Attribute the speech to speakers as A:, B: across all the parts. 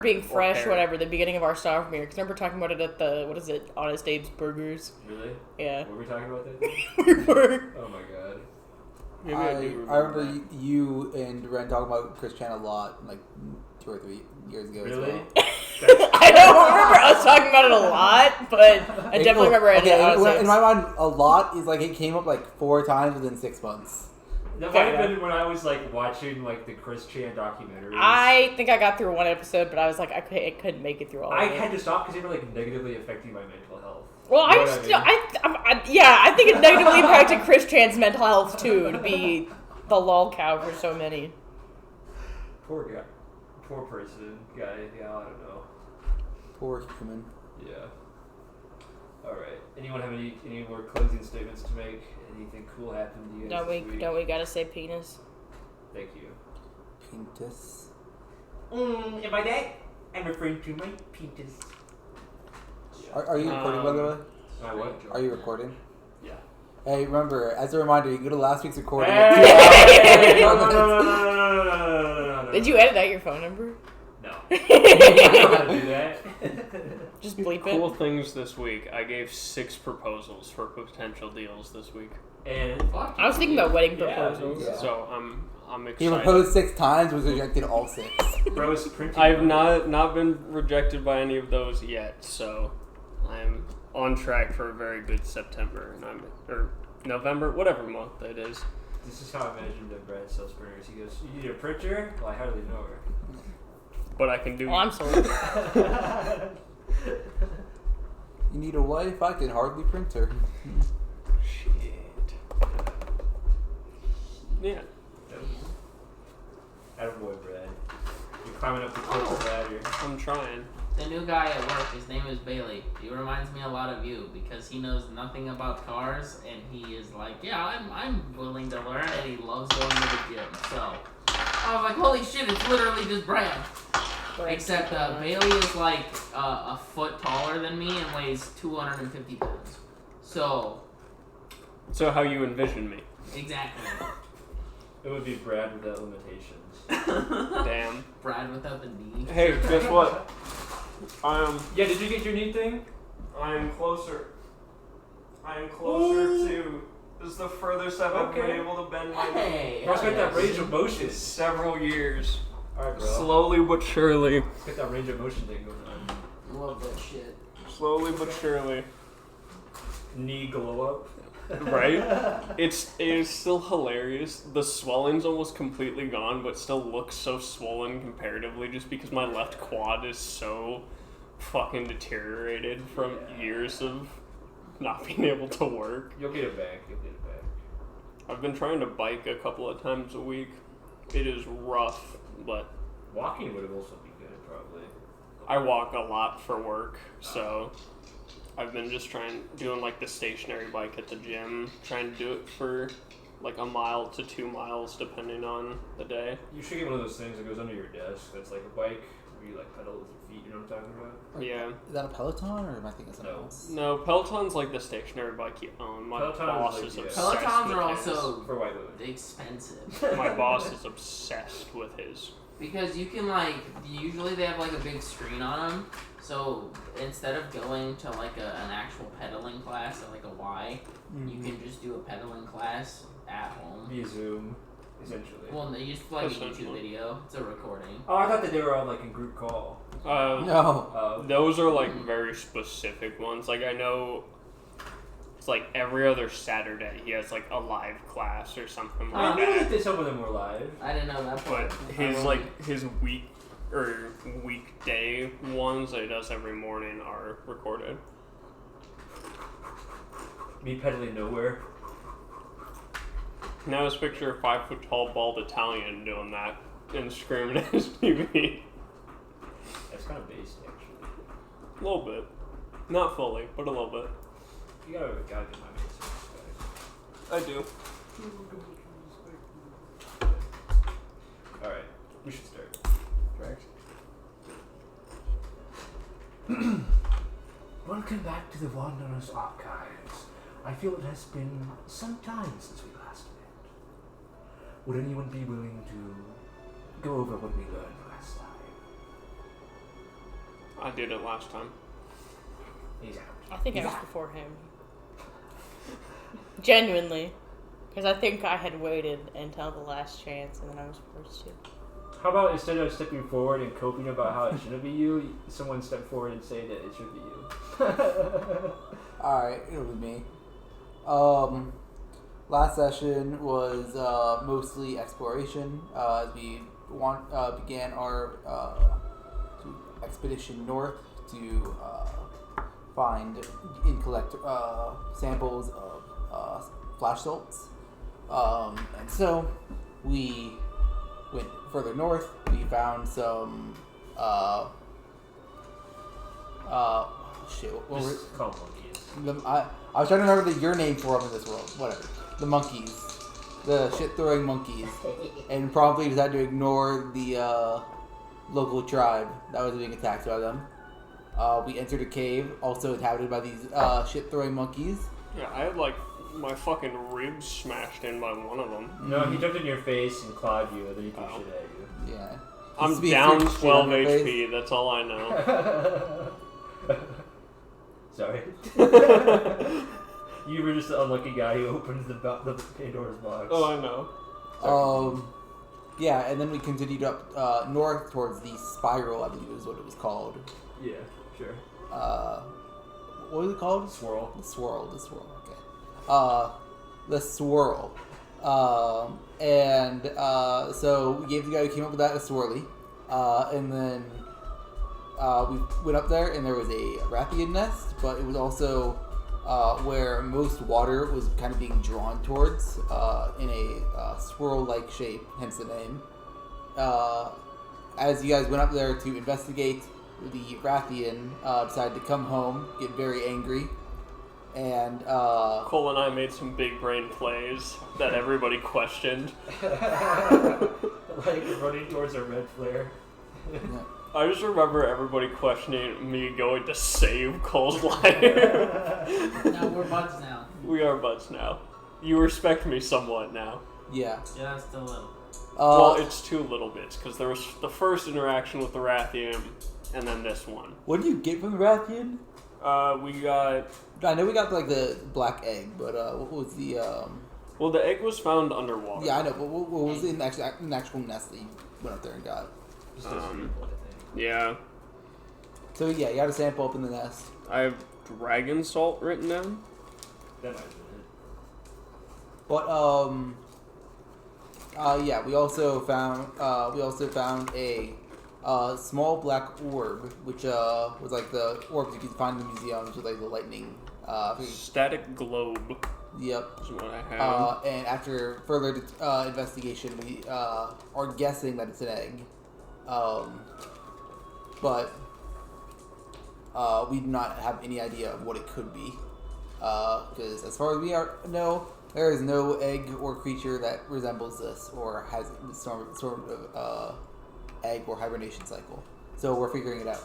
A: being fresh, whatever, the beginning of our sophomore year. Because I remember talking about it at the, what is it, Honest Abe's Burgers.
B: Really?
A: Yeah.
B: Were we talking about that?
A: We were.
B: Oh my god.
C: Maybe I remember you and Ren talking about Chris Chan a lot, like 2 or 3 years ago.
B: Really?
C: As well.
A: I don't remember us talking about it a lot, but I definitely remember it.
C: Okay, in my mind, a lot is like it came up like 4 times within 6 months.
B: That might have been when I was like watching like the Chris Chan documentaries.
A: I think I got through 1 episode, but I was like, I couldn't make it through all of it.
B: I had to stop because they were like negatively affecting my mental health.
A: Well, I think it negatively impacted Chris Chan's mental health too, to be the lol cow for so many.
B: Poor guy. Poor person. Guy. Yeah, I don't know.
C: Poor human.
B: Yeah. Alright. Anyone have any more closing statements to make? Anything cool happened to you guys this week?
A: Don't we gotta say penis?
B: Thank you.
C: Penis.
B: And by that, I'm referring to my penis.
C: Are you recording, by the way?
B: My what?
C: Are you recording?
B: Yeah.
C: Hey, remember, as a reminder, you can go to last week's recording.
B: No.
A: Did you edit out your phone number?
B: No. I don't know how to do that.
A: Just bleep
D: Cool
A: it.
D: things this week. I gave 6 proposals for potential deals this week.
B: And
A: I was thinking about wedding proposals.
C: Yeah.
D: So I'm
C: He
D: excited.
C: proposed 6 times, was rejected all 6.
B: bro is printing.
D: I've not been rejected by any of those yet, so I'm on track for a very good September or November, whatever month it is.
B: This is how I imagined that Brad sells printers. He goes, "You need a printer?" Well, I hardly know her.
D: But I can do.
A: Oh, I'm sorry.
C: You need a wife? I can hardly print her.
D: Shit. Yeah.
B: Attaboy, Brad. You're climbing up the corporate ladder.
D: I'm trying.
E: The new guy at work, his name is Bailey. He reminds me a lot of you because he knows nothing about cars and he is like, yeah, I'm willing to learn, and he loves going to the gym. So I was like, holy shit, it's literally just Brad. Except Bailey is like a foot taller than me and weighs 250 pounds. So
D: how you envision me?
E: exactly.
B: It would be Brad without limitations.
D: Damn.
E: Brad without the knee.
D: Hey, guess what?
B: Yeah, did you get your knee thing?
D: I am closer to. This is the furthest I've ever been able to bend my knee.
E: Hey,
B: Let's get that range of motion.
D: Several years.
B: Alright, bro.
D: Slowly but surely.
B: Let's get that range of motion thing going on.
E: love that shit.
D: Slowly but surely.
B: Knee glow up.
D: Right? It is still hilarious. The swelling's almost completely gone, but still looks so swollen comparatively just because my left quad is so fucking deteriorated from years of not being able to work.
B: You'll get it back.
D: I've been trying to bike a couple of times a week. It is rough, but
B: Walking would have also been good, probably.
D: I walk a lot for work, so I've been just doing like the stationary bike at the gym, trying to do it for like a mile to 2 miles depending on the day.
B: You should get one of those things that goes under your desk that's like a bike where you like pedal with your feet, you know what I'm talking about?
D: Yeah.
C: Is that a Peloton or am I thinking something
B: No.
C: else?
D: No, Peloton's like the stationary bike you own. My
B: Peloton
D: boss
B: is
D: is
B: like, yeah.
D: obsessed
E: Pelotons
D: with
E: are
D: his.
E: also
B: For white women.
E: expensive.
D: My boss is obsessed with his.
E: Because you can usually they have like a big screen on them, so instead of going to like an actual pedaling class at like a Y, you can just do a pedaling class at home.
B: Via Zoom, essentially.
E: Well, you just play a YouTube
D: Essentially.
E: video. It's a recording.
B: Oh, I thought that they were all like in group call.
C: No.
D: Those are like very specific ones. Like I know it's like every other Saturday he has like a live class or something
B: I
D: like
B: knew
D: that.
B: that some of them were live.
E: I didn't know that part.
D: But his weekday ones that he does every morning are recorded.
B: Me pedaling nowhere.
D: Now his picture of 5 foot tall bald Italian doing that and screaming at his TV.
B: That's kind of based, actually.
D: A little bit. Not fully, but a little bit.
B: You gotta give my mates some respect.
D: I do.
B: Alright, we should start.
C: Correct.
B: Welcome back to the Wanderer's Archives. I feel it has been some time since we last met. Would anyone be willing to go over what we learned last time?
D: I did it last time.
B: He's out.
A: I think I was before him. Genuinely. Because I think I had waited until the last chance and then I was forced to.
B: How about instead of stepping forward and coping about how it shouldn't be you, someone step forward and say that it should be you?
C: Alright, it'll be me. Last session was mostly exploration as we began our expedition north to find and collect samples of flash salts. And so we went further north. We found some shit. What
B: Just call monkeys.
C: I was trying to remember your name for them in this world. Whatever. The monkeys. The shit-throwing monkeys. And promptly decided to ignore the local tribe that was being attacked by them. We entered a cave, also inhabited by these shit-throwing monkeys.
D: Yeah, I had like my fucking ribs smashed in by one of them.
B: No, he jumped in your face and clawed you, and then he threw shit at you.
C: Yeah.
D: I'm
C: Speak
D: down
C: through shit
D: 12
C: on your
D: HP,
C: face.
D: that's all I know.
B: Sorry. You were just the unlucky guy who opened the Pandora's box.
D: Oh, I know.
C: Yeah, and then we continued up north towards the spiral, I believe is what it was called.
B: Yeah, sure.
C: What was it called?
B: Swirl.
C: The swirl, okay. The swirl. So we gave the guy who came up with that a swirly. And then we went up there and there was a Rathian nest, but it was also where most water was kind of being drawn towards in a swirl-like shape, hence the name. As you guys went up there to investigate, the Rathian decided to come home, get very angry, and
D: Cole and I made some big brain plays that everybody questioned.
B: Like running towards a red flare.
C: yeah.
D: I just remember everybody questioning me going to save Cole's life.
E: No, we're buds now.
D: We are buds now. You respect me somewhat now.
C: Yeah.
E: Just a little.
D: Well, it's two little bits, because there was the first interaction with the Rathian, and then this one.
C: What did you get from the Rathian?
D: We got...
C: I know we got like the black egg, but what was the?
D: Well, the egg was found underwater.
C: Yeah, I know, but what was in the actual nest that you went up there and got?
D: Yeah.
C: So yeah, you got a sample up in the nest.
D: I have dragon salt written down.
B: That might have been it.
C: But yeah, we also found a small black orb, which was like the orbs you could find in the museums with like the lightning.
D: Static globe.
C: Yep.
D: Is what I have.
C: And after further investigation, we are guessing that it's an egg. But we do not have any idea of what it could be. Because as far as we know, there is no egg or creature that resembles this or has this sort of egg or hibernation cycle. So we're figuring it out.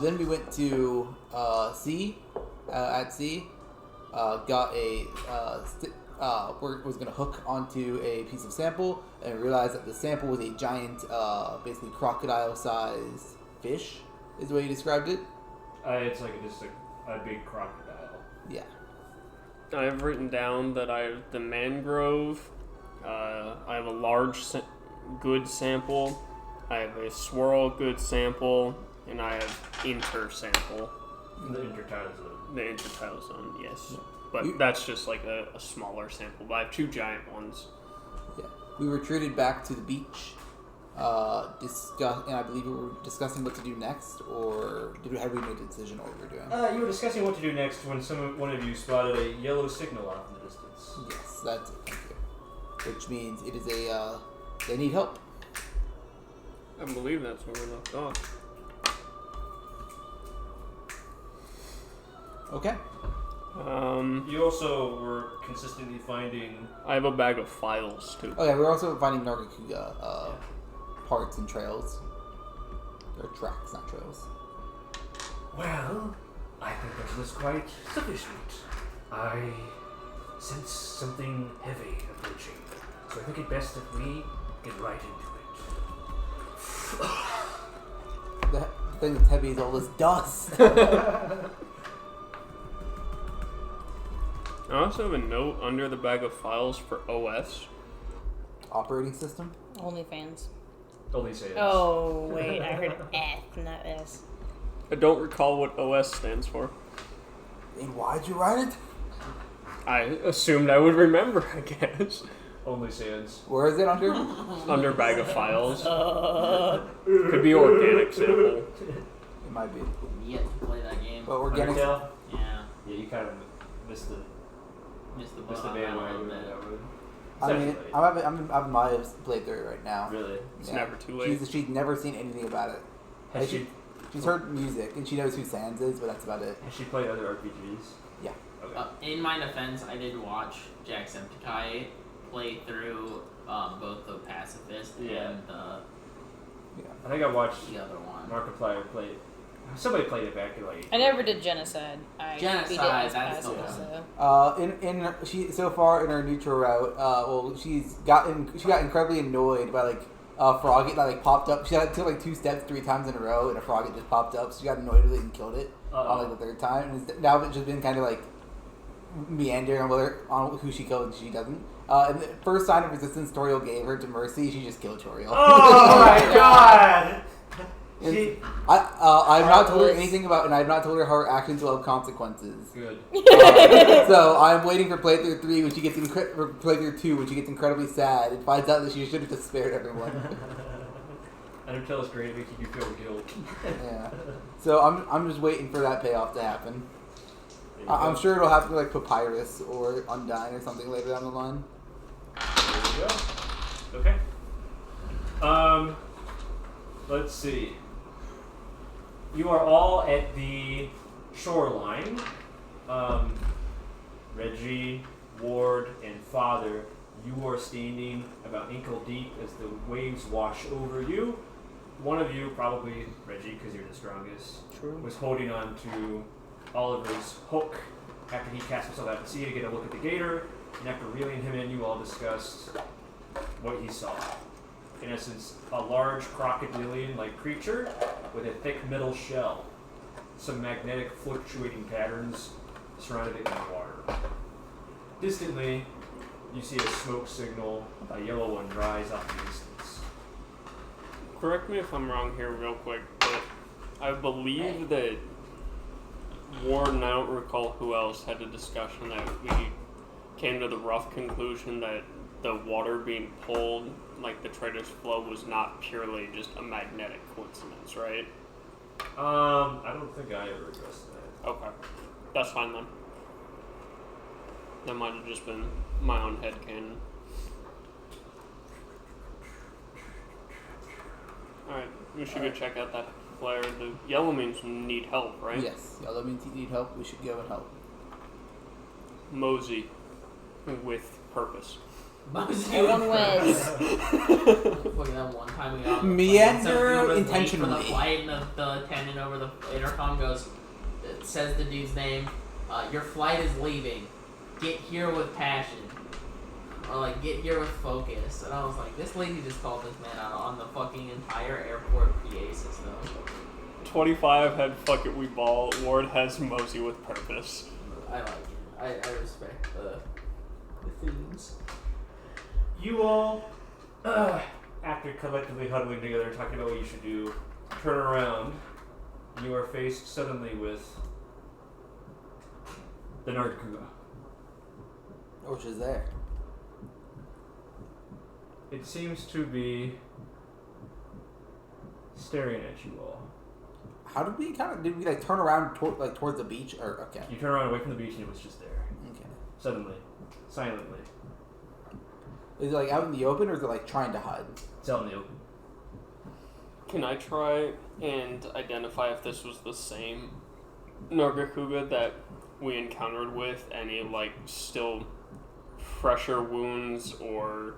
C: Then we went to sea. At sea, got a was going to hook onto a piece of sample and realized that the sample was a giant, basically crocodile-sized fish, is the way you described it.
B: It's like just a big crocodile.
C: Yeah.
D: I have written down that I have the mangrove. I have a large good sample. I have a swirl good sample, and I have inter sample.
B: The intertidal zone.
D: The intertidal zone, yes.
C: Yeah.
D: But that's just like a smaller sample. But I have two giant ones.
C: Yeah. We retreated back to the beach. And I believe we were discussing what to do next, or have we made a decision on what we were doing?
B: You were discussing what to do next when one of you spotted a yellow signal off in the distance.
C: Yes, that's it. Thank you. Which means it is they need help.
D: I believe that's where we left off.
C: Okay.
B: You also were consistently finding...
D: I have a bag of files, too.
C: Oh yeah, we're also finding Nargacuga parts and trails. They're tracks, not trails.
B: Well, I think that was quite sufficient. I sense something heavy approaching, so I think it best if we get right into it.
C: thing that's heavy as all this dust.
D: I also have a note under the bag of files for OS.
C: Operating system?
A: OnlyFans.
B: Only say it.
A: Oh, wait. I heard F, not S.
D: I don't recall what OS stands for.
C: And why'd you write it?
D: I assumed I would remember, I guess.
B: Only Sans.
C: Where is it under?
D: Under bag of files. Could be organic sample.
C: It might be.
E: Yet to play that game.
C: But organic.
B: Undertale?
E: Yeah.
B: Yeah, you kind of missed the
E: Missed the boat
B: missed the
E: on that
B: bandwagon
E: one
B: with
E: a bit.
B: that one.
C: I mean,
B: It's
C: I'm having my playthrough right now.
B: really.
D: It's never too late.
C: She's never seen anything about it.
B: Has she
C: She's heard music and she knows who Sans is, but that's about it.
B: has she played other RPGs?
C: Yeah.
B: Okay.
E: In my defense, I did watch Jacksepticeye play through both the Pacifist
B: Yeah.
E: and the
B: I think I watched
E: other one.
B: Markiplier play. Somebody played it back in like.
A: I never did Genocide. I
E: Genocide,
A: beat it as
E: that's the
A: passive,
E: one.
A: so.
C: She so far in her neutral route, she got incredibly annoyed by like a frogget that like popped up. She had to like 2 steps 3 times in a row, and a frogget just popped up. So she got annoyed with it and killed it on like the 3rd time. And now it's just been kind of like meandering on who she killed and she doesn't. And the first sign of resistance Toriel gave her to Mercy, she just killed Toriel.
B: Oh my god!
C: I've not told her anything about, and I've not told her how her actions will have consequences.
B: Good.
C: So I'm waiting for playthrough 3 when she gets playthrough 2 when she gets incredibly sad and finds out that she should have just spared everyone.
B: Undertale is great at making you feel guilt.
C: Yeah. So I'm just waiting for that payoff to happen.
B: There you
C: I'm
B: go.
C: sure it'll have to be like Papyrus or Undyne or something later down the line.
B: There you go. Okay. Let's see. You are all at the shoreline. Reggie, Ward, and Father, you are standing about ankle deep as the waves wash over you. One of you, probably Reggie, because you're the strongest, was holding on to Oliver's hook after he cast himself out to sea to get a look at the gator. And after reeling him in, you all discussed what he saw. In essence, a large crocodilian-like creature with a thick metal shell. Some magnetic fluctuating patterns surrounded it in the water. Distantly, you see a smoke signal, a yellow one rise off in the distance.
D: Correct me if I'm wrong here real quick, but I believe that Ward and I don't recall who else had a discussion that we came to the rough conclusion that the water being pulled, like the trader's flow, was not purely just a magnetic coincidence, right?
B: I don't think I ever addressed that.
D: Okay. That's fine then. That might have just been my own headcanon. Alright, we should go check out that flare. The yellow means need help, right?
C: Yes. Yellow means you need help. We should go and help.
D: Mosey. With purpose.
A: Everyone wins.
E: Look at that one time we got on the
C: Meander
E: plane, somebody was late
C: intentionally.
E: For the flight, and the attendant over the intercom goes, it says the dude's name, your flight is leaving. Get here with passion. Or like, get here with focus. And I was like, this lady just called this man out on the fucking entire airport PA system.
D: 25 had fuck it we ball. Ward has Mosey with purpose.
E: I like it. I respect the themes.
B: You all, after collectively huddling together, talking about what you should do, turn around. You are faced suddenly with the Nargacuga.
C: Which is there.
B: It seems to be staring at you all.
C: How did we like turn around towards the beach or okay?
B: You turn around away from the beach and it was just there.
C: Okay.
B: Suddenly. Silently.
C: Is it like out in the open or is it like trying to hide?
B: It's out in the open.
D: Can I try and identify if this was the same Nargacuga that we encountered with any like still fresher wounds or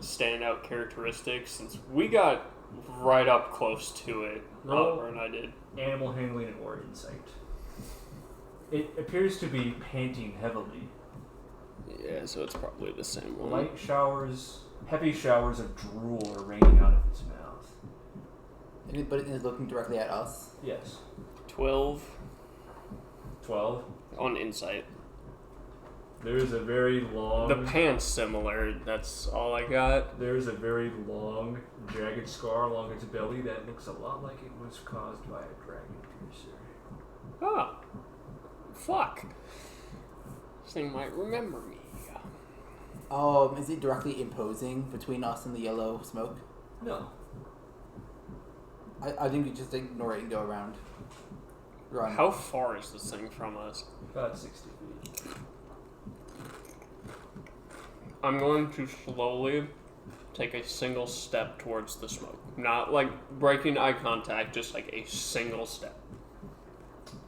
D: standout characteristics, since we got right up close to it? Oliver and I did.
B: Animal handling or insight. It appears to be panting heavily.
D: Yeah, so it's probably the same one.
B: Light showers, heavy showers of drool are raining out of its mouth.
C: Anybody is looking directly at us?
B: Yes.
D: 12
B: 12.
D: on insight.
B: There's a very long...
D: The pant's similar, that's all I got.
B: There's a very long, jagged scar along its belly that looks a lot like it was caused by a dragon piercer.
D: Ah. Fuck. This thing might remember me.
C: Is it directly imposing between us and the yellow smoke?
B: No.
C: I think we just ignore it and go around. Run.
D: How far is this thing from us?
B: About 60 feet.
D: I'm going to slowly take a single step towards the smoke. Not like breaking eye contact, just like a single step.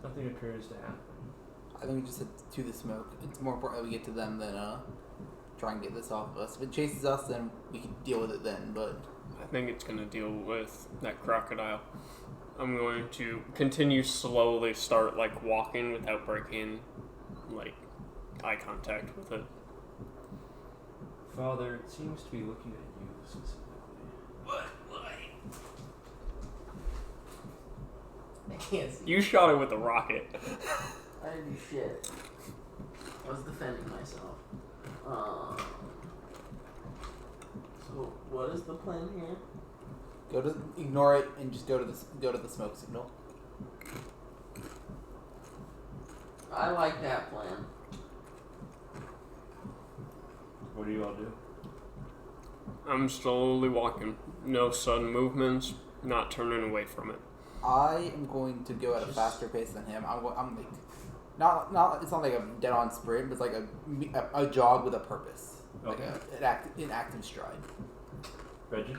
B: Nothing appears to happen.
C: I think we just head to the smoke. It's more important that we get to them than try and get this off of us. If it chases us, then we can deal with it then, but...
D: I think it's going to deal with that crocodile. I'm going to continue slowly start like walking without breaking like eye contact with it.
B: Father, it seems to be looking at you specifically.
E: What? I can't see.
D: You shot it with a rocket.
E: I didn't do shit. I was defending myself. So what is the plan here?
C: Ignore it and just go to the smoke signal.
E: I like that plan.
B: What do you all do?
D: I'm slowly walking. No sudden movements, not turning away from it.
C: I am going to go at a faster pace than him. I'm like, not. It's not like a dead-on sprint, but it's like a jog with a purpose,
B: Okay.
C: like an active stride.
B: Reggie?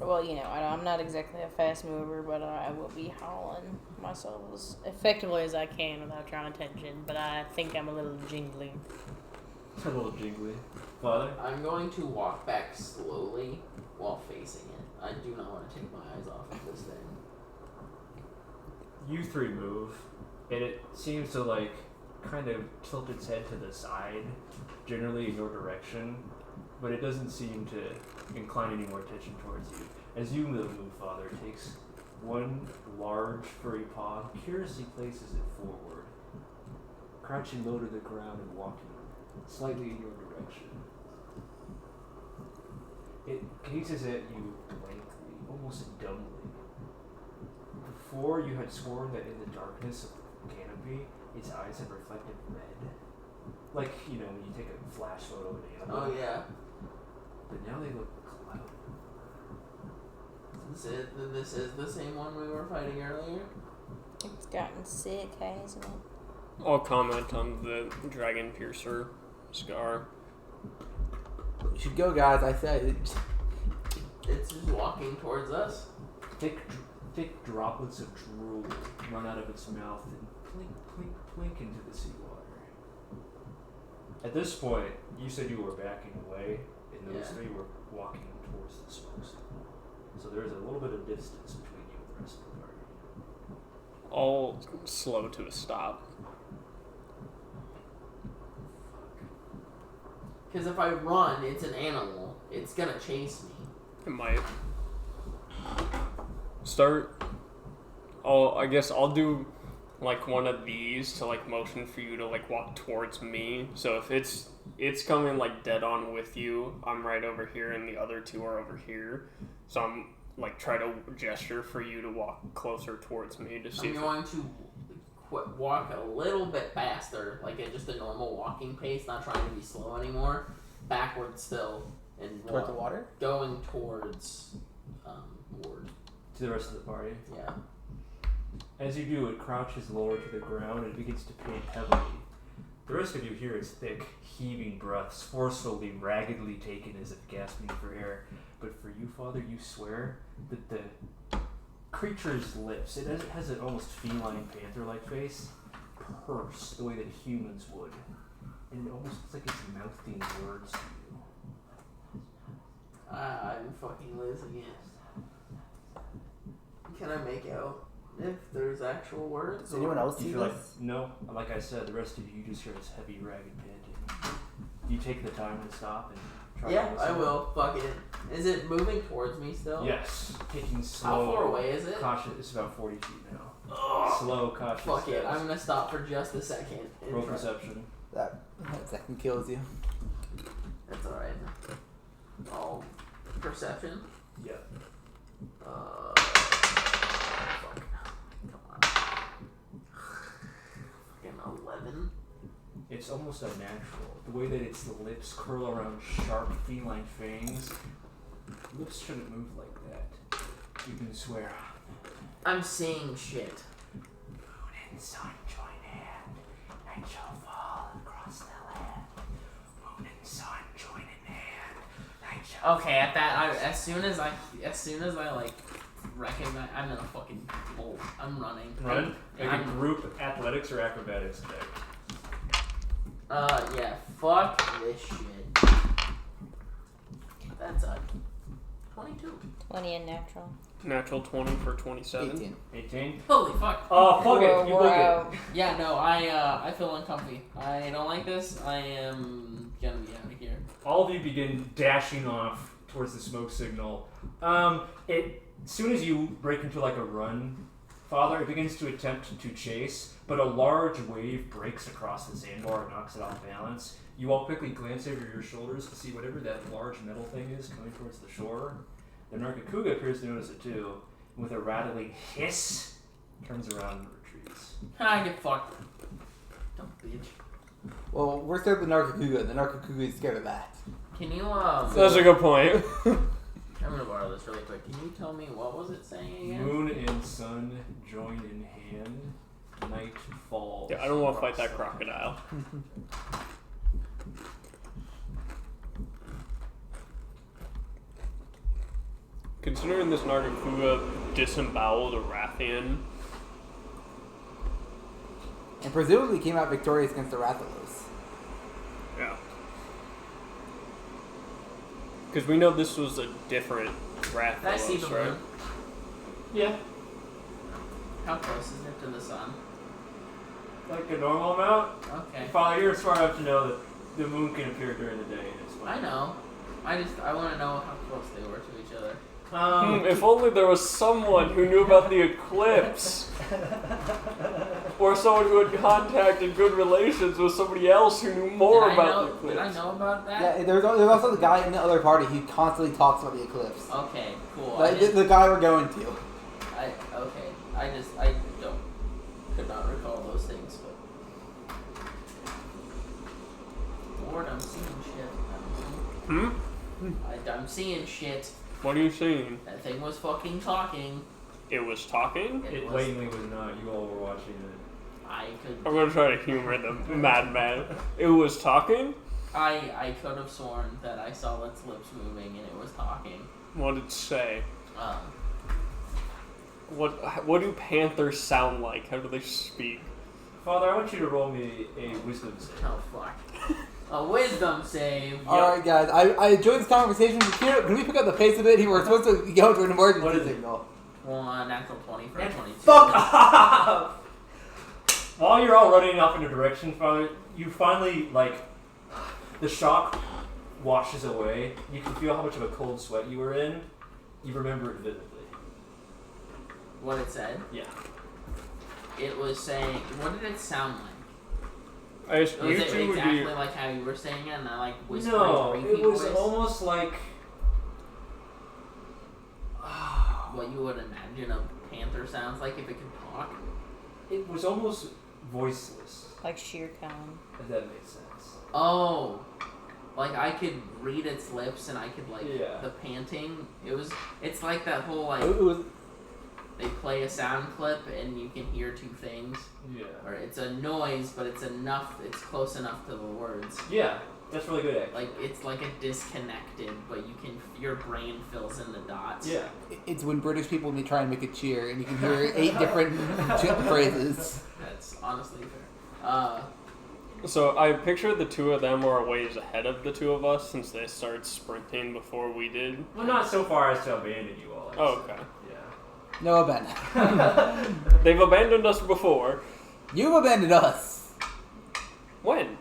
A: Well, I'm not exactly a fast mover, but I will be hauling myself as effectively as I can without drawing attention. But I think I'm a little jingly.
B: A little jingly. Father?
E: I'm going to walk back slowly while facing it. I do not want to take my eyes off of this thing.
B: You three move, and it seems to kind of tilt its head to the side, generally in your direction, but it doesn't seem to incline any more attention towards you. As you move, Father takes one large furry paw, curiously places it forward, crouching low to the ground and walking slightly in your direction. It gazes at you blankly, almost dumbly. Before, you had sworn that in the darkness of the canopy, its eyes had reflected red. Like, when you take a flash photo of an animal.
E: Oh yeah.
B: But now they look cloudy.
E: This is the same one we were fighting earlier?
A: It's gotten sick, hasn't it?
D: I'll comment on the dragon piercer scar.
C: We should go, guys. I said.
E: It's just walking towards us.
B: Thick droplets of drool run out of its mouth and plink, plink, plink into the seawater. At this point, you said you were backing away, and those three were walking towards the smoke. So there's a little bit of distance between you and the rest of the party.
D: All slow to a stop.
E: Because if I run, it's an animal. It's gonna chase me.
D: It might. I guess I'll do like one of these to like motion for you to like walk towards me. So if it's coming like dead on with you, I'm right over here and the other two are over here. So I'm like try to gesture for you to walk closer towards me to see.
E: I'm going to walk a little bit faster, like at just a normal walking pace, not trying to be slow anymore. Backwards still and
C: Towards the water?
E: Going towards Ward.
B: To the rest of the party?
E: Yeah.
B: As you do, it crouches lower to the ground and begins to pant heavily. The rest of you hear its thick, heaving breaths, forcefully, raggedly taken as if gasping for air. But for you, Father, you swear that the creature's lips, it has an almost feline panther-like face, purse the way that humans would. And it almost looks like it's mouthing words to you.
E: I'm fucking losing it. Can I make out if there's actual words?
C: Does anyone else see
B: You feel
C: this?
B: no, like I said, the rest of you just hear this heavy, ragged panting. You take the time to stop and Try
E: Yeah,
B: to
E: I
B: listen.
E: will. Fuck it. Is it moving towards me still?
B: Yes, taking slow.
E: How far away is it?
B: Cautious. It's about 40 feet now.
E: Ugh.
B: Slow, cautious.
E: Fuck it.
B: steps.
E: I'm gonna stop for just a second. and
B: Roll
E: try-
B: perception.
C: That second kills you.
E: That's alright. Oh, perception?
B: Yeah.
E: Fuck. Come on. Fucking 11.
B: It's almost unnatural. The way that its lips curl around sharp feline fangs. Lips shouldn't move like that. You can swear.
E: I'm seeing shit.
B: Moon and sun join hand. Night shall fall across the land. Moon and sun join in hand. Night shall
E: Okay, at that, as soon as I like recognize, I'm gonna fucking bolt. I'm running.
B: Run? Like a
E: I'm-
B: group athletics or acrobatics check.
E: Yeah. Fuck this shit. That's a 22.
A: 20 and natural.
D: Natural 20 for 27.
C: 18.
B: 18?
E: Holy fuck.
B: Oh, fuck it. You
A: We're
B: book it.
A: out.
E: Yeah, no, I feel uncomfy. I don't like this. I am gonna be out of here.
B: All of you begin dashing off towards the smoke signal. As soon as you break into like a run, Father, it begins to attempt to chase, but a large wave breaks across the sandbar and knocks it off balance. You all quickly glance over your shoulders to see whatever that large metal thing is coming towards the shore. The Nargacuga appears to notice it too, and with a rattling hiss, turns around and retreats.
E: I get fucked. Dumb bitch.
C: Well, we're scared of the Nargacuga. The Nargacuga is scared of that.
E: Can you
D: That's a good point.
E: I'm gonna borrow this really quick. Can you tell me what was it saying again?
B: Moon and sun join in hand. Night falls.
D: Yeah, I don't want to fight
B: across
D: that
B: the
D: crocodile. Considering this Nargacuga disemboweled a Rathian,
C: And presumably came out victorious against the Rathalos.
D: yeah. Because we know this was a different
E: Did I see the
D: Rathalos, right?
E: moon?
B: Yeah,
E: How close is it to the sun?
B: like a normal amount.
E: Okay.
B: Father, you're smart enough to know that the moon can appear during the day and it's fine.
E: I know. I want to know how close they were to each other.
D: If only there was someone who knew about the eclipse. Or someone who had contacted good relations with somebody else who knew more about the
E: Did I
D: eclipse.
E: know about that?
C: Yeah, there's also the guy in the other party who constantly talks about the eclipse.
E: Okay, cool.
C: Like, the guy we're going to.
E: I don't could not recall those things, but Lord, I'm seeing shit. I'm seeing shit.
D: What are you seeing?
E: That thing was fucking talking.
D: It was talking?
B: It
E: was-
B: blatantly was not. You all were watching it.
E: I could.
D: I'm gonna try to humor the madman. It was talking?
E: I could have sworn that I saw its lips moving and it was talking.
D: What did it say?
E: Um,
D: What do panthers sound like? How do they speak?
B: Father, I want you to roll me a wisdom save.
E: oh fuck. A wisdom save.
C: Alright, guys, I enjoyed this conversation. Can we pick up the pace a bit? We're supposed to go to an
B: What
C: emergency
B: is it?
C: signal.
E: One natural 20 for a 22.
B: Fuck off! While you're all running off in a direction, Father, you finally, the shock washes away. You can feel how much of a cold sweat you were in. You remember it vividly.
E: What it said?
B: Yeah.
E: It was saying. What did it sound like?
D: Was
E: Was it exactly like how you were saying it, and I whispered
B: No,
E: creepy
B: it was
E: voice?
B: almost like...
E: What you would imagine a panther sounds like if it could talk.
B: It was almost voiceless,
A: Like Shere Khan.
B: if that makes sense.
E: Oh, like I could read its lips and I could
B: Yeah.
E: the panting. It's like that whole
C: It was,
E: they play a sound clip and you can hear two things,
B: Yeah.
E: or it's a noise but it's close enough to the words.
B: Yeah, that's really good, actually.
E: It's like a disconnected, but your brain fills in the dots.
B: Yeah.
C: it's when British people try and make a cheer, and you can hear 8 different phrases.
E: That's honestly fair.
D: So I pictured the two of them were a ways ahead of the two of us since they started sprinting before we did.
B: Well, not so far as to abandon you all. I'd
D: Oh,
B: say.
D: okay.
B: Yeah.
C: No, Ben.
D: They've abandoned us before.
C: You've abandoned us.
D: When?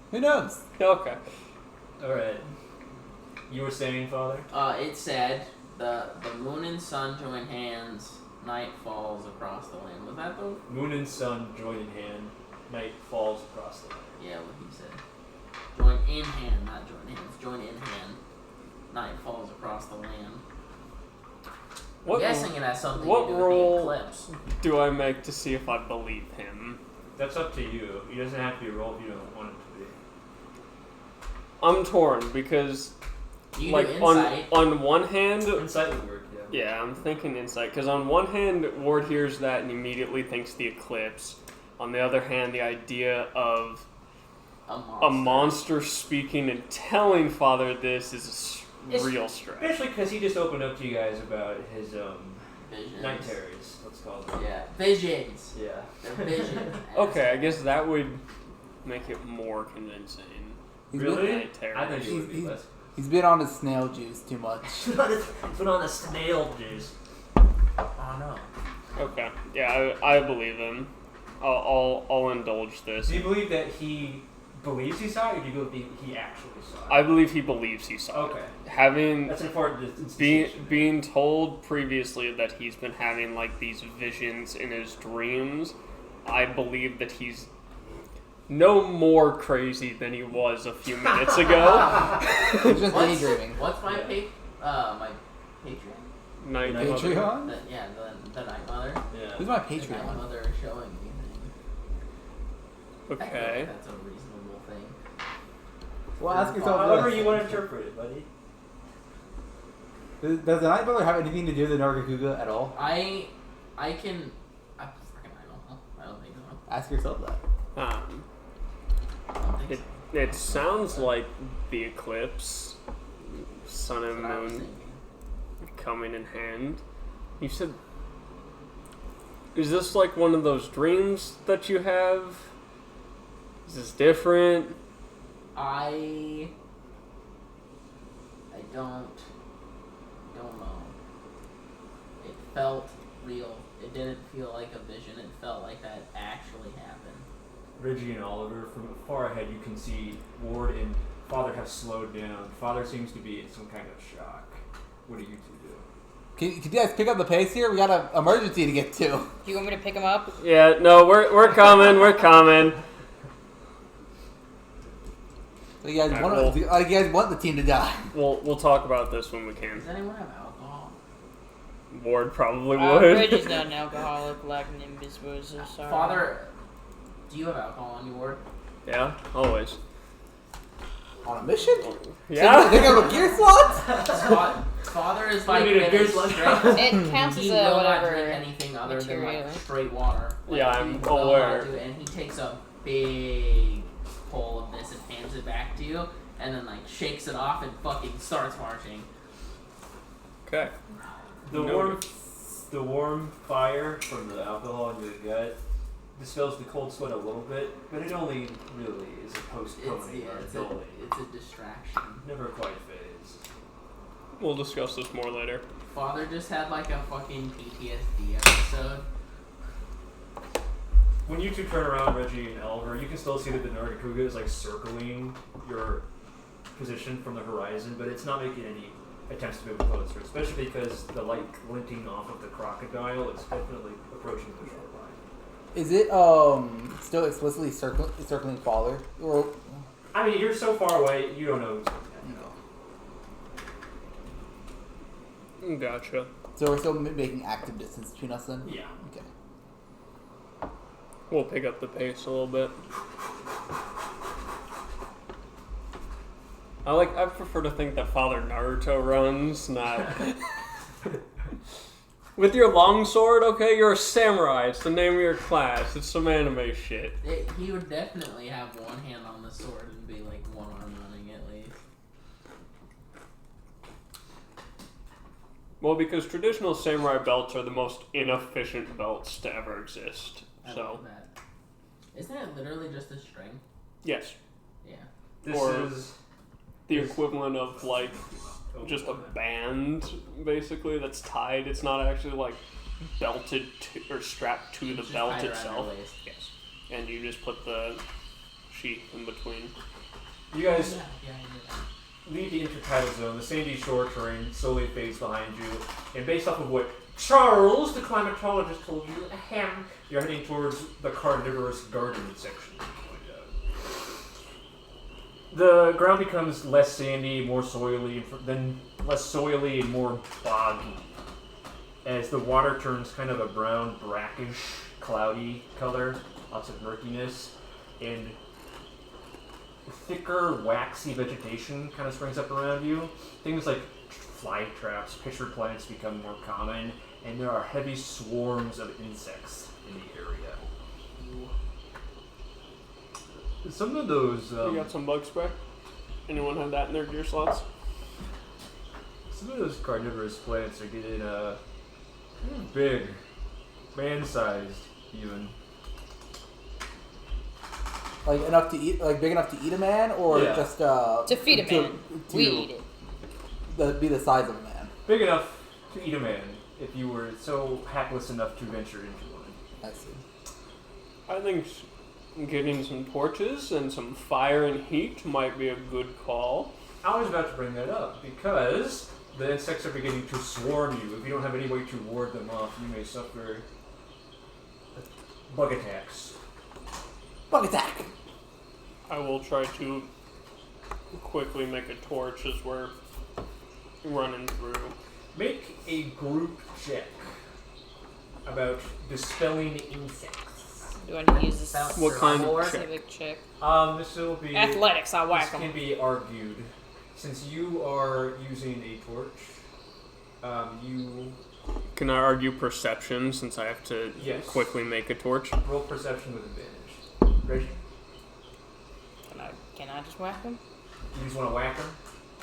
C: Who knows?
D: Okay.
B: Alright. You were saying, Father?
E: It said the moon and sun join hands, night falls across the land. Was that the...
B: Moon and sun join in hand, night falls across the land.
E: Yeah, what he said. Join in hand, not join hands. Join in hand, night falls across the land. I'm guessing it has something to do with the eclipse.
D: Do I make to see if I believe him?
B: That's up to you. It doesn't have to be a roll if you don't want it to be.
D: I'm torn because,
E: You
D: like,
E: do insight.
D: on one hand,
B: Insight would work, yeah.
D: yeah, I'm thinking insight because on one hand, Ward hears that and immediately thinks the eclipse. On the other hand, the idea of a monster speaking and telling Father this is a real stretch.
B: Especially because he just opened up to you guys about his
E: Visions.
B: night terrors, let's call them.
E: Yeah, visions.
B: Yeah.
E: They're visions.
D: Okay, I guess that would make it more convincing.
B: Really?
D: Night terrors.
B: I think it would be less.
C: He's been on his snail juice too much.
B: He's been on a snail juice.
E: Oh no.
D: Okay, yeah, I believe him. I'll indulge this.
B: Do you believe that he believes he saw it, or do you believe he actually saw it?
D: I believe he believes he saw it.
B: Okay.
D: Having
B: That's an important distinction.
D: being told previously that he's been having like these visions in his dreams, I believe that he's no more crazy than he was a few minutes ago.
C: He's just daydreaming.
E: What's my my Patreon?
D: Night
B: Night
D: Mother.
C: Patreon?
E: The Night Mother.
B: Yeah.
C: Who's my
E: The Night
C: Patreon?
E: Mother is showing me things. I feel
D: Okay.
E: like that's a reasonable thing.
C: Well, ask yourself
B: However
C: this.
B: you want to interpret it, buddy.
C: Does the Night Mother have anything to do with the Nargacuga at all?
E: I don't know. I don't think so.
C: Ask yourself that.
E: I don't think so.
D: It sounds like the eclipse, sun and
E: That's what I was
D: moon
E: thinking.
D: coming in hand. You said, is this like one of those dreams that you have? Is this different?
E: I don't know. It felt real. It didn't feel like a vision. It felt like that actually happened.
B: Reggie and Oliver, from far ahead, you can see Ward and Father have slowed down. Father seems to be in some kind of shock. What do you two do?
C: Can you guys pick up the pace here? We got an emergency to get to.
A: Do you want me to pick him up?
D: Yeah, no, we're coming, we're coming.
C: So you guys,
D: Alright,
C: you guys want the team to die?
D: We'll talk about this when we can.
E: Does anyone have alcohol?
D: Ward probably would.
A: Reggie's not an alcoholic like Nimbus was, so sorry.
E: Father, do you have alcohol on your ward?
D: Yeah, always.
C: On a mission?
D: Yeah.
C: They have a gear slot?
E: Father is like
B: You need a
E: really
B: beer slug?
E: strict.
A: It counts as
E: He
A: a
E: will not
A: whatever.
E: drink anything other than
A: material.
E: like straight water. Like,
D: Yeah,
E: he
D: I'm
E: will not
D: aware.
E: do it, and he takes a big pull of this and hands it back to you, and then like shakes it off and fucking starts marching.
D: Okay.
B: The warm fire from the alcohol in your gut dispels the cold sweat a little bit, but it only really is a postponing or
E: It's
B: dulling.
E: a distraction.
B: Never quite fades.
D: We'll discuss this more later.
E: Father just had like a fucking PTSD episode.
B: When you two turn around, Reggie and Oliver, you can still see that the Nargacuga is like circling your position from the horizon, but it's not making any attempts to move closer, especially because the light glinting off of the crocodile is definitely approaching the shoreline.
C: Is it still explicitly circling Father? Or
B: I mean, you're so far away, you don't know who's coming
C: no.
D: Gotcha.
C: So we're still making active distance between us then?
B: Yeah.
C: Okay.
D: We'll pick up the pace a little bit. I prefer to think that Father Naruto runs, not... With your longsword, okay, you're a samurai. It's the name of your class. It's some anime shit.
E: He would definitely have one hand on the sword and be like one arm running at least.
D: Well, because traditional samurai belts are the most inefficient belts to ever exist.
E: I
D: So,
E: love that. Isn't it literally just a string?
D: yes.
E: Yeah.
B: This
D: Or-
B: is
D: The equivalent of, like, just a band, basically, that's tied. It's not actually, like, belted to, or strapped to the
E: Just
D: belt
E: tied around
D: itself.
E: your waist.
D: Yes. And you just put the sheath in between.
B: You guys
E: Yeah.
B: leave the intertidal zone. The sandy shore terrain slowly fades behind you, and based off of what Charles, the climatologist, told you, you're heading towards the carnivorous garden section. The ground becomes less sandy, more soily, less soily and more boggy, as the water turns kind of a brown, brackish, cloudy color, lots of murkiness, and thicker, waxy vegetation kind of springs up around you. Things like fly traps, pitcher plants become more common, and there are heavy swarms of insects in the area. Some of those...
D: you got some bug spray? Anyone have that in their gear slots?
B: Some of those carnivorous plants are getting big, man-sized even.
C: Like enough to eat, like big enough to eat a man, or
B: Yeah.
C: just
A: To feed a man. We eat it.
C: Be the size of a man.
B: Big enough to eat a man if you were so hapless enough to venture into one.
C: I see.
D: I think getting some torches and some fire and heat might be a good call.
B: I was about to bring that up because the insects are beginning to swarm you. If you don't have any way to ward them off, you may suffer bug attacks.
C: Bug attack!
D: I will try to quickly make a torch as we're running through.
B: Make a group check about dispelling insects.
A: Do I need to use this?
D: What kind of check?
A: Civic check?
B: This will be
A: Athletics, I whack
B: This can
A: them.
B: be argued. Since you are using a torch, you
D: Can I argue perception since I have to
B: Yes.
D: quickly make a torch?
B: roll perception with advantage. Reggie,
A: Can I just whack them?
B: you just want to whack him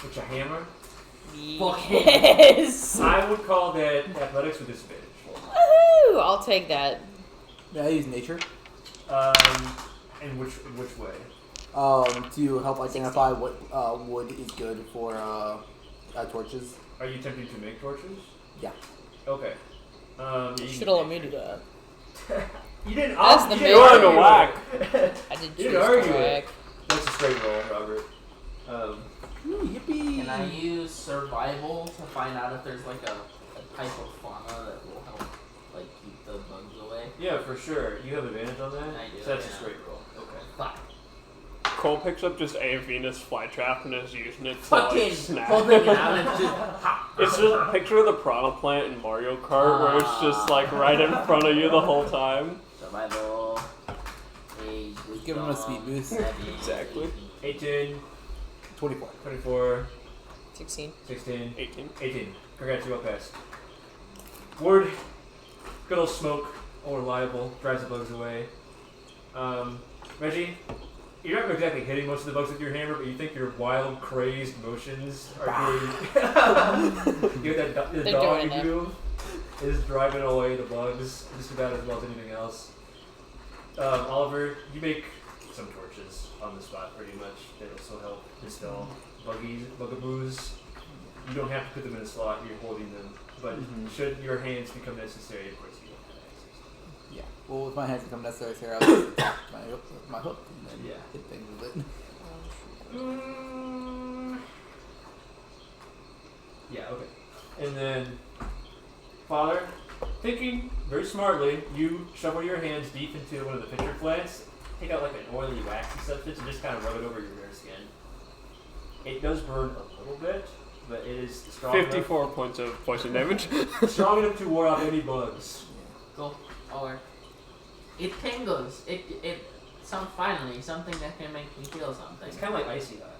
B: with your hammer.
A: Yes!
B: I would call that athletics with disadvantage.
A: Woohoo! I'll take that.
C: May I use nature?
B: And which way?
C: To help identify what wood is good for torches.
B: Are you attempting to make torches?
C: Yeah.
B: Okay.
A: Should have let me do that.
B: You didn't.
A: That's the
B: you
A: main
B: didn't
A: one.
B: argue
D: Whack.
A: I did
B: You
A: choose
B: didn't
A: to
B: argue
A: whack.
B: it. That's a straight roll, Robert.
C: Yippee!
E: Can I use survival to find out if there's like a type of fauna that will help like keep the bugs away?
B: Yeah, for sure. You have advantage on that?
E: I do,
B: So that's a
E: yeah.
B: straight roll. Okay.
E: Fuck.
D: Cole picks up just a Venus flytrap and is using it to
E: Fucking
D: like snap.
E: holding it out and just ha.
D: It's just a picture of the piranha plant in Mario Kart where it's just like right in front of you the whole time.
E: Survival. Age,
C: Give him a speed boost.
D: Exactly.
B: 18,
C: 24.
B: 24,
A: 16.
B: 16,
D: 18.
B: 18. Congrats, you up past. Word. Good old smoke. Unreliable. Drives the bugs away. Reggie, you're not exactly hitting most of the bugs with your hammer, but you think your wild, crazed motions are doing... you know that the
A: They're
B: dog
A: doing it.
B: you is driving away the bugs just about as well as anything else. Oliver, you make some torches on the spot pretty much. They also help dispel bugaboos. You don't have to put them in a slot, you're holding them. But should your hands become necessary, of course you don't have access.
C: Yeah. Well, if my hands become necessary, I'll just attack my hook and then hit things with it.
B: Yeah, okay. And then, Father, thinking very smartly, you shovel your hands deep into one of the pitcher plants, take out like an oily, waxy substance, and just kind of rub it over your bare skin. It does burn a little bit, but it is strong
D: 54 points of poison damage.
B: enough, strong enough to ward off any bugs.
E: Go. Or it tingles. It finally something that can make me feel something.
B: It's kind of like icy hot.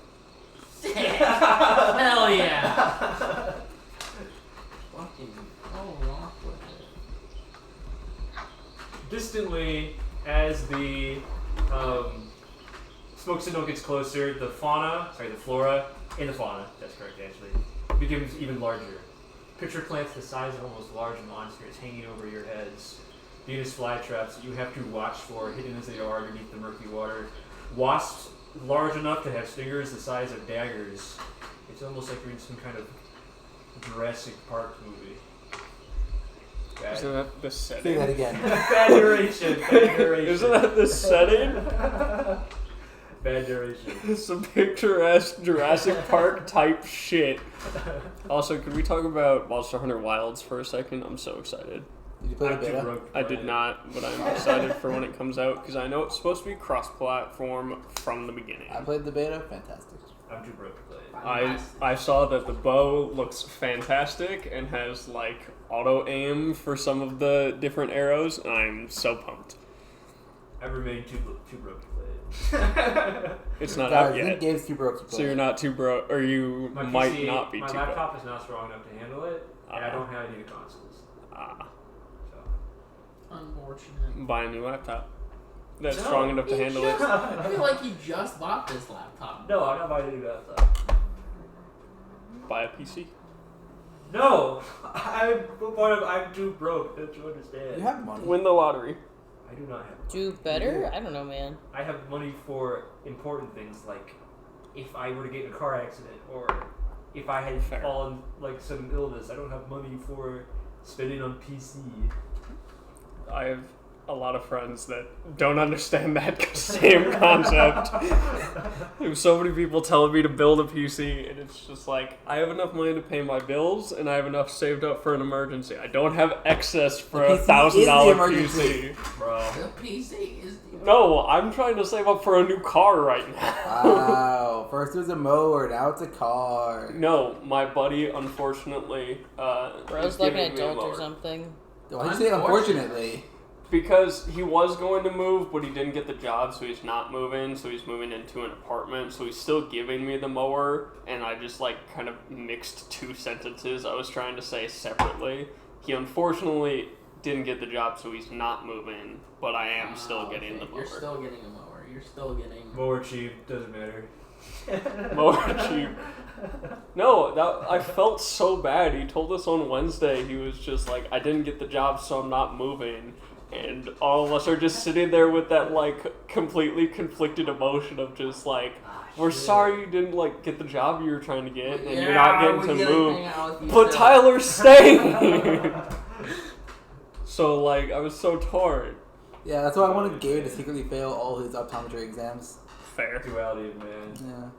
E: Hell yeah! Fucking go off with it.
B: Distantly, as the smoke signal gets closer, the flora, and the fauna, that's correct actually, becomes even larger. Pitcher plants the size of almost large monsters hanging over your heads. Venus flytraps that you have to watch for, hidden as they are underneath the murky water. Wasps large enough to have stingers the size of daggers. It's almost like you're in some kind of Jurassic Park movie.
D: Isn't that the setting?
C: Say that again.
B: Bad narration.
D: Isn't that the setting?
B: Bad Bad narration.
D: Some picturesque Jurassic Park type shit. Also, could we talk about Monster Hunter Wilds for a second? I'm so excited.
C: Did you play the beta?
D: I did not, but I'm excited for when it comes out because I know it's supposed to be cross-platform from the beginning.
C: I played the beta. Fantastic.
B: I'm too broke to play it.
D: I saw that the bow looks fantastic and has like auto aim for some of the different arrows. And I'm so pumped.
B: I remain too broke to play it.
D: It's not out yet.
C: The game's too broke to play.
D: So you're not too broke, or you
B: My
D: might
B: PC,
D: not be too broke.
B: My laptop is not strong enough to handle it, and I don't have any consoles. So.
E: Unfortunate.
D: Buy a new laptop that's
B: No,
D: strong enough to handle it.
E: I feel like you just bought this laptop.
B: No, I'm not buying a new laptop.
D: Buy a PC.
B: No! I'm too broke, don't you understand?
C: You have money.
D: Win the lottery.
B: I do not have money.
A: Do better? I don't know, man.
B: I have money for important things, like if I were to get in a car accident, or if I had fallen, like, some illness. I don't have money for spending on PC.
D: I have a lot of friends that don't understand that same concept. There's so many people telling me to build a PC, and it's just like, I have enough money to pay my bills, and I have enough saved up for an emergency. I don't have excess for a $1,000 PC.
B: Bro.
E: The PC is the...
D: No, I'm trying to save up for a new car right now.
C: Wow. First it was a mower, now it's a car.
D: No, my buddy, unfortunately,
A: Bro's like an adult or something.
C: Why'd you say unfortunately?
D: Because he was going to move, but he didn't get the job, so he's not moving, so he's moving into an apartment, so he's still giving me the mower, and I just, like, kind of mixed two sentences I was trying to say separately. He unfortunately didn't get the job, so he's not moving, but I am still getting the mower.
E: You're still getting a mower. You're still getting...
B: Mower cheap, doesn't matter.
D: Mower cheap. No, I felt so bad. He told us on Wednesday, he was just like, I didn't get the job, so I'm not moving. And all of us are just sitting there with that, like, completely conflicted emotion of just, like, we're sorry you didn't, like, get the job you were trying to get, and you're not getting to move. But Tyler's staying! So, like, I was so torn.
C: Yeah, that's why I wanted Gabe to secretly fail all his optometry exams.
D: Fair.
B: Duality of man.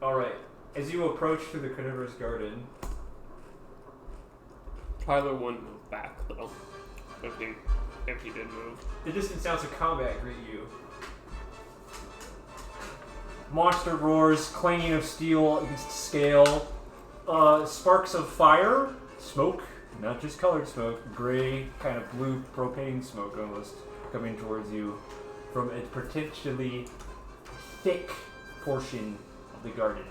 C: Yeah.
B: Alright, as you approach through the carnivorous garden...
D: Tyler wouldn't move back, though, if he did move.
B: The distant sounds of combat greet you. Monster roars, clanging of steel against scale, sparks of fire, smoke, not just colored smoke, gray, kind of blue propane smoke almost, coming towards you from a potentially thick portion of the garden.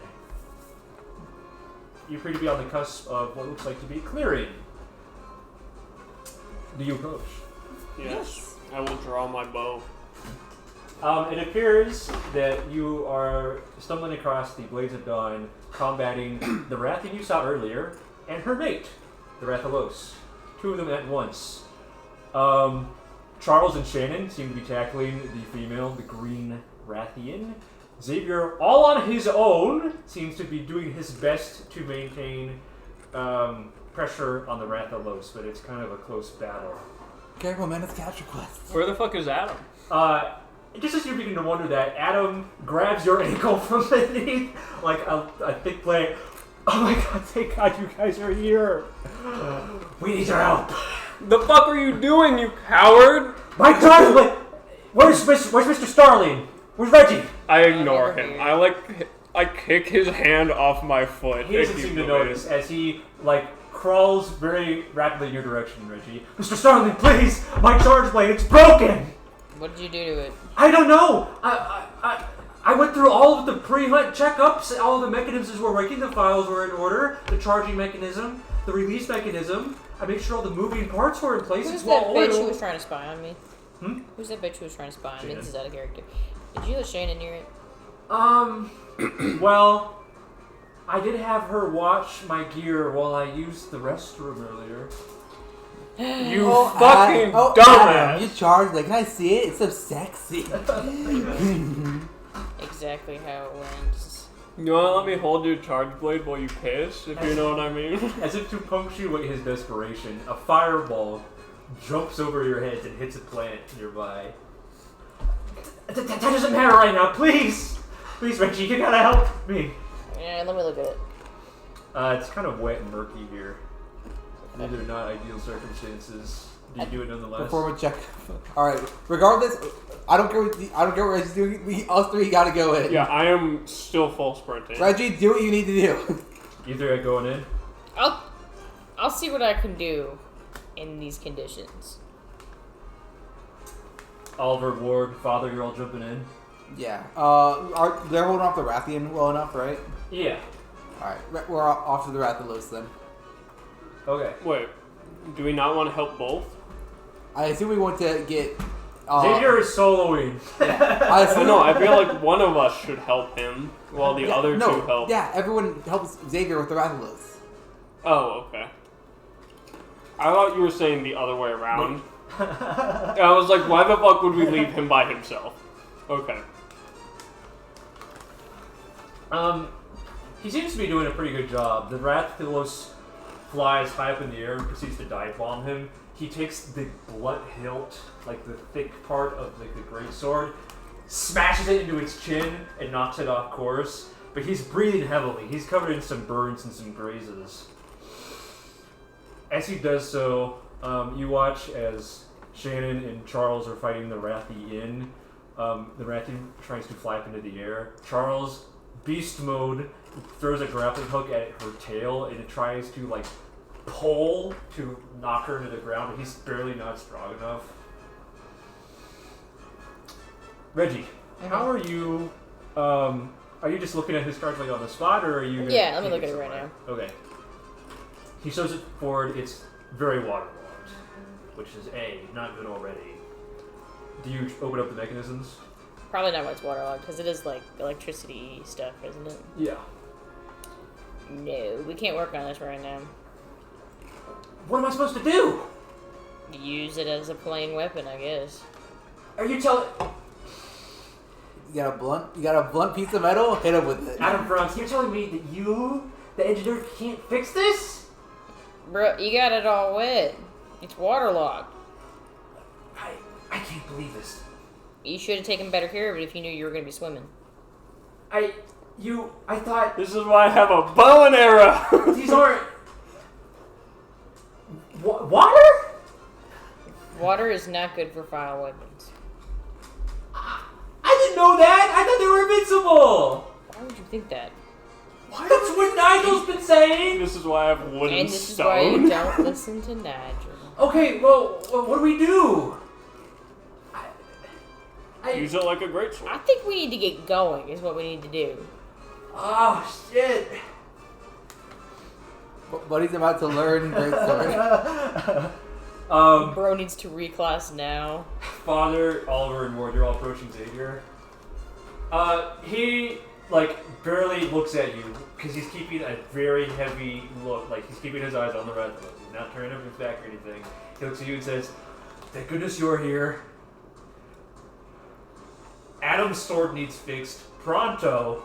B: You appear to be on the cusp of what looks like to be clearing. Do you approach?
D: Yes. I will draw my bow.
B: It appears that you are stumbling across the Blades of Dawn, combating the Rathian you saw earlier, and her mate, the Rathalos. Two of them at once. Charles and Shannon seem to be tackling the female, the green Rathian. Xavier, all on his own, seems to be doing his best to maintain pressure on the Rathalos, but it's kind of a close battle.
C: Careful, man, it's catch request.
D: Where the fuck is Adam?
B: Just as you're beginning to wonder that, Adam grabs your ankle from beneath, like a thick blade. Oh my god, thank god you guys are here. We need your help.
D: The fuck are you doing, you coward?
B: My god, where's Mr. Starling? Where's Reggie?
D: I ignore him. I kick his hand off my foot.
B: He doesn't seem to notice as he, crawls very rapidly in your direction, Reggie. Mr. Starling, please! My charge blade, it's broken!
A: What did you do to it?
B: I don't know! I went through all of the pre-hunt checkups, all of the mechanisms were working, the files were in order, the charging mechanism, the release mechanism. I made sure all the moving parts were in place.
A: Who's
B: It's
A: that
B: well
A: bitch who
B: oiled.
A: was trying to spy on me? Who's that bitch who was trying to spy on me? This is out of character. Did you let Shannon hear it?
B: Well, I did have her watch my gear while I used the restroom earlier.
D: You fucking dumbass!
C: You charged, can I see it? It's so sexy.
A: Exactly how it went.
D: You wanna let me hold your charge blade while you piss, if you know what I mean?
B: As if to punctuate his desperation, a fireball jumps over your heads and hits a plant nearby. That doesn't matter right now, please! Please, Reggie, you gotta help me.
A: Yeah, let me look at it.
B: It's kind of wet and murky here. These are not ideal circumstances. Do you do it nonetheless?
C: Perform a check. All right. Regardless, I don't care. I don't care what Reggie's doing. Us three gotta go in.
D: Yeah, I am still full sprinting.
C: Reggie, do what you need to do.
B: You three are going in.
A: I'll see what I can do in these conditions.
B: Oliver, Ward, Father, you're all jumping in.
C: Yeah. They're holding off the Rathian well enough, right?
B: Yeah.
C: All right. We're off to the Rathalos then.
B: Okay.
D: Wait, do we not want to help both?
C: I assume we want to get.
B: Xavier is soloing.
C: I
D: know. I feel like one of us should help him while the other two help.
C: Yeah, everyone helps Xavier with the Rathalos.
D: Oh, okay. I thought you were saying the other way around. I was like, why the fuck would we leave him by himself? Okay.
B: He seems to be doing a pretty good job. The Rathalos flies high up in the air and proceeds to dive bomb him. He takes the blunt hilt, like the thick part of the great sword, smashes it into its chin and knocks it off course. But he's breathing heavily. He's covered in some burns and some grazes. As he does so, you watch as Shannon and Charles are fighting the Rathian. The Rathian tries to fly up into the air. Charles, beast mode, throws a grappling hook at her tail, and it tries to like pull to knock her into the ground, but he's barely not strong enough. Reggie, how are you? Are you just looking at his cards like on the spot, or are you?
A: Yeah, let me look at it right now.
B: Okay. He shows it forward. It's very waterlogged, which is not good already. Do you open up the mechanisms?
A: Probably not why it's waterlogged, because it is like electricity stuff, isn't it?
B: Yeah.
A: No, we can't work on this right now.
B: What am I supposed to do?
A: Use it as a plain weapon, I guess.
B: Are you telling?
C: You got a blunt piece of metal. Hit him with it.
B: Adam Bronx, you're telling me that you, the engineer, can't fix this?
A: Bro, you got it all wet. It's waterlogged.
B: I can't believe this.
A: You should have taken better care of it if you knew you were going to be swimming.
B: I thought...
D: This is why I have a bow and arrow!
B: These aren't... Water?
A: Water is not good for fire weapons.
B: I didn't know that! I thought they were invincible!
A: Why would you think that?
B: That's what Nigel's been saying!
D: This is why I have wood and
A: this
D: stone.
A: is why you don't listen to Nigel.
B: Okay, well, what do we do?
D: Use it like a greatsword.
A: I think we need to get going, is what we need to do.
B: Oh, shit.
C: Buddy's about to learn greatsword.
A: Bro needs to reclass now.
B: Father, Oliver, and Ward, you're all approaching Xavier. He, barely looks at you, because he's keeping a very heavy look. Like, he's keeping his eyes on the Rathalos. He's not turning up his back or anything. He looks at you and says, "Thank goodness you're here. Adam's sword needs fixed. Pronto."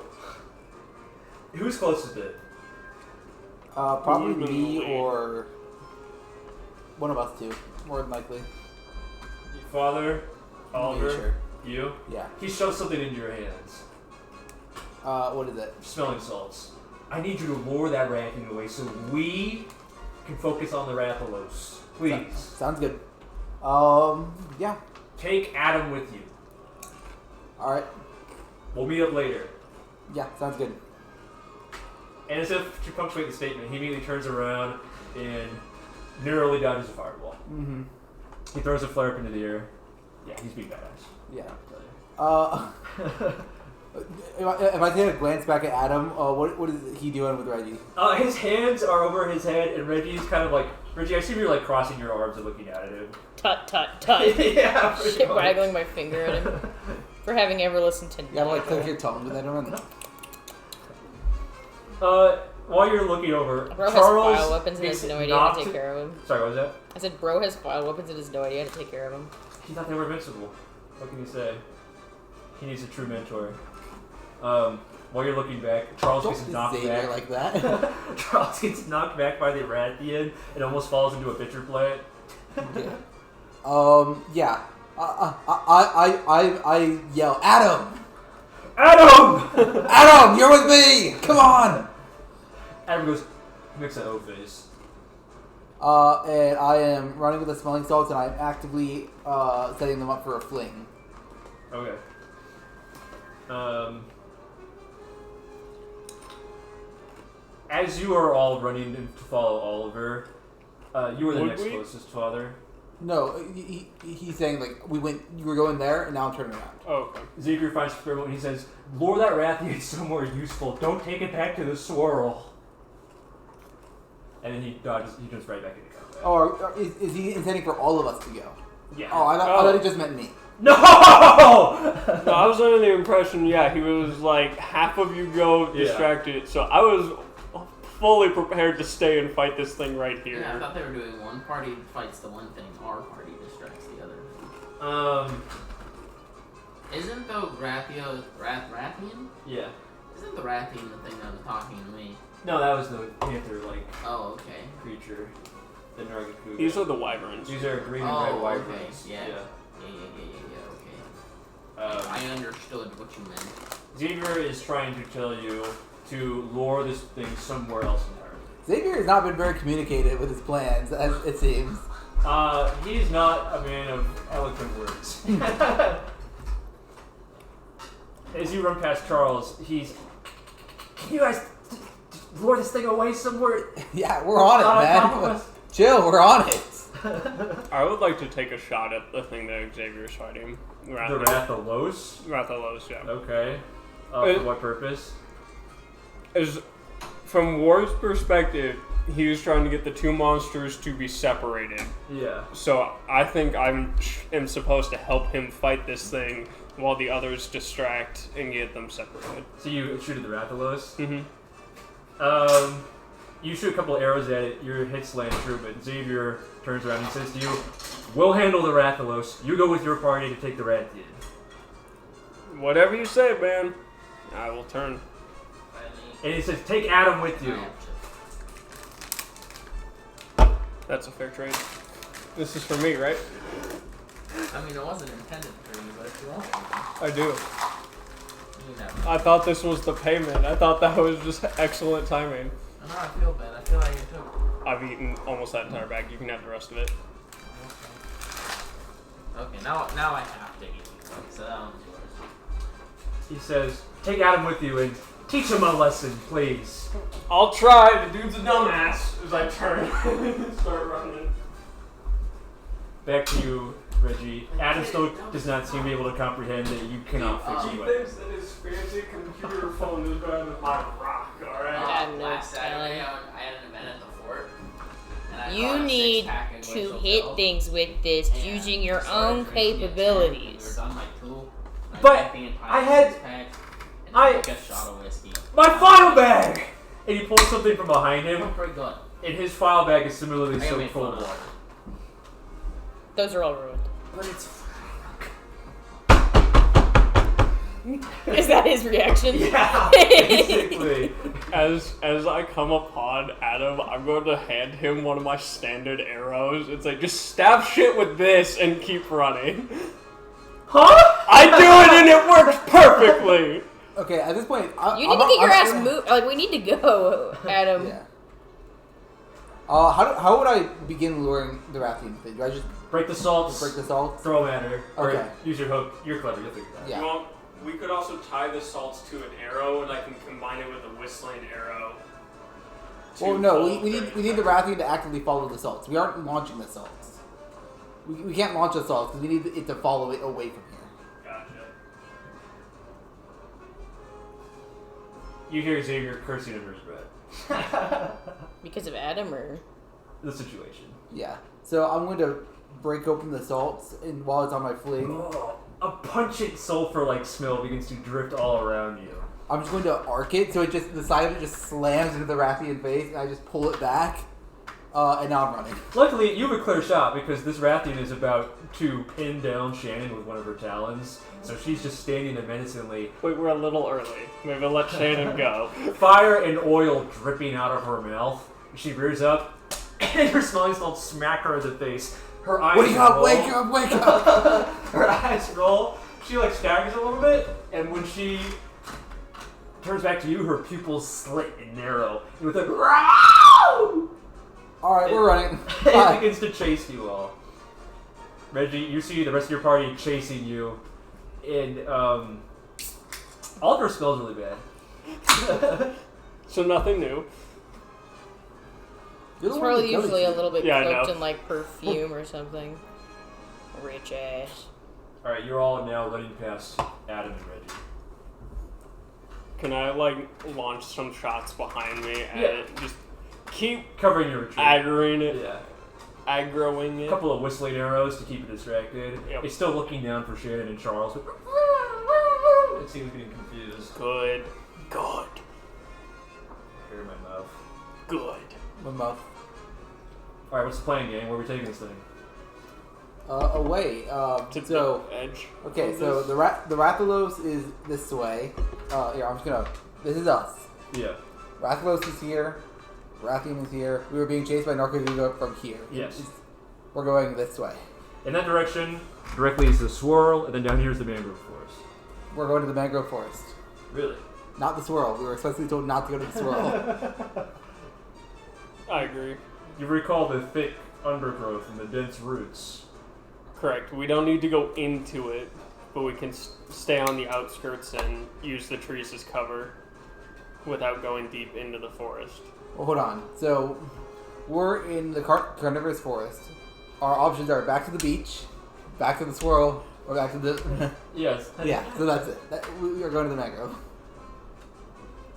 B: Who's closest to it?
C: Probably me or one of us two, more than likely.
B: Father, Oliver,
C: Sure.
B: you?
C: Yeah.
B: He shoves something into your hands.
C: What is it?
B: Smelling salts. I need you to lure that Rathian away so we can focus on the Rathalos. Please.
C: Sounds good. Yeah.
B: Take Adam with you.
C: All right.
B: We'll meet up later.
C: Yeah, sounds good.
B: And as if to punctuate the statement, he immediately turns around and narrowly dodges a fireball.
C: Mm-hmm.
B: He throws a flare up into the air. Yeah, he's being badass.
C: Yeah. If I take a glance back at Adam, what is he doing with Reggie?
B: His hands are over his head, and Reggie's kind of like... Reggie, I assume you're crossing your arms and looking at him.
A: Tut, tut, tut.
B: Yeah,
A: Shit, waggling my finger at him. For having ever listened to
C: You gotta click your tongue with that one.
B: While you're looking over,
A: Bro
B: Charles
A: has file weapons and has no idea how to take care of him.
B: Sorry, what was that?
A: I said bro has file weapons and has no idea how to take care of him.
B: He thought they were invincible. What can you say? He needs a true mentor. While you're looking back, Charles gets knocked
C: Xavier
B: back.
C: like that.
B: Charles gets knocked back by the Rathian and almost falls into a pitcher plant.
C: Yeah. I yell, Adam!
B: Adam!
C: Adam, you're with me! Come on!
B: Adam goes, makes an O face.
C: And I am running with the smelling salts, and I'm actively setting them up for a fling.
B: Okay. As you are all running to follow Oliver, you were the next closest, Father.
C: No, he's saying, like, you were going there, and now I'm turning around.
D: Oh, okay.
B: Xavier finds Squirrel, and he says, lure that Rathian somewhere useful. Don't take it back to the swirl. And then he jumps right back into combat.
C: Or is he intending for all of us to go?
B: Yeah.
C: Oh, I thought he just meant me.
B: No!
D: No, I was under the impression, he was like, half of you go distracted, so I was fully prepared to stay and fight this thing right here.
E: Yeah, I thought they were doing one party fights the one thing, our party distracts the other. Isn't the Rathian?
B: Yeah.
E: Isn't the Rathian the thing that was talking to me?
B: No, that was the panther-like
E: okay.
B: creature. The Nargacuga.
D: These are the wyverns.
B: These are green and red wyverns.
E: Okay. Yeah, okay. I understood what you meant.
B: Xavier is trying to tell you to lure this thing somewhere else entirely.
C: Xavier has not been very communicative with his plans, as it seems.
B: He's not a man of eloquent words. As you run past Charles, can you guys lure this thing away somewhere?
C: Yeah, we're on it, man. Chill, we're on it.
D: I would like to take a shot at the thing that Xavier's fighting.
B: The Rathalos?
D: Rathalos, yeah.
B: Okay. For what purpose?
D: From Ward's perspective, he was trying to get the two monsters to be separated.
B: Yeah.
D: So I think I am supposed to help him fight this thing while the others distract and get them separated.
B: So you shoot at the Rathalos?
D: Mm-hmm.
B: You shoot a couple arrows at it, your hits land true, but Xavier turns around and says to you, we'll handle the Rathalos. You go with your party to take the Rathian.
D: Whatever you say, man. I will turn.
B: And he says, take Adam with you.
D: That's a fair trade. This is for me, right?
E: I mean, it wasn't intended for you, but if you want it,
D: I do.
E: you never.
D: I thought this was the payment. I thought that was just excellent timing.
E: I know, I feel bad. I feel like it took.
D: I've eaten almost that entire bag. You can have the rest of it.
E: Okay, now I have to eat these, so that one's yours.
B: He says, take Adam with you and teach him a lesson, please.
D: I'll try. The dude's a dumbass. As I turn and start running.
B: Back to you, Reggie. Adam still does not seem to be able to comprehend that you cannot fix
D: He
B: it.
D: thinks that his fancy computer phone is better than my rock, alright?
A: I'm not
E: Last Saturday,
A: telling.
E: I had an event at the fort. And I
A: You
E: bought a
A: need
E: six-pack of
A: to
E: glacial
A: hit
E: Bill,
A: things with this
E: and
A: using your
E: started
A: own
E: drinking it, and
A: capabilities.
E: we were done like 2. And
B: But
E: drank the entire
B: I had-
E: six-pack, and
B: I-
E: took a shot of whiskey.
B: My file bag! And he pulls something from behind him,
E: Not very good.
B: and his file bag is similarly
E: I got
B: soaked
E: made
B: full of
E: fun of.
B: water.
A: Those are all ruined.
B: But it's...
A: Is that his reaction?
B: Yeah, basically.
D: As I come upon Adam, I'm going to hand him one of my standard arrows and say, just stab shit with this and keep running.
B: Huh?
D: I do it and it works perfectly!
C: Okay, at this point,
A: You need to get your ass moved. Like, we need to go, Adam.
C: Yeah. How would I begin luring the Rathian thing? Do I just
B: Break the salts,
C: break the salt?
B: throw them at her, or
C: Okay.
B: use your hook. You're clever, you'll figure it out.
C: Yeah.
D: We could also tie the salts to an arrow and I can combine it with a whistling arrow.
C: Well, no, we need the Rathian to actively follow the salts. We aren't launching the salts. We can't launch the salts because we need it to follow it away from here.
D: Gotcha.
B: You hear Xavier cursing under his breath.
A: Because of Adam, or
B: The situation.
C: Yeah. So I'm going to break open the salts, and while it's on my fling,
B: Oh, a pungent sulfur-like smell begins to drift all around you.
C: I'm just going to arc it, so the side of it just slams into the Rathian face, and I just pull it back, and now I'm running.
B: Luckily, you have a clear shot because this Rathian is about to pin down Shannon with one of her talons. So she's just standing there menacingly.
D: Wait, we're a little early. Maybe I'll let Shannon go.
B: Fire and oil dripping out of her mouth. She rears up, and her smelling salts smack her in the face. Her eyes
C: Wake up!
B: roll.
C: Wake up! Wake up!
B: Her eyes roll. She like staggers a little bit, and when she turns back to you, her pupils slit and narrow. And with a
C: Alright, we're running.
B: it begins to chase you all. Reggie, you see the rest of your party chasing you, and all of her spells really bad.
D: So nothing new.
C: You're
A: It's
C: the one
A: probably
C: that killed
A: usually
C: you.
A: a little bit
D: Yeah, I
A: cooked
D: know.
A: in like perfume or something. Rich ass.
B: Alright, you're all now running past Adam and Reggie.
D: Can I launch some shots behind me and
B: Yeah.
D: just keep
B: Covering your retreat.
D: aggroing it?
B: Yeah.
D: Aggroing
B: A
D: it.
B: couple of whistling arrows to keep it distracted.
D: Yep.
B: It's still looking down for Shannon and Charles. But it seems getting confused.
D: Good. Good.
B: Hair in my mouth.
D: Good.
C: My mouth.
B: Alright, what's the plan, gang? Where are we taking this thing?
C: Away.
D: To
C: So,
D: the edge.
C: okay,
D: of
C: so
D: this.
C: the Rathalos is this way. Here, I'm just gonna. This is us.
B: Yeah.
C: Rathalos is here. Rathian is here. We were being chased by Nargacuga from here.
B: Yes.
C: We're going this way.
B: In that direction, directly is the swirl, and then down here is the mangrove forest.
C: We're going to the mangrove forest.
B: Really?
C: Not the swirl. We were explicitly told not to go to the swirl.
D: I agree.
B: You recall the thick undergrowth and the dense roots.
D: Correct. We don't need to go into it, but we can stay on the outskirts and use the trees as cover without going deep into the forest.
C: Well, hold on. So, we're in the carnivorous forest. Our options are back to the beach, back to the swirl, or back to the...
B: Yes.
C: yeah, so that's it. We are going to the mangrove.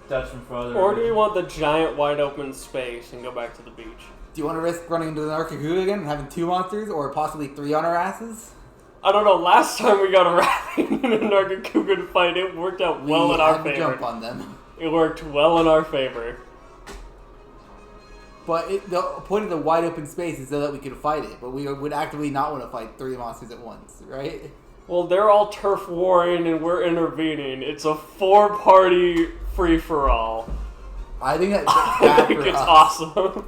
B: Touch from farther.
D: Or do we want the giant wide open space and go back to the beach?
C: Do you want to risk running into the Nargacuga again and having 2 monsters, or possibly 3 on our asses?
D: I don't know, last time we got a Rathian and a Nargacuga to fight, it worked out well
C: we
D: in our
C: had to
D: favor.
C: jump on them.
D: It worked well in our favor.
C: But the point of the wide open space is so that we could fight it. But we would actively not want to fight 3 monsters at once, right?
D: Well, they're all turf warring and we're intervening. It's a 4-party free-for-all.
C: I think that's
D: I
C: bad
D: think
C: for
D: it's
C: us.
D: awesome.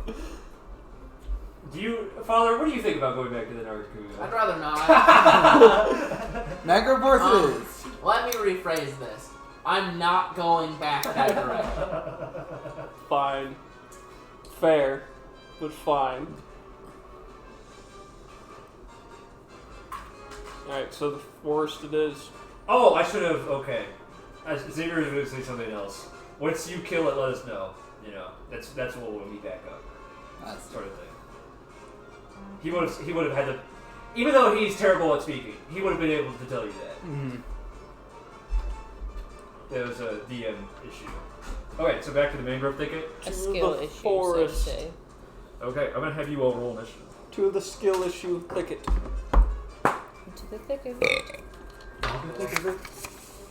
B: Father, what do you think about going back to the Nargacuga?
E: I'd rather not.
C: Mangrove forest it is.
E: Let me rephrase this. I'm not going back that direction.
D: Fine. Fair. But fine. Alright, so the forest it is.
B: Oh, I should have. Okay. Xavier is going to say something else. Once you kill it, let us know. You know, that's when we'll meet back up.
C: That's
B: Sort of thing. He would have had to, even though he's terrible at speaking, he would have been able to tell you that.
C: Mm-hmm.
B: It was a DM issue. Okay, so back to the mangrove thicket.
A: A
D: To
A: skill
D: the
A: issue,
D: forest.
A: so to say.
B: Okay, I'm gonna have you all roll initiative.
D: To the skill issue thicket.
A: Into the thick of it.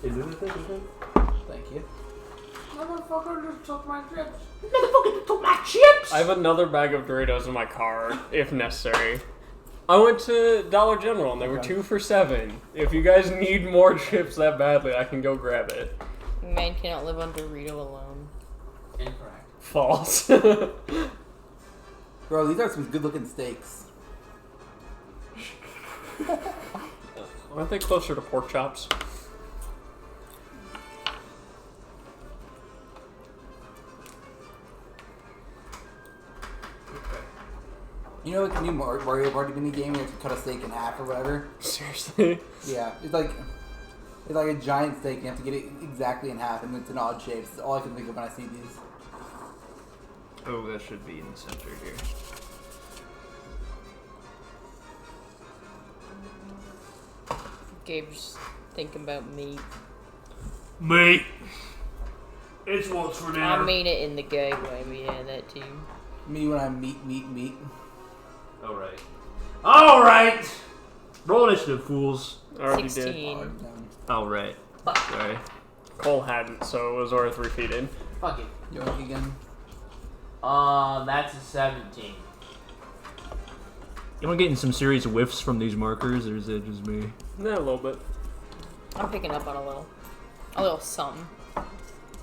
B: Is it the thick of it?
C: Thank you.
E: Motherfucker just took my chips.
D: I have another bag of Doritos in my car, if necessary. I went to Dollar General and they were
C: Okay.
D: 2 for $7. If you guys need more chips that badly, I can go grab it.
A: Man cannot live on Dorito alone.
E: Incorrect.
D: False.
C: Bro, these are some good looking steaks.
D: Aren't they closer to pork chops?
C: You know, like the new Mario Party mini game where you have to cut a steak in half or whatever?
D: Seriously?
C: Yeah, it's like a giant steak. You have to get it exactly in half, and it's an odd shape. It's all I can think of when I see these.
B: Oh, that should be in the center here.
A: Gabe's thinking about meat.
B: Mate, it's once for
A: I mean it in the gay way, but yeah, that too.
C: Me when I meat.
B: All right. All right. Roll initiative, fools.
D: Already
A: 16.
C: Oh, I'm done.
B: All right. Sorry.
D: did. Cole hadn't, so it was already repeated.
E: Fuck it.
C: Yoink again.
E: That's a 17.
B: Am I getting some serious whiffs from these markers, or is it just me?
D: Yeah, a little bit.
A: I'm picking up on a little something.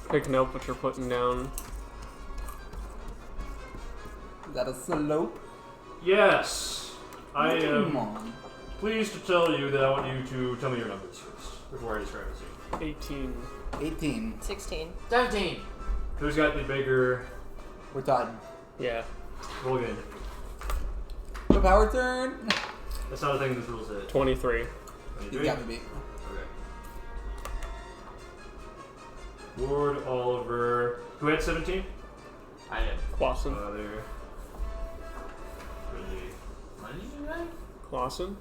D: Picking up what you're putting down.
C: Is that a slope?
B: Yes. I
C: Come
B: am
C: on.
B: pleased to tell you that I want you to tell me your numbers first before I describe it to you.
D: 18.
A: 16.
E: 17.
B: Who's got the bigger?
C: We're done.
D: Yeah.
B: Roll again.
C: No power turn.
B: That's not a thing this rule says.
D: 23.
C: You got me beat.
B: Okay. Ward, Oliver. Who had 17?
E: I did.
D: Clausen.
B: There. Really.
E: What did you say?
D: Clausen.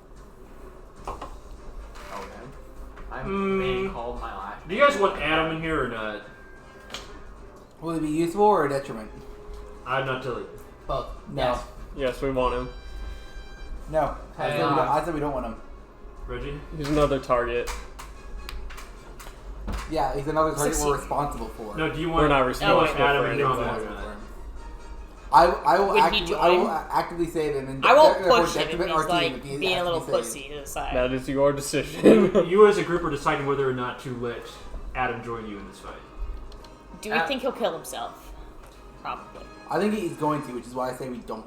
E: Okay. I'm being called my last
B: Do you guys want Adam in here or not?
C: Will it be useful or a detriment?
B: I'm not telling you.
E: Both.
C: No.
E: Yes.
D: Yes, we want him.
C: No.
E: Hey,
C: I said we don't want him.
B: Reggie?
D: He's another target.
C: Yeah, he's another target
A: 16.
C: we're responsible for.
B: No, do you want,
D: We're not
B: do you
D: responsible
B: want Adam
D: for
B: in here on
D: anything.
B: that or not?
C: I will
A: Would he
C: I will
A: join?
C: actively say that. And
A: I won't
C: therefore
A: push him if
C: detriment
A: he's
C: our team
A: like
C: if he
A: being a little
C: actively
A: pussy
C: saved.
A: to the side.
D: That is your decision.
B: You as a group are deciding whether or not to let Adam join you in this fight.
A: Do we think he'll kill himself? Probably.
C: I think he's going to, which is why I say we don't.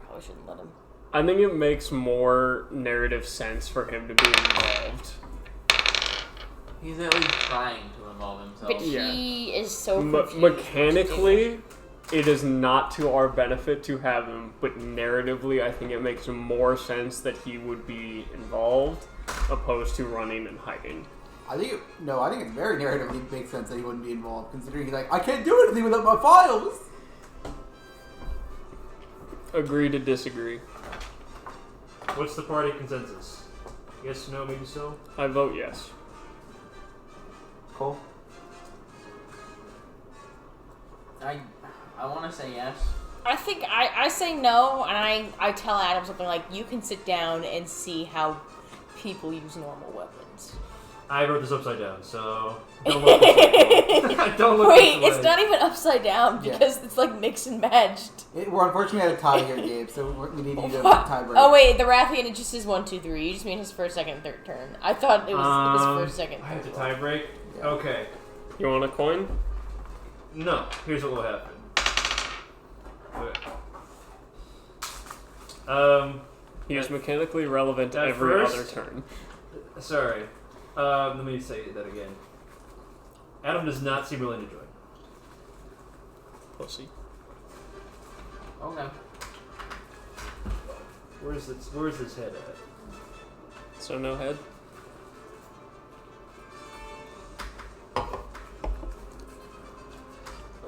A: Probably shouldn't let him.
D: I think it makes more narrative sense for him to be involved.
E: He's at least trying to involve himself.
A: But he is so confused.
D: Mechanically, it is not to our benefit to have him, but narratively, I think it makes more sense that he would be involved opposed to running and hiding.
C: I think it's very narratively makes sense that he wouldn't be involved, considering he's like, I can't do anything without my files.
D: Agree to disagree.
B: What's the party consensus? Yes, no, maybe so?
D: I vote yes.
C: Cool.
E: I want to say yes.
A: I think I say no, and I tell Adam something like, you can sit down and see how people use normal weapons.
B: I wrote this upside down, so don't look this way. Don't look
A: Wait,
B: this
A: it's
B: way.
A: not even upside down
C: Yeah.
A: because it's like mix and matched.
C: We're unfortunately at a tie here, Gabe, so we need you to tie break.
A: Oh wait, the Rathian, it just is 1, 2, 3. You just mean his first, second, and third turn. I thought it was his first, second,
B: I have
A: third.
B: to tie break?
C: Yeah.
B: Okay.
D: You want a coin?
B: No, here's what will happen. Okay.
D: He's mechanically relevant
B: At
D: every
B: first-
D: other turn.
B: Sorry. Let me say that again. Adam does not seem willing to join.
D: Pussy.
E: Okay.
B: Where's his head at?
D: So no head?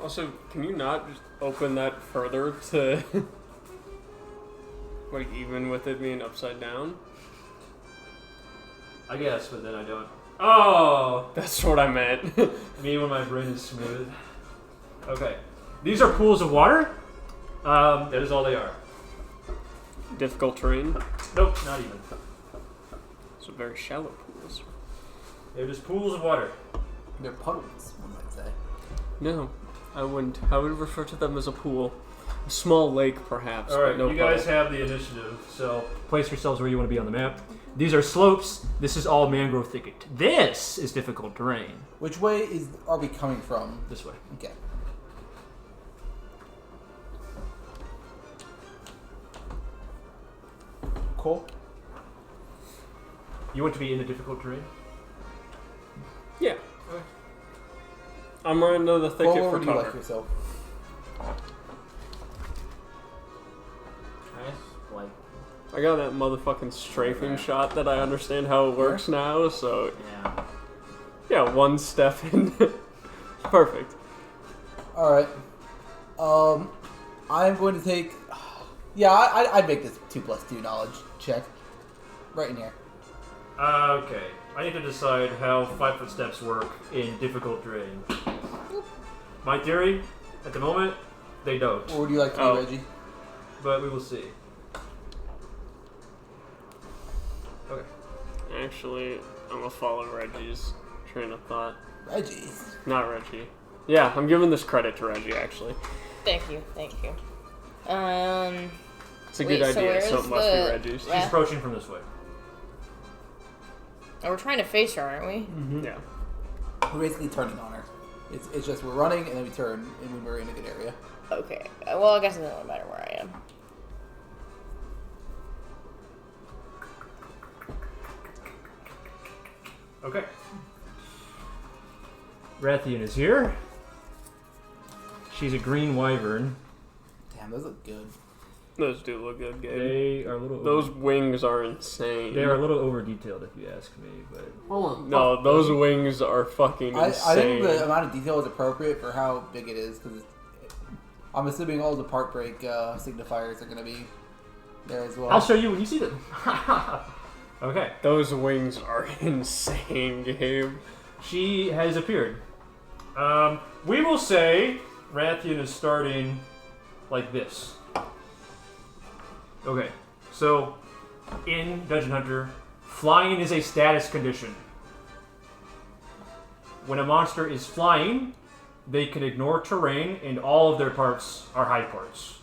D: Also, can you not just open that further to... like, even with it being upside down?
B: I guess, but then I don't. Oh!
D: That's what I meant.
B: Me when my brain is smooth. Okay. These are pools of water? That is all they are.
D: Difficult terrain.
B: Nope, not even.
D: So very shallow pools.
B: They're just pools of water.
C: They're puddles, one might say.
D: No, I wouldn't. I would refer to them as a pool. A small lake, perhaps,
B: Alright,
D: but no
B: you guys
D: puddle.
B: have the initiative, so place yourselves where you want to be on the map. These are slopes. This is all mangrove thicket. This is difficult terrain.
C: Which way are we coming from?
B: This way.
C: Okay. Cool.
B: You want to be in the difficult terrain?
D: Yeah. I'm right into the thicket
C: Well,
D: for
C: where would you like
D: cover.
C: yourself?
E: Like,
D: I got that motherfucking strafing shot that I understand how it works now, so
E: yeah.
D: yeah, one step in. Perfect.
C: Alright. I'm going to take... Yeah, I'd make this 2+2 knowledge check. Right in here.
B: Okay. I need to decide how 5-foot steps work in difficult terrain. My theory, at the moment, they don't.
C: Or would you like to be Reggie?
B: But we will see. Okay.
D: Actually, I'm gonna follow Reggie's train of thought.
C: Reggie.
D: Not Reggie. Yeah, I'm giving this credit to Reggie, actually.
A: Thank you.
D: It's a
A: Wait,
D: good
A: so
D: idea,
A: where's
D: so it must
A: the-
D: be Reggie's.
A: Yeah.
B: She's approaching from this way.
A: Oh, we're trying to face her, aren't we?
C: Mm-hmm.
D: Yeah.
C: We're basically turning on her. It's just we're running and then we turn and we're in a good area.
A: Okay. Well, I guess it doesn't really matter where I am.
B: Okay. Rathian is here. She's a green wyvern.
C: Damn, those look good.
D: Those do look good, Gabe.
B: They are a little.
D: Those wings are insane.
B: They are a little over detailed, if you ask me. But
D: no, those wings are fucking insane.
C: I think the amount of detail is appropriate for how big it is, because I'm assuming all the part break signifiers are going to be there as well.
B: I'll show you when you see them. Okay.
D: Those wings are insane, Gabe.
B: She has appeared. We will say Rathian is starting like this. Okay, so in Dungeon Hunter, flying is a status condition. When a monster is flying, they can ignore terrain, and all of their parts are high parts.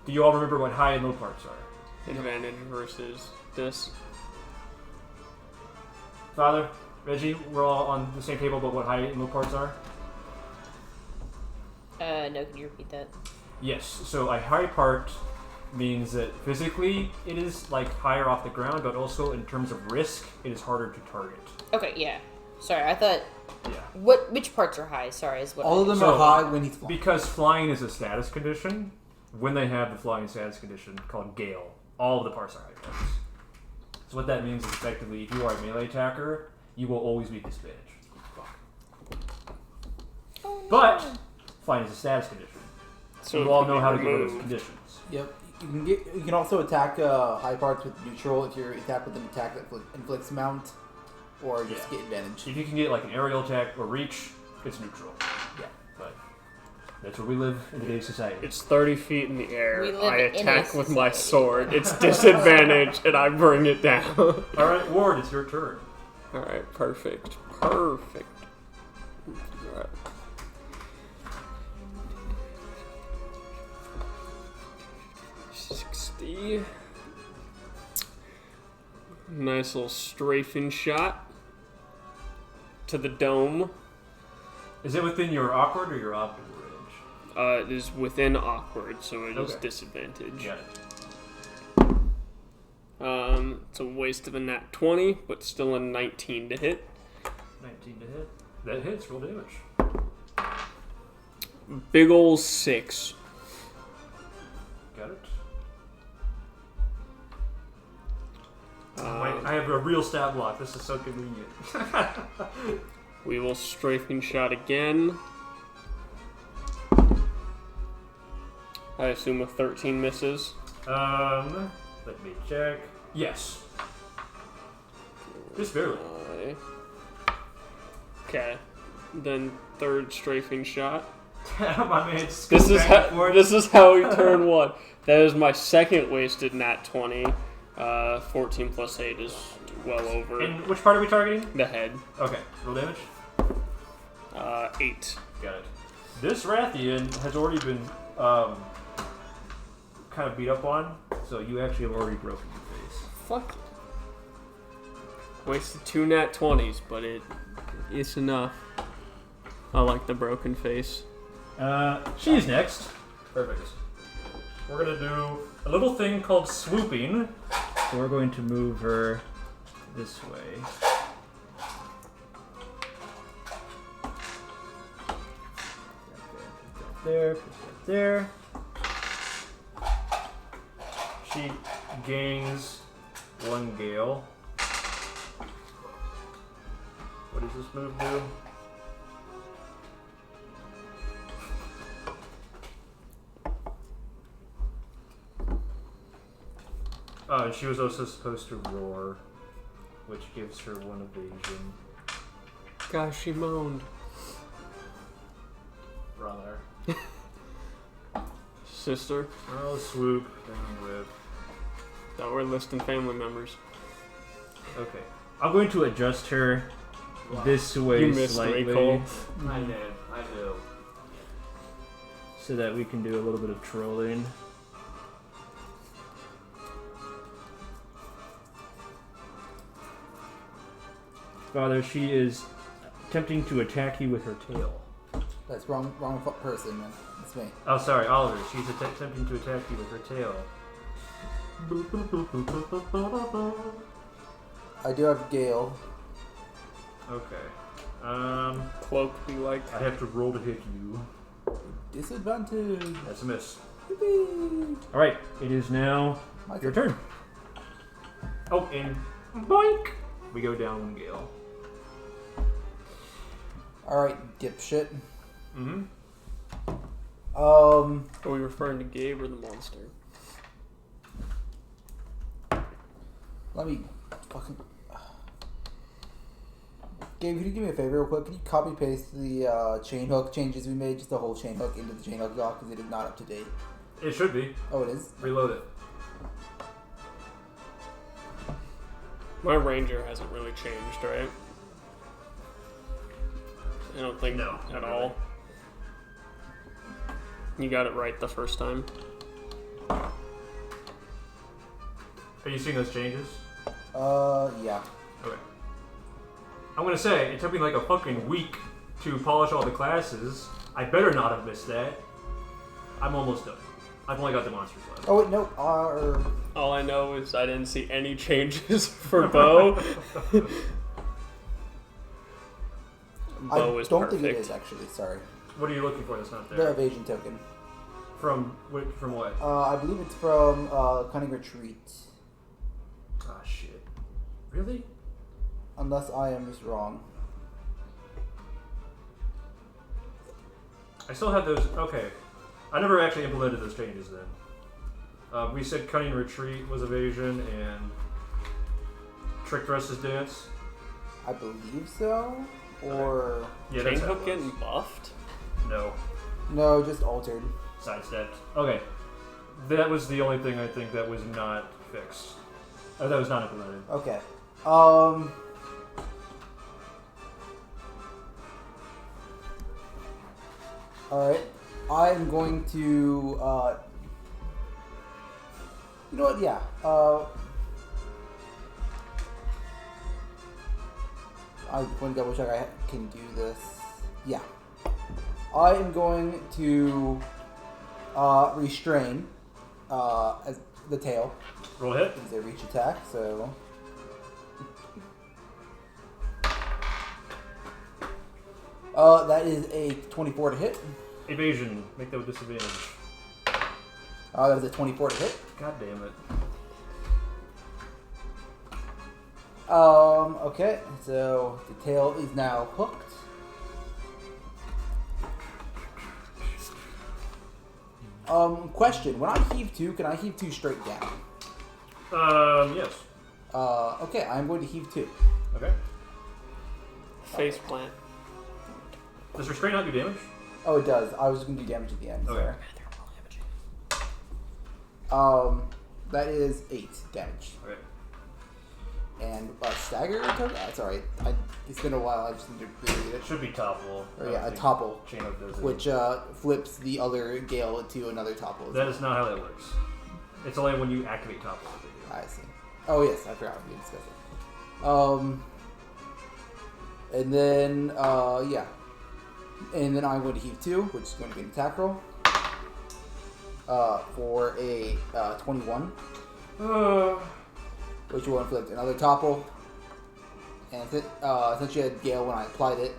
B: Do you all remember what high and low parts are?
D: Advantage versus this.
B: Father, Reggie, we're all on the same table, but what high and low parts are?
A: No, can you repeat that?
B: Yes, so a high part means that physically it is like higher off the ground, but also in terms of risk, it is harder to target.
A: Okay, yeah. Sorry, I thought.
B: Yeah.
A: Which parts are high? Sorry, is what.
C: All of them
B: So,
C: are high when he's flying.
B: Because flying is a status condition, when they have the flying status condition called Gale, all of the parts are high parts. So what that means is effectively, if you are a melee attacker, you will always be disadvantaged.
A: Oh, no.
B: But flying is a status condition.
D: So
B: you
D: it
B: all
D: can
B: know
D: be
B: how to get rid of
D: removed.
B: conditions.
C: Yep. You can also attack high parts with neutral if you attack with an attack that inflicts mount, or just get advantage.
B: If you can get like an aerial attack or reach, it's neutral.
C: Yeah.
B: But that's where we live in today's society.
D: It's 30 feet in the air.
A: We live
D: I
A: in
D: attack
A: a
D: with my
A: society.
D: sword. It's disadvantage, and I bring it down.
B: Alright, Ward, it's your turn.
D: Alright, perfect. Perfect. Alright. Nice little strafing shot to the dome.
B: Is it within your awkward or your optimal range?
D: It is within awkward, so it is
B: Okay.
D: disadvantage.
B: Got it.
D: It's a waste of a nat 20, but still a 19 to hit.
B: 19 to hit. That hits, roll damage.
D: Big ol' 6.
B: Got it. Wait, I have a real stab block. This is so convenient.
D: We will strafing shot again. I assume a 13 misses.
B: Let me check. Yes. Just barely.
D: Okay. Then third strafing shot.
B: My man,
D: This is how we turn one. That is my second wasted nat 20. 14 plus 8 is well over.
B: And which part are we targeting?
D: The head.
B: Okay, roll damage.
D: 8.
B: Got it. This Rathian has already been kind of beat up on, so you actually have already broken your face.
D: Fuck. Wasted 2 nat 20s, but it's enough. I like the broken face.
B: She's next. Perfect. We're gonna do a little thing called swooping. So we're going to move her this way. Put that there, put that there. She gains 1 gale. What does this move do? Oh, and she was also supposed to roar, which gives her 1 evasion.
D: Gosh, she moaned.
E: Brother.
D: Sister.
B: Oh, swoop, then whip.
D: That we're listing family members.
B: Okay. I'm going to adjust her this way
D: You missed
B: slightly.
D: me, Cole.
E: I did. I do.
B: So that we can do a little bit of trolling. Father, she is attempting to attack you with her tail.
C: That's wrong person, man. It's me.
B: Oh, sorry, Oliver. She's attempting to attack you with her tail.
C: I do have Gale.
B: Okay.
D: Cloak be like.
B: I have to roll to hit you.
C: Disadvantage.
B: That's a miss.
C: Yippee.
B: Alright, it is now your turn. Oh, and boink! We go down one gale.
C: Alright, dipshit.
B: Mm-hmm.
D: Are we referring to Gabe or the monster?
C: Let me fucking... Gabe, can you do me a favor real quick? Can you copy paste the chain hook changes we made, just the whole chain hook into the chain hook dock, because it is not up to date.
B: It should be.
C: Oh, it is?
B: Reload it.
D: My ranger hasn't really changed, right? I don't think
B: No,
D: at
B: not
D: all.
B: really.
D: You got it right the first time.
B: Are you seeing those changes?
C: Yeah.
B: Okay. I'm gonna say, it took me like a fucking week to polish all the classes. I better not have missed that. I'm almost done. I've only got the monsters left.
C: Oh, wait, no.
D: All I know is I didn't see any changes for Bo. Bo is
C: don't
D: perfect.
C: think it is, actually. Sorry.
B: What are you looking for that's not
C: The
B: there?
C: evasion token.
B: From what?
C: I believe it's from Cunning Retreat.
B: Ah, shit. Really?
C: Unless I am just wrong.
B: I still have those. Okay. I never actually implemented those changes then. We said Cunning Retreat was evasion and Trick Thrust is dance.
C: I believe so. Or...
B: Yeah,
D: Chain
B: that's how it
D: hook
B: was.
D: getting buffed?
B: No.
C: No, just altered.
B: Sidestepped. Okay. That was the only thing I think that was not fixed. That was not implemented.
C: Okay. Alright. I'm going to, you know what, yeah. I want to double check I can do this. Yeah. I am going to, restrain, as the tail.
B: Roll hit.
C: It's a reach attack, so... that is a 24 to hit.
B: Evasion. Make that with disadvantage.
C: That is a 24 to hit.
B: God damn it.
C: Okay, so the tail is now hooked. Question. When I heave 2, can I heave 2 straight down?
B: Yes.
C: Okay, I'm going to heave 2.
B: Okay.
D: Face plant.
B: Does restrain not do damage?
C: Oh, it does. I was just going to do damage at the end.
B: Okay.
C: Sorry. That is 8 damage.
B: Okay.
C: And stagger token? Sorry, it's been a while. I just need to read it.
B: It should be topple.
C: Or yeah, a topple,
B: Chain hook does it.
C: which flips the other gale to another topple.
B: That is not how that works. It's only when you activate topple that they do.
C: I see. Oh yes, I forgot we discussed it. And then yeah, and then I'm going to heave 2, which is going to be an attack roll. For a 21. Which will inflict another topple. And since you had Gale when I applied it,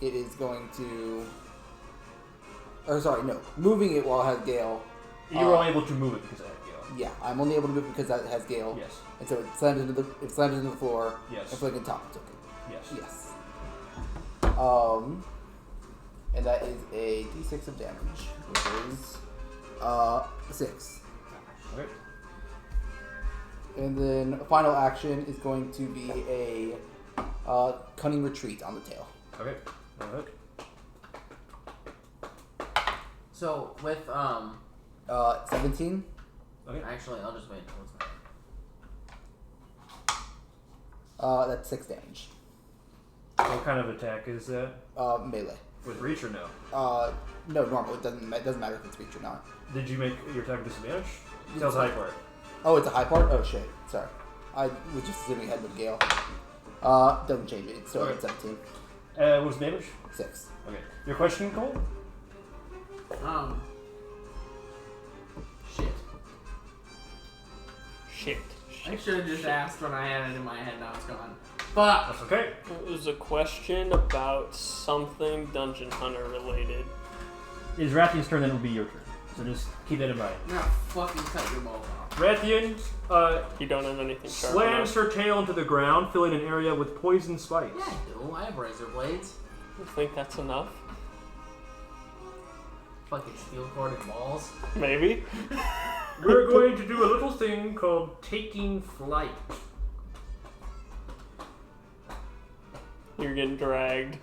C: it is going to... Or sorry, no. Moving it while it has Gale.
B: You were only able to move it because I had Gale.
C: Yeah, I'm only able to move it because that has Gale.
B: Yes.
C: And so it slams into the floor.
B: Yes.
C: Inflicting topple token.
B: Yes.
C: Yes. And that is a d6 of damage, which is 6.
B: Okay.
C: And then final action is going to be a cunning retreat on the tail.
B: Okay. Roll hook.
E: So with
C: 17.
B: Okay.
E: actually, I'll just wait. What's
C: That's 6 damage.
B: What kind of attack is that?
C: Melee.
B: With reach or no?
C: No, normal. It doesn't matter if it's reach or not.
B: Did you make your attack disadvantage? Tail's high part.
C: Oh, it's a high part? Oh, shit. Sorry. I was just assuming head with Gale. Doesn't change it. It's still
B: Okay.
C: at 17.
B: What was the damage?
C: 6.
B: Okay. Your question, Cole?
E: Shit.
D: Shit.
E: I should have just asked when I had it in my head. Now it's gone. Fuck.
B: That's okay.
D: It was a question about something Dungeon Hunter related.
B: It is Rathian's turn, then it will be your turn. So just keep that in mind.
E: Now fucking cut your balls off.
B: Rathian,
D: You don't have anything sharp
B: slams
D: enough.
B: her tail into the ground, filling an area with poison spikes.
E: Yeah, I do. I have razor blades.
D: You think that's enough?
E: Fucking steel corded balls.
D: Maybe.
B: We're going to do a little thing called taking flight.
D: You're getting dragged.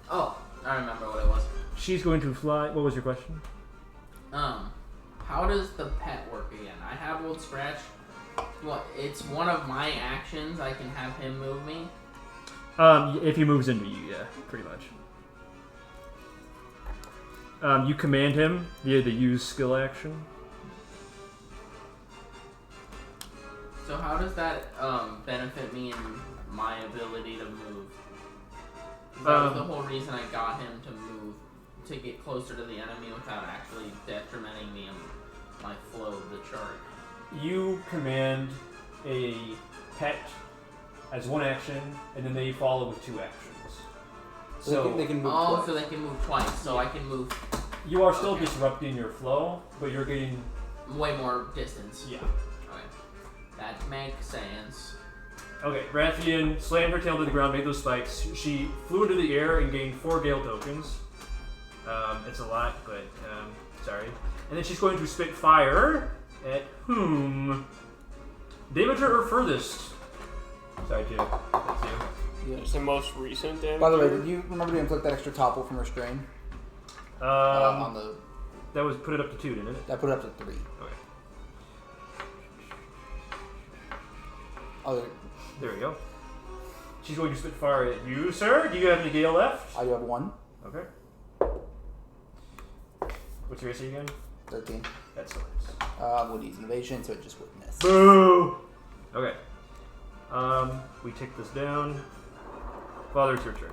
E: Oh, I remember what it was.
B: She's going to fly. What was your question?
E: How does the pet work again? I have Old Scratch. What? It's one of my actions. I can have him move me.
B: If he moves into you, yeah, pretty much. You command him via the use skill action.
E: So how does that benefit me in my ability to move? 'Cause that was the whole reason I got him to move, to get closer to the enemy without actually detrimenting me in my flow of the chart.
B: You command a pet as one action, and then they follow with 2 actions. So
C: they can move
E: Oh,
C: twice.
E: so they can move twice. So I can move
B: you are still
E: Okay.
B: disrupting your flow, but you're getting
E: way more distance.
B: yeah.
E: Okay. That makes sense.
B: Okay, Rathian slammed her tail to the ground, made those spikes. She flew into the air and gained 4 gale tokens. It's a lot, but sorry. And then she's going to spit fire at whom? Dameter or furthest? Sorry, Jim. That's you.
D: It's the most recent damage.
C: By the way, did you remember to inflict that extra topple from restrain? On the
B: That was put it up to 2, didn't it?
C: that put it up to 3.
B: Okay.
C: Oh,
B: There we go. She's going to spit fire at you, sir. Do you have any gale left?
C: I do have 1.
B: Okay. What's your AC again?
C: 13.
B: Excellent.
C: Would use innovation, so it just would miss.
B: Boo! Okay. We take this down. Father, it's your turn.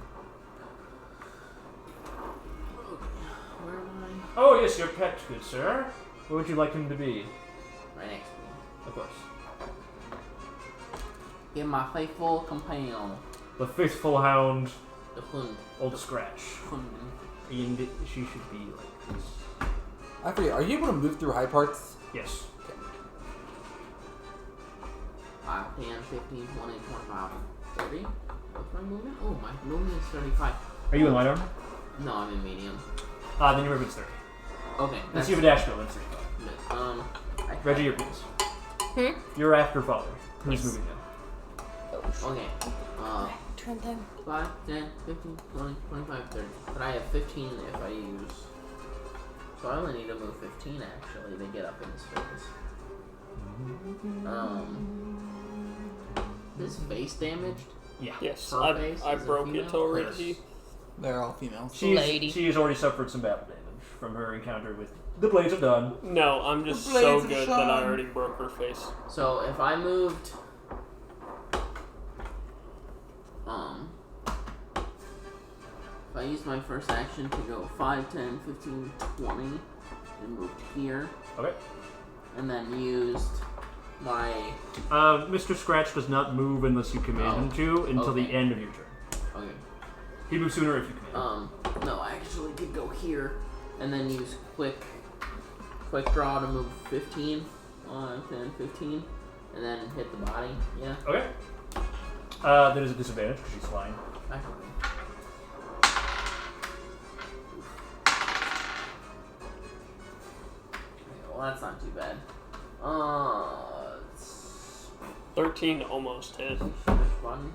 E: Where am
B: Oh, yes, your pet, good sir. What would you like him to be?
E: I? Right next to me.
B: Of course.
E: Get my faithful companion,
B: The faithful hound,
E: the Hund.
B: Old Scratch.
E: Hund.
B: And she should be like this.
C: I forget, are you able to move through high parts?
B: Yes.
E: 5, 10, 15, 20, 25, 30. What's my movement? Oh, my movement is 35.
B: Are you in light armor?
E: No, I'm in medium.
B: Then your movement's 30.
E: Okay.
B: Unless you have a dash skill, that's 35. Reggie, your piece. You're after Father. Who's moving now?
E: Okay.
A: Turn time.
E: 5, 10, 15, 20, 25, 30. But I have 15 if I use. So I only need to move 15 actually to get up in his face. This face damaged?
B: Yeah.
D: Yes,
E: Her
D: I
E: face is a
D: broke it
E: female?
D: already.
C: They're all females.
A: Lady.
B: She has already suffered some battle damage from her encounter with the Blades of Dawn.
D: No, I'm just
C: The
D: so
C: blades of
D: good that I
C: Sean.
D: already broke her face.
E: So if I moved if I used my first action to go 5, 10, 15, 20 and moved here
B: Okay.
E: and then used my
B: Mr. Scratch does not move unless you command him to until the
E: okay.
B: end of your turn.
E: okay.
B: He moves sooner if you command.
E: No, I actually did go here and then use quick draw to move 15, 10, 15 and then hit the body. Yeah.
B: Okay. That is a disadvantage because she's flying.
E: Actually. Well, that's not too bad. It's
D: 13 almost hit.
E: fun.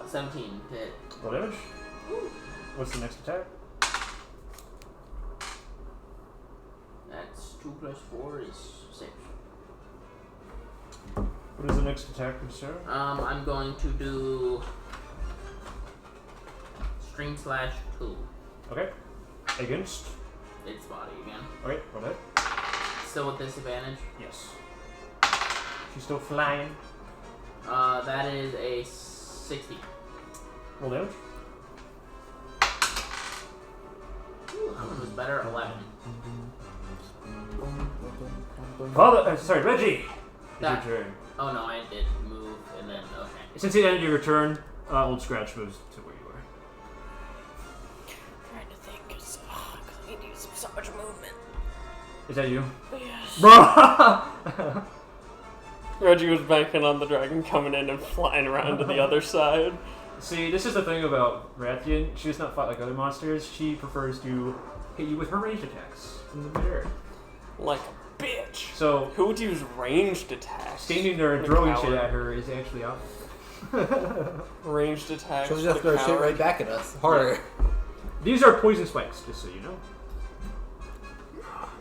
E: 17 hit.
B: Roll damage. What's the next attack?
E: That's 2 plus 4 is 6.
B: What is the next attack, good sir?
E: I'm going to do string slash 2.
B: Okay. Against?
E: Its body again.
B: Okay, roll that.
E: Still with disadvantage.
B: Yes. She's still flying.
E: That is a 60.
B: Roll damage.
E: Ooh, that one was better. 11.
B: Father, sorry, Reggie. It's
E: That-
B: your turn.
E: Oh no, I did move and then okay.
B: Since the end of your turn, Old Scratch moves to where you are.
A: I'm trying to think, because I need to use so much movement.
B: Is that you?
A: Yes.
B: Bro!
D: Reggie was banking on the dragon coming in and flying around to the other side.
B: See, this is the thing about Rathian. She does not fight like other monsters. She prefers to hit you with her ranged attacks from the mid-air.
D: Like a bitch.
B: So,
D: Who would use ranged attacks?
B: standing there and
D: The
B: throwing
D: coward.
B: shit at her is actually out.
D: Ranged attacks.
C: She'll just
D: the
C: throw shit
D: coward.
C: right back at us. Harder.
B: These are poison spikes, just so you know.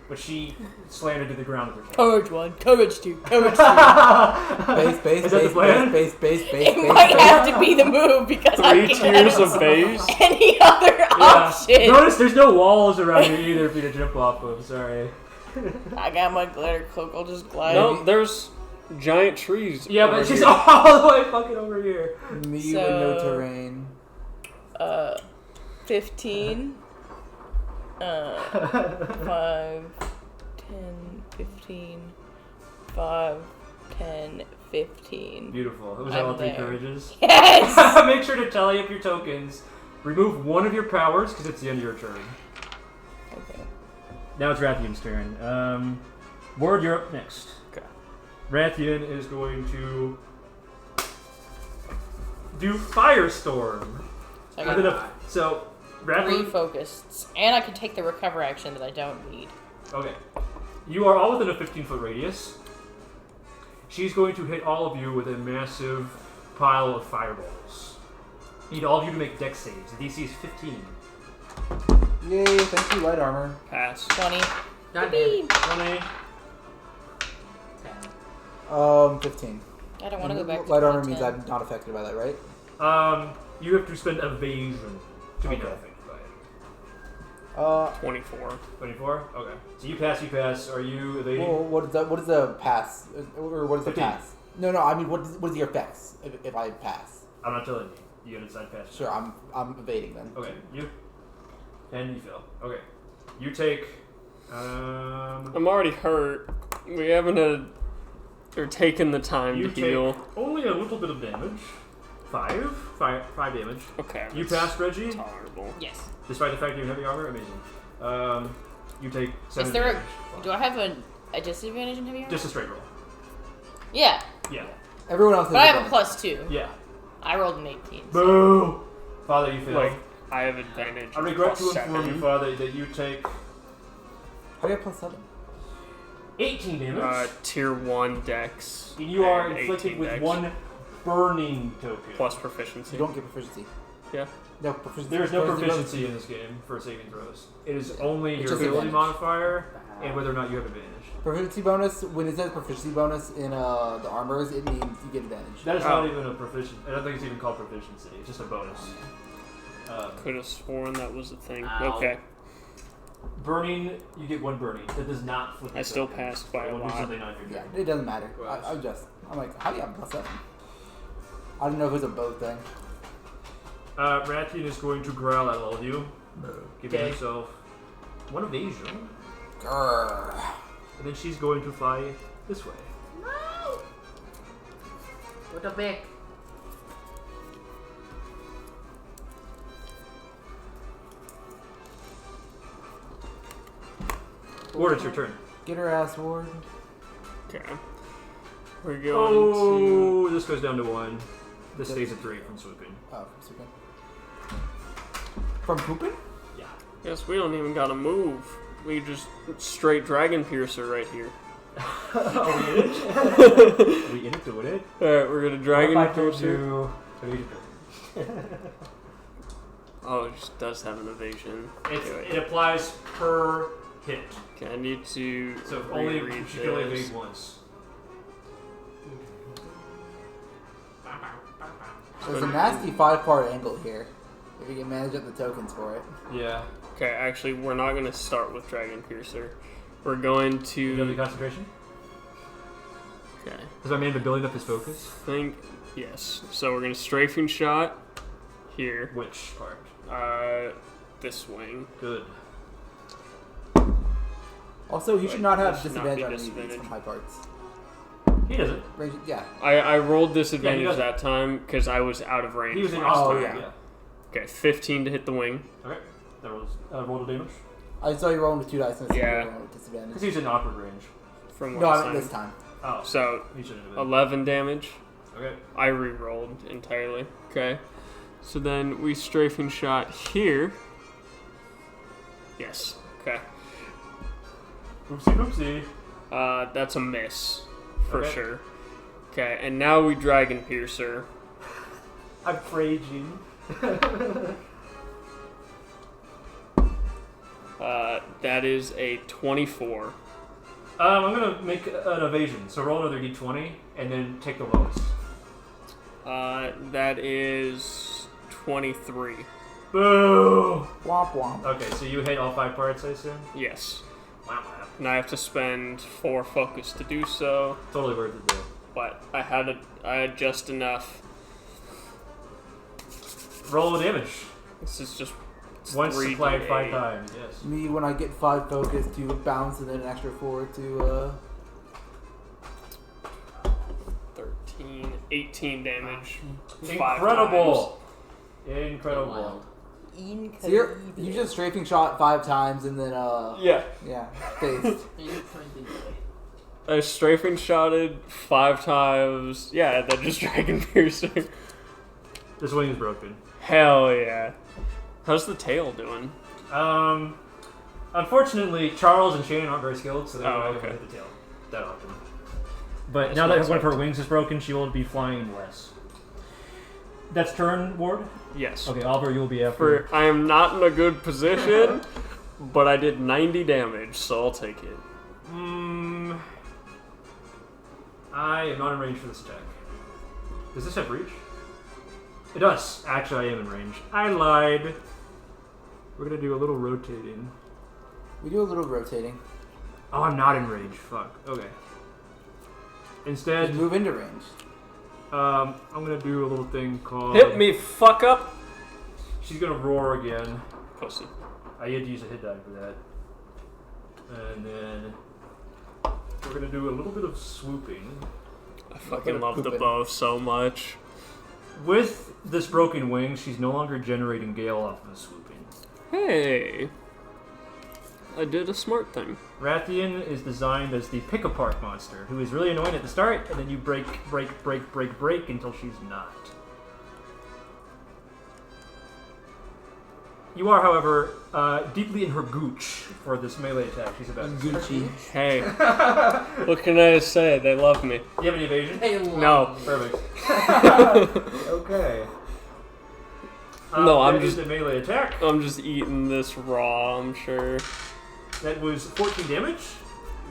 B: But she slammed it to the ground with her tail.
A: Courage 1, Courage 2, Courage 3.
C: Base, base,
B: Is that
C: base,
B: the plan?
C: base, base, base, base,
A: It
C: base,
A: might
C: base.
A: have to be the move because I
D: 3
A: can't
D: tiers
A: have
D: of base.
A: any other option.
B: Notice there's no walls around here either for you to jump off of. Sorry.
A: I got my glitter cloak. I'll just glide.
D: No, there's giant trees.
B: Yeah,
D: over
B: but she's
D: here.
B: all the way fucking over here.
C: Me
A: So-
C: with no terrain.
A: 15. 5, 10, 15. 5, 10, 15.
B: Beautiful. It was
A: I'm
B: all 3
A: there.
B: courages.
A: Yes!
B: Make sure to tally up your tokens. Remove one of your powers because it's the end of your turn.
A: Okay.
B: Now it's Rathian's turn. Ward, you're up next.
D: Okay.
B: Rathian is going to do Firestorm.
A: So I got
B: So,
A: 3
B: Rathian.
A: focused. And I can take the recover action that I don't need.
B: Okay. You are all within a 15-foot radius. She's going to hit all of you with a massive pile of fireballs. Need all of you to make dex saves. The DC is 15.
C: Yay, thank you, light armor.
D: Pass.
A: 20.
E: God damn it.
B: 20.
C: 15.
A: I don't want to go back to
C: Light armor
A: 10.
C: means I'm not affected by that, right?
B: You have to spend evasion to be
C: Okay.
B: not affected by it.
D: 24.
B: 24? Okay. So you pass. Are you evading?
C: Well, what is the pass? Or what is the
B: 15.
C: pass? No, I mean, what is your effects if I pass?
B: I'm not telling you. You gotta decide pass.
C: Sure, I'm evading then.
B: Okay, you. And you fail. Okay. You take.
D: I'm already hurt. We haven't had or taken the time
B: You
D: to
B: take
D: heal.
B: only a little bit of damage. 5 damage.
D: Okay.
B: You
D: that's
B: passed, Reggie?
D: Tolerable.
A: Yes.
B: Despite the fact you have heavy armor? Amazing. You take 7
A: Is there
B: damage.
A: do I have a disadvantage in heavy armor?
B: Just a straight roll.
A: Yeah.
B: Yeah.
C: Everyone else has
A: But I have a
C: advantage.
A: +2.
B: Yeah.
A: I rolled an 18. So.
B: Boo! Father, you fail.
D: Like, I have advantage.
B: I regret to
D: plus
B: inform
D: 7.
B: you, Father, that you take
C: How do you have +7?
B: 18 damage.
D: Tier 1 dex.
B: and you are
D: and
B: inflicted
D: 18
B: with
D: dex,
B: 1 burning token.
D: plus proficiency.
C: You don't get proficiency.
D: Yeah.
C: No proficiency.
B: There is no
C: bonus.
B: proficiency in this game for saving throws. It is only
C: It's
B: your
C: just
B: ability
C: advantage.
B: modifier and whether or not you have advantage.
C: Proficiency bonus, when it says proficiency bonus in the armors, it means you get advantage.
B: That is
D: Oh.
B: not even a proficiency. I don't think it's even called proficiency. It's just a bonus.
D: Could have sworn that was a thing.
E: Ow.
D: Okay.
B: Burning, you get 1 burning. That does not flip.
D: I still passed by a
B: We'll do
D: lot.
B: something on your
C: Yeah,
B: turn.
C: it doesn't matter.
B: Well,
C: I'm like, how do you have +7? I don't know if it's a both thing.
B: Rathian is going to growl at all of you, giving
E: Okay.
B: himself 1 evasion,
C: Grrr.
B: and then she's going to fly this way.
E: No! What the heck?
B: Ward, it's your turn.
C: Get her ass, Ward.
D: Okay. We're going
B: Oh, this goes down to 1. This stays at 3 from swooping.
C: Oh, from Swooping. From pooping?
B: Yeah.
D: to. Yes, we don't even gotta move. We just straight dragon piercer right here.
B: Are we in it? Are we in it doing it?
D: Alright, we're gonna dragon
B: What if I told
D: piercer.
B: you evasion?
D: Oh, it just does have an evasion.
B: It applies per hit.
D: Okay, I need to
B: So only
D: reread
B: you can only
D: this.
B: evade once.
C: There's a nasty 5-part angle here. If you can manage up the tokens for it.
B: Yeah.
D: Okay, actually, we're not going to start with Dragon Piercer. We're going
B: You have the
D: to...
B: concentration?
D: Okay,
B: Has my man been building up his focus?
D: think... Yes. So we're going to strafing shot here.
B: Which part?
D: This wing.
B: Good.
C: Also, he should not have
D: Should not be
C: disadvantage on any of these
D: disadvantage.
C: from high parts.
B: He doesn't.
C: Range, yeah.
D: I rolled disadvantage
B: doesn't.
D: that time because I was out of range.
B: He was in
D: last
C: Oh,
D: time.
C: yeah.
D: Okay, 15 to hit the wing.
B: Okay. That rolls. Roll the damage.
C: I saw you rolling with 2 dice and
D: Yeah.
C: rolling with disadvantage.
B: Because he's in awkward range.
D: From
C: No,
D: last
C: I meant
D: time.
C: this time.
B: Oh.
D: So
B: He shouldn't have been.
D: 11 damage.
B: Okay.
D: I re-rolled entirely. Okay. So then we strafing shot here. Yes. Okay.
B: Oopsie.
D: That's a miss for
B: Okay.
D: sure. Okay, and now we dragon piercer.
B: I'm raging.
D: That is a 24.
B: I'm gonna make an evasion. So roll another d20 and then take the lowest.
D: That is 23.
B: Boo!
C: Womp womp.
B: Okay, so you hit all 5 parts, I assume.
D: Yes.
B: Wow.
D: And I have to spend 4 focus to do so,
B: Totally worth it though.
D: but I had just enough.
B: Roll the damage.
D: This is just it's
B: Once
D: 3d8.
B: supplied 5 times. Yes.
C: Me, when I get 5 focus to bounce and then an extra 4 to,
D: 13, 18 damage. 5
B: Incredible!
E: Wild.
B: Incredible.
C: So you just strafing shot 5 times and then,
D: times. Yeah.
C: yeah, phased.
D: I strafing shotted 5 times. Yeah, then just dragon piercing.
B: This wing is broken.
D: Hell yeah. How's the tail doing?
B: Unfortunately, Charles and Shannon aren't very skilled, so they're not able to
D: okay.
B: hit the tail that often. But
D: That's
B: now
D: what
B: that
D: I
B: one of her
D: expected.
B: wings is broken, she will be flying less. That's turn, Ward?
D: Yes.
B: Okay, Oliver, you will be after.
D: I am not in a good position, but I did 90 damage, so I'll take it.
B: I am not in range for this attack. Does this have reach? It does. Actually, I am in range. I lied. We're gonna do a little rotating.
C: We do a little rotating.
B: Oh, I'm not in range. Fuck. Okay. Instead,
C: Just move into range.
B: I'm gonna do a little thing called.
D: Hit me, fuck up!
B: She's gonna roar again.
D: Pussy.
B: I had to use a hit die for that. And then we're gonna do a little bit of swooping.
D: I fucking love the
C: Pooping.
D: bow so much.
B: With this broken wing, she's no longer generating gale off of the swooping.
D: Hey. I did a smart thing.
B: Rathian is designed as the pick-apart monster, who is really annoying at the start, and then you break until she's not. You are, however, deeply in her gooch for this melee attack she's about to start.
C: Gucci.
D: Hey. What can I say? They love me.
B: Do you have any evasion?
E: Hey,
D: No.
B: Perfect. Okay.
D: No, I'm
B: that is
D: just-
B: a melee attack.
D: I'm just eating this raw, I'm sure.
B: That was 14 damage.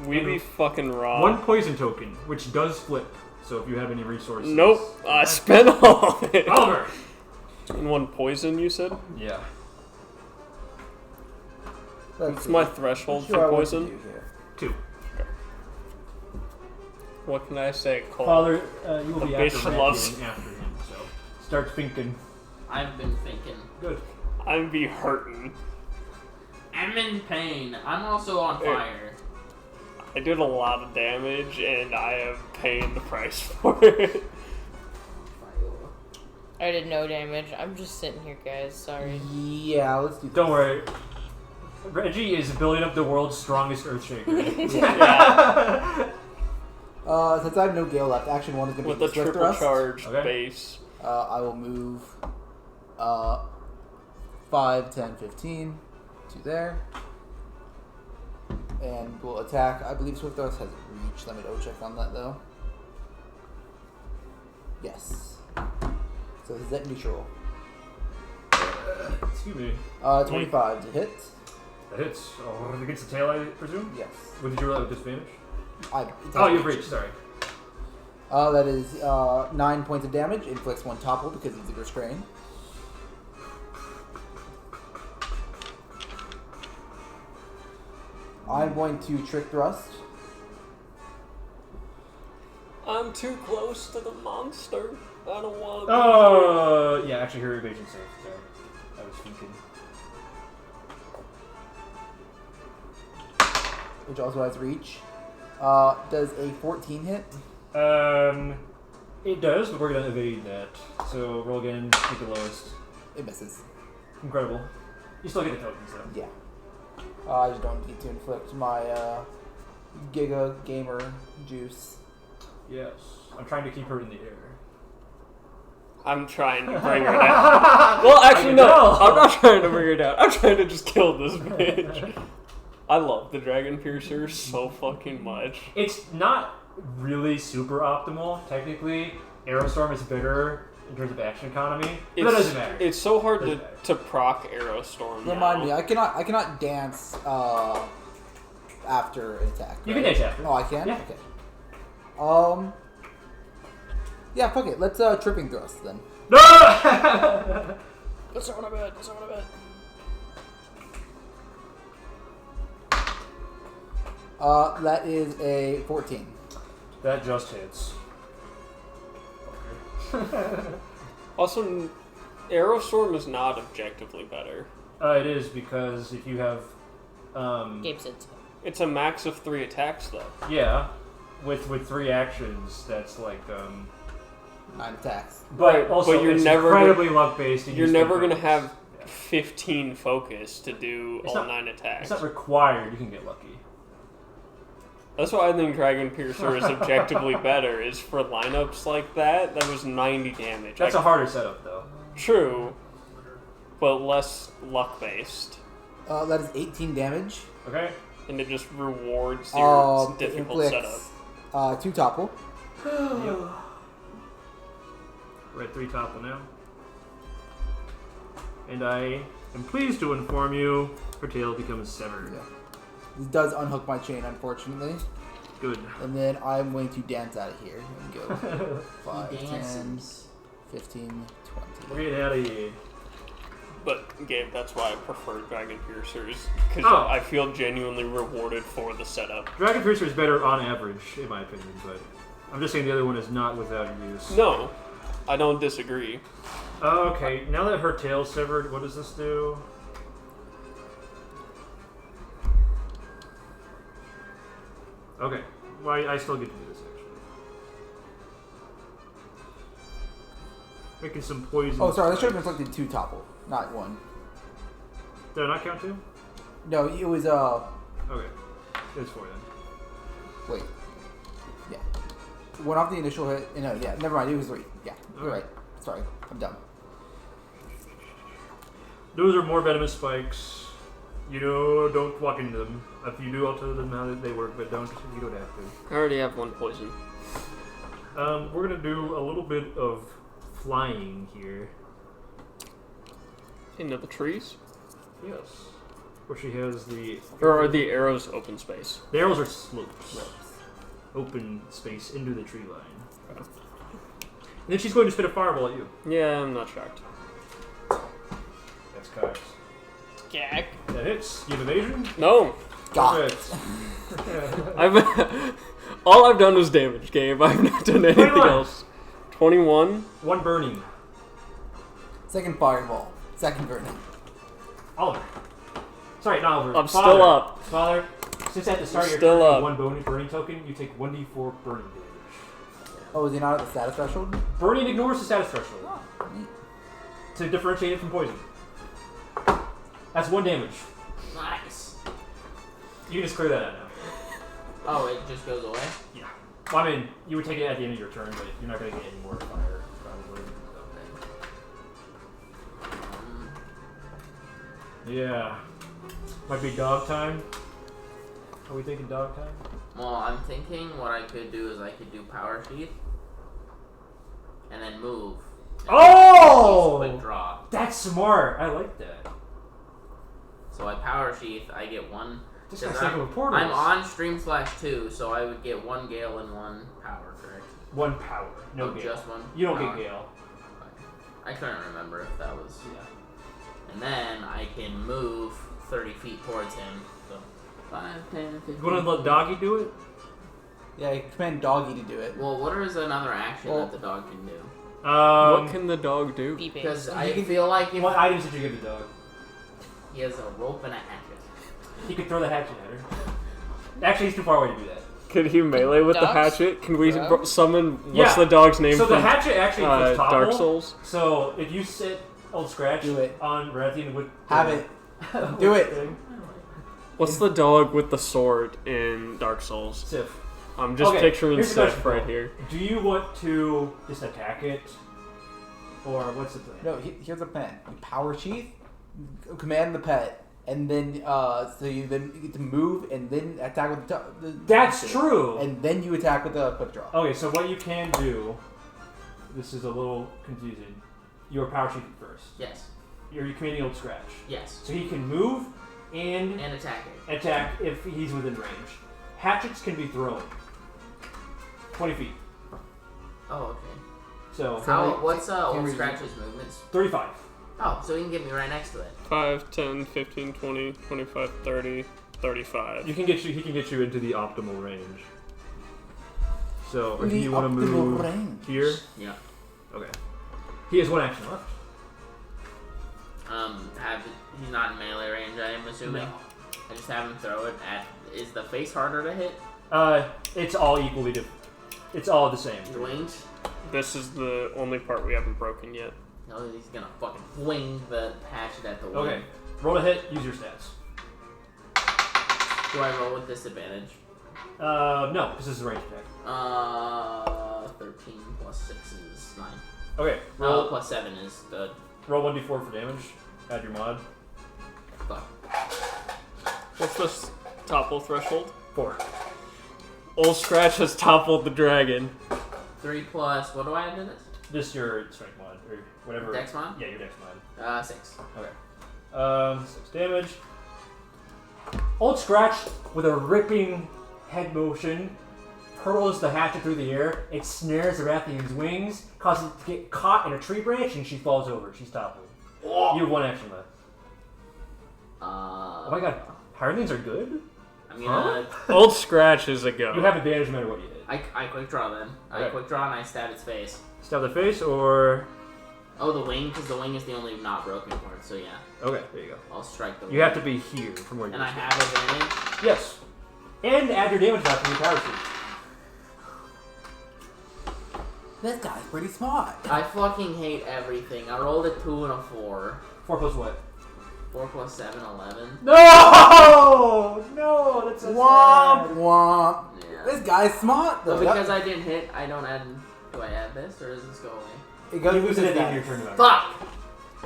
D: We be fucking raw.
B: 1 poison token, which does flip. So if you have any resources.
D: Nope. I spent all of it.
B: Oliver!
D: And 1 poison, you said?
B: Yeah.
D: What's my threshold
C: Sure,
D: for
C: what to
D: poison?
C: do here.
B: 2.
D: What can I say, Cole?
B: Father, you will
D: The
B: be
D: bitch
B: after
D: loves-
B: Rathian after him, so start thinking.
E: I've been thinking.
B: Good.
D: I'm be hurting.
E: I'm in pain. I'm also on fire.
D: I did a lot of damage, and I am paying the price for it.
A: I did no damage. I'm just sitting here, guys. Sorry.
C: Yeah, let's do this.
B: Don't worry. Reggie is building up the world's strongest Earthshaker.
D: Yeah.
C: Since I have no gale left, action 1 is going to
D: With
C: be
D: the
C: swift
D: triple
C: thrust.
D: charge
B: Okay.
D: base.
C: I will move 5, 10, 15 to there. And we'll attack. I believe Swift Thrust has reach. Let me double check on that though. Yes. So is that neutral?
B: Excuse me.
C: 25 to hit.
B: That hits. Oh, against the tail, I presume?
C: Yes.
B: What did you roll with disadvantage?
C: It
B: Oh,
C: has
B: you've reached, sorry.
C: That is 9 points of damage. Inflicts 1 topple because of the restrain. I'm going to Trick Thrust.
D: I'm too close to the monster. I don't want to.
B: Oh, yeah, actually, her evasion save. Sorry. I was thinking.
C: which also has reach. Does a 14 hit?
B: It does, but we're gonna evade that. So roll again, pick the lowest.
C: It misses.
B: Incredible. You still get the tokens though.
C: Yeah. I just don't need to inflict my Giga Gamer juice.
B: Yes. I'm trying to keep her in the air.
D: I'm trying to bring her down. Well, actually, no. I'm not trying to bring her down. I'm trying to just kill this bitch. I love the Dragon Piercer so fucking much.
B: It's not really super optimal. Technically, Aerostorm is better in terms of action economy, but that doesn't matter.
D: It's so hard to proc Aerostorm.
C: Remind me, I cannot dance after an attack.
B: You can dance after.
C: Oh, I can?
B: Yeah.
C: Okay. Yeah, fuck it. Let's tripping thrust then.
B: No!
A: That's not what I bet. That's not what I bet.
C: That is a 14.
B: That just hits.
D: Also, Aerostorm is not objectively better.
B: It is because if you have,
A: Gabe said so.
D: It's a max of 3 attacks, though.
B: yeah, with 3 actions, that's like
C: 9 attacks.
B: But also,
D: but you're
B: it's
D: never
B: incredibly luck based.
D: You're never gonna have 15 focus to do
B: It's
D: all
B: not-
D: 9 attacks.
B: It's not required. You can get lucky.
D: That's why I think Dragon Piercer is objectively better. Is for lineups like that was 90 damage.
B: That's a harder setup, though.
D: True, but less luck based,
C: That is 18 damage.
B: Okay.
D: and it just rewards your difficult setup.
C: 2 topple.
B: Yep. We're at 3 topple now. And I am pleased to inform you, her tail becomes severed.
C: Yeah. This does unhook my chain, unfortunately.
B: Good.
C: And then I'm going to dance out of here and go 5,
E: He
C: 10,
E: dances.
C: 15, 20.
B: We're getting out of here.
D: But Gabe, that's why I prefer Dragon Piercers, because
B: Oh.
D: I feel genuinely rewarded for the setup.
B: Dragon Piercer is better on average, in my opinion, but I'm just saying the other one is not without use.
D: No, I don't disagree.
B: Okay, now that her tail's severed, what does this do? Okay, well, I still get to do this, actually. Making some poison.
C: Oh, sorry, that should have inflicted 2 topple, not 1.
B: Did I not count 2?
C: No, it was,
B: Okay, it's 4 then.
C: wait. Yeah. 1 off the initial hit. No, yeah, never mind, it was 3. Yeah, you're right. Sorry, I'm dumb.
B: Those are more venomous spikes. You know, don't walk into them. If you do, I'll tell them how they work, but don't. You don't have to.
D: I already have 1 poison.
B: We're gonna do a little bit of flying here.
D: Into the trees?
B: Yes. Where she has the...
D: Or are the arrows open space?
B: The arrows are slopes. Open space into the tree line. And then she's going to spit a fireball at you.
D: Yeah, I'm not shocked.
B: That's Kyle's.
A: Jack.
B: That hits. You have evasion?
D: No!
C: God.
B: Perfect.
D: All I've done was damage, Gabe. I've not done anything
B: 21.
D: else. 21?
B: 1 burning.
C: Second fireball. Second burning.
B: Oliver. Sorry, not Oliver.
D: I'm
B: Father.
D: still up.
B: Father, since at the start of your
D: Still
B: turn,
D: up.
B: you have 1 burning token, you take 1d4 burning damage.
C: Oh, is he not at the status threshold?
B: Burning ignores the status threshold
C: Oh, neat.
B: to differentiate it from poison. That's 1 damage.
E: Nice.
B: You can just clear that out now.
E: Oh, it just goes away?
B: Yeah. Well, I mean, you would take it at the end of your turn, but you're not going to get any more fire, probably. Yeah. Might be dog time. Are we thinking dog time?
E: Well, I'm thinking what I could do is I could do power sheath and then move. And
B: Oh!
E: quick draw.
B: That's smart. I like that.
E: So I power sheath, I get 1.
B: This
E: Because
B: guy's thinking of portals.
E: I'm on stream/2, so I would get 1 gale and 1 power, correct?
B: 1 power. No
E: Oh,
B: gale.
E: just 1.
B: You don't
E: power.
B: get gale.
E: I couldn't remember if that was.
B: Yeah.
E: And then I can move 30 feet towards him. So 5, 10, 15.
B: You want to let Doggy do it?
C: Yeah, you command Doggy to do it.
E: Well, what is another action
C: Well-
E: that the dog can do?
D: What can the dog do?
A: Beeping.
E: Because
C: You
E: I
C: can-
E: feel like if
B: What items did you give the dog?
E: he has a rope and a hatchet.
B: He could throw the hatchet at her. Actually, he's too far away to do that.
D: Can he melee with the
A: Dogs?
D: hatchet? Can we
A: Bro?
D: summon?
B: Yeah.
D: What's the dog's name?
B: So the
D: from,
B: hatchet actually puts topple.
D: Dark Souls.
B: So if you sit Old Scratch
C: Do it.
B: on Rathian with
C: Have it. Do it.
D: What's the dog with the sword in Dark Souls?
B: Sif.
D: I'm just
B: Okay,
D: picturing
B: here's the
D: Sif
B: question,
D: right
B: Paul.
D: here.
B: Do you want to just attack it, or what's the plan?
C: No, here's the plan. You power sheath, command the pet, and then so you get to move and then attack with the.
B: That's true.
C: And then you attack with the quick draw.
B: Okay, so what you can do. This is a little confusing. You're power sheath first.
E: Yes.
B: You're commanding Old Scratch,
E: Yes.
B: so he can move and
E: And attack it.
B: attack if he's within range. Hatchets can be thrown 20 feet.
E: Oh, okay.
B: So
E: What's Old
C: Henry-
E: Scratch's movements?
B: 35.
E: Oh, so he can get me right next to it.
D: 5, 10, 15, 20, 25, 30, 35.
B: He can get you into the optimal range. So if
C: The
B: you want to
C: optimal
B: move
C: range.
B: here,
E: Yeah.
B: okay. He has one action left.
E: He's not in melee range, I am assuming.
B: No.
E: I just have him throw it at. Is the face harder to hit?
B: It's all equally different. It's all the same.
E: The wings?
D: This is the only part we haven't broken yet.
E: No, he's gonna fucking wing the hatchet at the wing.
B: Okay. Roll to hit. Use your stats.
E: Do I roll with disadvantage?
B: No, because this is a range attack.
E: 13 plus 6 is 9.
B: Okay.
E: No,
B: Roll.
E: plus 7 is the.
B: Roll 1d4 for damage. Add your mod.
E: Fuck.
D: What's this topple threshold?
B: 4.
D: Old Scratch has toppled the dragon.
E: 3 plus. What do I add to this?
B: Just your strength mod or whatever.
E: Dex mod?
B: Yeah, your dex mod.
E: 6.
B: Okay. 6 damage. Old Scratch, with a ripping head motion, hurls the hatchet through the air. It snares the Rathian's wings, causes it to get caught in a tree branch, and she falls over. She's toppled. You have one action left. Oh my god, Hirelings are good?
E: I'm gonna.
D: Old Scratch is a go.
B: You have advantage no matter what you hit.
E: I quick draw then. I
B: Okay.
E: quick draw and I stab its face.
B: Stab the face, or...
E: Oh, the wing, because the wing is the only not broken part, so yeah.
B: Okay, there you go.
E: I'll strike the wing.
B: You have to be here from where you
E: And I
B: are.
E: have advantage?
B: Yes. And add your damage back from your power sheet.
C: This guy's pretty smart.
E: I fucking hate everything. I rolled a 2 and a 4.
B: 4 plus what?
E: 4 plus 7, 11.
B: No! No, that's so
C: Womp
B: sad.
C: womp.
E: Yeah.
C: This guy's smart though.
E: But because I didn't hit, I don't add. Do I add this, or does this go away?
C: it goes
B: You
C: with
B: lose it
C: his
B: at the end of
C: stats.
B: your turn.
E: Fuck!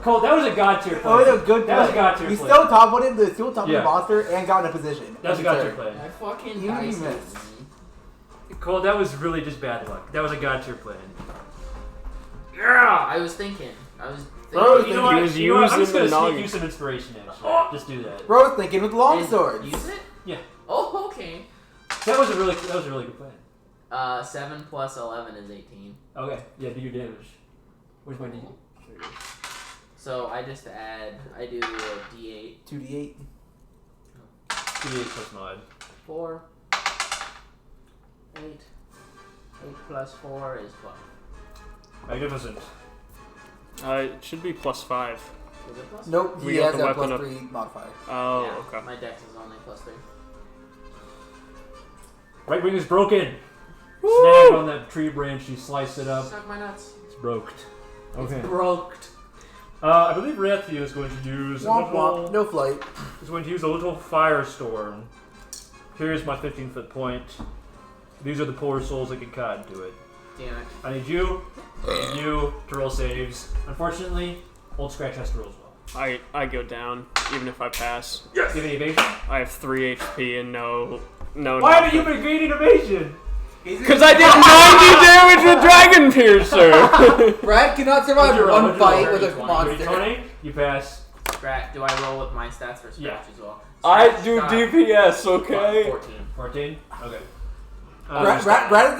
B: Cole, that was a god tier play.
C: Oh, it was a good
B: That was a
C: play.
B: god tier
C: We
B: play.
C: still toppled him, the still toppled
B: Yeah.
C: the monster, and got in a position.
B: That was a god tier play.
E: I fucking
C: You
E: diced
C: missed.
E: it.
B: Cole, that was really just bad luck. That was a god tier play.
E: Yeah! I was thinking. I was thinking.
C: Bro,
B: You know what?
D: He was
B: You know what? I'm
D: using
B: just
D: the
B: gonna sneak
D: noggin.
B: you some inspiration, actually. Just do that.
C: Bro was thinking with long
E: And
C: swords.
E: Use it?
B: Yeah.
E: Oh, okay.
B: That was a really good plan.
E: 7 plus 11 is 18.
B: Okay. Yeah, do your damage. Where's my D? There it is.
E: So I just add. I do a d8.
C: 2d8.
B: D8 plus mod.
E: 4. 8. 8 plus 4 is 12.
B: Magnificent.
D: It should be +5.
E: Is it plus?
C: Nope,
D: We
C: he
D: got
C: has
D: the
C: a
D: weapon up.
C: +3 modifier.
D: Oh,
E: Yeah,
D: okay.
E: My dex is only plus 3.
B: Right wing is broken. Snag on that tree branch. You slice it up.
E: Suck my nuts.
B: It's broked. Okay.
E: It's broked.
B: I believe Rathian is going to use
C: Womp womp. No flight.
B: is going to use a little firestorm. Here's my 15-foot point. These are the poor souls that get caught into it.
E: Damn it.
B: I need you to roll saves. Unfortunately, Old Scratch has to roll as well.
D: I go down, even if I pass.
B: Yes. Give me evasion.
D: I have 3 HP and no.
B: Why haven't you been gaining evasion?
D: Because I did 90 damage with Dragon Piercer!
C: Brad cannot survive
B: What'd you roll?
C: one fight with a
E: 20.
C: monster.
B: 20. You pass.
E: Scratch. Do I roll with my stats for scratch
B: Yeah.
E: as well?
D: I
E: Scratch
D: do
E: got
D: DPS, okay?
E: 14.
B: 14. Okay.
C: Brad is the,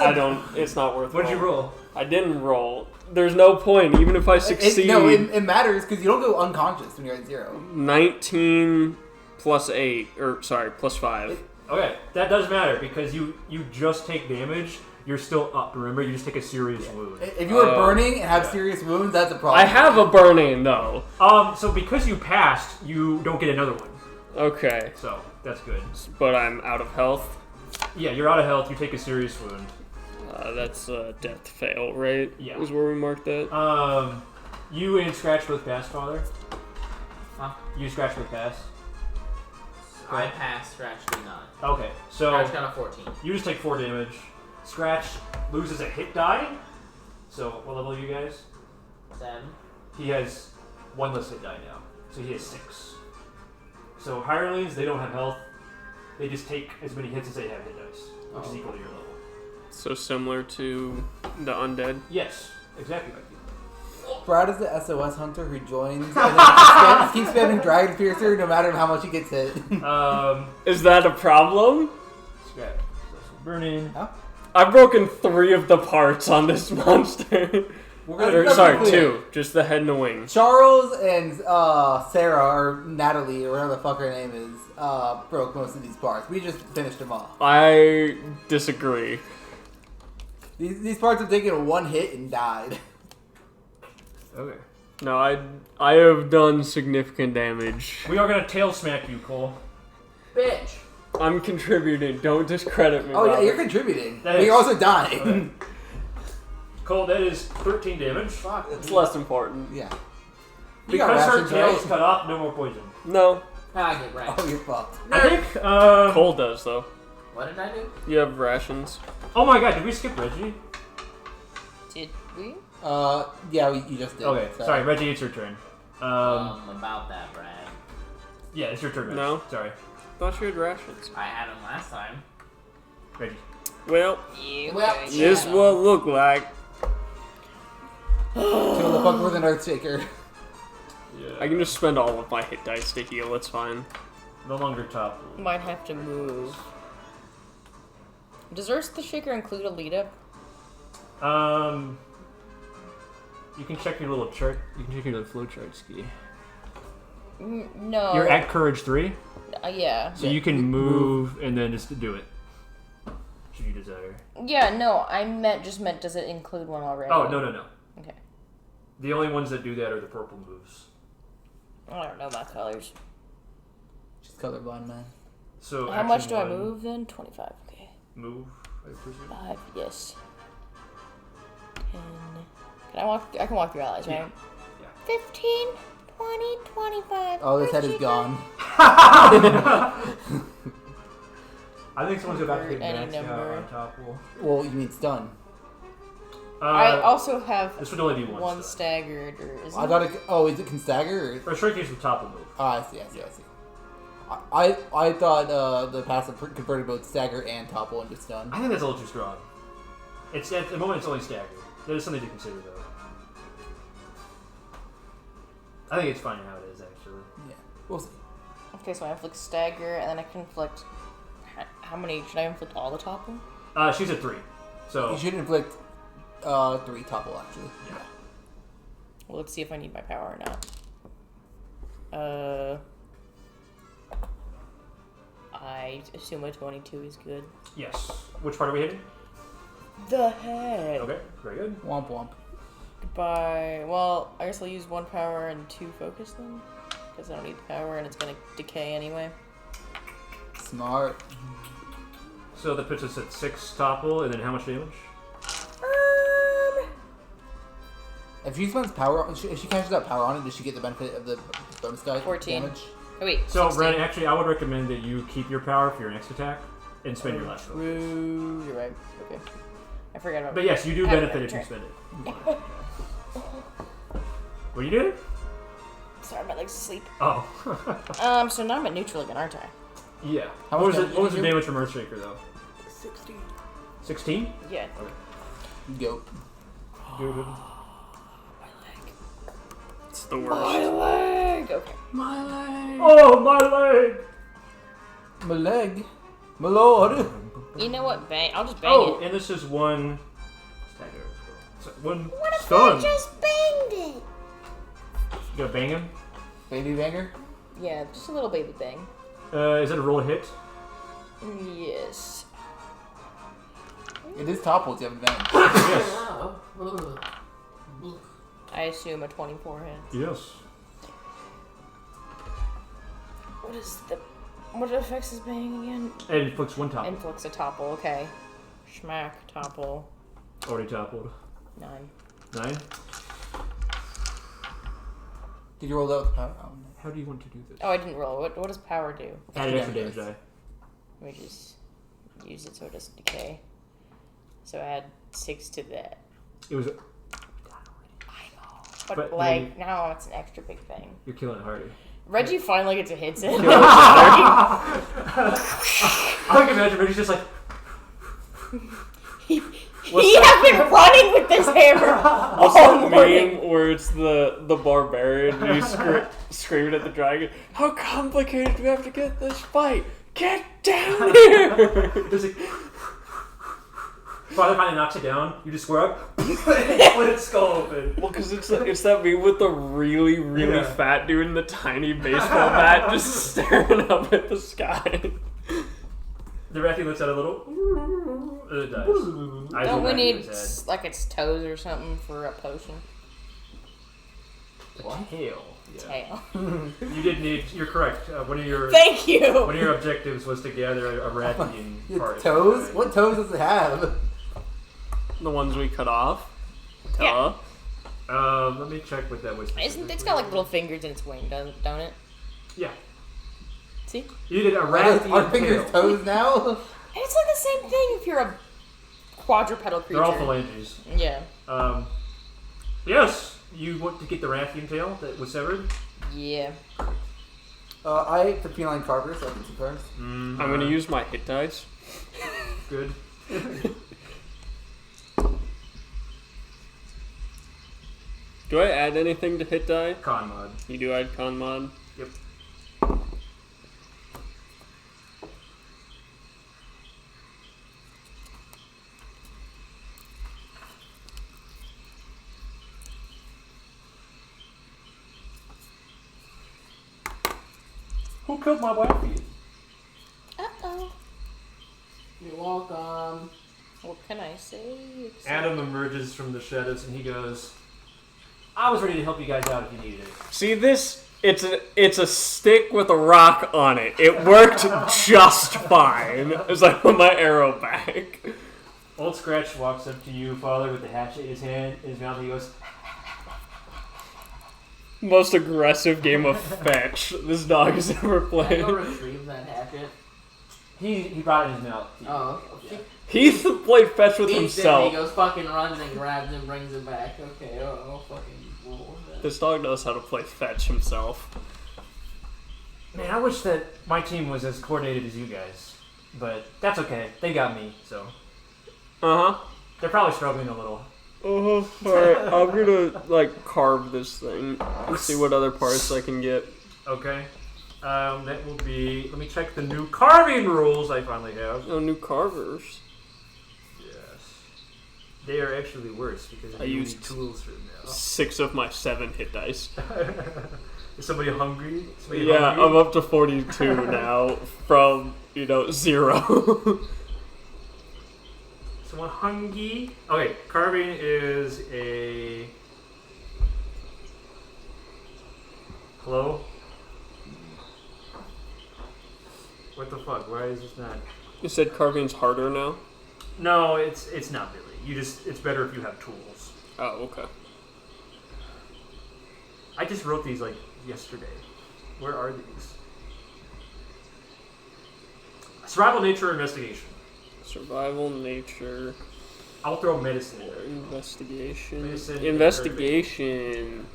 D: I don't. It's not worth.
B: What'd you roll?
D: I didn't roll. There's no point, even if I succeed.
C: it matters because you don't go unconscious when you're at 0.
D: 19 plus 8, or sorry, plus 5.
B: Okay, that does matter because you just take damage. You're still up. Remember, you just take a serious wound.
C: If you were burning and have
B: yeah.
C: serious wounds, that's a problem.
D: I have a burning though.
B: So because you passed, you don't get another one.
D: Okay,
B: So that's good.
D: but I'm out of health.
B: Yeah, you're out of health. You take a serious wound.
D: That's a death fail, right?
B: Yeah.
D: Was where we marked that.
B: You and Scratch both passed, Father.
E: Huh?
B: You Scratch both passed.
E: I passed, Scratch did not.
B: Okay, so
E: Scratch got a 14.
B: you just take 4 damage. Scratch loses a hit die. So what level are you guys?
E: 7.
B: He has 1 less hit die now, so he has 6. So hirelings, they don't have health. They just take as many hits as they have hit dice, which is equal to your level.
D: So similar to the undead.
B: Yes, exactly like you.
C: Brad is the SOS hunter who joins and then keeps spamming Dragon Piercer no matter how much he gets hit.
D: Is that a problem?
B: Scratch. Burning.
C: Huh?
D: I've broken 3 of the parts on this monster. Sorry, 2. Just the head and the wings.
C: Charles and Sarah, or Natalie, or whatever the fuck her name is, broke most of these parts. We just finished them off.
D: I disagree.
C: These parts have taken 1 hit and died.
B: Okay.
D: No, I have done significant damage.
B: We are gonna tail smack you, Cole.
E: Bitch!
D: I'm contributing. Don't discredit me.
C: Oh yeah,
D: Robert.
C: you're contributing.
B: That
C: But
B: is-
C: you're also dying.
B: Okay. Cole, that is 13 damage.
E: Fuck.
D: It's less important.
C: Yeah. You got
B: Because her
C: rations,
B: tail
C: right?
B: is cut off, no more poison.
D: No,
E: I get right.
C: Oh, you're fucked.
B: I think,
D: Cole does though.
E: What did I do?
D: You have rations.
B: oh my god, did we skip Reggie?
A: Did we?
C: Yeah, you just did.
B: Okay, sorry, Reggie, it's your turn.
E: About that, Brad.
B: Yeah, it's your turn, Reggie.
D: No.
B: Sorry.
D: Thought you had rations.
E: I had them last time.
B: Reggie.
D: Well,
E: Well,
D: this
E: yeah.
D: will look like.
C: Kill the fuck with an Earthshaker.
B: Yeah.
D: I can just spend all of my hit dice to heal. It's fine.
B: No longer top.
A: Might have to move. Does Earth the Shaker include a lead up?
B: You can check your little chart. You can check your little flow chart ski.
A: No.
B: You're at Courage 3,
A: yeah.
B: so you can move and then just do it. Should you desire.
A: Yeah, no, I just meant does it include one already?
B: Oh, no.
A: Okay.
B: The only ones that do that are the purple moves.
A: I don't know about colors.
C: Just colorblind, man.
B: So
A: How much
B: action
A: do I
B: one,
A: move then? 25. Okay.
B: Move, I presume.
A: 5, yes. 10. I can walk through allies, right?
B: Yeah.
A: 15, 20, 25.
C: Oh, this head is gone.
B: I think someone's about to get
A: Any
B: maxed out
A: number.
B: on top.
C: Well, you mean stun.
A: I also have
B: This would only be one.
A: one
B: stun.
A: staggered, or is
C: I
A: it?
C: thought it. Oh, is it can stagger? Or?
B: For sure, case the top will move.
C: Oh, I see. I thought the passive converted both stagger and topple into stun.
B: I think that's a little too strong. It's at the moment it's only staggered. That is something to consider though. I think it's fine how it is actually.
C: Yeah, we'll see.
A: Okay, so I inflict stagger, and then I can inflict. How many? Should I inflict all the topple?
B: She's at 3, so
C: You should inflict 3 topple actually.
B: yeah.
A: Well, let's see if I need my power or not. I assume a 22 is good.
B: Yes. Which part are we hitting?
A: The head.
B: Okay, very good.
C: Womp womp.
A: Goodbye. Well, I guess I'll use 1 power and 2 focus then, because I don't need the power and it's gonna decay anyway.
C: Smart.
B: So that puts us at 6 topple, and then how much damage?
C: If she spends power, if she cashes out power on it, does she get the benefit of the bonus die
A: 14.
C: damage?
A: Oh wait.
B: So,
A: 16.
B: Ren, actually, I would recommend that you keep your power for your next attack and spend your last focus.
A: True. You're right. Okay. I forgot about.
B: But yes, you do
A: I have
B: benefit if
A: that
B: you
A: turn.
B: spend it. What are you doing?
A: Sorry, my legs asleep.
B: Oh.
A: So now I'm at neutral again, aren't I?
B: Yeah.
C: How
B: What
C: much
B: was,
C: damage
B: what was
C: did
B: the
C: you do?
B: damage from Earthshaker, though?
A: 16.
B: 16?
A: Yeah.
C: Go.
B: Good.
D: It's the worst.
A: My leg. Okay.
C: My leg.
B: Oh, my leg!
C: My leg. My lord.
A: You know what? Bang. I'll just bang
B: Oh,
A: it.
B: and this is 1 stagger. So 1
A: What if
B: stun.
A: I just banged it?
B: You gonna bang him?
C: Baby banger.
A: Yeah, just a little baby bang.
B: Is it a roll hit?
A: Yes.
C: It is toppled. You have advantage.
B: Yes.
A: I assume a 24 hit.
B: Yes.
A: What is the What affects his bang again?
B: And it inflicts 1 topple.
A: Inflicts a topple, okay. Schmack, topple.
B: Already toppled.
A: 9.
B: 9?
C: Did you roll that with power?
B: How do you want to do this?
A: Oh, I didn't roll. What does power do?
B: Add an extra damage die.
A: Let me just use it so it doesn't decay. So add 6 to that.
B: It was.
A: I know. But like, now it's an extra big thing.
B: You're killing it harder.
A: Reggie finally gets a hit in.
B: I can imagine Reggie's just like.
A: He has been running with this hammer.
D: What's that meme where it's the barbarian and he's screaming at the dragon? How complicated do we have to get this fight? Get down here!
B: There's like. Father finally knocks it down. You just square up, split its skull open.
D: Well, because it's that meme with the really, really fat dude in the tiny baseball bat just staring up at the sky.
B: The Rathian looks at a little. It dies.
A: Don't we need like its toes or something for a potion?
B: Tail. Yeah.
A: Tail.
B: You did need. You're correct. One of your.
A: Thank you.
B: One of your objectives was to gather a Rathian part.
C: Toes? What toes does it have?
D: The ones we cut off.
A: Yeah.
B: Let me check what that was.
A: It's got like little fingers in its wing, don't it?
B: Yeah.
A: See?
B: You did a Rathian
C: Are fingers toes now?
A: It's like the same thing if you're a quadrupedal creature.
B: They're all phalanges.
A: Yeah.
B: Yes. You want to get the Rathian tail that was severed?
A: Yeah.
C: I for feline carver, so I can 2 cards.
D: I'm going to use my hit dice.
B: Good.
D: Do I add anything to hit die?
B: Con mod.
D: You do add con mod?
B: Yep. Who killed my wife?
A: Uh-oh.
E: You're welcome.
A: What can I say?
B: Adam emerges from the shadows and he goes, I was ready to help you guys out if you needed it.
D: See this? It's a stick with a rock on it. It worked just fine as I put my arrow back.
B: Old Scratch walks up to you, Father, with the hatchet in his hand, in his mouth, and he goes,
D: Most aggressive game of fetch this dog has ever
E: Can I
D: played.
E: go retrieve that hatchet?
B: he brought it in his mouth.
E: Oh, okay.
D: He's played fetch with
E: Instantly
D: himself.
E: he goes fucking runs and grabs and brings it back. Okay, I'll fucking roll with that.
D: This dog knows how to play fetch himself.
B: Man, I wish that my team was as coordinated as you guys. But that's okay. They got me, so.
D: Uh-huh.
B: They're probably struggling a little.
D: Alright, I'm gonna, carve this thing and see what other parts I can get.
B: Okay. That will be... Let me check the new carving rules I finally have.
D: Oh, new carvers.
B: Yes. They are actually worse because
D: I
B: you
D: used
B: need tools for them now.
D: 6 of my 7 hit dice.
B: Is somebody hungry?
D: Yeah, I'm up to 42 now from, 0.
B: Someone hungry? Okay, carving is a... Hello? What the fuck? Why is this not...
D: You said carving's harder now?
B: No, it's not really. It's better if you have tools.
D: Oh, okay.
B: I just wrote these yesterday. Where are these? Survival, nature, investigation.
D: Survival, nature,
B: I'll throw medicine in there.
D: investigation.
B: Medicine,
D: Investigation.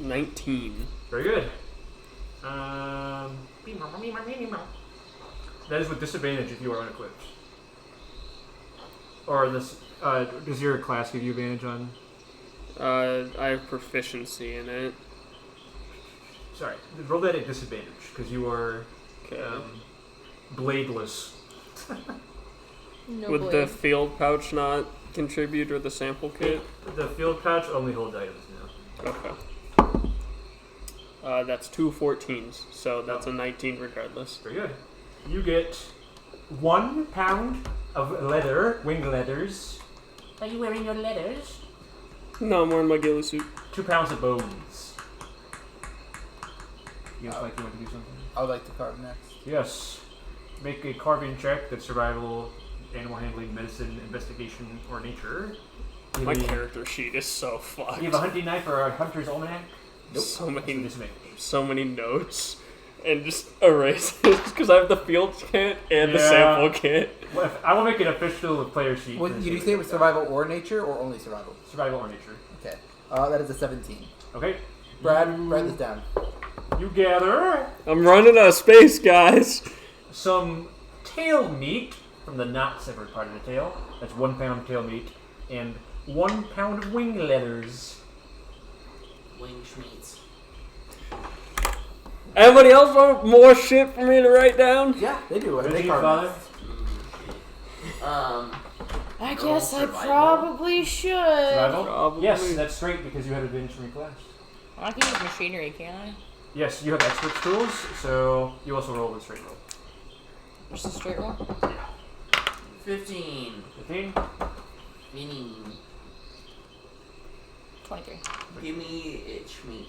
D: 19.
B: Very good. That is with disadvantage if you are unequipped. Or this, does your class give you advantage on?
D: I have proficiency in it.
B: Sorry, roll that at disadvantage because you are
D: Okay.
B: bladeless.
A: No
D: Would
A: blade.
D: the field pouch not contribute or the sample kit?
B: The field pouch only holds items now.
D: Okay. That's 2 14s, so that's a 19 regardless.
B: Very good. You get 1 pound of leather, wing leathers.
E: Are you wearing your letters?
D: No, I'm wearing my ghillie suit.
B: 2 pounds of bones. You look like you want to do something?
C: I would like to carve next.
B: Yes. Make a carving check. That's survival, animal handling, medicine, investigation, or nature.
D: My character sheet is so fucked.
B: You have a hunting knife or a hunter's almanac?
C: Nope.
D: So many notes. And just erase it because I have the field kit and the sample kit.
B: Well, I will make an official player sheet.
C: What, did you say it was survival or nature, or only survival?
B: Survival or nature.
C: Okay. That is a 17.
B: Okay.
C: Brad, write this down.
B: You gather
D: I'm running out of space, guys.
B: some tail meat from the not severed part of the tail. That's 1 pound tail meat. And 1 pound of wing leathers.
E: Wing schmeats.
D: Anybody else want more shit for me to write down?
C: Yeah, they do.
B: Reggie,
C: They carve
B: father?
C: next.
A: I guess I probably should.
B: Survival?
D: Probably.
B: Yes, that's straight because you have advantage from your class.
A: I can use machinery, can't I?
B: Yes, you have expert tools, so you also roll the straight roll.
A: What's the straight roll?
E: 15.
B: 15?
E: Meaning,
A: 23.
E: give me it schmeat.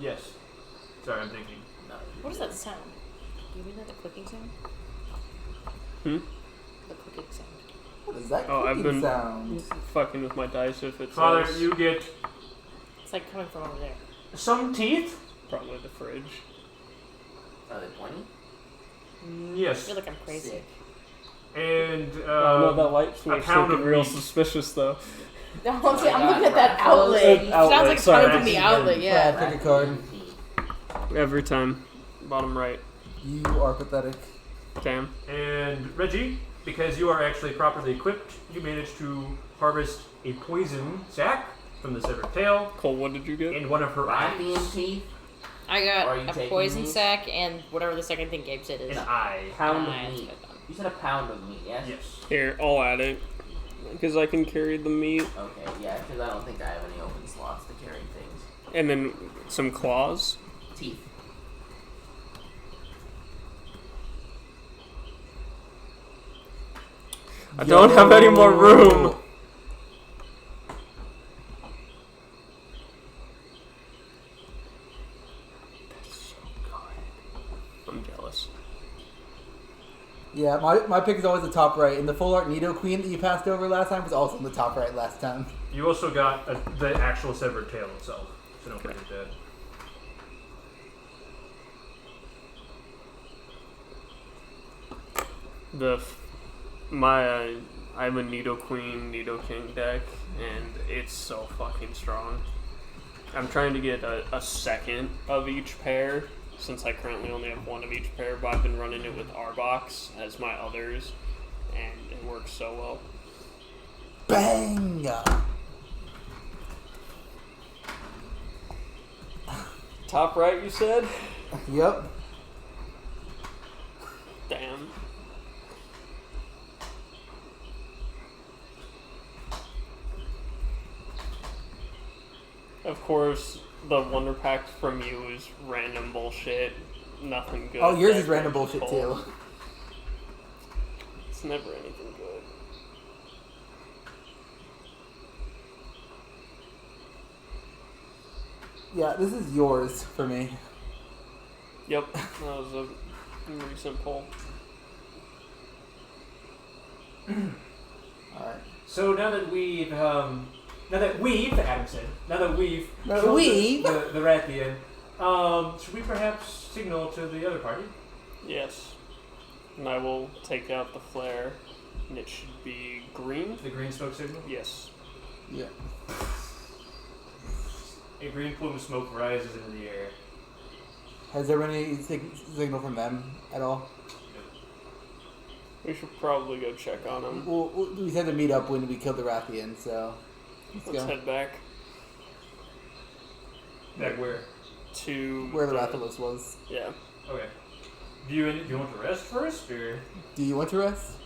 B: Yes. Sorry, I'm thinking.
E: No.
A: What is that sound? Do you mean that the clicking sound?
D: Hmm?
A: The clicking sound.
C: What is that
D: Oh, I've
C: clicking
D: been
C: sound?
D: fucking with my dice if it's
B: Father, you get
A: It's like coming from over there.
B: some teeth.
D: probably the fridge.
E: Are they pointy?
A: I
B: Yes.
A: feel like I'm crazy.
E: Sick.
B: And
D: no, that light switch
B: pound
D: looking
B: of
D: real
B: meat.
D: suspicious though.
A: No, I'm
E: my
A: looking
E: God,
A: at that
E: Rathalos.
A: outlet. It sounds like it's
D: Sorry.
A: coming from the outlet, yeah.
C: Brad, pick a card.
D: Every time. Bottom right.
C: You are pathetic.
D: Damn.
B: And Reggie, because you are actually properly equipped, you managed to harvest a poison sac from the severed tail
D: Cole, what did you get?
B: and one of her eyes.
E: Rathian teeth.
A: I
E: Are you
A: got a
E: taking
A: poison
E: these?
A: sack and whatever the second thing Gabe said is.
B: An eye.
E: Pound
A: Nice.
E: of meat. You said a pound of meat, yes?
B: Yes.
D: Here, I'll add it. Because I can carry the meat.
E: Okay, yeah, because I don't think I have any open slots to carry things.
D: And then some claws.
E: Teeth.
D: I don't have any more room. That's so good. I'm jealous.
C: Yeah, my pick is always the top right, and the full art Nido Queen that you passed over last time was also in the top right last time.
B: You also got the actual severed tail itself, so don't forget that.
D: I have a Nido Queen, Nido King deck, and it's so fucking strong. I'm trying to get a second of each pair, since I currently only have one of each pair, but I've been running it with Arbox as my others, and it works so well.
C: Bang!
D: Top right, you said?
C: Yep.
D: Damn. Of course, the Wonder Pack from you is random bullshit. Nothing good.
C: Oh, yours
D: that
C: is random
D: goes
C: bullshit
D: cold.
C: too.
D: It's never anything good.
C: Yeah, this is yours for me.
D: Yep, that was a recent poll.
C: Alright.
B: So now that we've Adam said, now that we've
C: Now that
B: killed
C: we've-
B: the Rathian, should we perhaps signal to the other party?
D: Yes. And I will take out the flare, and it should be green?
B: The green smoke signal?
D: Yes.
C: Yeah.
B: A green plume of smoke rises into the air.
C: Has there been any signal from them at all?
D: We should probably go check on them.
C: Well, we had to meet up when we killed the Rathian, so let's
D: Let's
C: go.
D: head back
B: Back where?
D: to
C: Where the Rathalos was.
D: Yeah.
B: Okay. Do you want to rest first, or?
C: Do you want to rest?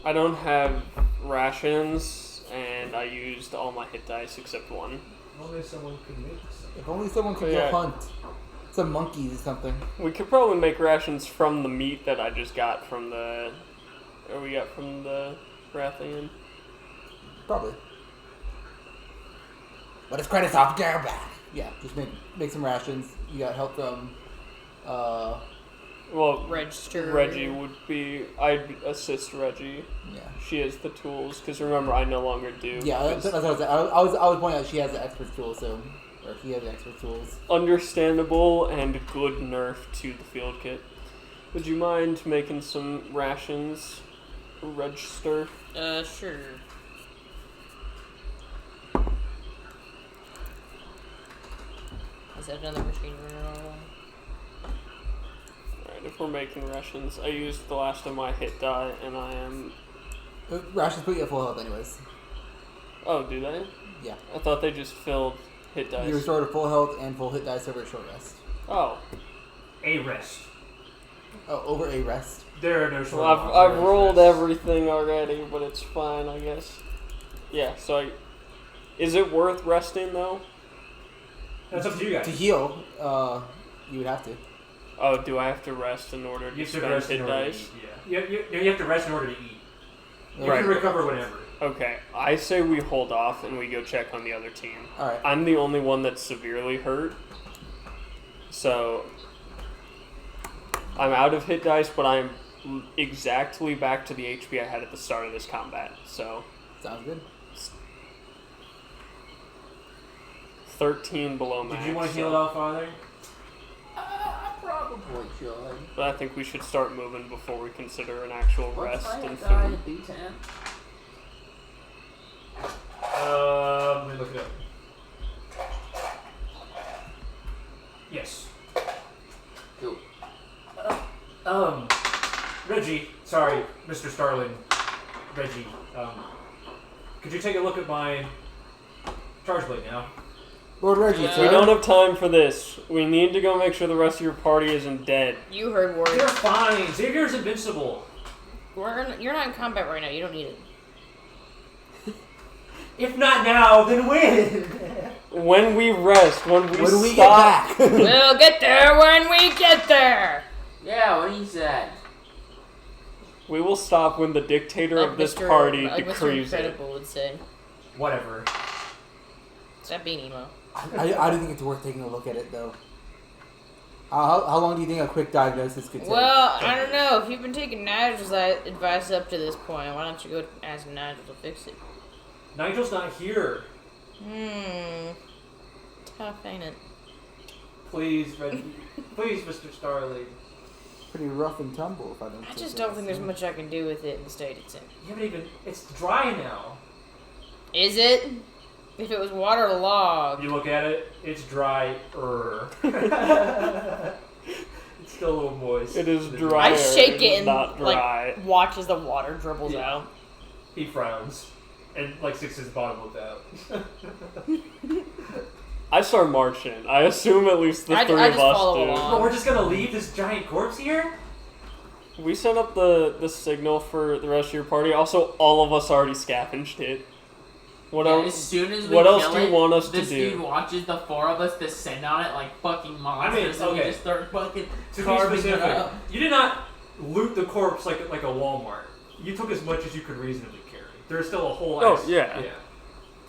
D: I don't have rations, and I used all my hit dice except one.
B: Only someone could make something.
C: If only someone could
D: Yeah.
C: go hunt some monkeys or something.
D: We could probably make rations from the meat that I just got from the... Or we got from the Rathian.
C: Probably. But it's credits off, go back. Yeah, just make some rations. You got help from.
D: Well,
A: Register.
D: Reggie would be. I'd assist Reggie.
C: Yeah.
D: She has the tools because remember I no longer do.
C: Yeah, that's what I was. I was pointing out she has the expert tools, so or he has the expert tools.
D: Understandable and good nerf to the field kit. Would you mind making some rations? Register.
A: Sure. Is that another machine running on?
D: Alright, if we're making rations, I used the last of my hit die, and I am...
C: Rations put you at full health anyways.
D: Oh, do they?
C: Yeah.
D: I thought they just filled hit dice.
C: You restore to full health and full hit dice over a short rest.
D: Oh.
B: A rest.
C: Oh, over a rest.
B: There are no short
D: Well, I've rolled everything already, but it's fine, I guess. Yeah, so is it worth resting, though?
B: That's up to you guys.
C: To heal, you would have to.
D: Oh, do I have to rest in order to spend hit dice?
B: Yeah. You have to rest in order to eat. You
D: Right.
B: can recover whenever.
D: Okay, I say we hold off and we go check on the other team.
C: Alright.
D: I'm the only one that's severely hurt, so I'm out of hit dice, but I'm exactly back to the HP I had at the start of this combat, so...
C: Sounds good.
D: 13 below max.
B: Did you want to heal it out, Father?
E: I probably should.
D: But I think we should start moving before we consider an actual
E: What's
D: rest
E: my
D: and
E: die
D: food.
E: at D10?
B: Let me look it up. Yes.
E: Cool.
B: Reggie, sorry, Mr. Starling. Reggie, could you take a look at my charge blade now?
C: Lord Reggie,
A: Yeah.
C: sir.
D: We don't have time for this. We need to go make sure the rest of your party isn't dead.
A: You heard
B: They're
A: word.
B: fine. Xavier's invincible.
A: You're not in combat right now. You don't need it.
B: If not now, then when?
D: When we rest, when we
C: When we get
D: stop,
C: back.
A: We'll get there when we get there.
E: Yeah, what he said.
D: we will stop when the dictator
A: Like
D: of this
A: Mr.
D: party
A: like Mr.
D: decrees it.
A: Incredible would say.
B: Whatever.
A: Stop being emo.
C: I don't think it's worth taking a look at it, though. How long do you think a quick diagnosis could take?
A: Well, I don't know. If you've been taking Nigel's advice up to this point, why don't you go ask Nigel to fix it?
B: Nigel's not here.
A: Tough, ain't it?
B: Please, Reggie. Please, Mr. Starling.
C: Pretty rough and tumble, if I don't.
A: I just don't think there's much I can do with it in the state it's in.
B: You haven't even. It's dry now.
A: Is it? If it was waterlogged.
B: You look at it, it's dry. It's still a little moist.
D: It is dry.
A: I shake it and
D: not dry.
A: like watch as the water dribbles out.
B: He frowns and like sticks his bottom lip out.
D: I start marching. I assume at least the
A: I
D: three
A: just
D: of us
A: follow
D: do.
A: along.
B: But we're just gonna leave this giant corpse here?
D: We set up the signal for the rest of your party. Also, all of us already scavenged it. What
E: As
D: else?
E: soon as we
D: What else
E: kill
D: do you
E: it,
D: want us to
E: this
D: do?
E: dude watches the four of us descend on it like fucking monsters, so we
B: okay.
E: just start fucking
B: To be
E: carving it
B: specific,
E: up.
B: you did not loot the corpse like a Walmart. You took as much as you could reasonably carry. There's still a whole
D: Oh,
B: ass.
D: yeah.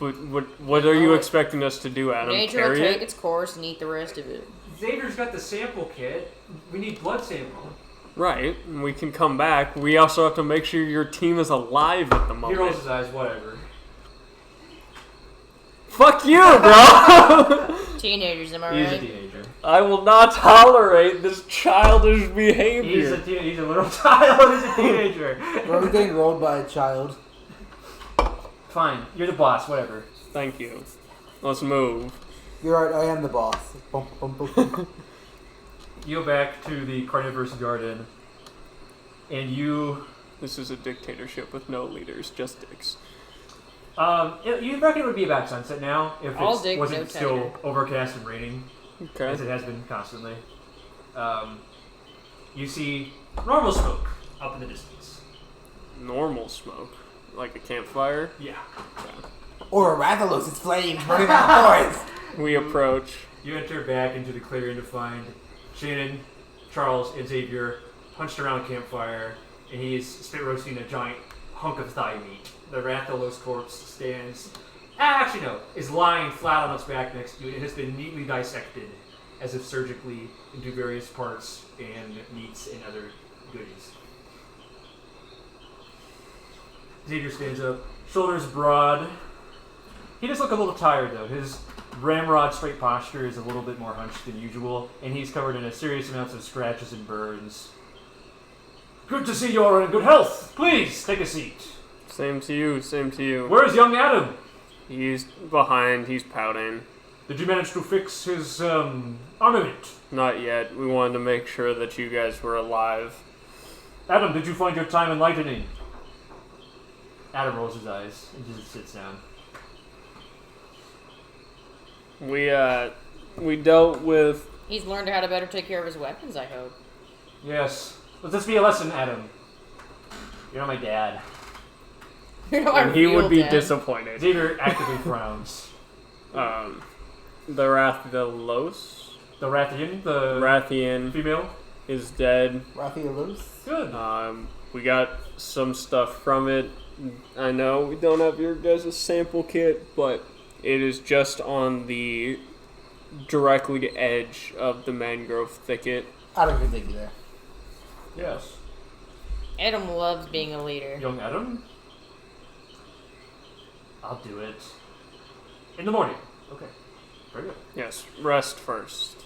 D: But what are you expecting us to do, Adam?
A: Nature will
D: Carry
A: take
D: it?
A: its course and eat the rest of it.
B: Xavier's got the sample kit. We need blood sample.
D: Right. And we can come back. We also have to make sure your team is alive at the
B: He
D: moment.
B: rolls his eyes, whatever.
D: Fuck you, bro!
A: Teenagers, am I
B: He's a
A: right?
B: teenager.
D: I will not tolerate this childish behavior.
B: He's a little child. He's a teenager.
C: Whoever's getting rolled by a child.
B: Fine, you're the boss. Whatever.
D: Thank you. Let's move.
C: You're right, I am the boss. Bum, bum, bum, bum.
B: You go back to the carnivorous garden, and you.
D: This is a dictatorship with no leaders, just dicks.
B: You reckon it would be about sunset now if
A: All
B: it
A: dig,
B: wasn't
A: no
B: still
A: tiger.
B: overcast and raining,
D: Okay.
B: as it has been constantly. You see normal smoke up in the distance.
D: Normal smoke. Like a campfire.
B: Yeah.
C: Or a Rathalos, it's flames burning out the forest.
D: We approach.
B: You enter back into the clearing to find Shannon, Charles, and Xavier hunched around a campfire, and he is spit roasting a giant hunk of thigh meat. The Rathalos corpse stands Actually, no. Is lying flat on its back next to you. It has been neatly dissected, as if surgically, into various parts and meats and other goodies. Xavier stands up, shoulders broad. He does look a little tired, though. His ramrod straight posture is a little bit more hunched than usual, and he's covered in a serious amounts of scratches and burns. Good to see you're in good health. Please, take a seat.
D: Same to you, same to you.
B: Where's young Adam?
D: He's behind, he's pouting.
B: Did you manage to fix his, armament?
D: Not yet. We wanted to make sure that you guys were alive.
B: Adam, did you find your time enlightening? Adam rolls his eyes and just sits down.
D: We dealt with...
A: He's learned how to better take care of his weapons, I hope.
B: Yes. Let this be a lesson, Adam. You're not my dad.
A: You're not my
D: And he
A: real
D: would be
A: dad.
D: disappointed.
B: Xavier actively frowns.
D: The Rathalos?
B: The Rathian, the
D: Rathian
B: female,
D: is dead.
C: Rathalos?
B: good.
D: We got some stuff from it. I know we don't have your guys' sample kit, but it is just on the directly edge of the mangrove thicket.
C: Adam can take you there.
B: Yes.
A: Adam loves being a leader.
B: Young Adam? I'll do it. In the morning. Okay. Very good.
D: Yes, rest first.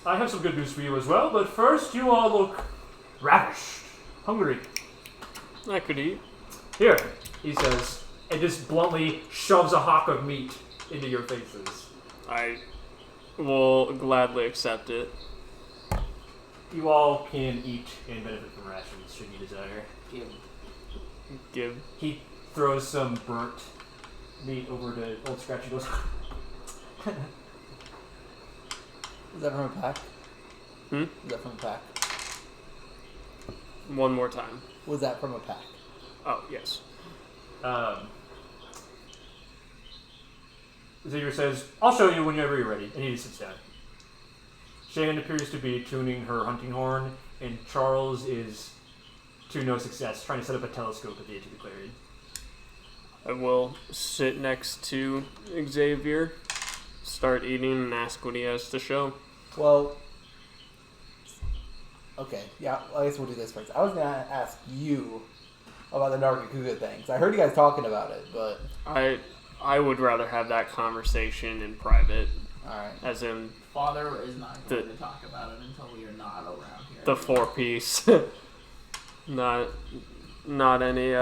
B: I have some good news for you as well, but first you all look ravished. Hungry.
D: I could eat.
B: Here, he says, and just bluntly shoves a hawk of meat into your faces.
D: I will gladly accept it.
B: You all can eat and benefit from rations should you desire.
D: Give.
B: He throws some burnt meat over to Old Scratch and goes,
C: Is that from a pack?
D: Hmm?
C: Is that from a pack?
D: One more time.
C: Was that from a pack?
D: Oh, yes.
B: Xavier says, I'll show you whenever you're ready, and he just sits down. Shannon appears to be tuning her hunting horn, and Charles is, to no success, trying to set up a telescope at the edge of the clearing.
D: I will sit next to Xavier, start eating, and ask what he has to show.
C: Well, okay, yeah, I guess we'll do this first. I was going to ask you about the Nargacuga thing. So I heard you guys talking about it, but...
D: I would rather have that conversation in private.
C: Alright.
D: As in
E: Father is not going to talk about it until we are not around here.
D: the 4-piece. Not any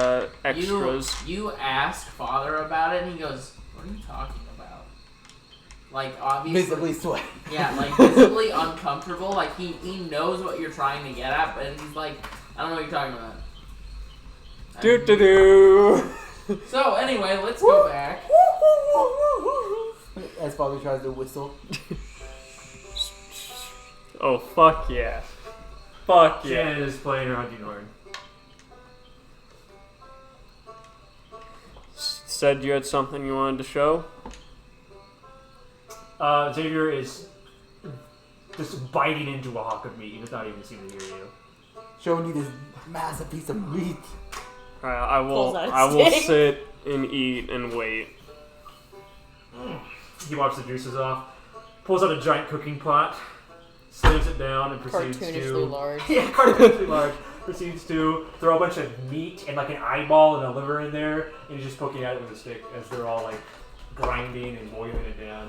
D: extras.
E: You ask Father about it, and he goes, "What are you talking about?" Like, obviously,
C: Visibly sweating.
E: yeah, like visibly uncomfortable. Like he knows what you're trying to get at, but he's like, "I don't know what you're talking about."
D: Do do do.
E: So anyway, let's go back.
C: As Father tries to whistle.
D: Oh fuck yeah! Fuck yeah!
B: Shannon is playing her hunting horn.
D: Said you had something you wanted to show.
B: Xavier is just biting into a hawk of meat. He does not even seem to hear you.
C: Showing you this massive piece of meat.
D: I will.
A: Pulls out a
D: I will
A: stick.
D: sit and eat and wait.
B: He wipes the juices off, pulls out a giant cooking pot, slams it down, and proceeds
A: Cartoonishly
B: to...
A: large.
B: Yeah, cartoonishly large. Proceeds to throw a bunch of meat and like an eyeball and a liver in there, and he's just poking at it with a stick as they're all like grinding and boiling it down.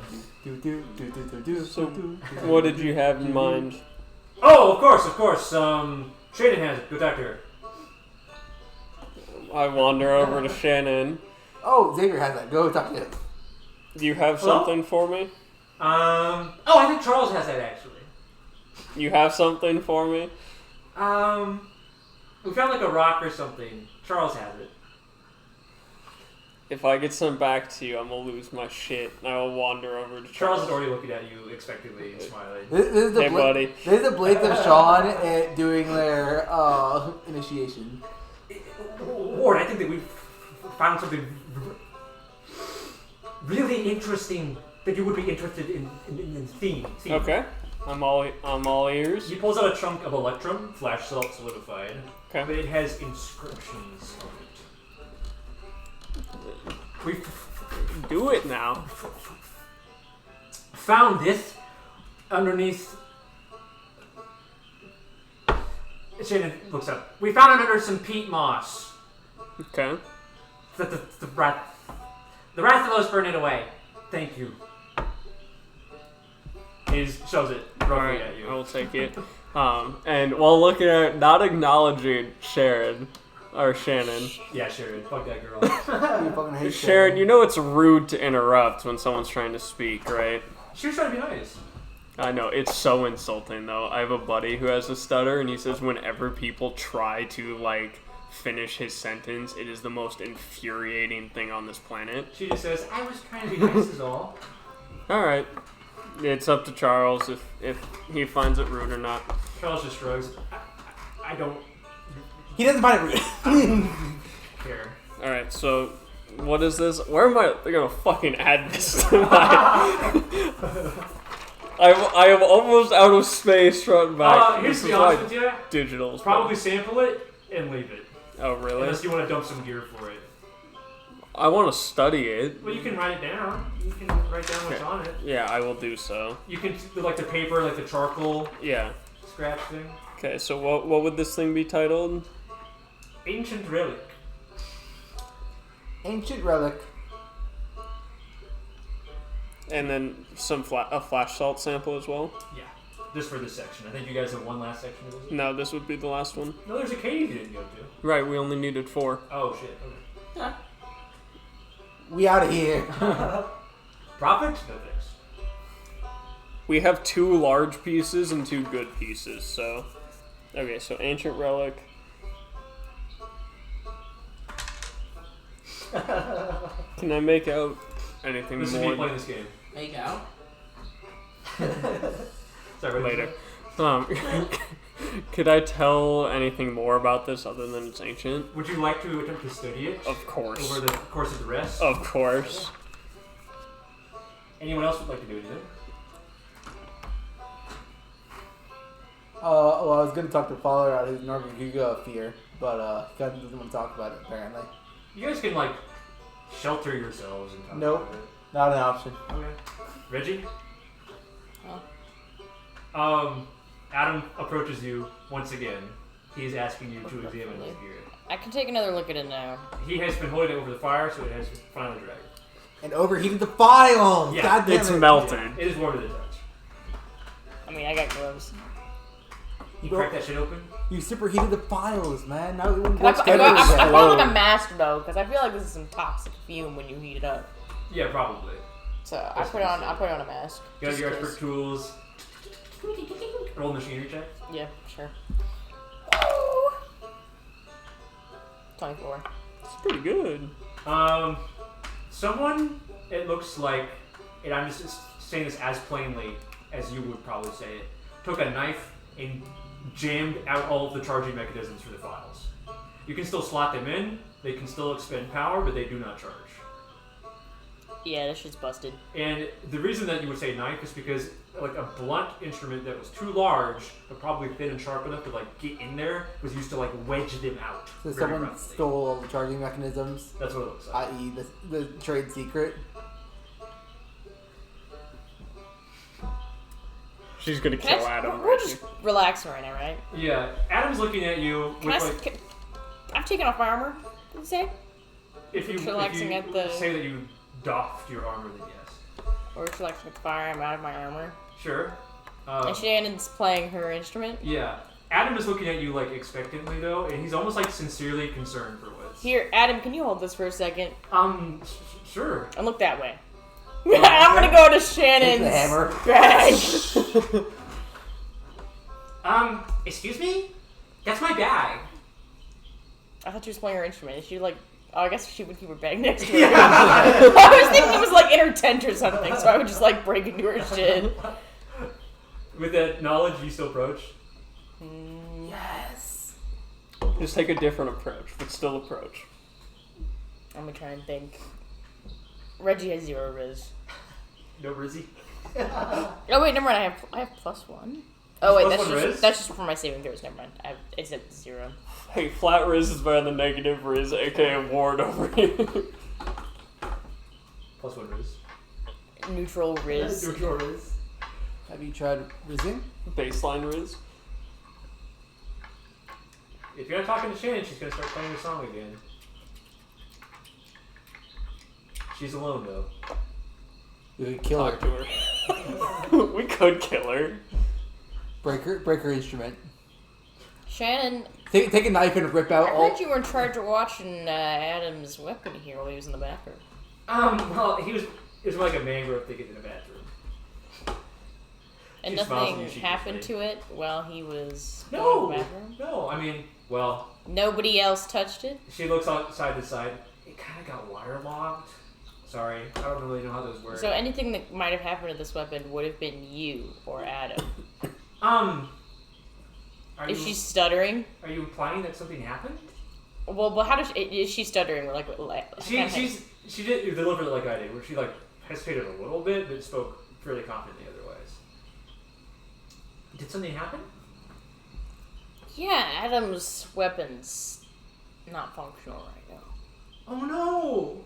D: So, what did you have in mind?
B: Oh, of course. Shannon has it. Go talk to her.
D: I wander over to Shannon.
C: Oh, Xavier has that. Go talk to him.
D: Do you have something for me?
B: Oh, I think Charles has that actually.
D: You have something for me?
B: We found like a rock or something. Charles has it.
D: If I get sent back to you, I'm gonna lose my shit. I will wander over to
B: Charles
D: Charles.
B: is already looking at you expectantly and smiling.
C: This is the
D: Hey, buddy.
C: This is the Blades of Sean doing their initiation.
B: Ward, I think that we've found something really interesting that you would be interested in theme.
D: Okay, I'm all ears.
B: He pulls out a chunk of electrum, flash solidified,
D: Okay.
B: but it has inscriptions on it.
D: Do it now.
B: Found this underneath. Shannon looks up. We found it under some peat moss.
D: Okay.
B: The Rathalos burned it away. Thank you. He shows it roughly at you.
D: I will take it. And while looking at it, not acknowledging Sharon, or Shannon.
B: Yeah, Sharon. Fuck that girl.
C: You fucking hate
D: Sharon, you know it's rude to interrupt when someone's trying to speak, right?
B: She was trying to be nice.
D: I know, it's so insulting though. I have a buddy who has a stutter, and he says whenever people try to, like, finish his sentence, it is the most infuriating thing on this planet.
B: She just says, I was trying to be nice is all.
D: Alright. It's up to Charles if he finds it rude or not.
B: Charles just shrugs. I don't
C: He doesn't find it rude.
B: care.
D: Alright, so what is this? Where am I gonna fucking add this to my... I am almost out of space front and back.
B: Here's to be
D: This is
B: honest
D: why
B: with you.
D: Digital's
B: Probably sample it and leave it.
D: Oh, really?
B: Unless you want to dump some gear for it.
D: I want to study it.
B: Well, you can write it down. You can write down what's on it.
D: Yeah, I will do so.
B: You can do like the paper, like the charcoal
D: Yeah.
B: scratch thing.
D: Okay, so what would this thing be titled?
B: Ancient relic.
C: Ancient relic.
D: And then a flash salt sample as well?
B: Yeah, just for this section. I think you guys have one last section of this.
D: No, this would be the last one.
B: No, there's a cave you didn't go to.
D: Right, we only needed 4.
B: Oh shit. Okay.
C: We out of here.
B: Profit? No thanks.
D: We have 2 large pieces and 2 good pieces, so... Okay, so ancient relic. Can I make out anything
B: This is
D: more?
B: me playing this game.
E: Make out.
B: Sorry, what did you
D: Later.
B: say?
D: Could I tell anything more about this other than it's ancient?
B: Would you like to attempt to study it
D: Of course.
B: over the course of the rest?
D: Of course.
B: Anyone else would like to do anything?
C: Well, I was gonna talk to Father out his Nargacuga fear, but he doesn't want to talk about it apparently.
B: You guys can like shelter yourselves and talk
C: Nope.
B: about it.
C: Not an option.
B: Okay. Reggie?
A: Huh?
B: Adam approaches you once again. He is asking you to examine his gear.
A: I can take another look at it now.
B: He has been holding it over the fire, so it has finally dried.
C: And overheated the file!
B: Yeah,
C: God damn
D: It's
C: it.
D: melted.
B: It is warmer than touch.
A: I mean, I got gloves.
B: You
C: Bro.
B: crack that shit open?
C: You superheated the files, man. Now it wouldn't
A: Can I,
C: work
A: I,
C: together
A: I,
C: again.
A: I put like a mask though, because I feel like this is some toxic fume when you heat it up.
B: Yeah, probably.
A: So I put on a mask.
B: You got
A: just
B: your
A: 'cause.
B: expert tools. Roll machinery check.
A: Yeah, sure. Oh. 24.
D: It's pretty good.
B: Someone, it looks like, and I'm just saying this as plainly as you would probably say it, took a knife and jammed out all of the charging mechanisms for the files. You can still slot them in, they can still expend power, but they do not charge.
A: Yeah, this shit's busted.
B: And the reason that you would say knife is because like a blunt instrument that was too large, but probably thin and sharp enough to like get in there, was used to like wedge them out.
C: So
B: very
C: someone
B: roughly.
C: stole all the charging mechanisms,
B: That's what it looks like.
C: i.e. the trade secret.
D: She's gonna kill Adam.
A: We're just relaxing right now, right?
B: Yeah, Adam's looking at you
A: Can
B: with
A: I,
B: like,
A: I've taken off my armor. Did you say?
B: if you
A: chillaxing at the-
B: say that you doffed your armor, then yes.
A: Or relaxing with the fire. I'm out of my armor.
B: Sure.
A: And Shannon's playing her instrument.
B: Yeah. Adam is looking at you like expectantly though, and he's almost like sincerely concerned for what's.
A: Here, Adam, can you hold this for a second?
B: Sure.
A: And look that way. I'm gonna go to Shannon's
C: the hammer.
A: bag.
B: Excuse me? That's my bag.
A: I thought she was playing her instrument. Is she like? Oh, I guess she would keep her bag next to her. I was thinking it was like in her tent or something, so I would just like break into her shit.
B: With that knowledge, you still approach?
C: Yes.
D: Just take a different approach, but still approach.
A: I'm gonna try and think. Reggie has 0 riz.
B: No Rizzy?
A: Oh wait, never mind. I have +1. Oh wait,
B: Plus one riz?
A: that's just for my saving throws. Never mind. It's at 0.
D: Hey, flat riz is better than negative riz, aka ward over here.
B: Plus 1 Riz.
A: Neutral Riz.
B: Neutral Riz.
C: Have you tried rizzing?
D: Baseline Riz.
B: If you're not talking to Shannon, she's gonna start playing the song again. She's alone though.
C: We could kill her.
D: Talk to her. We could kill her.
C: Break her instrument.
A: Shannon,
C: Take a knife and rip out
A: I
C: all.
A: heard you were in charge of watching Adam's weapon here while he was in the bathroom.
B: Well, it was like a mangrove thicket in the bathroom.
A: And
B: She smiles at
A: nothing
B: you sheepishly.
A: happened to it while he was
B: No!
A: going to the bathroom?
B: No, I mean, well,
A: Nobody else touched it?
B: she looks out side to side. It kind of got waterlogged. Sorry, I don't really know how those work.
A: So anything that might have happened to this weapon would have been you or Adam. Is she stuttering?
B: Are you implying that something happened?
A: Well, but how does is she stuttering?
B: She did deliver it like I did, where she like hesitated a little bit, but spoke fairly confidently otherwise. Did something happen?
A: Yeah, Adam's weapon's not functional right now.
B: Oh no!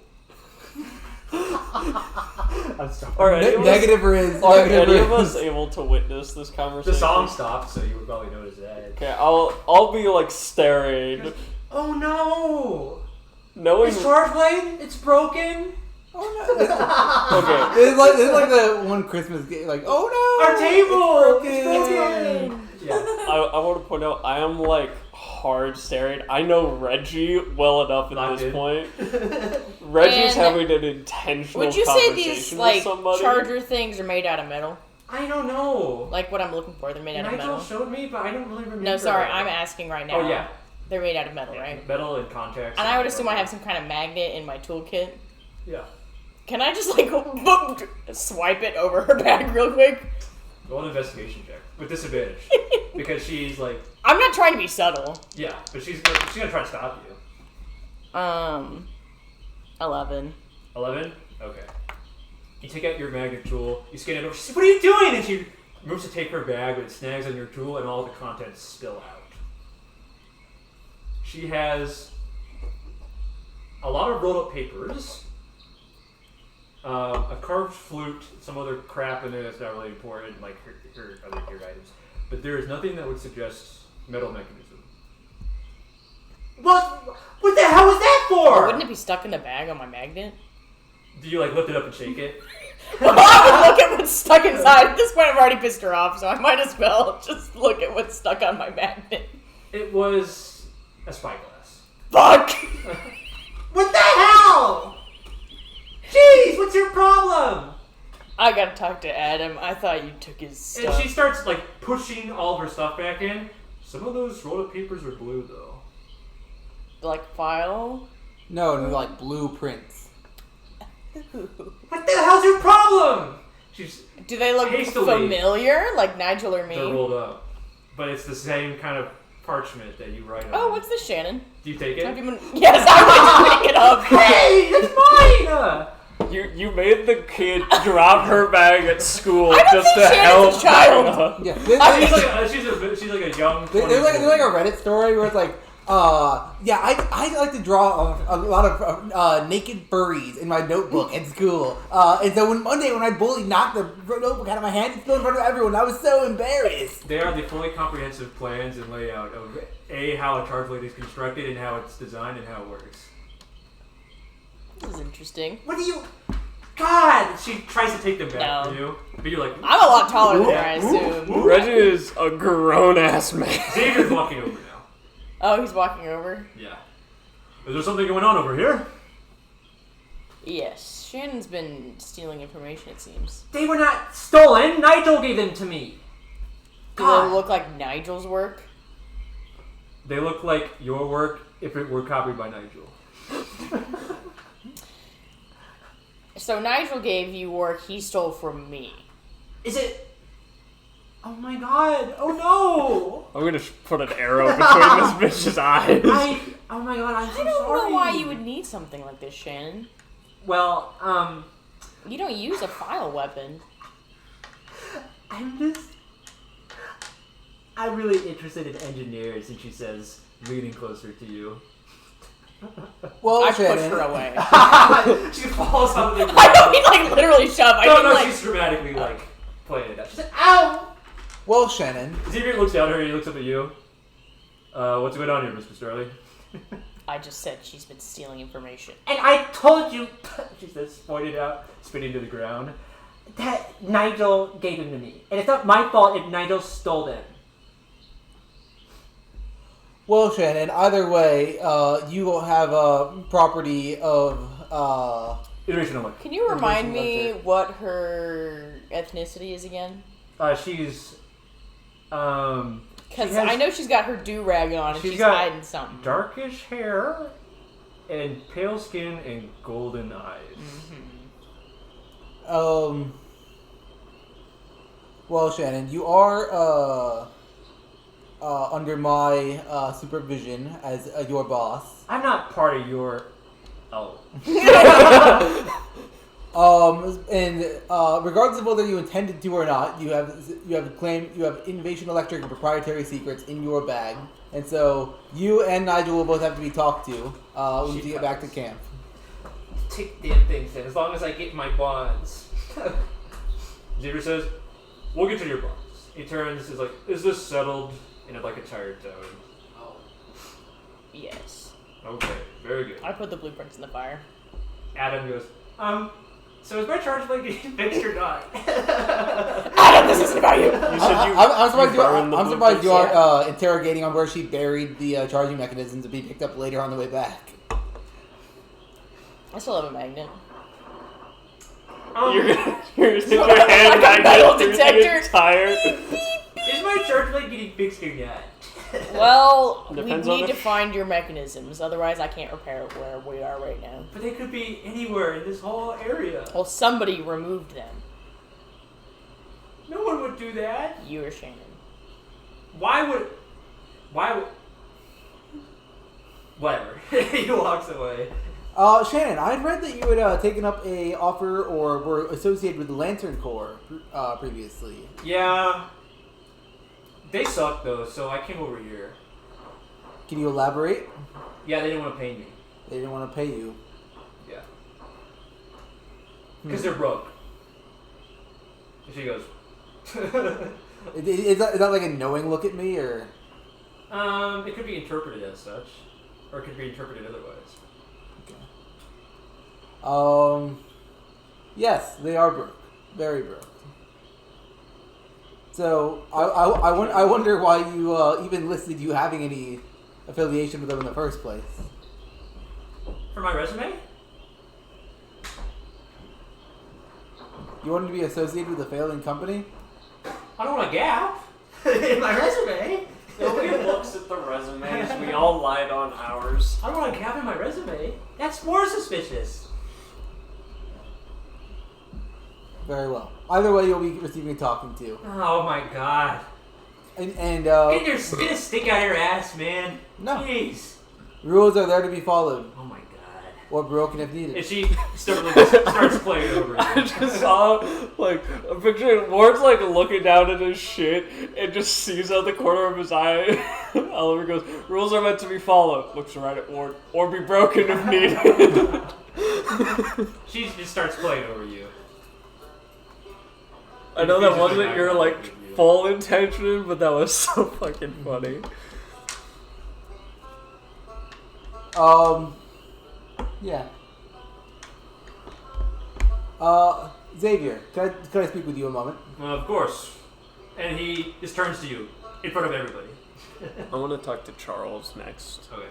B: I'm sorry.
D: Are any of us-
C: Negative Riz.
D: Are
C: Negative
D: any of
C: Riz.
D: us able to witness this conversation?
B: The song stopped, so you would probably notice that.
D: Okay, I'll be like staring,
B: Oh no!
D: knowing.
B: It's charge blade. It's broken.
C: Oh no!
D: Okay,
C: This is like the one Christmas game. Like, oh no!
B: Our table.
C: It's broken.
B: Yeah.
D: I want to point out I am like hard staring. I know Reggie well enough at
B: Locked
D: this
B: in.
D: point. Reggie's
A: And
D: having an intentional
A: Would you say
D: conversation
A: these
D: with
A: like
D: somebody.
A: charger things are made out of metal?
B: I don't know.
A: Like what I'm looking for, they're made out of
B: Nigel
A: metal.
B: showed me, but I don't really remember.
A: No, sorry,
B: that.
A: I'm asking right now.
B: Oh yeah.
A: They're made out of metal, right?
B: Metal and contacts.
A: And I would assume I have some kind of magnet in my toolkit.
B: Yeah.
A: Can I just like swipe it over her back real quick?
B: Go on an investigation check with disadvantage because she's like,
A: I'm not trying to be subtle.
B: yeah, but she's gonna try to stop you.
A: 11.
B: 11. Okay. You take out your magnet tool. You scan it over. She says, "What are you doing?" And she moves to take her bag, but it snags on your tool, and all the contents spill out. She has a lot of rolled up papers, a carved flute, some other crap in there that's not really important, like her other gear items. But there is nothing that would suggest metal mechanism. What the hell was that for?
A: Wouldn't it be stuck in the bag on my magnet?
B: Do you like lift it up and shake it?
A: Well, I would look at what's stuck inside. At this point, I've already pissed her off, so I might as well just look at what's stuck on my magnet.
B: It was a spyglass.
A: Fuck!
B: What the hell? Jeez, what's your problem?
A: I gotta talk to Adam. I thought you took his stuff.
B: And she starts like pushing all of her stuff back in. Some of those rolled up papers are blue though.
A: Like file?
C: No, they're like blueprints.
B: What the hell's your problem? She's
A: Do they look
B: Hastily.
A: familiar? Like Nigel or me?
B: they're rolled up, but it's the same kind of parchment that you write on.
A: Oh, what's this, Shannon?
B: Do you take
A: Have
B: it?
A: you been... Yes, I would pick it up.
B: Hey, it's mine.
D: You made the kid drop her bag at school
A: I don't
D: just
A: think
D: to
A: Shannon's
D: help
A: a child.
D: Anna.
C: Yeah,
B: She's like a young.
C: there's like a Reddit story where it's like, yeah, I like to draw a lot of naked furries in my notebook at school. And so one day when I bully knocked the notebook out of my hand, it spilled in front of everyone. I was so embarrassed.
B: They are the fully comprehensive plans and layout of how a charge blade is constructed and how it's designed and how it works.
A: This is interesting.
B: What do you? God! She tries to take them back
A: No.
B: from you, but you're like,
A: I'm a lot taller than her, I assume.
D: Reggie is a grown-ass man.
B: Xavier's walking over now.
A: Oh, he's walking over?
B: Yeah. Is there something going on over here?
A: Yes. Shannon's been stealing information, it seems.
B: They were not stolen. Nigel gave them to me.
A: Do they look like Nigel's work?
B: They look like your work if it were copied by Nigel.
A: So Nigel gave you work he stole from me.
B: Is it? Oh my god! Oh no!
D: I'm gonna put an arrow between this bitch's eyes.
B: Oh my god! I'm so
A: I don't
B: sorry.
A: know why you would need something like this, Shannon.
B: Well,
A: You don't use a file weapon.
B: I'm really interested in engineers, and she says, leaning closer to you.
C: Well,
A: I push
C: Shannon,
A: her away.
B: She falls on the ground.
A: I don't mean like literally shove. I mean
B: No,
A: like.
B: she's dramatically like playing it up. She's like, ow!
C: Well, Shannon.
B: Xavier looks down at her, he looks up at you. What's going on here, Mr. Starley?
A: I just said she's been stealing information.
B: And I told you, she says, pointed out, spitting to the ground, that Nigel gave them to me. And it's not my fault if Nigel stole them.
C: Well, Shannon, either way, you will have a property of,
B: Iteration only.
A: Can you remind
C: Information
A: me
C: left
A: what her ethnicity is again?
B: She's,
A: Because I know she's got her do-rag on and she's
B: got
A: hiding something.
B: darkish hair and pale skin and golden eyes.
C: Well, Shannon, you are, under my, supervision as your boss.
B: I'm not part of your... Oh.
C: And regardless of whether you intended to or not, you have invasion electric and proprietary secrets in your bag, and so you and Nigel will both have to be talked to when you get back to camp.
B: Take the damn things in, as long as I get my bonds. Xavier says, we'll get to your bonds. He turns, is like, is this settled? In like a tired tone.
E: Oh.
A: Yes.
B: Okay, very good.
A: I put the blueprints in the fire.
B: Adam goes, so is my charge like getting fixed or not?
A: Adam, this isn't about you!
C: I'm surprised you
A: blueprints,
C: are interrogating on where she buried the charging mechanisms to be picked up later on the way back.
A: I still have a magnet.
D: You're gonna stick your hand
A: Like a
D: back
A: metal
D: through the
A: detector.
D: entire...
B: Is my charge like getting fixed or not?
A: Well, we
D: Depends on
A: need
D: the-
A: to find your mechanisms, otherwise I can't repair where we are right now.
B: But they could be anywhere in this whole area.
A: Well, somebody removed them.
B: No one would do that.
A: You or Shannon.
B: Why would... Whatever. He walks away.
C: Shannon, I'd read that you had taken up a offer or were associated with the Lantern Corps previously.
B: Yeah. They suck though, so I came over here.
C: Can you elaborate?
B: Yeah, they didn't want to pay me.
C: They didn't want to pay you.
B: Yeah. Because they're broke. And she goes,
C: Is that like a knowing look at me, or?
B: it could be interpreted as such. Or it could be interpreted otherwise.
C: Okay. Yes, they are broke. Very broke. So, I wonder why you even listed you having any affiliation with them in the first place.
B: For my resume?
C: You wanted to be associated with a failing company?
B: I don't want a gap in my resume.
D: Nobody looks at the resumes. We all lied on ours.
B: I don't want a gap in my resume. That's more suspicious.
C: Very well. Either way, you'll be receiving a talking to.
B: Oh my god.
C: And
B: Get a stick out of your ass, man.
C: No.
B: Jeez.
C: rules are there to be followed.
B: Oh my god.
C: Or broken if needed.
B: And she stubbornly just starts playing it over.
D: I just saw, like, a picture of Ward's, like, looking down at his shit and just sees out the corner of his eye. Oliver goes, rules are meant to be followed. Looks right at Ward. Or be broken if needed.
B: She just starts playing over you.
D: I know that wasn't your, like, full intention, but that was so fucking funny.
C: Yeah. Xavier, can I speak with you a moment?
B: Of course. And he just turns to you in front of everybody.
D: I want to talk to Charles next.
B: Okay.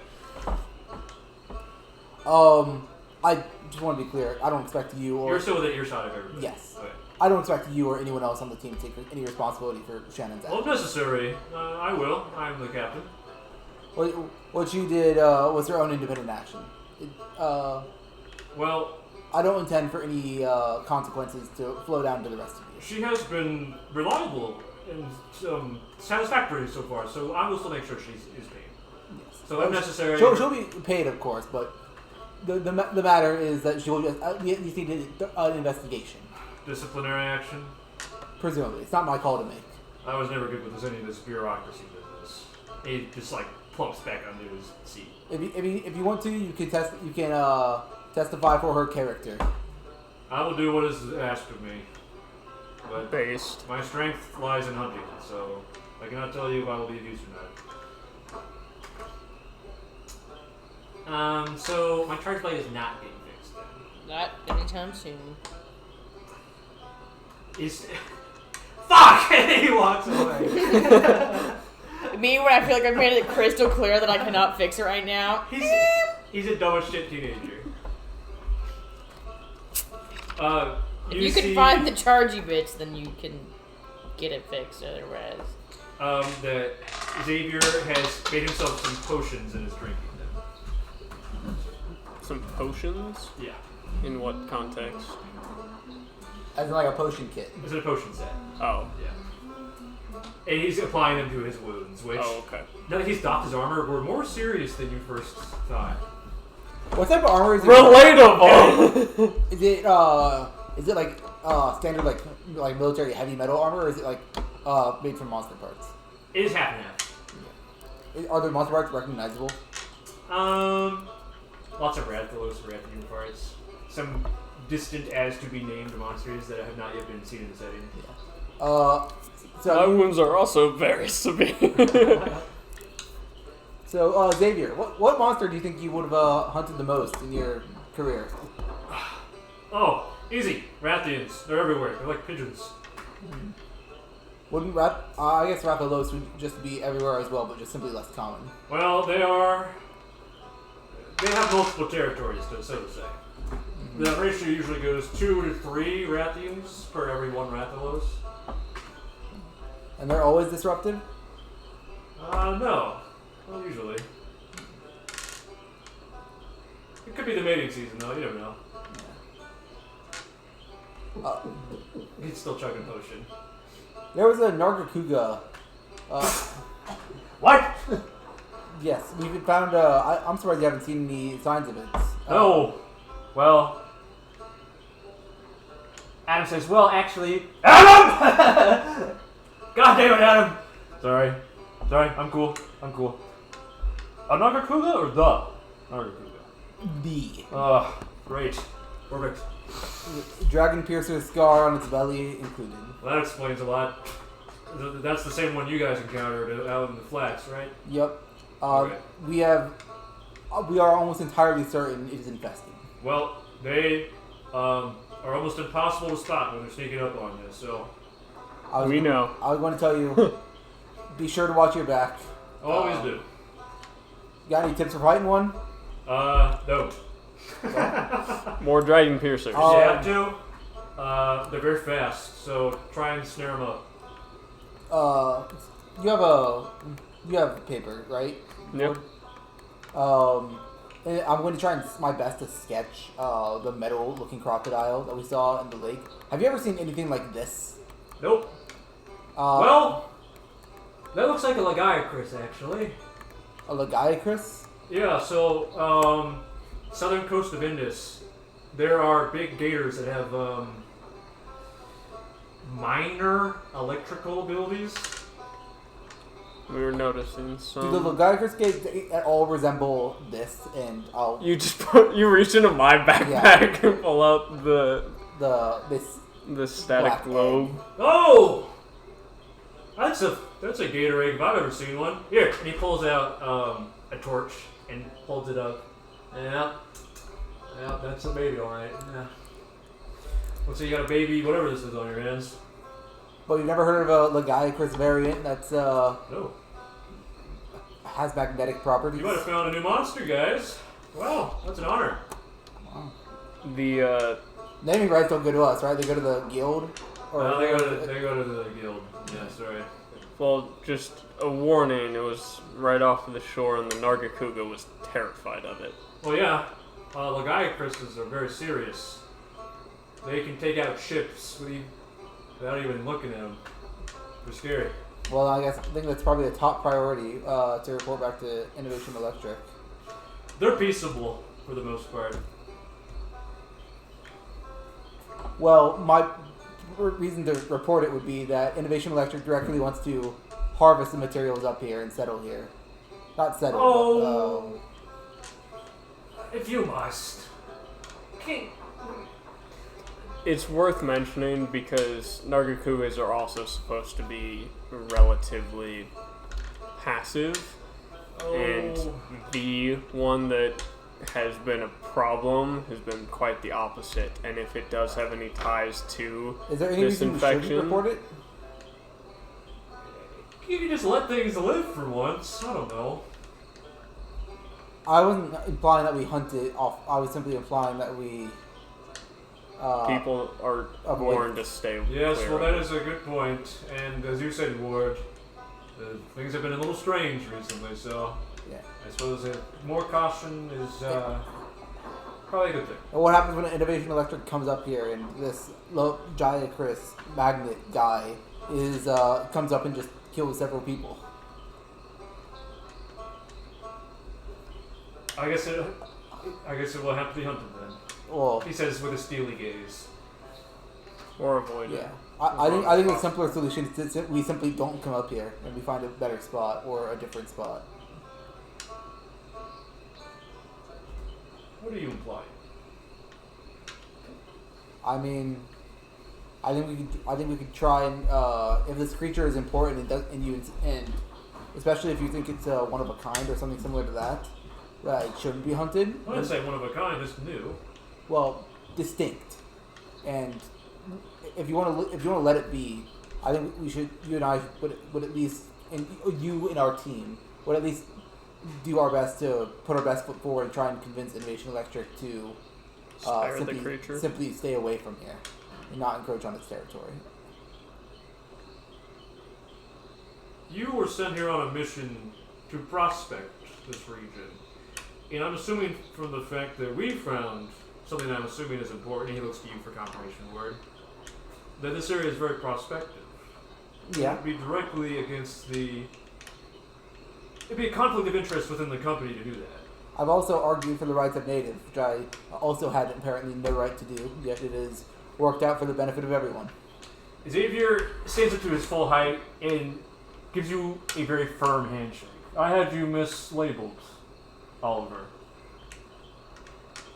C: I just want to be clear. I don't expect you or...
B: You're still within earshot of everybody.
C: Yes.
B: Okay.
C: I don't expect you or anyone else on the team to take any responsibility for Shannon's
B: Well, if
C: act.
B: necessary, I will. I'm the captain.
C: What you did was your own independent action.
B: Well,
C: I don't intend for any consequences to flow down to the rest of you.
B: she has been reliable and satisfactory so far, so I will still make sure she is paid.
C: Yes.
B: So if necessary...
C: She'll be paid, of course, but the matter is that she'll just we need an investigation.
B: Disciplinary action?
C: Presumably. It's not my call to make.
B: I was never good with any of this bureaucracy business. He just, like, plumps back onto his seat.
C: If you want to, you can testify for her character.
B: I will do what is asked of me. But
D: Based.
B: my strength lies in hunting, so I cannot tell you if I will be of use or not. So my charge blade is not being fixed then.
A: Not anytime soon.
B: He's fuck! And he walks away.
A: Me, when I feel like I've made it crystal clear that I cannot fix it right now.
B: He's a dumb as shit teenager.
A: If you can find the chargy bits, then you can get it fixed otherwise.
B: That Xavier has made himself some potions and is drinking them.
D: Some potions?
B: Yeah.
D: In what context?
C: As in like a potion kit.
B: It's a potion set.
D: Oh.
B: Yeah. And he's applying them to his wounds, which,
D: Oh, okay.
B: now that he's doffed his armor, were more serious than you first thought.
C: What type of armor is it?
D: Relatable!
C: Is it like standard like military heavy metal armor, or is it like made from monster parts?
B: It is half and half.
C: Are the monster parts recognizable?
B: Lots of Rathalos, Rathian parts. Some distant as to be named monsters that have not yet been seen in the setting.
C: Yeah.
D: My wounds are also very severe.
C: So, Xavier, what monster do you think you would have hunted the most in your career?
B: Oh, easy. Rathians. They're everywhere. They're like pigeons.
C: Wouldn't I guess Rathalos would just be everywhere as well, but just simply less common.
B: Well, they have multiple territories, so to say. The ratio usually goes 2 to 3 Rathians per every 1 Rathalos.
C: And they're always disruptive?
B: No. Not usually. It could be the mating season, though. You never know. He's still chugging potion.
C: There was a Nargacuga.
B: What?
C: Yes, we found. I'm surprised you haven't seen any signs of it.
B: No. Well. Adam says, well, actually. Adam! God damn it, Adam! Sorry, I'm cool. A Nargacuga or the Nargacuga?
C: The.
B: Great. Perfect.
C: Dragon Piercer's scar on its belly included.
B: Well, that explains a lot. That's the same one you guys encountered out in the flats, right?
C: Yep.
B: Okay.
C: We are almost entirely certain it is infested.
B: Well, they are almost impossible to spot when they're sneaking up on this, so...
D: We know.
C: I was going to tell you, be sure to watch your back.
B: Always do.
C: Got any tips for fighting one?
B: Don't.
D: More dragon piercers.
B: You have to. They're very fast, so try and snare them up.
C: You have paper, right?
D: Yep.
C: And I'm going to try my best to sketch the metal-looking crocodile that we saw in the lake. Have you ever seen anything like this?
B: Nope. Well, that looks like a Lagiacris, actually.
C: A Lagiacris?
B: Yeah, so, southern coast of Indus, there are big gators that have, minor electrical abilities.
D: We were noticing some.
C: Do the Lagiacris gates at all resemble this? And I'll...
D: You reach into my backpack and pull out the static
C: black
D: globe.
C: egg.
B: Oh! That's a gator egg if I've ever seen one. Here, and he pulls out a torch and holds it up. Yeah, that's a baby, all right. Yeah. Let's say you got a baby, whatever this is on your hands.
C: But you've never heard of a Lagiacris variant that's
B: No.
C: has magnetic properties?
B: You might have found a new monster, guys. Wow, that's an honor.
C: Wow.
D: The
C: Naming rights don't go to us, right? They go to the guild.
B: No, they go to the guild. Yeah, sorry.
D: well, just a warning. It was right off of the shore, and the Nargacuga was terrified of it.
B: Well, yeah. Lagiacrises are very serious. They can take out ships without even looking at them. They're scary.
C: Well, I think that's probably the top priority to report back to Innovation Electric.
B: They're peaceable for the most part.
C: Well, my reason to report it would be that Innovation Electric directly wants to harvest the materials up here and settle here. Not settle,
B: if you must. King.
D: It's worth mentioning because Nargacugas are also supposed to be relatively passive, and the one that has been a problem has been quite the opposite. And if it does have any ties to
C: Is there any
D: this
C: reason we shouldn't
D: infection,
C: report it?
B: You can just let things live for once. I don't know.
C: I wasn't implying that we hunt it off. I was simply implying that we.
D: people are
C: avoid
D: warned to stay
B: Yes,
D: clear
B: well,
D: of
B: that
D: it.
B: is a good point. And as you said, Ward, things have been a little strange recently, so
C: Yeah.
B: I suppose more caution is probably a good thing.
C: And what happens when an Innovation Electric comes up here and this Giacris magnet guy comes up and just kills several people?
B: I guess it will have to be hunted then.
C: Well,
B: He says with a steely gaze.
D: Or avoid it.
C: yeah. I think the simpler solution is that we simply don't come up here and we find a better spot or a different spot.
B: What are you implying?
C: I mean, I think we could try and if this creature is important and especially if you think it's one of a kind or something similar to that it shouldn't be hunted.
B: I wouldn't say one of a kind, just new.
C: Well, distinct. And if you want to let it be, I think we should. You and I would at least, and you and our team would at least do our best to put our best foot forward and try and convince Innovation Electric to
D: Spare the creature.
C: simply stay away from here and not encroach on its territory.
B: You were sent here on a mission to prospect this region. And I'm assuming from the fact that we found something that I'm assuming is important, and he looks to you for confirmation, Word, that this area is very prospective.
C: Yeah.
B: It would be directly against it'd be a conflict of interest within the company to do that.
C: I've also argued for the rights of natives, which I also had apparently no right to do, yet it is worked out for the benefit of everyone.
B: Xavier stands up to his full height and gives you a very firm handshake. I had you mislabeled, Oliver.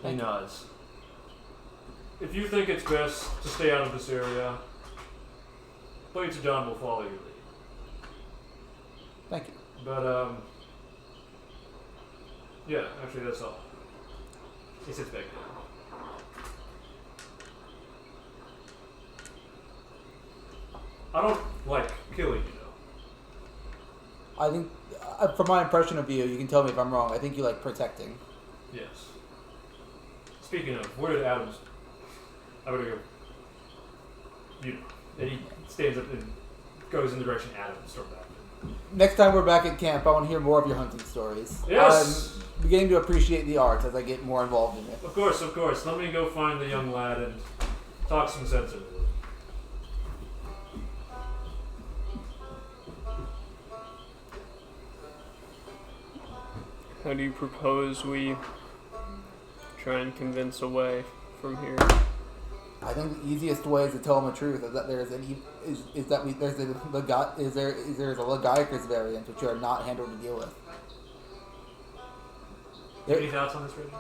B: He nods. If you think it's best to stay out of this area, Blades of Dawn will follow your lead.
C: Thank you.
B: But, yeah, actually that's all. He sits back down. I don't like killing you, though.
C: I think, from my impression of you, you can tell me if I'm wrong. I think you like protecting.
B: Yes. Speaking of, where did Adams... I'm gonna go... You know. And he stands up and goes in the direction Adams stormed back.
C: Next time we're back at camp, I want to hear more of your hunting stories.
B: Yes!
C: I'm beginning to appreciate the art as I get more involved in it.
B: Of course. Let me go find the young lad and talk some sense into him.
D: How do you propose we try and convince a way from here?
C: I think the easiest way is to tell them the truth is that there's there's a Legiacris variant which you are not handled to deal with.
B: Any thoughts on this, Reggie?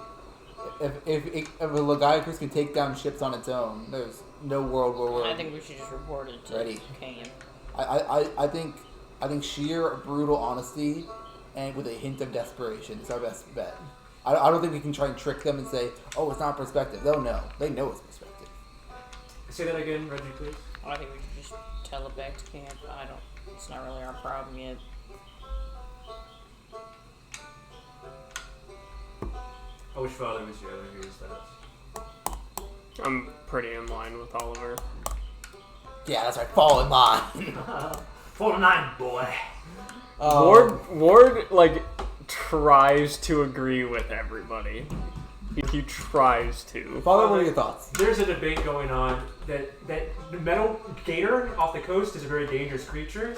C: If a Legiacris can take down ships on its own, there's no world where we're
A: I think we should just report it to
C: ready.
A: camp.
C: I think sheer brutal honesty and with a hint of desperation is our best bet. I don't think we can try and trick them and say, oh, it's not perspective. They'll know. They know it's perspective.
B: Say that again, Reggie, please.
A: I think we should just tell it back to camp. It's not really our problem yet.
B: I wish Father was here. I think he was that.
D: I'm pretty in line with Oliver.
C: Yeah, that's right. Fall in line.
B: 49, boy.
D: Ward like tries to agree with everybody. He tries to.
C: Father, what are your thoughts?
B: There's a debate going on that the metal gator off the coast is a very dangerous creature,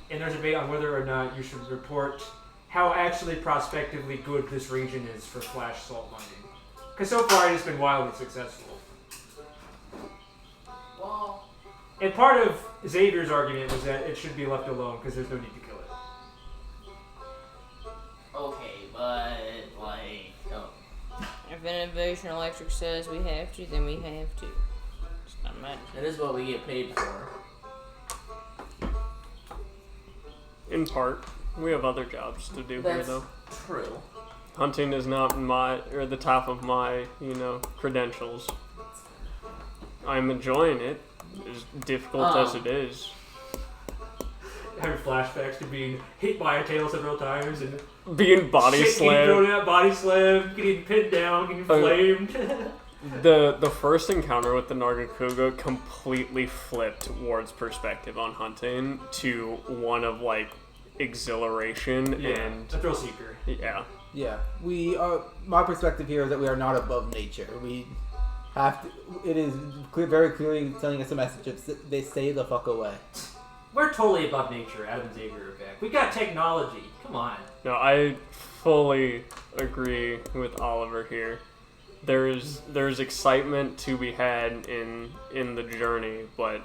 B: and there's a debate on whether or not you should report how actually prospectively good this region is for flash salt mining. Because so far it has been wildly successful.
E: Well,
B: And part of Xavier's argument was that it should be left alone because there's no need to kill it.
E: okay, but like, oh.
A: If an invasion electric says we have to, then we have to. It's not a matter.
E: It is what we get paid for.
D: In part, we have other jobs to do here,
E: That's
D: though.
E: true.
D: Hunting is not the top of my, credentials. I'm enjoying it, as difficult as it is.
B: Having flashbacks to being hit by a tail several times and
D: Being body
B: getting
D: slammed.
B: thrown out, body slammed, getting pinned down, getting flamed.
D: The first encounter with the Nargacuga completely flipped Ward's perspective on hunting to one of exhilaration and
B: a thrill seeker.
D: yeah.
C: Yeah, we are. My perspective here is that we are not above nature. We have to. It is very clearly telling us a message of they stay the fuck away.
B: We're totally above nature. Adam and Xavier are back. We got technology. Come on.
D: No, I fully agree with Oliver here. There's excitement to be had in the journey, but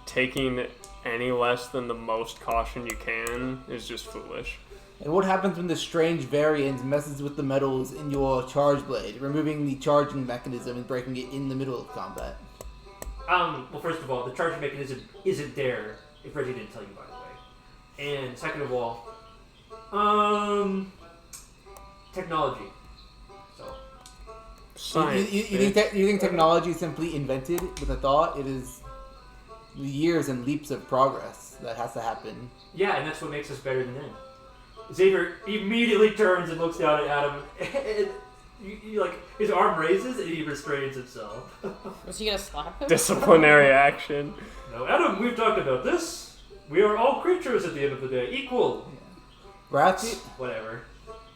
D: taking any less than the most caution you can is just foolish.
C: And what happens when the strange variant messes with the metals in your charge blade, removing the charging mechanism and breaking it in the middle of combat?
B: Well, first of all, the charging mechanism isn't there if Reggie didn't tell you, by the way. And second of all, technology. So
D: Science.
C: You think technology is simply invented with a thought? It is years and leaps of progress that has to happen.
B: yeah, and that's what makes us better than them. Xavier immediately turns and looks down at Adam, and his arm raises and he restrains himself.
A: Was he gonna slap him?
D: Disciplinary action.
B: No, Adam, we've talked about this. We are all creatures at the end of the day, equal. Whatever.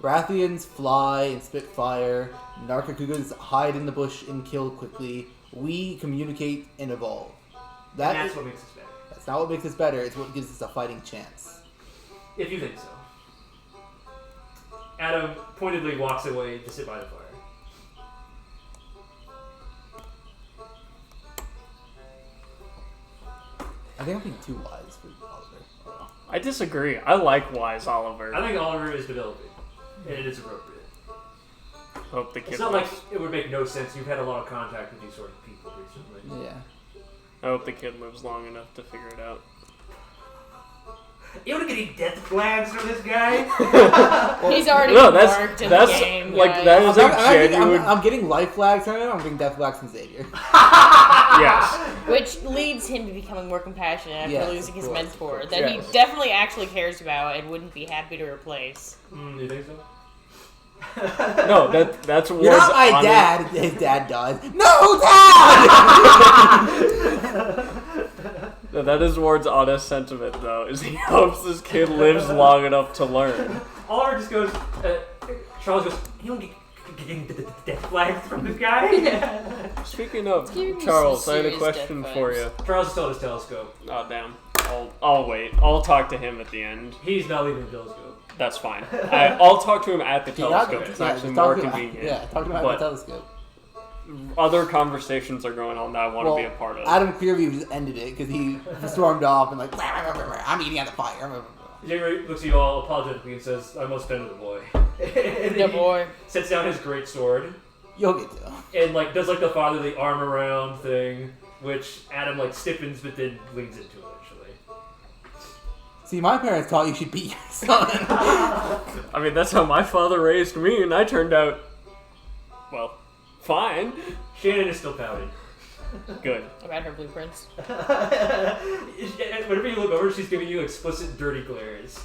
C: Rathians fly and spit fire. Nargacugas hide in the bush and kill quickly. We communicate and evolve.
B: And that's what makes us better.
C: That's not what makes us better. It's what gives us a fighting chance.
B: If you think so. Adam pointedly walks away to sit by the fire.
C: I think I'm being too wise for Oliver.
D: I disagree. I like wise Oliver.
B: I think Oliver is developing, and it is appropriate.
D: Hope the kid.
B: It's not like it would make no sense. You've had a lot of contact with these sort of people recently.
C: Yeah.
D: I hope the kid lives long enough to figure it out.
B: You want to get any death flags from this guy?
A: He's already marked in the game.
D: That is a genuine.
C: I'm getting life flags from him. I'm getting death flags from Xavier.
D: Yes.
A: Which leads him to becoming more compassionate after
C: Yes,
A: losing his
C: of course,
A: mentor
C: of
A: that
D: course.
A: he definitely actually cares about and wouldn't be happy to replace.
B: You think so?
D: No, that's
C: You're not my
D: honest-
C: dad. His dad dies. No, Dad!
D: No, that is Ward's honest sentiment, though, is he hopes this kid lives long enough to learn.
B: Oliver just goes, Charles goes, you don't get death flags from this guy?
D: Speaking of,
A: Give me
D: Charles,
A: some
D: I had a
A: serious
D: question
A: death
D: for
A: vibes.
D: you.
B: Charles is still at his telescope.
D: Oh, damn. I'll wait. I'll talk to him at the end.
B: He's not leaving the telescope.
D: That's fine. I'll talk to him at the telescope. It's
C: Yeah,
D: actually
C: just
D: more
C: talk to him.
D: convenient.
C: Yeah, talk to him at
D: But
C: the telescope.
D: other conversations are going on that I want to be a part of.
C: Adam clearly just ended it because he stormed off and I'm eating at the fire.
B: Xavier looks at you all apologetically and says, I must fend the boy. And
A: The boy.
B: sets down his great sword
C: You'll get to him.
B: and does the fatherly arm around thing, which Adam stiffens but then leans into eventually.
C: See, my parents taught you should beat your son.
D: I mean, that's how my father raised me, and I turned out, well, fine.
B: Shannon is still pouting.
D: Good.
A: About her blueprints.
B: Whenever you look over, she's giving you explicit dirty glares.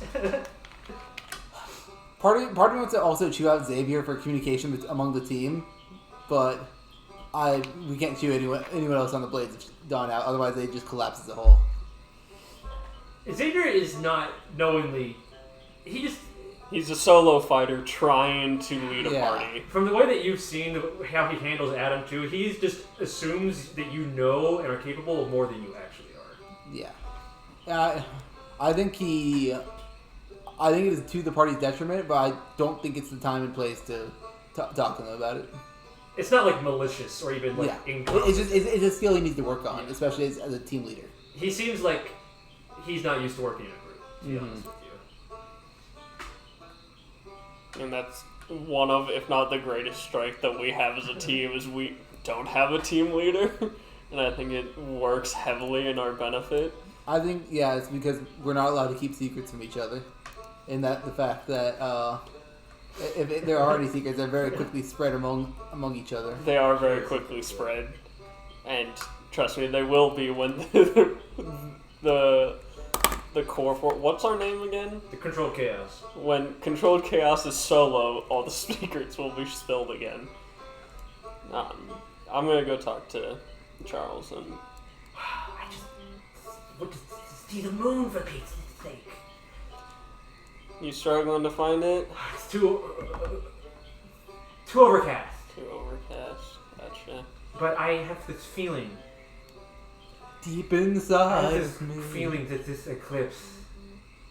C: Part of me wants to also chew out Xavier for communication among the team, but we can't chew anyone else on the Blades of Dawn out, otherwise they just collapse as a whole.
B: Xavier is not knowingly.
D: He's a solo fighter trying to lead a
C: Yeah.
D: party.
B: From the way that you've seen how he handles Adam too, he just assumes that you know and are capable of more than you actually are.
C: Yeah. I think it is to the party's detriment, but I don't think it's the time and place to talk to them about it.
B: It's not malicious or even incompetent.
C: It's a skill he needs to work on, especially as a team leader.
B: He seems like he's not used to working in a group, to be honest with you.
D: And that's one of, if not the greatest strike that we have as a team is we don't have a team leader. And I think it works heavily in our benefit.
C: I think, yeah, it's because we're not allowed to keep secrets from each other. And that the fact that if there are any secrets, they're very quickly spread among each other.
D: They are very quickly spread. And trust me, they will be when the core for... What's our name again?
B: The Controlled Chaos.
D: When Controlled Chaos is solo, all the secrets will be spilled again. I'm going to go talk to Charles and...
F: I just want to see the moon for Pete's sake.
D: You struggling to find it?
F: It's too overcast.
D: Too overcast. Gotcha.
F: But I have this feeling.
C: Deep
F: I
C: inside
F: have this
C: me.
F: feeling that this eclipse,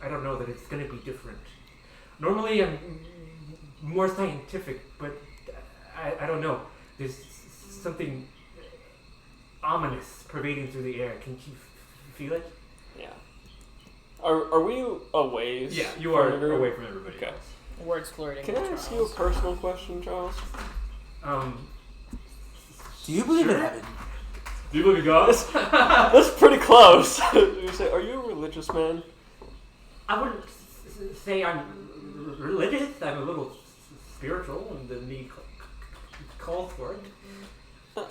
F: I don't know, that it's going to be different. Normally I'm more scientific, but I don't know. There's something ominous pervading through the air. Can you feel it?
D: Yeah. Are we a ways?
B: Yeah, you are
D: from the group?
B: away from everybody
D: Okay.
B: else.
A: Words flirting.
D: Can I
A: with
D: ask you a
A: Charles.
D: personal question, Charles?
C: Do you believe in
B: Sure.
C: heaven?
B: Do you look at God?
D: That's pretty close. You say, are you a religious man?
F: I wouldn't say I'm religious. I'm a little spiritual, and the need calls for it.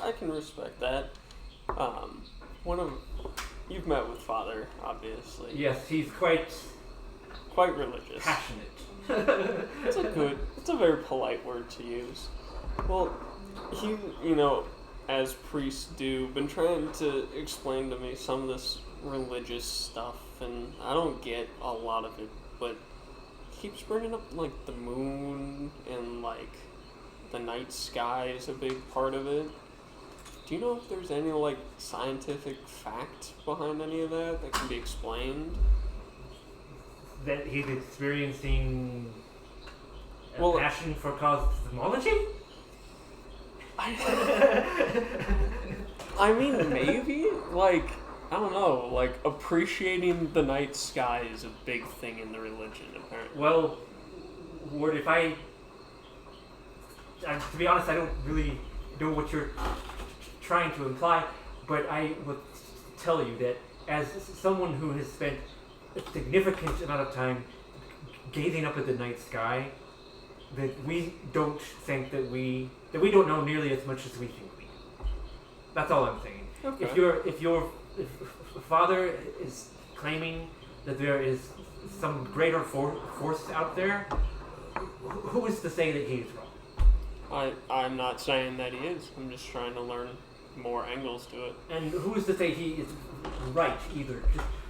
D: I can respect that. You've met with Father, obviously.
F: Yes, he's quite
D: Quite religious.
F: passionate.
D: It's a very polite word to use. Well, he, as priests do, been trying to explain to me some of this religious stuff, and I don't get a lot of it, but he keeps bringing up, the moon and, the night sky is a big part of it. Do you know if there's any, scientific fact behind any of that that can be explained?
F: That he's experiencing a
D: Well-
F: passion for cosmology?
D: I mean, maybe. I don't know. Appreciating the night sky is a big thing in the religion, apparently.
F: Well, Ward, to be honest, I don't really know what you're trying to imply, but I will tell you that as someone who has spent a significant amount of time gazing up at the night sky, that we don't think that we don't know nearly as much as we think we do. That's all I'm saying.
D: Okay.
F: If your father is claiming that there is some greater force out there, who is to say that he is wrong?
D: I'm not saying that he is. I'm just trying to learn more angles to it.
F: And who is to say he is right either?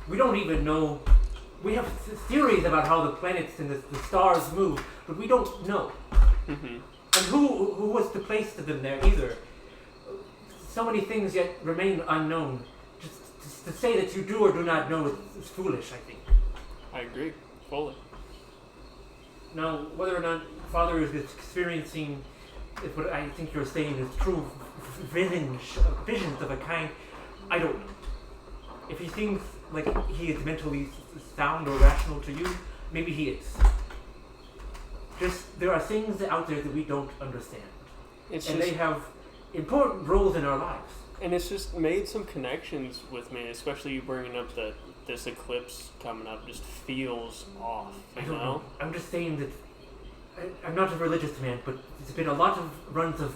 F: We don't even know. We have theories about how the planets and the stars move, but we don't know.
D: Mm-hmm.
F: And who was to place them there either? So many things yet remain unknown. Just to say that you do or do not know is foolish, I think.
D: I agree. Fully.
F: Now, whether or not Father is experiencing, if what I think you're saying is true, visions of a kind, I don't know. If he seems like he is mentally sound or rational to you, maybe he is. Just, there are things out there that we don't understand. They have important roles in our lives.
D: And it's just made some connections with me, especially you bringing up that this eclipse coming up just feels off,
F: I
D: you
F: don't
D: know?
F: know. I'm just saying that I'm not a religious man, but there's been a lot of runs of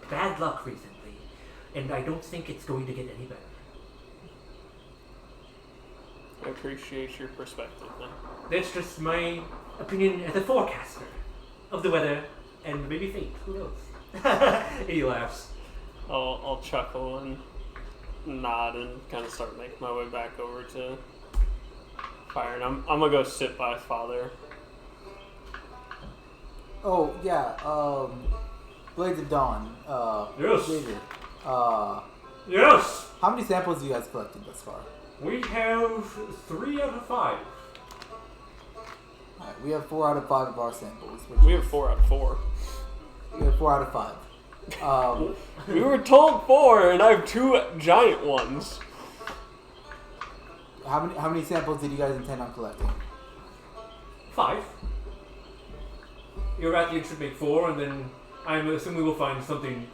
F: bad luck recently, and I don't think it's going to get any better.
D: I appreciate your perspective, man.
F: That's just my opinion as a forecaster of the weather and maybe fate. Who knows? He laughs.
D: I'll chuckle and nod and kind of start making my way back over to Fire, and I'm gonna go sit by Father.
C: Oh, yeah, Blades of Dawn.
B: Yes.
C: Xavier,
B: Yes!
C: how many samples have you guys collected thus far?
B: We have 3 out of 5.
C: Alright, we have 4 out of 5 of our samples.
D: We have 4 out of 4.
C: We have 4 out of 5.
D: We were told 4, and I have 2 giant ones.
C: How many samples did you guys intend on collecting?
F: 5. your Rathian should make 4, and then I'm assuming we'll find something.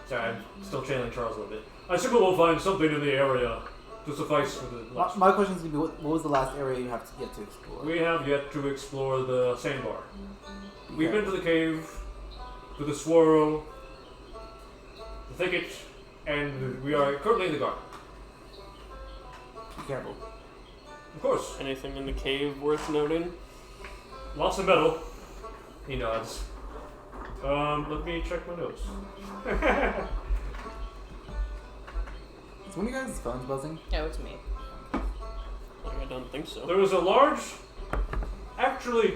F: Sorry, I'm still channeling Charles a little bit. I assume we'll find something in the area to suffice for the lunch.
C: My question is going to be, what was the last area you have to get to explore?
F: We have yet to explore the sandbar. We've been to the cave, to the swirl, the thicket, and we are currently in the garden.
C: Be careful.
F: Of course.
D: Anything in the cave worth noting?
F: Lots of metal. He nods. Let me check my notes.
C: Is one of you guys' phones buzzing?
A: No, it's me.
D: I don't think so.
F: There was a large... Actually,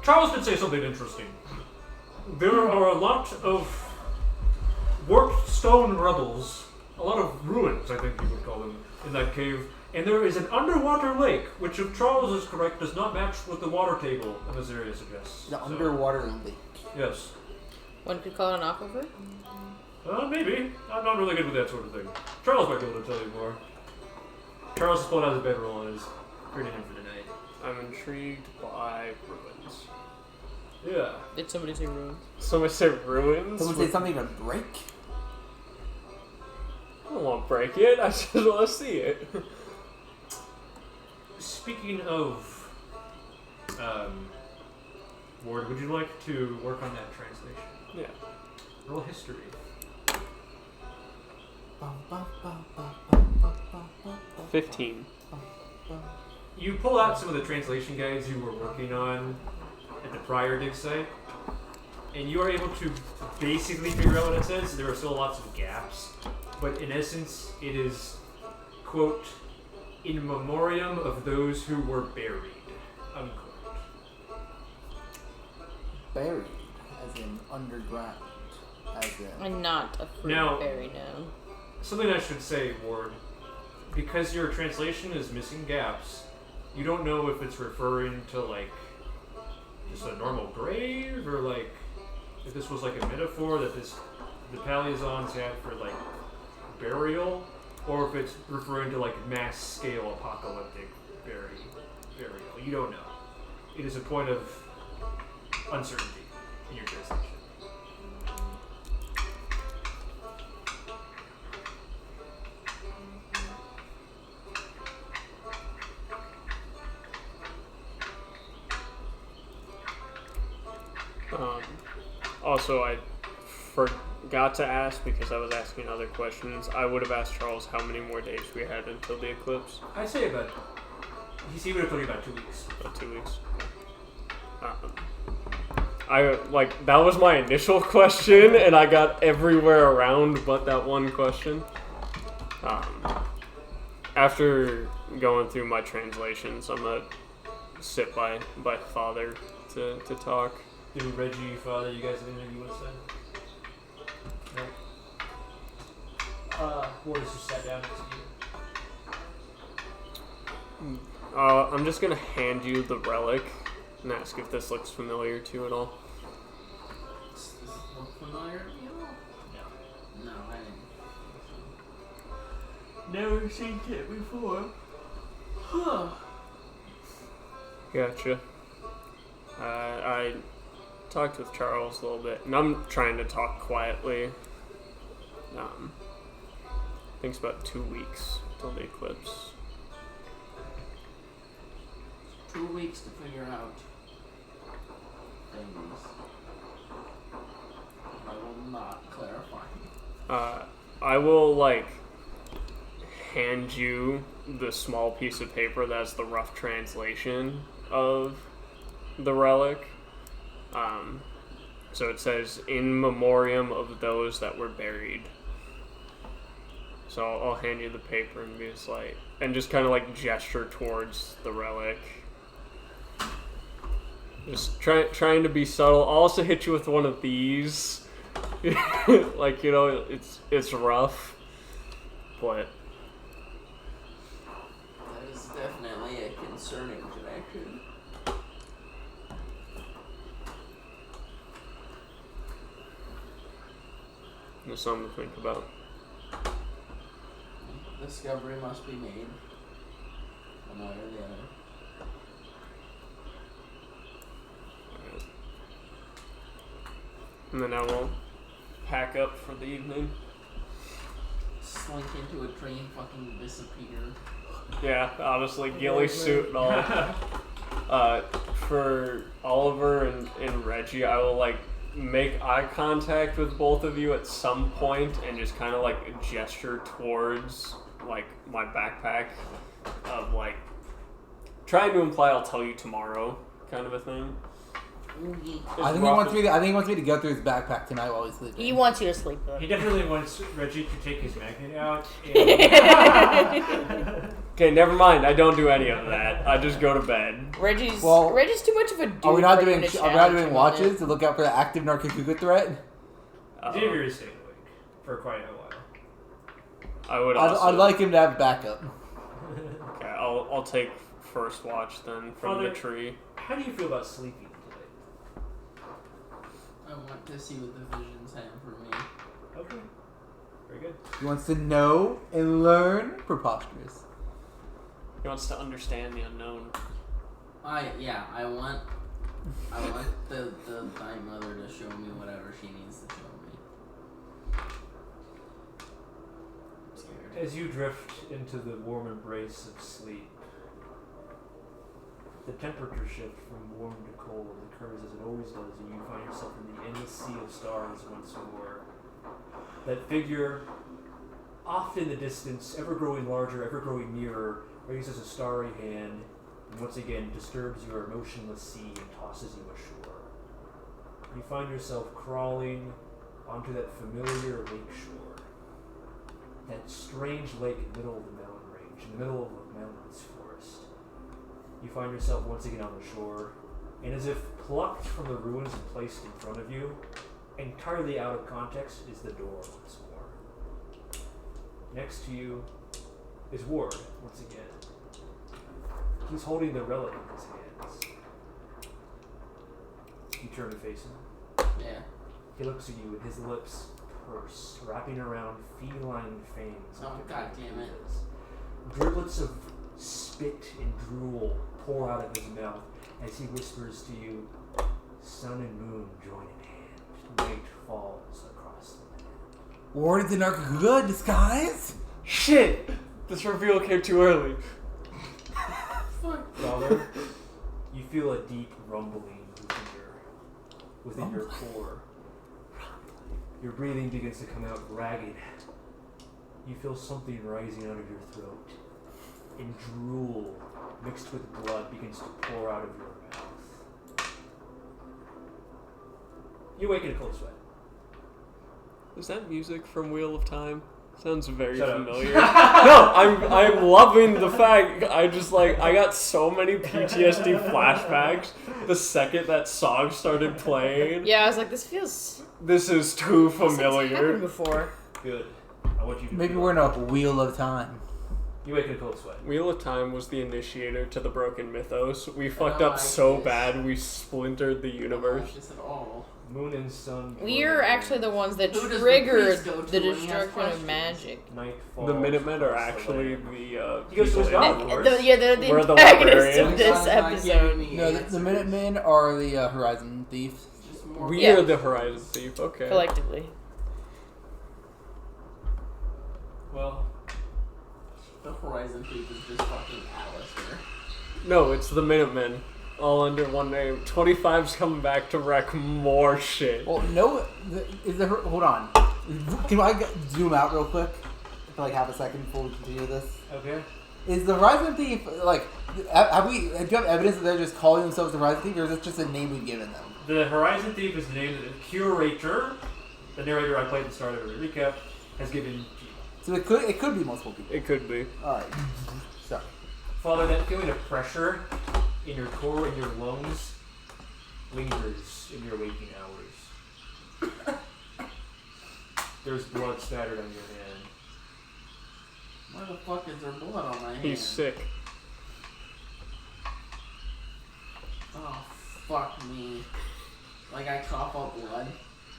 F: Charles did say something interesting. There are a lot of warped stone rubbles, a lot of ruins, I think you would call them, in that cave. And there is an underwater lake, which, if Charles is correct, does not match what the water table in this area suggests.
C: The underwater lake.
F: Yes.
A: One could call it an aquifer?
F: Maybe. I'm not really good with that sort of thing. Charles might be able to tell you more. Charles is pulling out his bedroll and is reading him for tonight.
D: I'm intrigued by ruins.
F: Yeah.
A: Did somebody say ruins?
D: Somebody say ruins?
C: Someone say something to break?
D: I don't want to break it. I just want to see it.
F: Speaking of, Ward, would you like to work on that translation?
D: Yeah.
F: Roll history.
D: 15.
F: You pull out some of the translation guides you were working on at the prior dig site, and you are able to basically figure out what it says. There are still lots of gaps, but in essence, it is, quote, in memoriam of those who were buried, unquote.
C: Buried, as in underground, as in...
A: And not a fruit
F: Now-
A: berry, no.
F: Something I should say, Ward, because your translation is missing gaps, you don't know if it's referring to, like, just a normal grave, or, like, if this was, like, a metaphor that the Paleozons had for, like, burial, or if it's referring to, like, mass-scale apocalyptic burial. You don't know. It is a point of uncertainty in your translation.
D: Also, I forgot to ask because I was asking other questions. I would have asked Charles how many more days we had until the eclipse.
F: I'd say about, he would have told you about 2 weeks.
D: About 2 weeks. That was my initial question, and I got everywhere around but that one question. After going through my translations, I'm gonna sit by Father to talk.
F: Do Reggie, Father, you guys have anything you want to say? No? Ward has just sat down next to you.
D: I'm just gonna hand you the relic and ask if this looks familiar to you at all.
E: Does this look familiar to you? No, I didn't.
F: Never seen it before.
D: Gotcha. I talked with Charles a little bit, and I'm trying to talk quietly. I think it's about 2 weeks till the eclipse.
E: 2 weeks to figure out things. I will not clarify.
D: I will, hand you the small piece of paper that's the rough translation of the relic. So it says, in memoriam of those that were buried. So I'll hand you the paper and be just just kind of gesture towards the relic. Just trying to be subtle. I'll also hit you with one of these. It's rough, but
E: That is definitely a concerning connection.
D: there's something to think about.
E: Discovery must be made. One way or the other.
D: And then I will pack up for the evening.
E: Slink into a tree and fucking disappear.
D: Yeah, honestly, ghillie suit and all. For Oliver and Reggie, I will like make eye contact with both of you at some point and just kind of like gesture towards like my backpack of like trying to imply I'll tell you tomorrow kind of a thing.
C: I think he wants me to go through his backpack tonight while he's sleeping.
A: He wants you to sleep though.
F: He definitely wants Reggie to take his magnet out.
D: Okay, never mind. I don't do any of that. I just go to bed.
A: Reggie's too much of a dude.
C: Are we not
A: for
C: doing?
A: him to
C: Are we not
A: challenge
C: doing
A: him
C: watches
A: on
C: to look out for the active Nargacuga threat?
F: Xavier is staying awake for quite a while.
D: I would also.
C: I'd like him to have backup.
D: Okay, I'll take first watch then from
F: Father,
D: the tree.
F: How do you feel about sleeping today?
E: I want to see what the visions have for me.
F: Okay. Very good.
C: He wants to know and learn. Preposterous.
D: He wants to understand the unknown.
E: I want the Night Mother to show me whatever she needs to show me. I'm scared.
F: As you drift into the warm embrace of sleep, the temperature shift from warm to cold occurs as it always does, and you find yourself in the endless sea of stars once more. That figure, off in the distance, ever growing larger, ever growing nearer, raises a starry hand, and once again disturbs your emotionless sea and tosses you ashore. You find yourself crawling onto that familiar lake shore. That strange lake in the middle of the mountain range, in the middle of a mountainous forest. You find yourself once again on the shore, and as if plucked from the ruins and placed in front of you, entirely out of context, is the door once more. Next to you is Ward, once again. He's holding the relic in his hands. You turn to face him.
E: Yeah.
F: He looks at you and his lips purse, wrapping around feline fangs.
E: Oh, God damn it.
F: Driblets of spit and drool pour out of his mouth as he whispers to you, "Sun and moon join in hand. Night falls across the land."
C: Ward is the Nargacuga disguise?
D: Shit! This reveal came too early.
F: Father, you feel a deep rumbling within your core. Your breathing begins to come out ragged. You feel something rising out of your throat, and drool mixed with blood begins to pour out of your mouth. You wake in a cold sweat.
D: Is that music from Wheel of Time? Sounds very
F: Shut up.
D: familiar. No, I'm loving the fact I got so many PTSD flashbacks the second that song started playing.
A: Yeah, I was like, this feels.
D: This is too
A: This has happened
D: familiar.
A: before.
F: Good. I want you to
C: Maybe
F: feel
C: we're in a wheel of time.
F: You wake in a cold sweat.
D: Wheel of Time was the initiator to the broken mythos. We fucked
E: Oh,
D: up
E: I
D: so
E: guess.
D: bad we splintered the universe.
E: Just at all.
F: Moon and sun.
A: We're actually the ones that
E: Who does the
A: triggered
E: priest go to
A: the
E: when he has
A: destruction of
E: questions?
A: magic.
F: Night falls
D: The Minutemen are
F: across the
D: actually
F: land.
D: the
F: He goes to his
D: people
F: God.
D: in-
F: Lord.
A: They're the
D: We're the
A: antagonists of
D: librarians.
A: this
E: God's not
A: episode.
E: giving me
C: No, the
E: answers.
C: Minutemen are the Horizon Thieves.
E: Just more
D: We
A: Yeah.
D: are the Horizon Thief, okay.
A: Collectively.
F: Well,
E: The Horizon Thief is just fucking Alistair.
D: No, it's the Minutemen. All under one name. 25's coming back to wreck more shit.
C: Well, no, hold on. Can I zoom out real quick for like half a second before we continue this?
F: okay.
C: Is the Horizon Thief like? Do you have evidence that they're just calling themselves the Horizon Thief, or is it just a name we've given them?
F: The Horizon Thief is the name that the curator, the narrator I played at the start of the recap, has given to you.
C: So it could be multiple people.
D: It could be.
C: All right. Sorry.
F: Father, that feeling of pressure in your core and your lungs lingers in your waking hours. There's blood spattered on your hand.
E: Why the fuck is there blood on my hand?
D: He's sick.
E: Oh, fuck me. Like I cough up blood.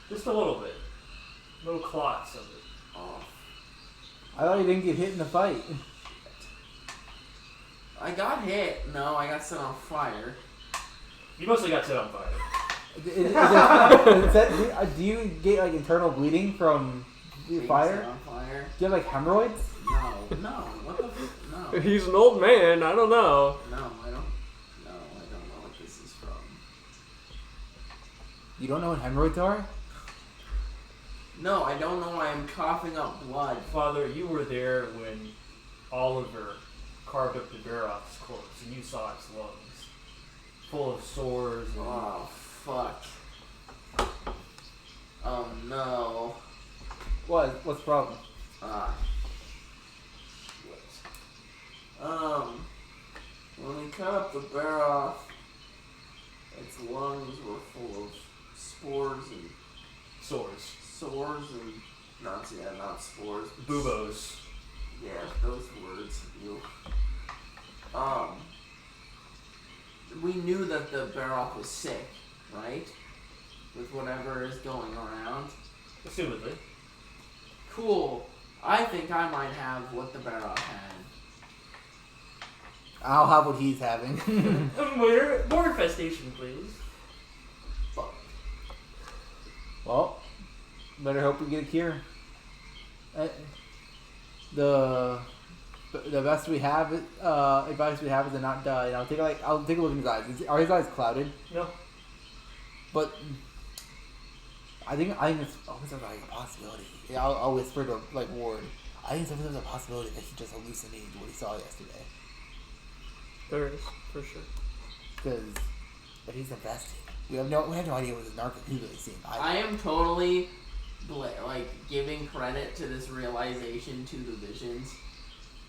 F: Just a little bit. Little clots of it.
E: Oh,
C: I thought you didn't get hit in the fight.
E: I got hit. No, I got set on fire.
F: You mostly got set on fire.
C: Do you get like internal bleeding from the fire?
E: On fire?
C: Do you have like hemorrhoids?
E: No. What the no.
D: He's an old man. I don't know.
E: No, I don't know what this is from.
C: You don't know what hemorrhoids are?
E: No, I don't know why I'm coughing up blood.
B: Father, you were there when Oliver carved up the Baroth's corpse, and you saw its lungs, full of sores and...
E: Oh, fuck. Oh, no.
C: What's the problem?
E: When we cut up the Baroth, its lungs were full of spores and...
B: Sores.
E: Sores and... not spores.
B: Buboes.
E: Yeah, those words. You. We knew that the Baroth was sick, right? With whatever is going around.
B: Assumedly.
E: Cool. I think I might have what the Baroth had.
C: I'll have what he's having.
B: More infestation, please.
E: Fuck.
C: Well, better hope we get a cure. The best we have, advice we have is to not die. I'll take a look in his eyes. Are his eyes clouded?
B: No.
C: But I think it's always like a possibility. Yeah, I'll whisper to like Ward. I think there's a possibility that he just hallucinated what he saw yesterday.
D: There is, for sure.
C: Because if he's invested, we have no idea what his Nargacuga is seeing.
E: I am totally giving credit to this realization to the visions.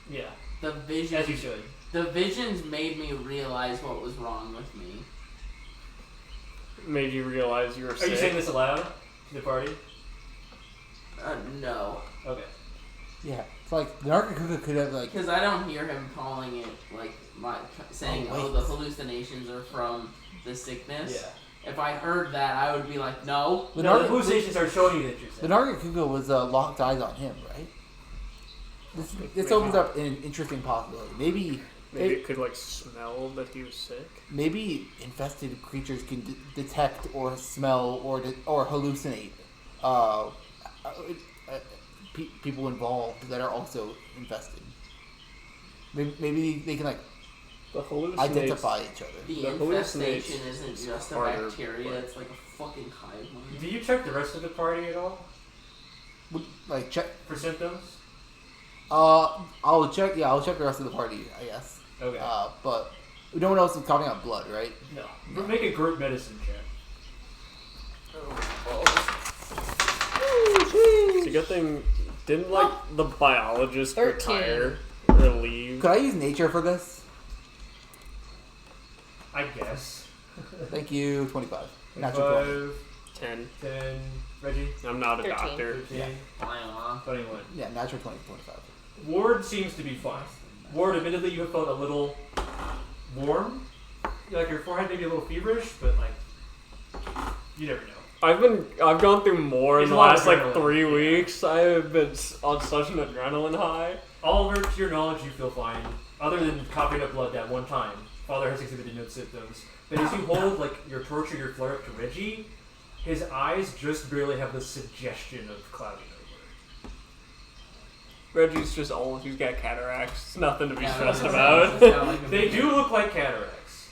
B: Yeah.
E: The visions.
B: As you should.
E: The visions made me realize what was wrong with me.
D: Made you realize you were sick.
B: Are you saying this aloud to the party?
E: No.
B: Okay.
C: Yeah, it's like the Nargacuga could have like.
E: Because I don't hear him calling it saying, the hallucinations are from the sickness.
B: Yeah.
E: If I heard that, I would be like, no.
B: The hallucinations are showing you that you're sick.
C: The Nargacuga was locked eyes on him, right? This opens up an interesting possibility. Maybe
D: it could like smell that he was sick.
C: Maybe infested creatures can detect or smell or hallucinate people involved that are also infested. Maybe they can like identify each other.
E: The infestation isn't just a bacteria; it's like a fucking hive mind.
B: Do you check the rest of the party at all?
C: Like check
B: for symptoms?
C: I'll check the rest of the party, I guess.
B: Okay.
C: But no one else is coughing up blood, right?
B: No. But make a group medicine check.
D: It's a good thing. Didn't the biologist
A: 13.
D: retire or leave?
C: Could I use nature for this?
B: I guess.
C: Thank you. 25. Natural 20.
D: 10.
B: 10. Reggie?
D: I'm not a
A: 13.
D: doctor.
B: 13.
E: Yeah.
B: 21.
C: Yeah, natural 20, 25.
B: Ward seems to be fine. Ward, admittedly, you have felt a little warm. Like your forehead may be a little feverish, but you never know.
D: I've gone through more in the last
B: adrenaline.
D: 3 weeks. I have been on such an adrenaline high.
B: Oliver, to your knowledge, you feel fine. Other than coughing up blood that one time. Father has exhibited no symptoms. But as you hold your torch or your flare up to Reggie, his eyes just barely have the suggestion of clouding over.
D: Reggie's just old. He's got cataracts. It's nothing to be stressed about.
B: They do look like cataracts.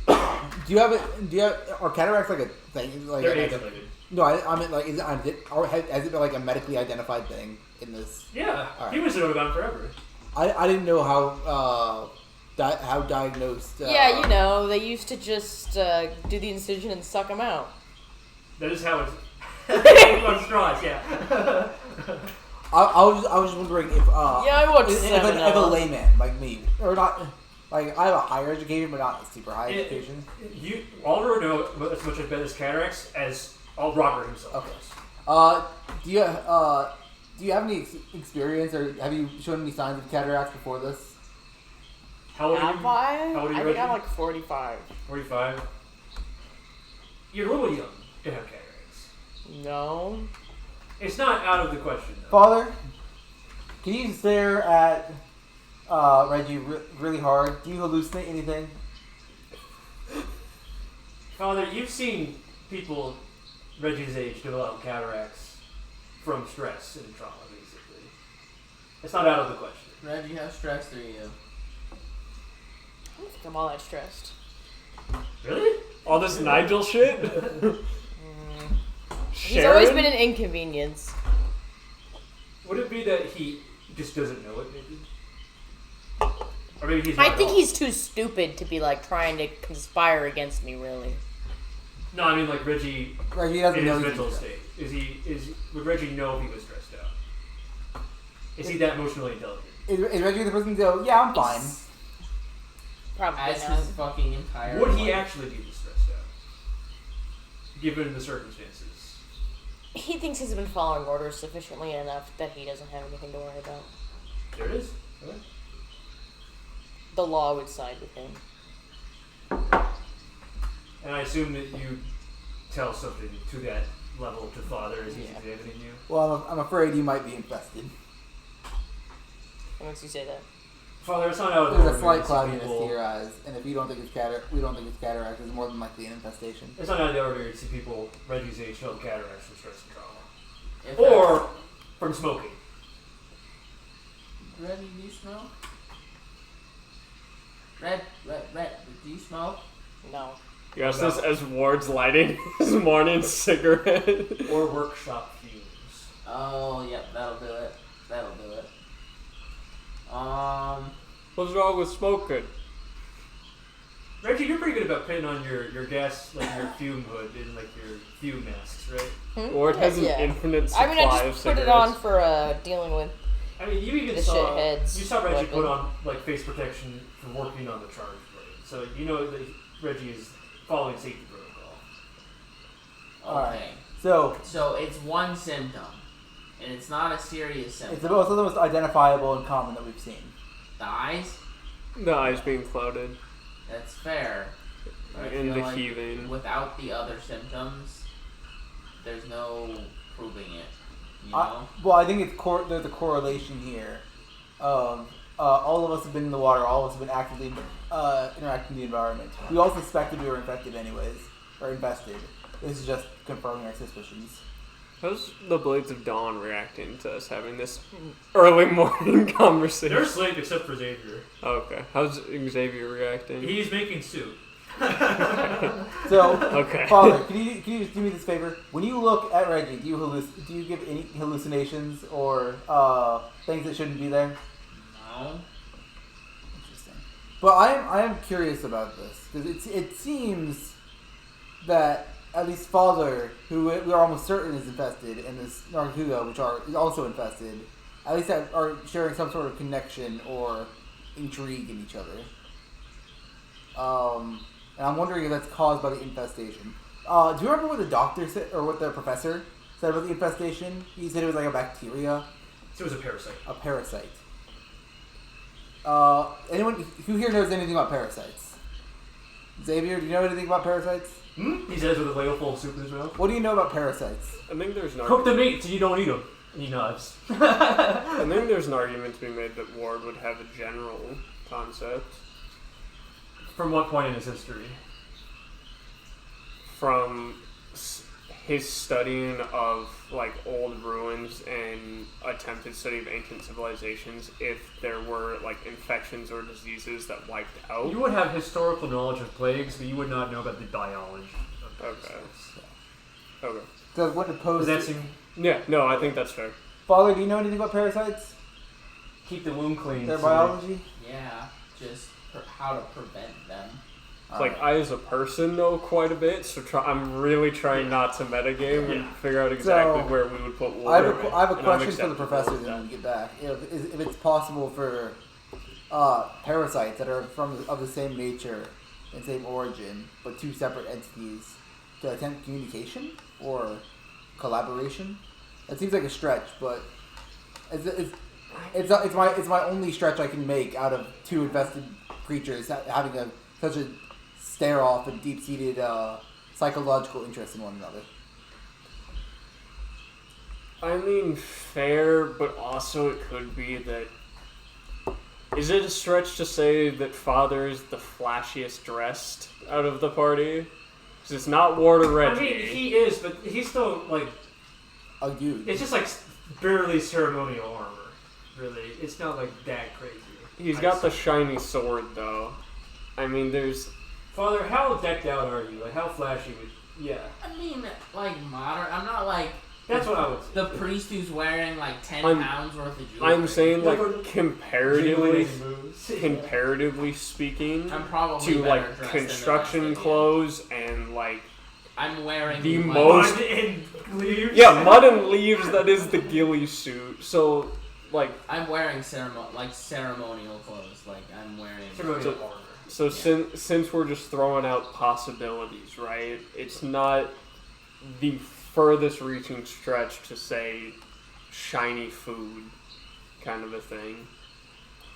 C: Are cataracts like a thing? Like
B: They're age-related.
C: No, I mean has it been like a medically identified thing in this?
B: Yeah,
C: All right.
B: he was gone forever.
C: I didn't know how diagnosed.
A: Yeah, they used to just do the incision and suck them out.
B: That is how it's on straws. Yeah.
C: I was just wondering if
A: I watched
C: if a layman like me or not. Like, I have a higher education, but not a super high education.
B: Oliver know as much about his cataracts as Robert himself.
C: Okay. Do you have any experience, or have you shown any signs of cataracts before this?
B: How old are you?
A: How
B: old are you,
A: I think
B: Reggie?
A: I'm 45.
B: 45. You're a little young to have cataracts.
A: No.
B: It's not out of the question, though.
C: Father, can you stare at Reggie really hard? Do you hallucinate anything?
B: Father, you've seen people Reggie's age develop cataracts from stress and trauma, basically. It's not out of the question.
E: Reggie, how stressed are you?
A: I don't think I'm all that stressed.
B: Really?
D: All this Nigel shit?
A: He's always been an inconvenience.
B: Would it be that he just doesn't know it, maybe? Or maybe he's not
A: I think
B: at all?
A: he's too stupid to be like trying to conspire against me, really.
B: No, I mean like Reggie
C: doesn't
B: in
C: know
B: his
C: he's
B: mental
C: stressed.
B: state. Would Reggie know if he was stressed out? Is he that emotionally intelligent?
C: Is Reggie the person to go, yeah, I'm fine?
A: Probably
E: As
A: not.
E: his fucking entire
B: Would he
E: life.
B: actually be this stressed out? Given the circumstances.
A: He thinks he's been following orders sufficiently enough that he doesn't have anything to worry about.
B: There it is. Okay.
A: The law would side with him.
B: And I assume that you tell something to that level to Father as he's
A: Yeah.
B: examining you.
C: Well, I'm afraid you might be infested.
A: What makes you say that?
B: Father, it's not out of the
C: There's a
B: ordinary
C: slight
B: to see
C: cloudiness to
B: people.
C: your eyes, and if you don't think it's we don't think it's cataract, it's more than likely an infestation.
B: It's not out of the ordinary to see people Reggie's age develop cataracts from stress and trauma.
E: If
B: Or from smoking.
E: Reggie, do you smoke? Red, do you smoke?
A: No.
D: You asked this as Ward's lighting his morning cigarette.
B: Or workshop fumes.
E: Oh, yep, that'll do it. That'll do it.
D: What's wrong with smoking?
B: Reggie, you're pretty good about putting on your gas, like your fume hood and like your fume masks, right?
D: Ward has an
A: Yeah.
D: infinite supply
A: I mean, I
D: of
A: just put
D: cigarettes.
A: it on for dealing with.
B: I mean, you even
A: The
B: saw
A: shitheads
B: you saw Reggie
A: weapon.
B: put on like face protection for working on the charge blade, so you know that Reggie is following safety protocol.
E: Okay.
C: So,
E: So it's one symptom, and it's not a serious symptom.
C: it's also the most identifiable and common that we've seen.
E: The eyes?
D: The eyes being clouded.
E: That's fair. But I
D: And
E: feel
D: the
E: like
D: heaving.
E: without the other symptoms, there's no proving it. You know?
C: Well, I think there's a correlation here. All of us have been in the water. All of us have been actively interacting with the environment. We all suspected we were infected anyways, or infested. This is just confirming our suspicions.
D: How's the Blades of Dawn reacting to us having this early morning conversation?
B: They're asleep except for Xavier.
D: Okay. How's Xavier reacting?
B: He's making soup.
C: So,
D: Okay.
C: Father, can you just do me this favor? When you look at Reggie, do you give any hallucinations or things that shouldn't be there?
E: No.
C: Interesting. But I am curious about this because it seems that at least Father, who we are almost certain is infested, and this Nargacuga, which is also infested, at least are sharing some sort of connection or intrigue in each other. And I'm wondering if that's caused by the infestation. Do you remember what the doctor said, or what the professor said about the infestation? He said it was like a bacteria,
B: So it was a parasite.
C: a parasite. Anyone who here knows anything about parasites? Xavier, do you know anything about parasites?
B: He says with a ladle full of soup in his mouth.
C: What do you know about parasites?
D: I think there's an
B: Cook the
D: argument.
B: meat so you don't eat them. And he nods.
D: I think there's an argument to be made that Ward would have a general concept
B: From what point in his history?
D: from his studying of like old ruins and attempted study of ancient civilizations. If there were like infections or diseases that wiped out.
B: You would have historical knowledge of plagues, but you would not know about the biology of
D: Okay.
B: parasites.
D: Okay.
C: So what opposed?
B: Does that seem...
D: Yeah. No, I think that's fair.
C: Father, do you know anything about parasites?
B: Keep the wound clean.
C: Their
B: so
C: biology?
E: Yeah, just how to prevent them.
D: Like I as a person know quite a bit, so I'm really trying not to metagame and figure out exactly
C: So,
D: where we would put Ward.
C: I have a
D: and I'm
C: question for the
D: acceptable
C: professor
D: with
C: then
D: that.
C: when we get back. If it's possible for parasites that are of the same nature and same origin, but two separate entities, to attempt communication or collaboration. That seems like a stretch, but it's my only stretch I can make out of two infested creatures having such a stare off and deep seated psychological interest in one another.
D: I mean, fair, but also it could be that. Is it a stretch to say that Father's the flashiest dressed out of the party? 'Cause it's not Ward or Reggie.
F: I mean, he is, but he's still like
C: a dude.
F: It's just like barely ceremonial armor. Really, it's not like that crazy.
D: He's got the shiny sword, though. I mean, there's...
F: Father, how decked out are you? Like, how flashy would... Yeah.
E: I mean, like, modern. I'm not like...
F: That's what I would say.
E: The priest who's wearing, like, 10 pounds worth of jewelry.
D: I'm saying, like, comparatively speaking,
E: I'm probably
D: to,
E: better
D: like,
E: dressed
D: construction
E: than the rest of
D: clothes and, like...
E: I'm wearing...
D: the
E: like,
D: most...
F: Mud and leaves?
D: Yeah, mud and leaves, that is the ghillie suit. So, like...
E: I'm wearing ceremonial clothes. Like, I'm wearing...
F: Ceremonial armor.
D: So since we're just throwing out possibilities, right? It's not the furthest reaching stretch to say shiny food kind of a thing.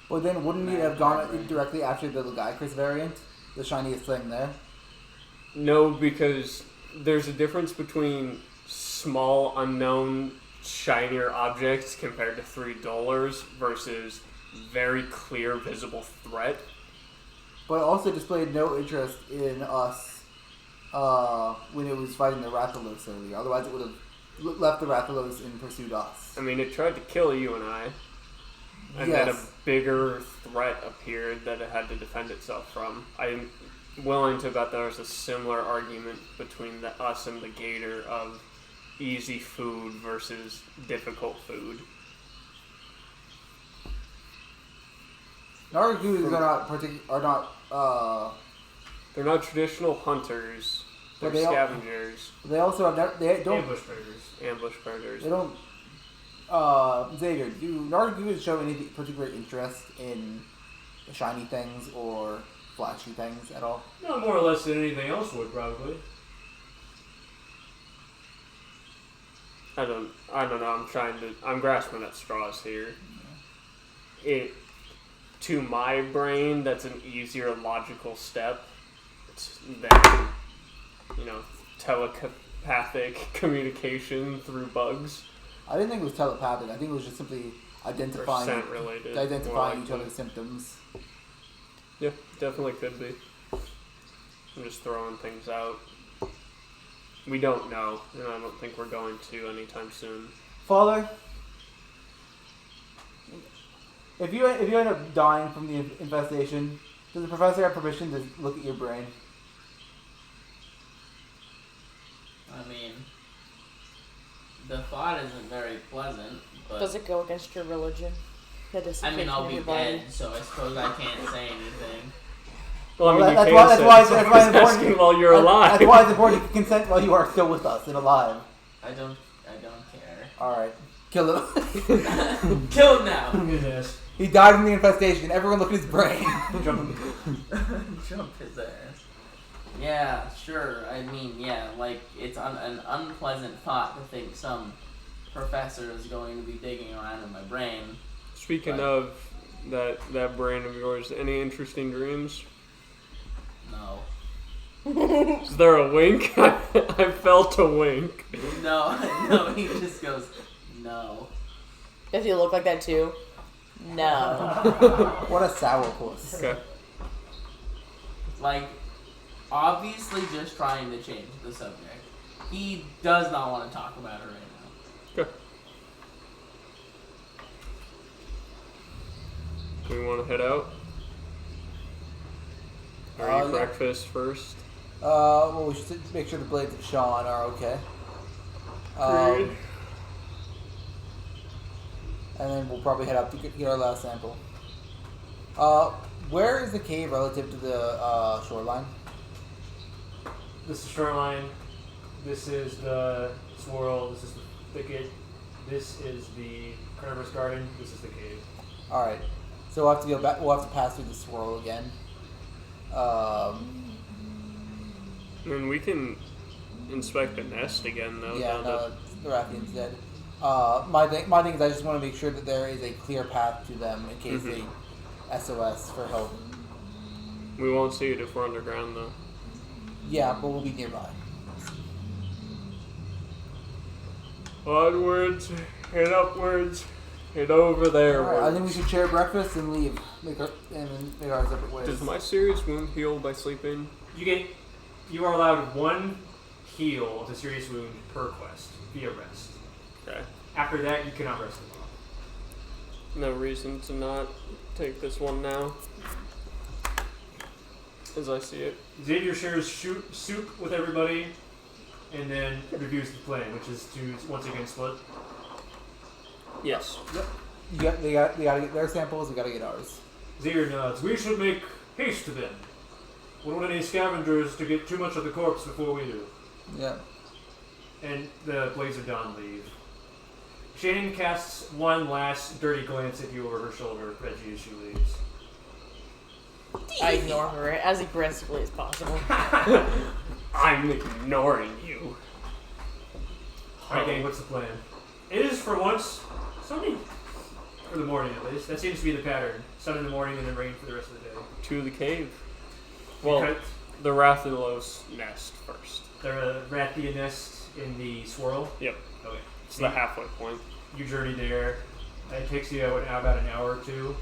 C: Well, then wouldn't we have gone directly after the Nargacuga variant? The shiniest thing there?
D: No, because there's a difference between small, unknown, shinier objects compared to $3 versus very clear, visible threat.
C: But it also displayed no interest in us when it was fighting the Rathalos earlier. Otherwise, it would have left the Rathalos and pursued us.
D: I mean, it tried to kill you and I. And then a bigger threat appeared that it had to defend itself from. I'm willing to bet there's a similar argument between us and the gator of easy food versus difficult food.
C: Nargacugas
D: They're not traditional hunters. They're scavengers.
C: They also have they don't
D: Ambush predators.
C: They don't. Xavier, do Nargacugas show any particular interest in shiny things or flashy things at all?
F: No, more or less than anything else would probably.
D: I don't know. I'm grasping at straws here. To my brain, that's an easier logical step than, telepathic communication through bugs.
C: I didn't think it was telepathic. I think it was just simply identifying each other's symptoms.
D: Yeah, definitely could be. I'm just throwing things out. We don't know, and I don't think we're going to anytime soon.
C: Father, if you end up dying from the infestation, does the professor have permission to look at your brain?
E: I mean, the thought isn't very pleasant, but...
A: Does it go against your religion?
E: I mean, I'll be dead, so I suppose I can't say anything.
D: Well, I mean,
C: that's why it's
D: important while you're alive.
C: That's why it's important to consent while you are still with us and alive.
E: I don't care.
C: Alright. Kill him.
E: Kill him now!
F: Yes.
C: He died from the infestation. Everyone look at his brain.
F: Jump
E: his ass. Yeah, sure. I mean, yeah, like, it's an unpleasant thought to think some professor is going to be digging around in my brain.
D: Speaking of that brain of yours, any interesting dreams?
E: No.
D: Is there a wink? I felt a wink.
E: No, he just goes, no.
A: Does he look like that too? No.
C: What a sourpuss.
D: Okay.
E: Like, obviously just trying to change the subject. He does not want to talk about it right now.
D: Okay. Do we want to head out? Or eat breakfast first?
C: Well, we should make sure the blades of Sean are okay. And then we'll probably head up to get our last sample. Where is the cave relative to the shoreline?
F: This is the shoreline. This is the swirl. This is the thicket. This is the carnivorous garden. This is the cave.
C: All right. So we'll have to go back. We'll have to pass through the swirl again.
D: And we can inspect the nest again, though.
C: Yeah, no, the Rathian's dead. My thing is I just want to make sure that there is a clear path to them in case they SOS for help.
D: We won't see it if we're underground, though.
C: Yeah, but we'll be nearby.
D: Onwards, and upwards, and over there.
C: Right, I think we should share breakfast and leave. Make our separate ways.
D: Does my serious wound heal by sleeping?
F: You get
B: You are allowed 1 heal of a serious wound per quest via rest.
D: Okay.
B: After that, you cannot rest them off.
D: No reason to not take this one now. As I see it.
B: Xavier shares soup with everybody, and then reviews the plan, which is to once again split.
D: Yes.
C: Yep. They gotta get their samples. We gotta get ours.
B: Xavier nods. We should make haste then. We don't want any scavengers to get too much of the corpse before we do.
C: Yeah.
B: And the Blades of Dawn leave. Shannon casts one last dirty glance at you over her shoulder, Reggie, as she leaves.
A: I ignore her as aggressively as possible.
D: I'm ignoring you.
B: Alright, gang, what's the plan? It is, for once, sunny. For the morning, at least. That seems to be the pattern. Sun in the morning and then rain for the rest of the day.
D: To the cave. Well,
B: Because
D: the Rathalos nest first.
B: the Rathian nest in the swirl.
D: Yep.
B: Okay.
D: It's the halfway point.
B: You journey there. It takes you about an hour or two.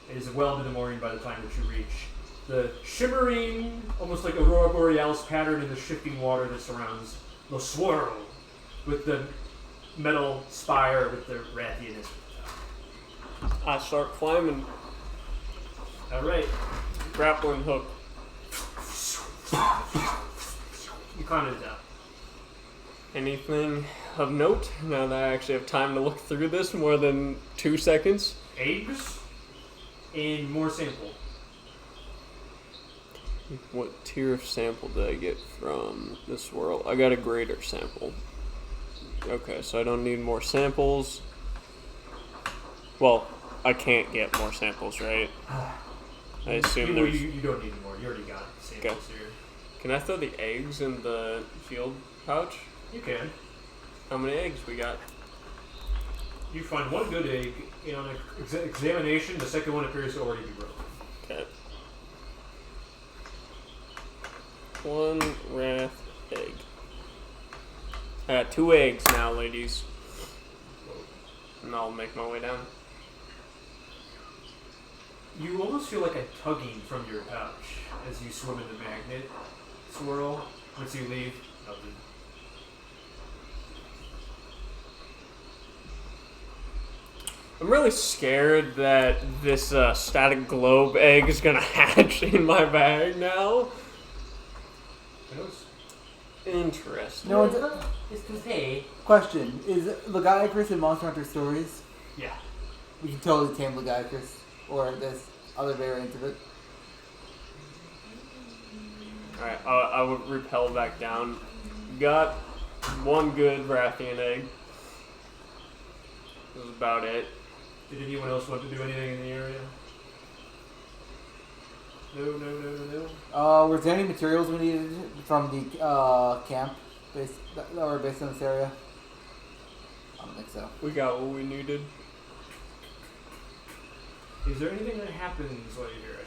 B: It is well into the morning by the time that you reach the shimmering, almost like Aurora Borealis pattern in the shifting water that surrounds the swirl, with the metal spire with the Rathian nest.
D: I start climbing.
B: Alright.
D: Grappling hook.
B: You climb to the top.
D: Anything of note now that I actually have time to look through this more than 2 seconds?
B: Eggs and more sample.
D: What tier of sample did I get from this world? I got a greater sample. Okay, so I don't need more samples. Well, I can't get more samples, right? I assume there's...
B: You don't need more. You already got samples here.
D: Can I throw the eggs in the shield pouch?
B: You can.
D: How many eggs we got?
B: You find one good egg, and on examination, the second one appears to already be broken.
D: Okay. 1 wrath egg. I got 2 eggs now, ladies. And I'll make my way down.
B: You almost feel like a tugging from your pouch as you swim in the magnet swirl. Once you leave, nothing.
D: I'm really scared that this static globe egg is gonna hatch in my bag now.
B: Who knows?
D: Interesting.
C: No one's...
B: It's to say.
C: Question. Is Legiacris in Monster Hunter Stories?
B: Yeah.
C: We can totally tame Legiacris. Or this other variant of it.
D: Alright, I would repel back down. Got 1 good Rathian egg. That was about it.
B: Did anyone else want to do anything in the area? No.
C: Were there any materials we needed from the camp that were based in this area? I don't think so.
D: We got what we needed.
B: Is there anything that happens while you're here? I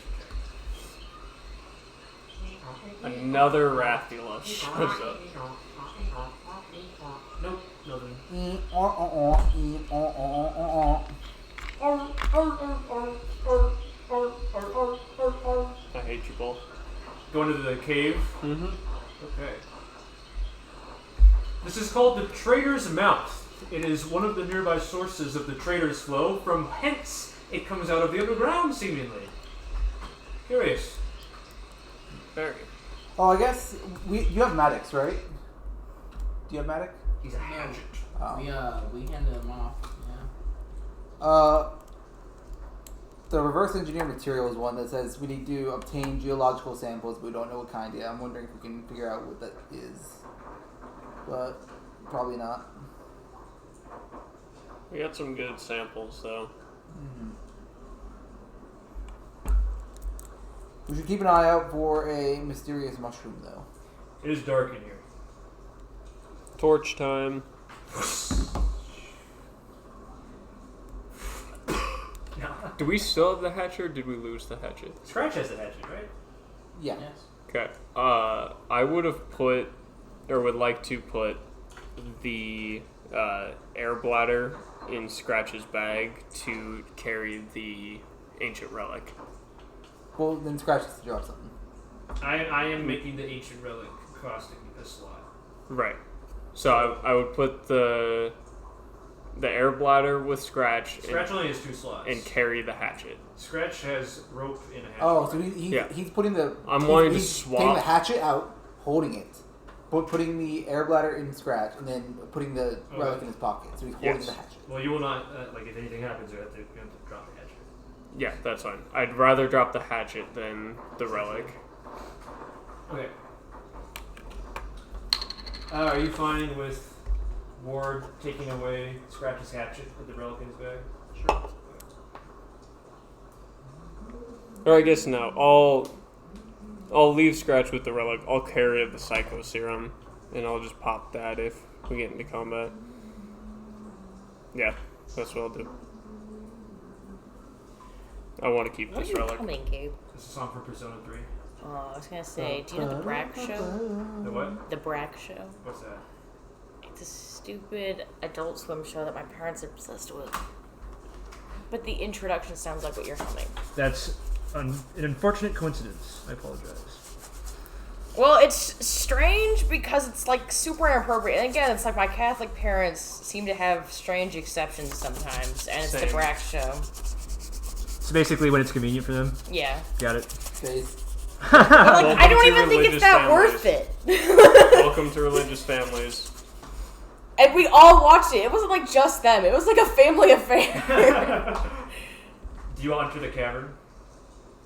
B: should check.
D: Another Rathalos shows up.
B: Nope, nothing.
D: I hate you both.
B: Going to the cave?
D: Mm-hmm.
B: Okay. This is called the Trader's Mouth. It is one of the nearby sources of the Trader's Flow, from hence it comes out of the underground, seemingly. Curious.
D: Very.
C: Oh, I guess you have Maddox, right? Do you have Maddox?
B: He's a hatchet.
C: Oh.
E: We handed him off. Yeah.
C: The reverse engineered material is one that says we need to obtain geological samples, but we don't know what kind yet. I'm wondering if we can figure out what that is. But probably not.
D: We got some good samples, though.
C: Mm-hmm. We should keep an eye out for a mysterious mushroom, though.
B: It is dark in here.
D: Torch time. Do we still have the hatchet, or did we lose the hatchet?
B: Scratch has the hatchet, right?
C: Yeah.
E: Yes.
D: Okay. I would have put, or would like to put, the air bladder in Scratch's bag to carry the ancient relic.
C: Well, then Scratch has to drop something.
B: I am making the ancient relic costing a slot.
D: Right. So I would put the air bladder with Scratch.
B: Scratch only has 2 slots.
D: And carry the hatchet.
B: Scratch has rope and a hatchet.
C: Oh, so he's putting the...
D: I'm wanting to
C: he's
D: swap.
C: taking the hatchet out, holding it, putting the air bladder in Scratch, and then putting the relic in his pocket. So he's holding the hatchet.
B: Well, you will not, if anything happens, you have to drop the hatchet.
D: Yeah, that's fine. I'd rather drop the hatchet than the relic.
B: Okay. Are you fine with Ward taking away Scratch's hatchet with the relic in his bag?
F: Sure.
D: Or I guess no. I'll leave Scratch with the relic. I'll carry the Psycho Serum, and I'll just pop that if we get into combat. Yeah, that's what I'll do. I want to keep
A: What
D: this
A: are you
D: relic.
A: humming, Gabe?
B: This is a song for Persona 3.
A: Oh, I was gonna say, do you know the Brack Show?
B: The what?
A: The Brack Show.
B: What's that?
A: It's a stupid Adult Swim show that my parents are obsessed with. But the introduction sounds like what you're humming.
F: That's an unfortunate coincidence. I apologize.
A: Well, it's strange because it's like super inappropriate. And again, it's like my Catholic parents seem to have strange exceptions sometimes, and it's the Brack Show.
F: So basically, when it's convenient for them.
A: Yeah.
F: Got it.
C: Face.
A: But like, I don't even think it's that worth it.
D: Welcome to religious families.
A: And we all watched it. It wasn't like just them. It was like a family affair.
B: Do you enter the cavern?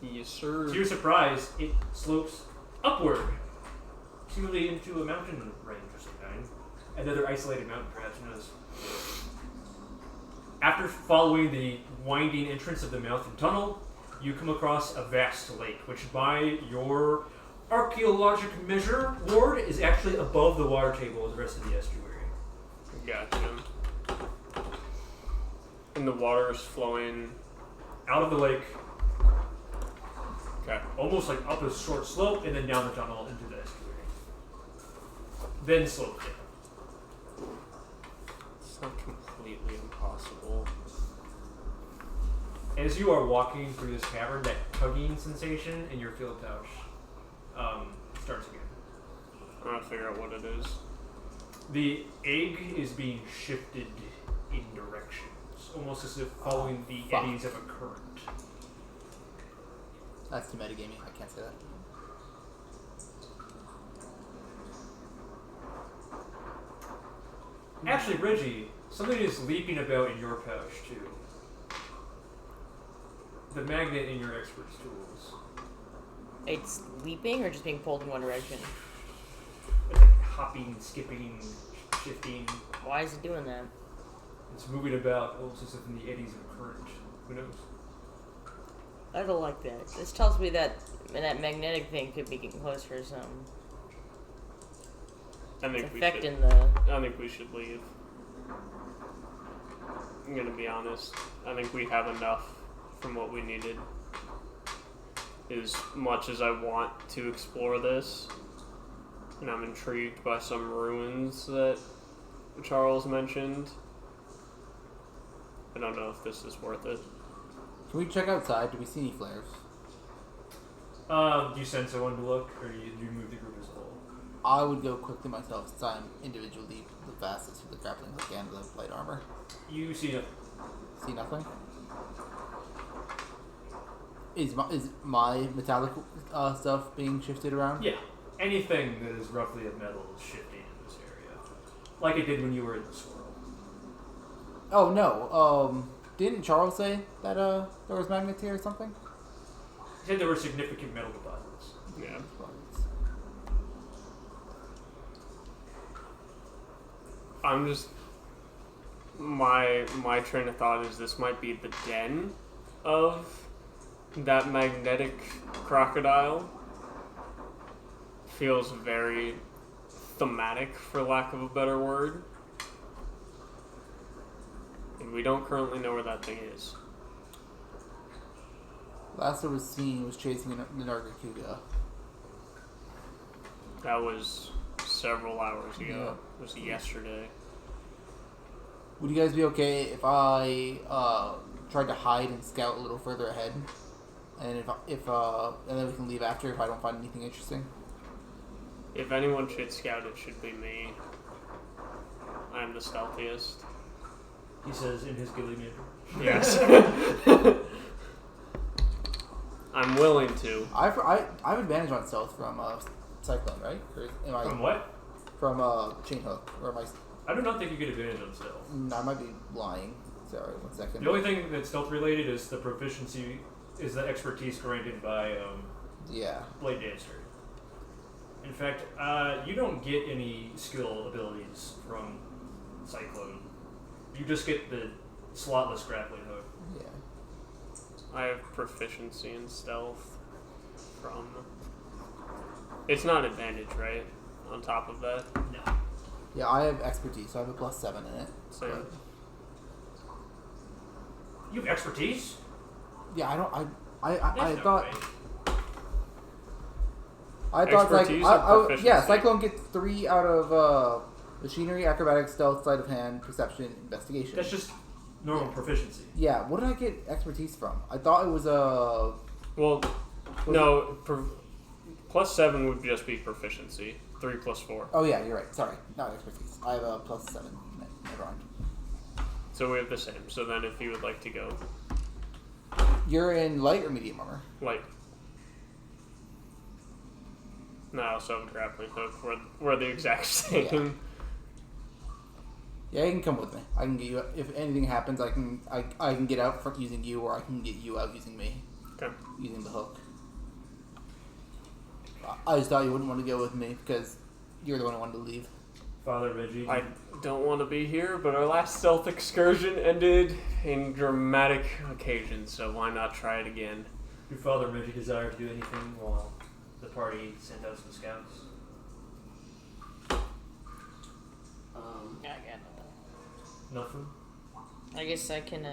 D: Yes, sir.
B: To your surprise, it slopes upward, seemingly into a mountain range of some kind. Another isolated mountain, perhaps, who knows. After following the winding entrance of the mountain tunnel, you come across a vast lake, which by your archaeologic measure, Ward, is actually above the water table of the rest of the estuary.
D: Gotcha. And the water is flowing
B: out of the lake.
D: Okay.
B: Almost like up a short slope and then down the tunnel into the estuary. Then slope down.
D: It's not completely impossible.
B: As you are walking through this cavern, that tugging sensation in your field pouch starts again.
D: I'm gonna figure out what it is.
B: The egg is being shifted in directions, almost as if following the eddies of a current.
C: That's too metagaming. I can't say that.
B: Actually, Reggie, something is leaping about in your pouch, too. The magnet in your expert's tools.
A: It's leaping or just being pulled in one direction?
B: It's like hopping, skipping, shifting.
A: Why is it doing that?
B: It's moving about, almost as if in the eddies of a current. Who knows?
A: I don't like that. This tells me that magnetic thing could be getting closer or something.
D: I think
A: It's
D: we
A: affecting
D: should.
A: the...
D: I think we should leave. I'm gonna be honest. I think we have enough from what we needed. As much as I want to explore this, and I'm intrigued by some ruins that Charles mentioned, I don't know if this is worth it.
C: Can we check outside? Do we see any flares?
B: Do you send someone to look, or do you move the group as a whole?
C: I would go quickly myself since I'm individually the fastest with the grappling hook and the light armor.
B: You see nothing.
C: See nothing? Is my metallic stuff being shifted around?
B: Yeah. Anything that is roughly of metal is shifting in this area. Like it did when you were in the swirl.
C: Oh no. Didn't Charles say that there was magnets here or something?
B: He said there were significant metal deposits.
D: Yeah. I'm just... My train of thought is this might be the den of that magnetic crocodile. Feels very thematic, for lack of a better word. And we don't currently know where that thing is.
C: Last I was seen was chasing the Nargacuga.
D: That was several hours ago.
C: Yeah.
D: It was yesterday.
C: Would you guys be okay if I tried to hide and scout a little further ahead? And if and then we can leave after if I don't find anything interesting.
D: If anyone should scout, it should be me. I'm the stealthiest.
B: He says in his ghillie manner.
D: Yes. I'm willing to.
C: I have advantage on stealth from Cyclone, right? Or am I
B: From what?
C: from Chain Hook? Or am I?
B: I do not think you get advantage on stealth.
C: I might be lying. Sorry, 1 second.
B: The only thing that's stealth related is the proficiency, is the expertise granted by
C: Yeah.
B: Blade Dancer. In fact, you don't get any skill abilities from Cyclone. You just get the slotless grappling hook.
C: Yeah.
D: I have proficiency in stealth from... It's not advantage, right? On top of that?
B: No.
C: Yeah, I have expertise, so I have a +7 in it.
D: Same.
C: But-
B: You have expertise?
C: yeah, I don't. I
B: There's no
C: thought.
B: way.
C: I thought like
D: Expertise or
C: yeah,
D: proficiency?
C: Cyclone gets 3 out of machinery, acrobatics, stealth, sleight of hand, perception, investigation.
B: That's just normal proficiency.
C: Yeah, what did I get expertise from? I thought it was
D: Well, no. +7 would just be proficiency. 3 + 4.
C: Oh yeah, you're right. Sorry, not expertise. I have a +7. Never mind.
D: So we have the same. So then if you would like to go
C: You're in light or medium armor?
D: light. No, I also have a grappling hook. We're the exact same.
C: Yeah, you can come with me. I can get you. If anything happens, I can get out from using you, or I can get you out using me.
D: Okay.
C: Using the hook. I just thought you wouldn't want to go with me because you're the one who wanted to leave.
B: Father Reggie.
D: I don't want to be here, but our last stealth excursion ended in dramatic occasions, so why not try it again?
B: Your Father Reggie desire to do anything while the party sent out some scouts?
A: I got
B: Nothing?
A: I guess I can,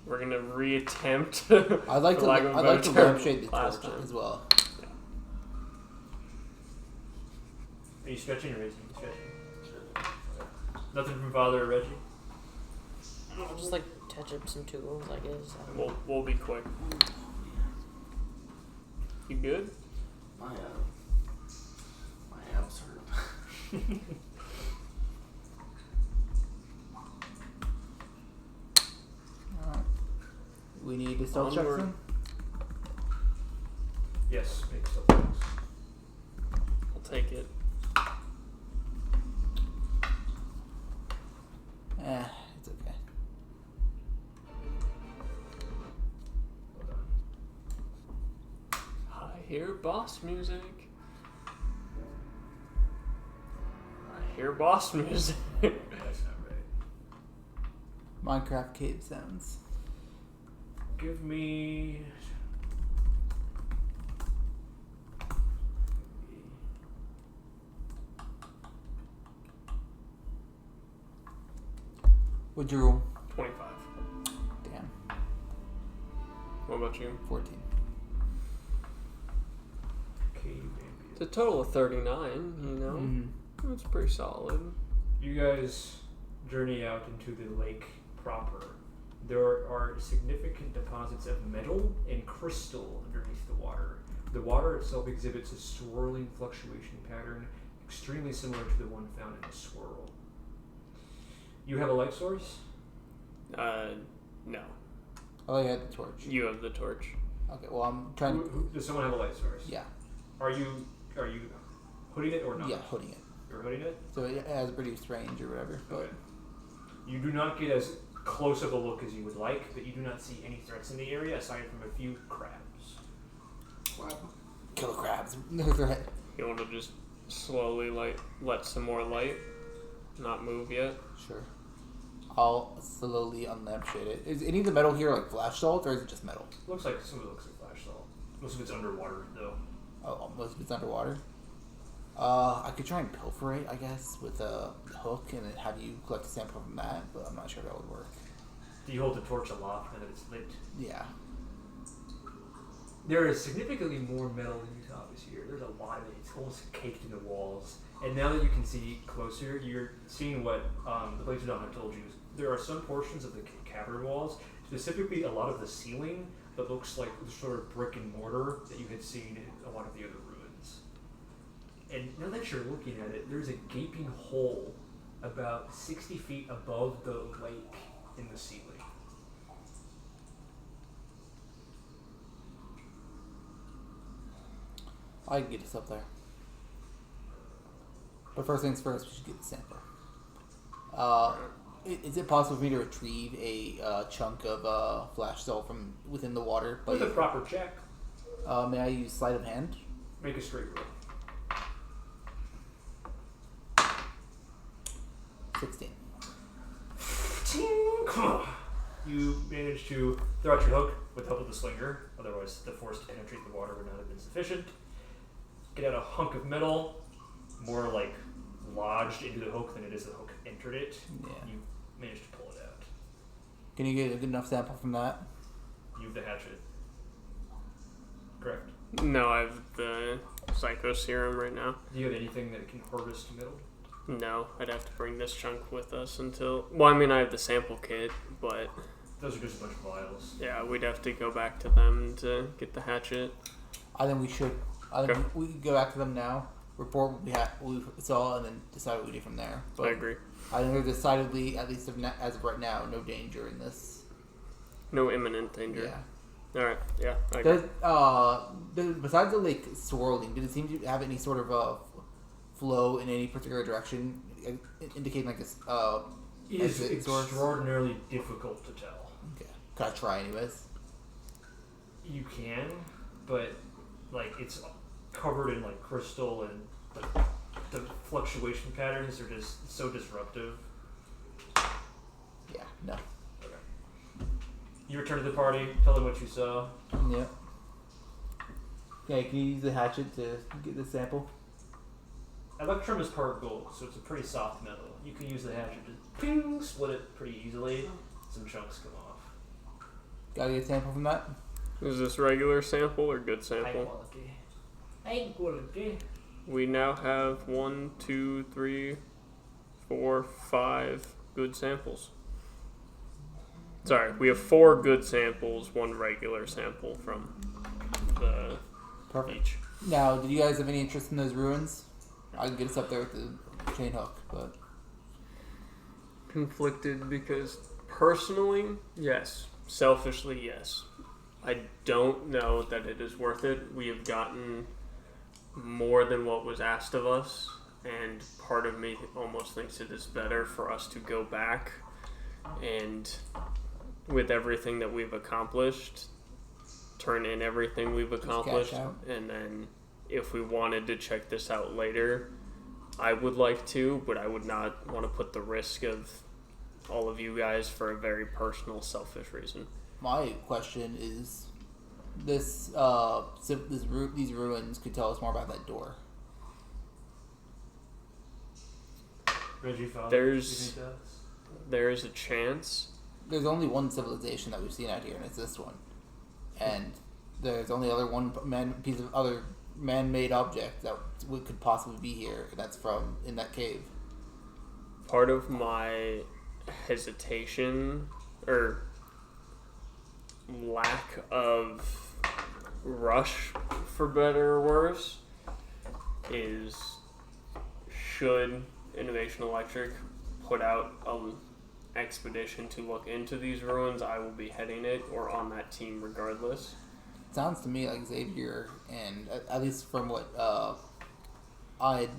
D: We're gonna reattempt.
C: I'd like to.
D: for lack of a
C: I'd like to
D: better term,
C: lampshade the
D: last
C: torch
D: time.
C: as well.
B: Are you stretching or raising? Stretching. Nothing from Father Reggie?
A: I'll just, like, touch up some tools, I guess. I don't know.
D: We'll be quick. You good?
E: My abs hurt.
C: Alright. We need to stealth check
D: Onward.
C: them.
B: Yes, make stealth checks.
D: I'll take it.
C: It's okay.
B: Well done.
D: I hear boss music. I hear boss music.
B: That's not right.
C: Minecraft cave sounds.
B: Give me...
C: What'd you roll?
D: 25.
C: Damn.
D: What about you?
C: 14.
B: Cave
D: It's a total of 39, you know?
C: Mhm.
D: That's pretty solid.
B: You guys journey out into the lake proper. There are significant deposits of metal and crystal underneath the water. The water itself exhibits a swirling fluctuation pattern extremely similar to the one found in the swirl. You have a light source?
D: No.
C: Oh, you had the torch.
D: You have the torch.
C: Okay, well, I'm trying to.
B: Does someone have a light source?
C: Yeah.
B: Are you hooding it or not?
C: Yeah, hooding it.
B: You're hooding it?
C: So it has reduced range or whatever. But
B: Okay. You do not get as close of a look as you would like, but you do not see any threats in the area aside from a few crabs.
C: kill the crabs. No threat.
D: You want to just slowly let some more light? Not move yet?
C: Sure. I'll slowly unlampshade it. Is any of the metal here like flash salt or is it just metal?
B: Looks like some of it looks like flash salt. Most of it's underwater though.
C: Oh, most of it's underwater. I could try and pilferate, I guess, with a hook and then have you collect a sample from that, but I'm not sure that would work.
B: Do you hold the torch aloft now that it's lit?
C: Yeah.
B: There is significantly more metal than you thought was here. There's a lot of it. It's almost caked in the walls. And now that you can see closer, you're seeing what the Blades of Dawn have told you. There are some portions of the cavern walls, specifically a lot of the ceiling, that looks like the sort of brick and mortar that you had seen in a lot of the other ruins. And now that you're looking at it, there's a gaping hole about 60 feet above the lake in the ceiling.
C: I can get us up there. But first things first, we should get the sampler. Is it possible for me to retrieve a chunk of flash cell from within the water?
B: With a proper check.
C: May I use sleight of hand?
B: Make a straight roll.
C: 16.
B: You manage to throw out your hook with the help of the slinger, otherwise the force to penetrate the water would not have been sufficient. Get out a hunk of metal, more like lodged into the hook than it is the hook entered it.
C: Yeah.
B: You managed to pull it out.
C: Can you get a good enough sample from that?
B: You have the hatchet. Correct.
D: No, I have the psycho serum right now.
B: Do you have anything that can harvest metal?
D: No, I'd have to bring this chunk with us until... Well, I mean, I have the sample kit, but...
B: Those are just a bunch of vials.
D: Yeah, we'd have to go back to them to get the hatchet.
C: I think we should. I think we can go back to them now, report what we saw, and then decide what we do from there. But
D: I agree.
C: I think there's decidedly, at least as of right now, no danger in this.
D: No imminent danger.
C: Yeah.
D: Alright, yeah, I agree.
C: Besides the lake swirling, did it seem to have any sort of flow in any particular direction, indicating like this?
B: It is extraordinarily difficult to tell.
C: Okay. Can I try anyways?
B: You can, but like it's covered in like crystal and the fluctuation patterns are just so disruptive.
C: Yeah, no.
B: Okay. You return to the party, tell them what you saw.
C: Yep. Okay, can you use the hatchet to get the sample?
B: Electrum is part gold, so it's a pretty soft metal. You can use the hatchet to ping, split it pretty easily. Some chunks come off.
C: Gotta get a sample from that?
D: Is this regular sample or good
B: High
D: sample?
B: quality. High quality.
D: We now have 1, 2, 3, 4, 5 good samples. Sorry, we have 4 good samples, 1 regular sample from the beach.
C: Now, did you guys have any interest in those ruins? I can get us up there with the chain hook, but...
D: Conflicted because personally, yes. Selfishly, yes. I don't know that it is worth it. We have gotten more than what was asked of us, and part of me almost thinks it is better for us to go back and, with everything that we've accomplished, turn in everything we've accomplished, and then if we wanted to check this out later, I would like to, but I would not want to put the risk of all of you guys for a very personal, selfish reason.
C: My question is, these ruins could tell us more about that door.
B: Reggie, Father,
D: there is a chance.
C: There's only one civilization that we've seen out here, and it's this one. And there's only piece of other man-made object that could possibly be here, and that's from in that cave.
D: Part of my hesitation or lack of rush, for better or worse, is should Innovation Electric put out an expedition to look into these ruins, I will be heading it or on that team regardless.
C: Sounds to me like Xavier, and at least from what I had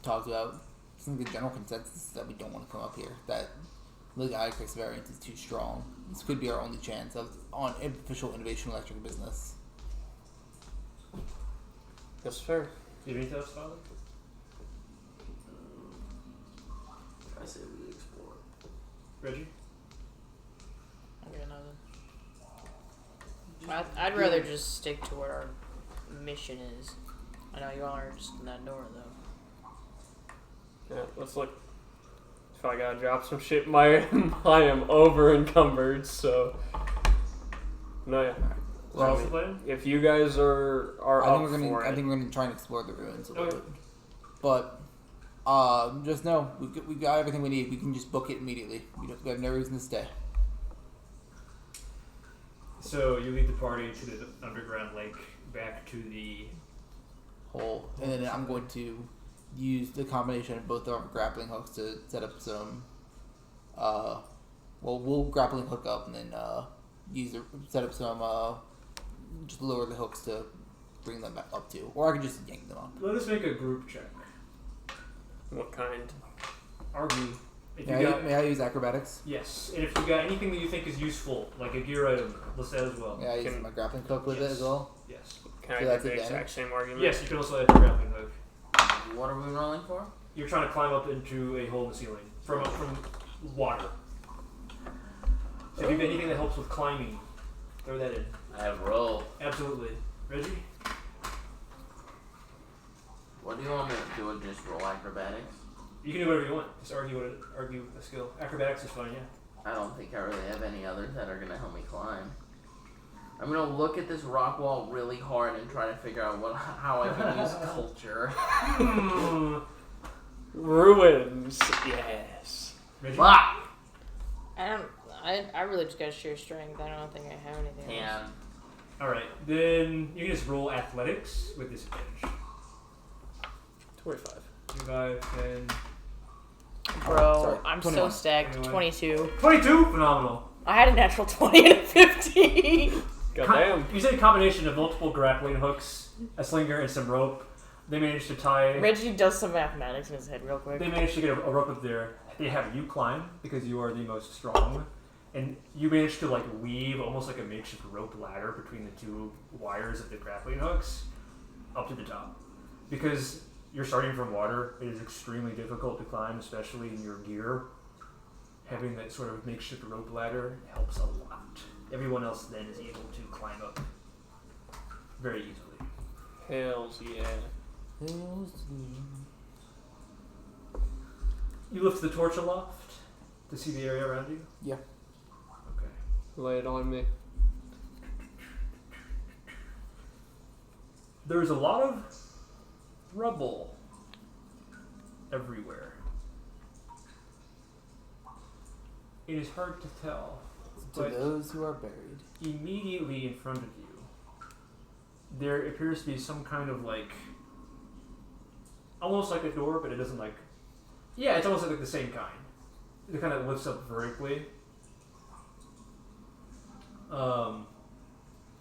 C: talked about, I think the general consensus is that we don't want to come up here. That the Icris variant is too strong. This could be our only chance on official Innovation Electric business.
D: That's fair.
B: Do you have any thoughts, Father?
E: I say we explore.
B: Reggie?
A: I got nothing. I'd rather just stick to where our mission is. I know you all are just in that door, though.
D: Yeah, let's look. If I gotta drop some shit, I am over encumbered, so. No, yeah.
C: Well,
B: What's the plan?
D: If you guys are
C: I
D: up for it.
C: think we're gonna try and explore the ruins a little
B: Okay.
C: bit. But just know we got everything we need. We can just book it immediately. We have no reason to stay.
B: So you lead the party to the underground lake, back to the
C: hole, and then I'm going to use the combination of both our grappling hooks to set up some. We'll grappling hook up and then set up some. Just lower the hooks to bring them back up too, or I can just yank them up.
B: Let us make a group check.
D: What kind?
B: Argue. If
C: May I use acrobatics?
B: Yes, and if you got anything that you think is useful, like a gear item, list that as well.
C: Yeah, I use my grappling hook with it as well.
B: Yes.
D: Can
C: So
D: I
C: that's
D: do the
C: advantage?
D: exact same argument?
B: Yes, you can also add the grappling hook.
E: What are we rolling for?
B: You're trying to climb up into a hole in the ceiling from water. So if you have anything that helps with climbing, throw that in.
E: I have roll.
B: Absolutely. Reggie?
E: What do you want me to do? Just roll acrobatics?
B: You can do whatever you want. Just argue a skill. Acrobatics is fine, yeah.
E: I don't think I really have any others that are gonna help me climb. I'm gonna look at this rock wall really hard and try to figure out how I can use culture.
D: Ruins. Yes.
B: Reggie?
E: Fuck!
A: I really just got sheer strength. I don't think I have anything else.
E: And
B: Alright, then you can just roll athletics with disadvantage.
D: 25.
B: 25, 10.
A: Bro,
C: sorry,
A: I'm
C: 21.
A: so stacked.
B: 21.
A: 22.
B: 22? Phenomenal.
A: I had a natural 20 and a 15.
D: Goddamn.
B: You said a combination of multiple grappling hooks, a slinger, and some rope. They managed to tie.
A: Reggie does some mathematics in his head real quick.
B: They managed to get a rope up there. They have you climb because you are the most strong, and you managed to weave almost like a makeshift rope ladder between the two wires of the grappling hooks up to the top. Because you're starting from water, it is extremely difficult to climb, especially in your gear. Having that sort of makeshift rope ladder helps a lot. Everyone else then is able to climb up very easily.
D: Hells yeah.
B: You lift the torch aloft to see the area around you?
C: Yeah.
B: Okay.
D: Lay it on me.
B: There's a lot of rubble everywhere. It is hard to tell,
C: To
B: but
C: those who are buried.
B: immediately in front of you, there appears to be some kind of almost like a door, but it doesn't yeah, it's almost like the same kind. It kind of lifts up vertically.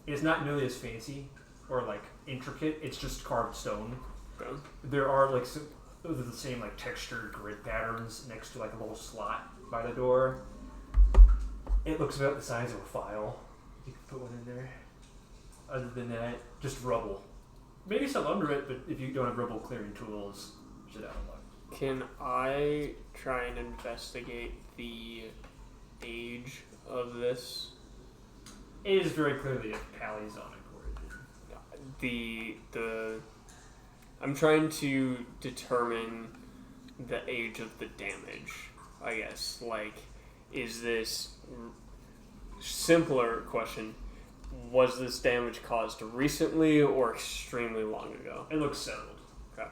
B: It's not nearly as fancy or intricate. It's just carved stone.
D: Okay.
B: There are the same textured grid patterns next to a little slot by the door. It looks about the size of a file. You can put one in there. Other than that, just rubble. Maybe some under it, but if you don't have rubble clearing tools, shit out of luck.
D: Can I try and investigate the age of this?
B: It is very clearly a Paleozoic origin.
D: I'm trying to determine the age of the damage, I guess. Is this simpler question? Was this damage caused recently or extremely long ago?
B: It looks settled.
D: Okay.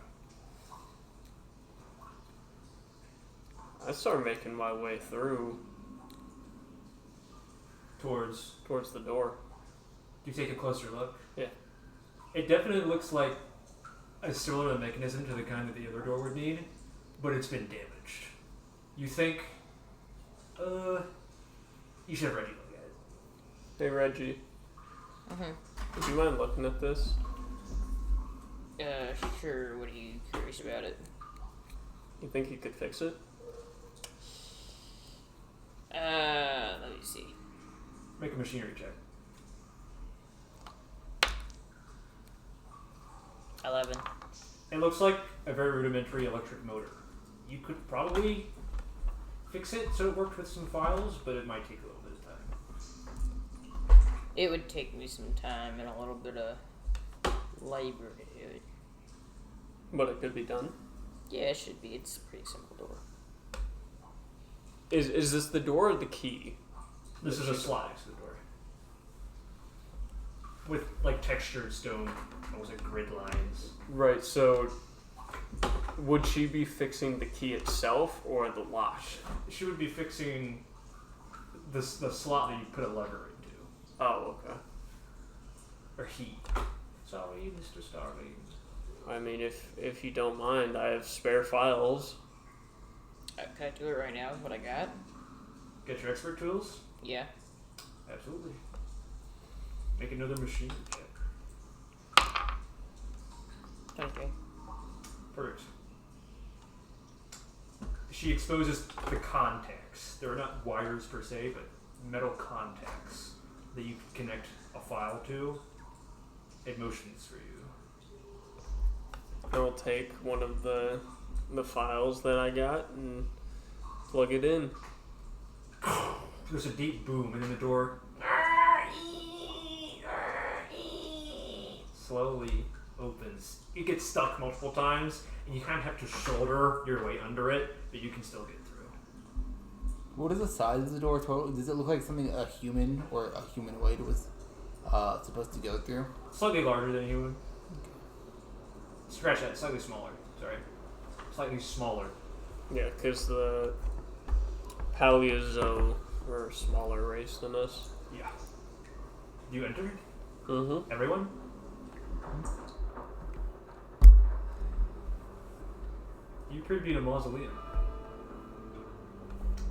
D: I start making my way through
B: Towards.
D: the door.
B: Do you take a closer look?
D: Yeah.
B: It definitely looks like a similar mechanism to the kind that the other door would need, but it's been damaged. You think, you should have Reggie look at it.
D: Hey Reggie,
A: Mm-hmm.
D: would you mind looking at this?
A: Sure. What are you curious about it?
D: You think you could fix it?
A: Let me see.
B: Make a machinery check.
A: 11.
B: It looks like a very rudimentary electric motor. You could probably fix it so it worked with some files, but it might take a little bit of time.
A: It would take me some time and a little bit of labor to do it.
D: But it could be done.
A: Yeah, it should be. It's a pretty simple door.
D: Is this the door or the key?
B: This is a slot next to the door. With textured stone, almost like grid lines.
D: Right, so would she be fixing the key itself or the lock?
B: She would be fixing the slot that you put a lever into.
D: Oh, okay.
B: Or he. Sorry, Mr. Starling.
D: I mean, if you don't mind, I have spare files.
G: Can I do it right now with what I got?
B: Get your expert tools?
G: Yeah.
B: Absolutely. Make another machine check.
G: 23.
B: Perfect. She exposes the contacts. They're not wires per se, but metal contacts that you can connect a file to. It motions for you.
D: I will take one of the files that I got and plug it in.
B: There's a deep boom, and then the door slowly opens. It gets stuck multiple times, and you kind of have to shoulder your way under it, but you can still get through.
C: What is the size of the door total? Does it look like something a human or a humanoid was supposed to go through?
B: Slightly larger than a human. Scratch that. Slightly smaller. Sorry. Slightly smaller.
D: Yeah, because the Paleozo were a smaller race than us.
B: Yeah. You enter?
D: Mm-hmm.
B: Everyone? You appear to be in a mausoleum.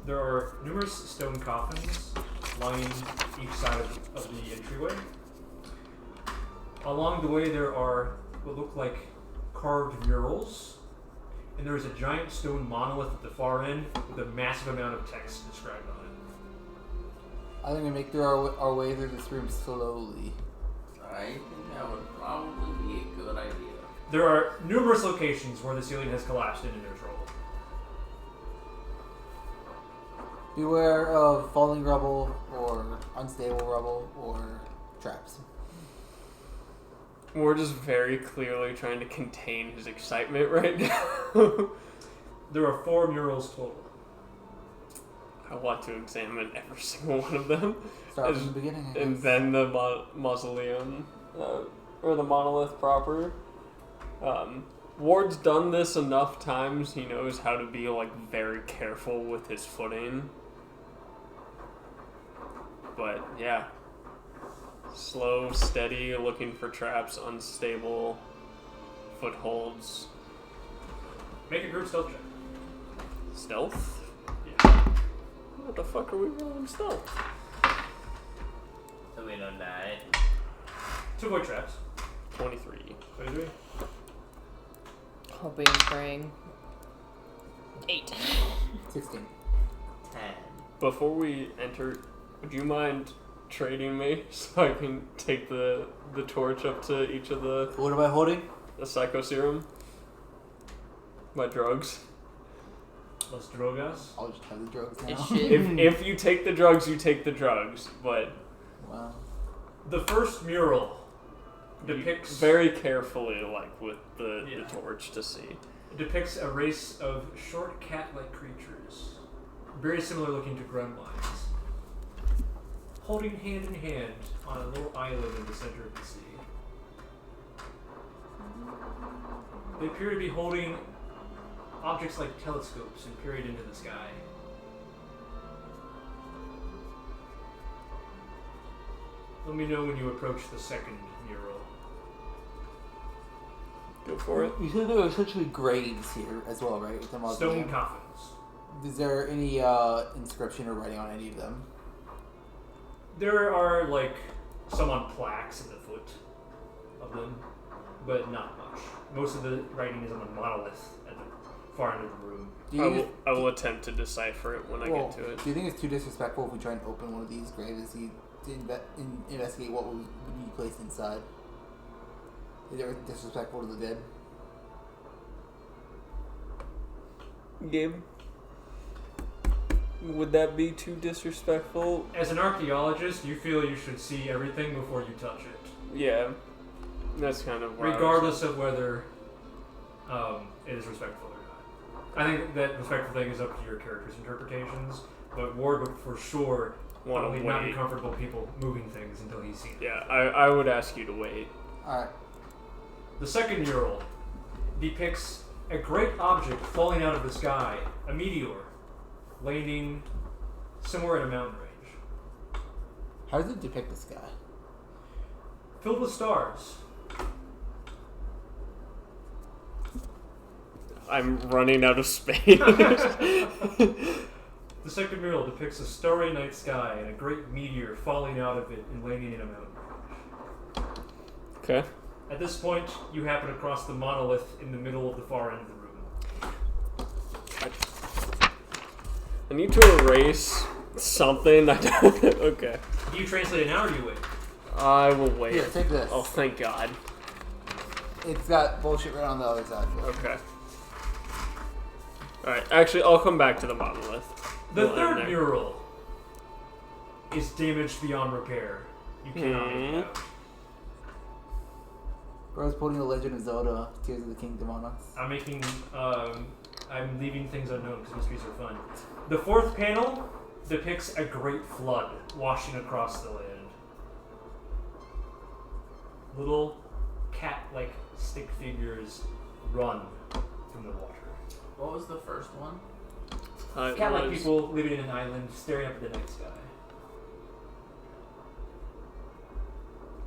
B: There are numerous stone coffins lining each side of the entryway. Along the way there are what look like carved murals, and there is a giant stone monolith at the far end with a massive amount of text described on it.
C: I think we make through our way through this room slowly.
E: I think that would probably be a good idea.
B: There are numerous locations where the ceiling has collapsed into their rubble.
C: Beware of falling rubble or unstable rubble or traps.
D: We're just very clearly trying to contain his excitement right now.
B: There are 4 murals total.
D: I want to examine every single one of them.
C: Start from the beginning, I
D: And
C: guess.
D: then the mausoleum, or the monolith proper. Ward's done this enough times, he knows how to be, like, very careful with his footing. But, yeah. Slow, steady, looking for traps, unstable, footholds.
B: Make a group stealth check.
D: Stealth?
B: Yeah.
D: What the fuck are we rolling stealth?
E: So we don't die.
B: 2 avoid traps.
D: 23.
B: 23.
G: Hoping and praying. 8.
C: 16.
E: 10.
D: Before we enter, would you mind trading me so I can take the torch up to each of the
C: What am I holding?
D: psycho serum? My drugs.
B: Los drogas.
C: I'll just have the drugs now.
G: It should.
D: If you take the drugs, you take the drugs. But
C: Wow.
B: The first mural depicts
D: very carefully, like with the
B: Yeah.
D: torch to see.
B: depicts a race of short cat-like creatures, very similar looking to gremlins, holding hand in hand on a little island in the center of the sea. They appear to be holding objects like telescopes and peering into the sky. Let me know when you approach the second mural.
D: Go for it.
C: You said there were essentially graves here as well, right? With the mausoleum.
B: Stone coffins.
C: Is there any inscription or writing on any of them?
B: There are like some on plaques at the foot of them, but not much. Most of the writing is on the monolith at the far end of the room.
C: Do you think
D: I will attempt to decipher it when I get to it.
C: Do you think it's too disrespectful if we try and open one of these graves to investigate what would be placed inside? Is it disrespectful to the dead?
D: Gabe, would that be too disrespectful?
B: As an archaeologist, you feel you should see everything before you touch it,
D: Yeah, that's kind of where
B: regardless of whether it is respectful or not. I think that respectful thing is up to your character's interpretations, but Ward would for sure probably not be comfortable people moving things until he's seen it.
D: Yeah, I would ask you to wait.
C: Alright.
B: The second mural depicts a great object falling out of the sky, a meteor, landing somewhere in a mountain range.
C: How does it depict the sky?
B: Filled with stars.
D: I'm running out of space.
B: The second mural depicts a starry night sky and a great meteor falling out of it and landing in a mountain.
D: Okay.
B: At this point, you happen across the monolith in the middle of the far end of the room.
D: I need to erase something. Okay.
B: Do you translate it now or do you wait?
D: I will wait.
C: Here, take this.
D: Oh, thank God.
C: It's got bullshit right on the other side.
D: Okay. Alright, actually, I'll come back to the monolith.
B: The
D: We'll end
B: third
D: there.
B: mural is damaged beyond repair. You cannot make it out.
C: Bro's putting the Legend of Zelda Tears of the Kingdom on us.
B: I'm leaving things unknown because mysteries are fun. The fourth panel depicts a great flood washing across the land. Little cat-like stick figures run from the water.
E: What was the first one?
B: Cat-like people living in an island, staring up at the night sky.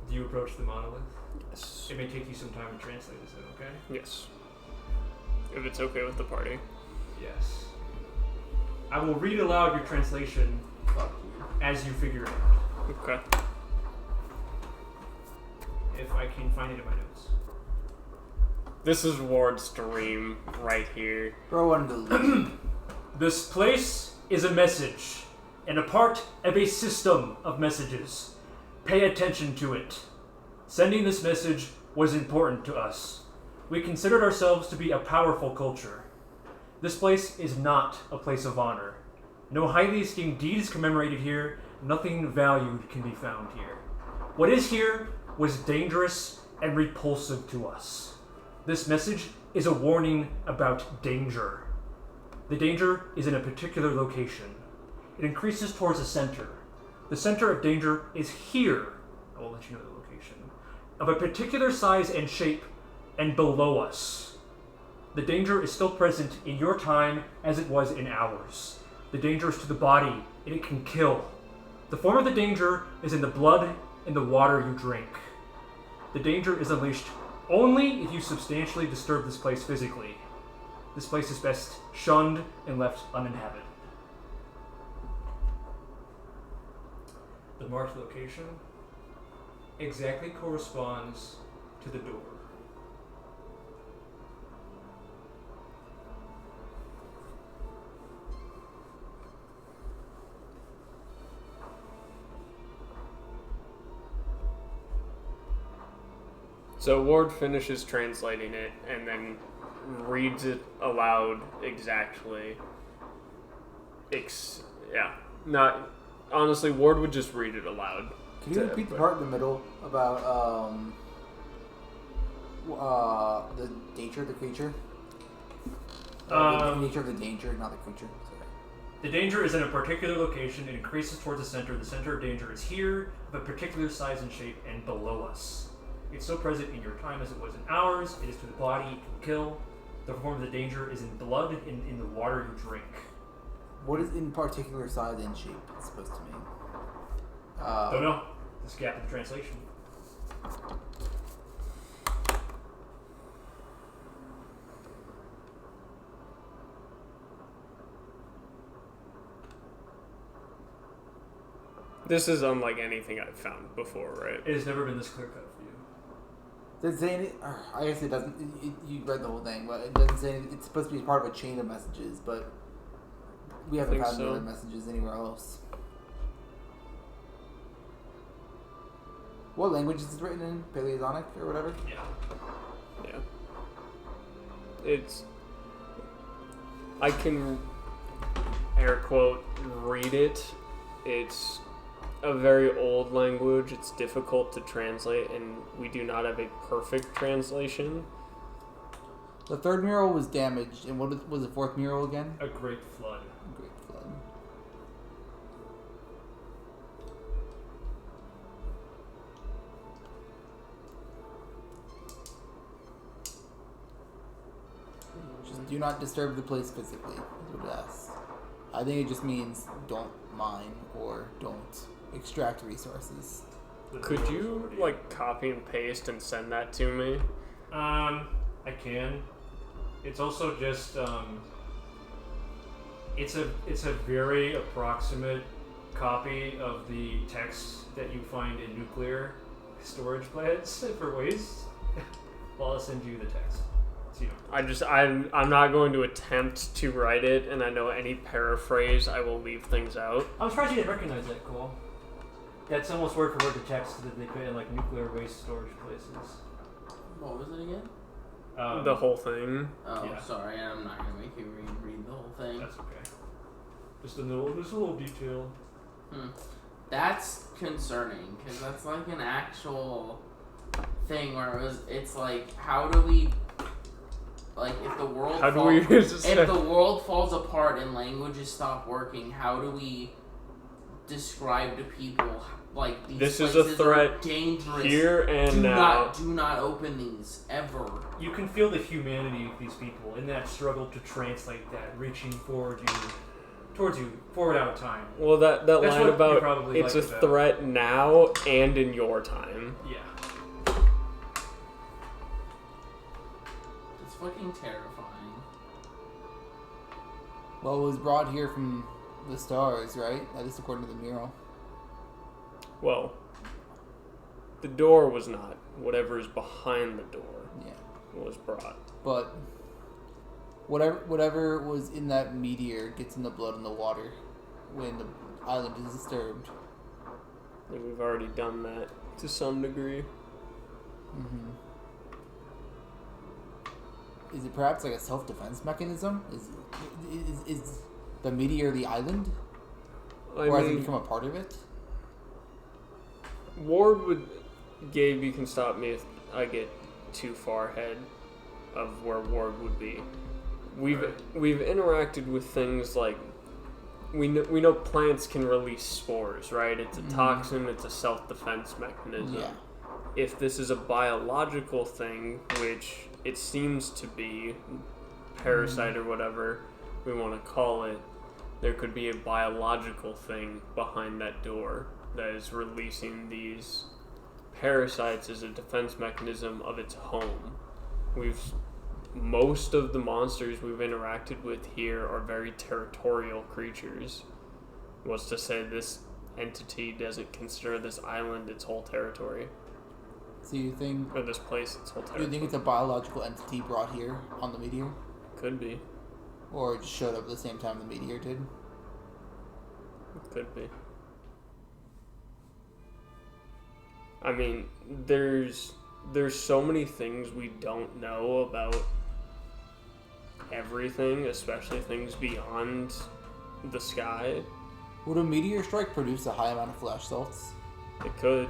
B: Do you approach the monolith?
D: Yes.
B: It may take you some time to translate. Is that okay?
D: Yes. If it's okay with the party.
B: Yes. I will read aloud your translation
E: Fuck you.
B: as you figure it out.
D: Okay.
B: If I can find it in my notes.
D: This is Ward's dream right here.
C: Bro wanted to leave.
B: This place is a message, and a part of a system of messages. Pay attention to it. Sending this message was important to us. We considered ourselves to be a powerful culture. This place is not a place of honor. No highly esteemed deed is commemorated here. Nothing valued can be found here. What is here was dangerous and repulsive to us. This message is a warning about danger. The danger is in a particular location. It increases towards the center. The center of danger is here. I will let you know the location. Of a particular size and shape, and below us. The danger is still present in your time as it was in ours. The danger is to the body, and it can kill. The form of the danger is in the blood and the water you drink. The danger is unleashed only if you substantially disturb this place physically. This place is best shunned and left uninhabited. The marked location exactly corresponds to the door.
D: So Ward finishes translating it and then reads it aloud exactly. Not honestly, Ward would just read it aloud.
C: Can you repeat the part in the middle about the nature of the creature? The nature of the danger, not the creature. Sorry.
B: The danger is in a particular location. It increases towards the center. The center of danger is here, of a particular size and shape, and below us. It's so present in your time as it was in ours. It is to the body. It can kill. The form of the danger is in blood, in the water you drink.
C: What is in particular size and shape supposed to mean?
B: Don't know. This gap in the translation.
D: This is unlike anything I've found before, right?
B: It has never been this clear cut for you.
C: Does it say any, I guess it doesn't. You read the whole thing, but it doesn't say anything. It's supposed to be part of a chain of messages, but we haven't found
D: so.
C: other messages anywhere else. What language is it written in? Paleontonic or whatever?
B: Yeah.
D: Yeah. It's... I can, air quote, read it. It's a very old language. It's difficult to translate, and we do not have a perfect translation.
C: The third mural was damaged, and what was the fourth mural again?
B: A great flood.
C: Great flood. Just do not disturb the place physically, is what it asks. I think it just means don't mine or don't extract resources.
D: Could you like copy and paste and send that to me?
B: I can. It's also just it's a very approximate copy of the text that you find in nuclear storage plants for waste. Well, I'll send you the text. So you know.
D: I'm not going to attempt to write it, and I know any paraphrase I will leave things out.
B: I'm surprised you didn't recognize that, Cole. That's almost word for word the text that they put in like nuclear waste storage places.
E: What was it again?
D: The whole thing.
E: Oh,
B: Yeah.
E: sorry, I'm not gonna make you read the whole thing.
B: That's okay. Just a little detail.
E: That's concerning because that's like an actual thing where it's like, how do we, like, if the world if the world falls apart and languages stop working, how do we describe to people like these
D: this
E: places
D: is a threat
E: are dangerous
D: here and now.
E: Do not open these ever.
B: You can feel the humanity of these people in that struggle to translate that, reaching towards you, forward out of time.
D: Well, that
B: That's
D: line
B: what you
D: about
B: probably
D: it's a
B: liked about
D: threat now and in your time.
B: Yeah.
E: It's fucking terrifying.
C: Well, it was brought here from the stars, right? At least according to the mural.
D: Well, the door was not. Whatever is behind the door was brought.
C: But whatever was in that meteor gets in the blood and the water when the island is disturbed.
D: And we've already done that to some degree.
C: Mm-hmm. Is it perhaps like a self-defense mechanism? Is the meteor the island? Or has it become a part of it?
D: Gabe, you can stop me if I get too far ahead of where Ward would be. We've interacted with things like we know plants can release spores, right? It's a toxin, it's a self-defense mechanism.
C: Yeah.
D: If this is a biological thing, which it seems to be, parasite or whatever we want to call it, there could be a biological thing behind that door that is releasing these parasites as a defense mechanism of its home. Most of the monsters we've interacted with here are very territorial creatures. What's to say this entity doesn't consider this island its whole territory?
C: So you think...
D: Or this place its whole territory?
C: You think it's a biological entity brought here on the meteor?
D: Could be.
C: Or it just showed up at the same time the meteor did?
D: Could be. I mean, there's so many things we don't know about everything, especially things beyond the sky.
C: Would a meteor strike produce a high amount of flash salts?
D: It could.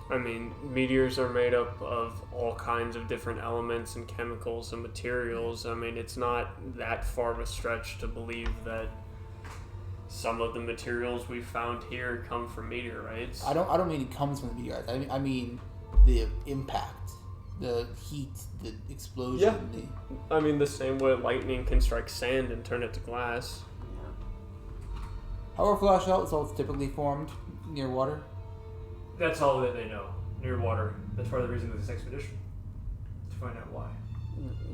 D: I mean, meteors are made up of all kinds of different elements and chemicals and materials. I mean, it's not that far of a stretch to believe that some of the materials we found here come from meteorites.
C: I don't mean it comes from the meteorites. I mean the impact, the heat, the explosion.
D: Yeah. I mean, the same way lightning can strike sand and turn it to glass.
C: How are flash salts typically formed near water?
B: That's all that they know. Near water. That's part of the reason of this expedition. To find out why.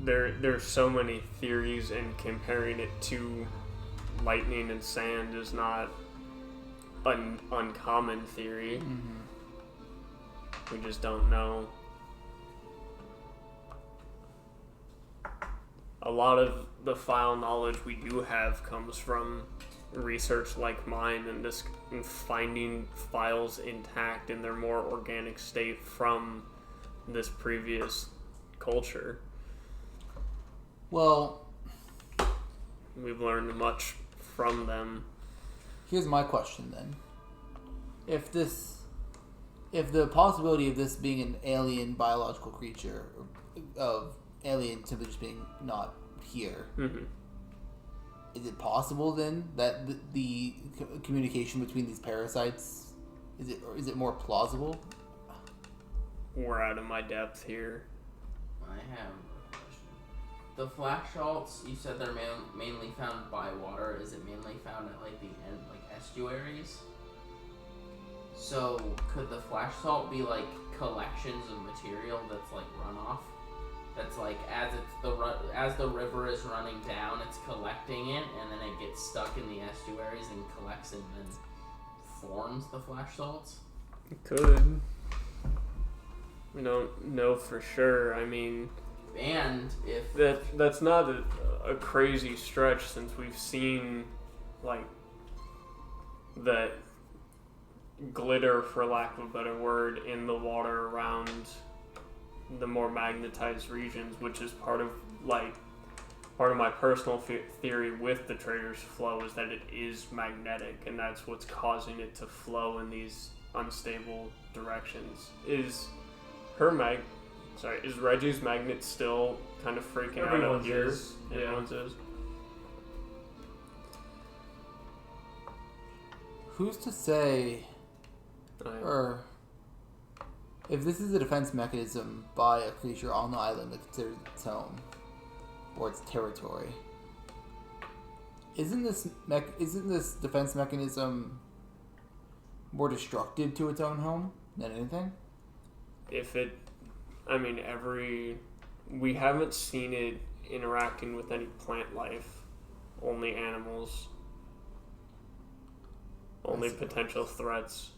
D: There's so many theories, and comparing it to lightning and sand is not an uncommon theory.
C: Mm-hmm.
D: We just don't know. A lot of the file knowledge we do have comes from research like mine and finding files intact in their more organic state from this previous culture.
C: Well,
D: we've learned much from them.
C: Here's my question then. If the possibility of this being an alien biological creature, of alien simply just being not here, is it possible then that the communication between these parasites, is it more plausible?
D: We're out of my depth here.
E: I have a question. the flash salts, you said they're mainly found by water. Is it mainly found at like the end, like estuaries? So could the flash salt be like collections of material that's like runoff? That's like as the river is running down, it's collecting it, and then it gets stuck in the estuaries and collects it and then forms the flash salts.
D: It could. We don't know for sure. I mean,
E: and if
D: that's not a crazy stretch since we've seen like that glitter, for lack of a better word, in the water around the more magnetized regions, which is part of my personal theory with the trader's flow is that it is magnetic, and that's what's causing it to flow in these unstable directions. Is Reggie's magnet still kind of freaking out out here? Everyone's is.
C: Who's to say, or if this is a defense mechanism by a creature on the island that considers its home or its territory? Isn't this defense mechanism more destructive to its own home than anything?
D: We haven't seen it interacting with any plant life, only animals, only potential threats.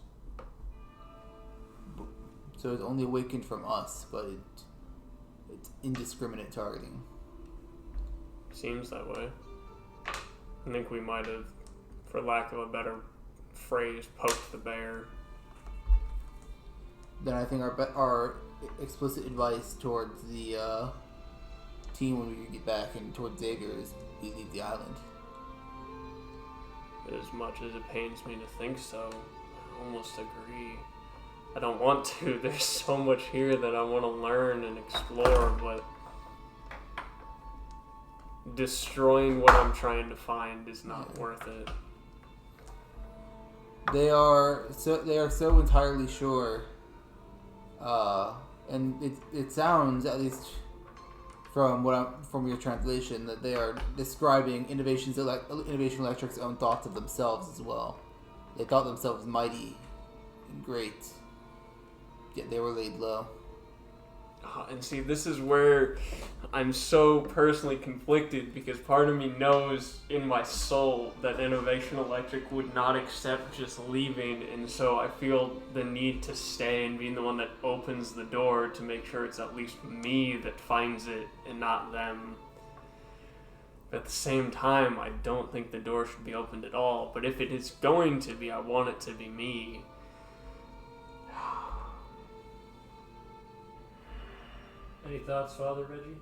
C: So it's only awakened from us, but it's indiscriminate targeting.
D: Seems that way. I think we might have, for lack of a better phrase, poked the bear.
C: Then I think our explicit advice towards the team when we get back and towards Xavier is we leave the island.
D: As much as it pains me to think so, I almost agree. I don't want to. There's so much here that I want to learn and explore, but destroying what I'm trying to find is not worth it.
C: They are so entirely sure, and it sounds, at least from your translation, that they are describing Innovation Electric's own thoughts of themselves as well. They thought themselves mighty and great, yet they were laid low.
D: And see, this is where I'm so personally conflicted, because part of me knows in my soul that Innovation Electric would not accept just leaving, and so I feel the need to stay and being the one that opens the door to make sure it's at least me that finds it and not them. But at the same time, I don't think the door should be opened at all, but if it is going to be, I want it to be me.
B: Any thoughts, Father Reggie?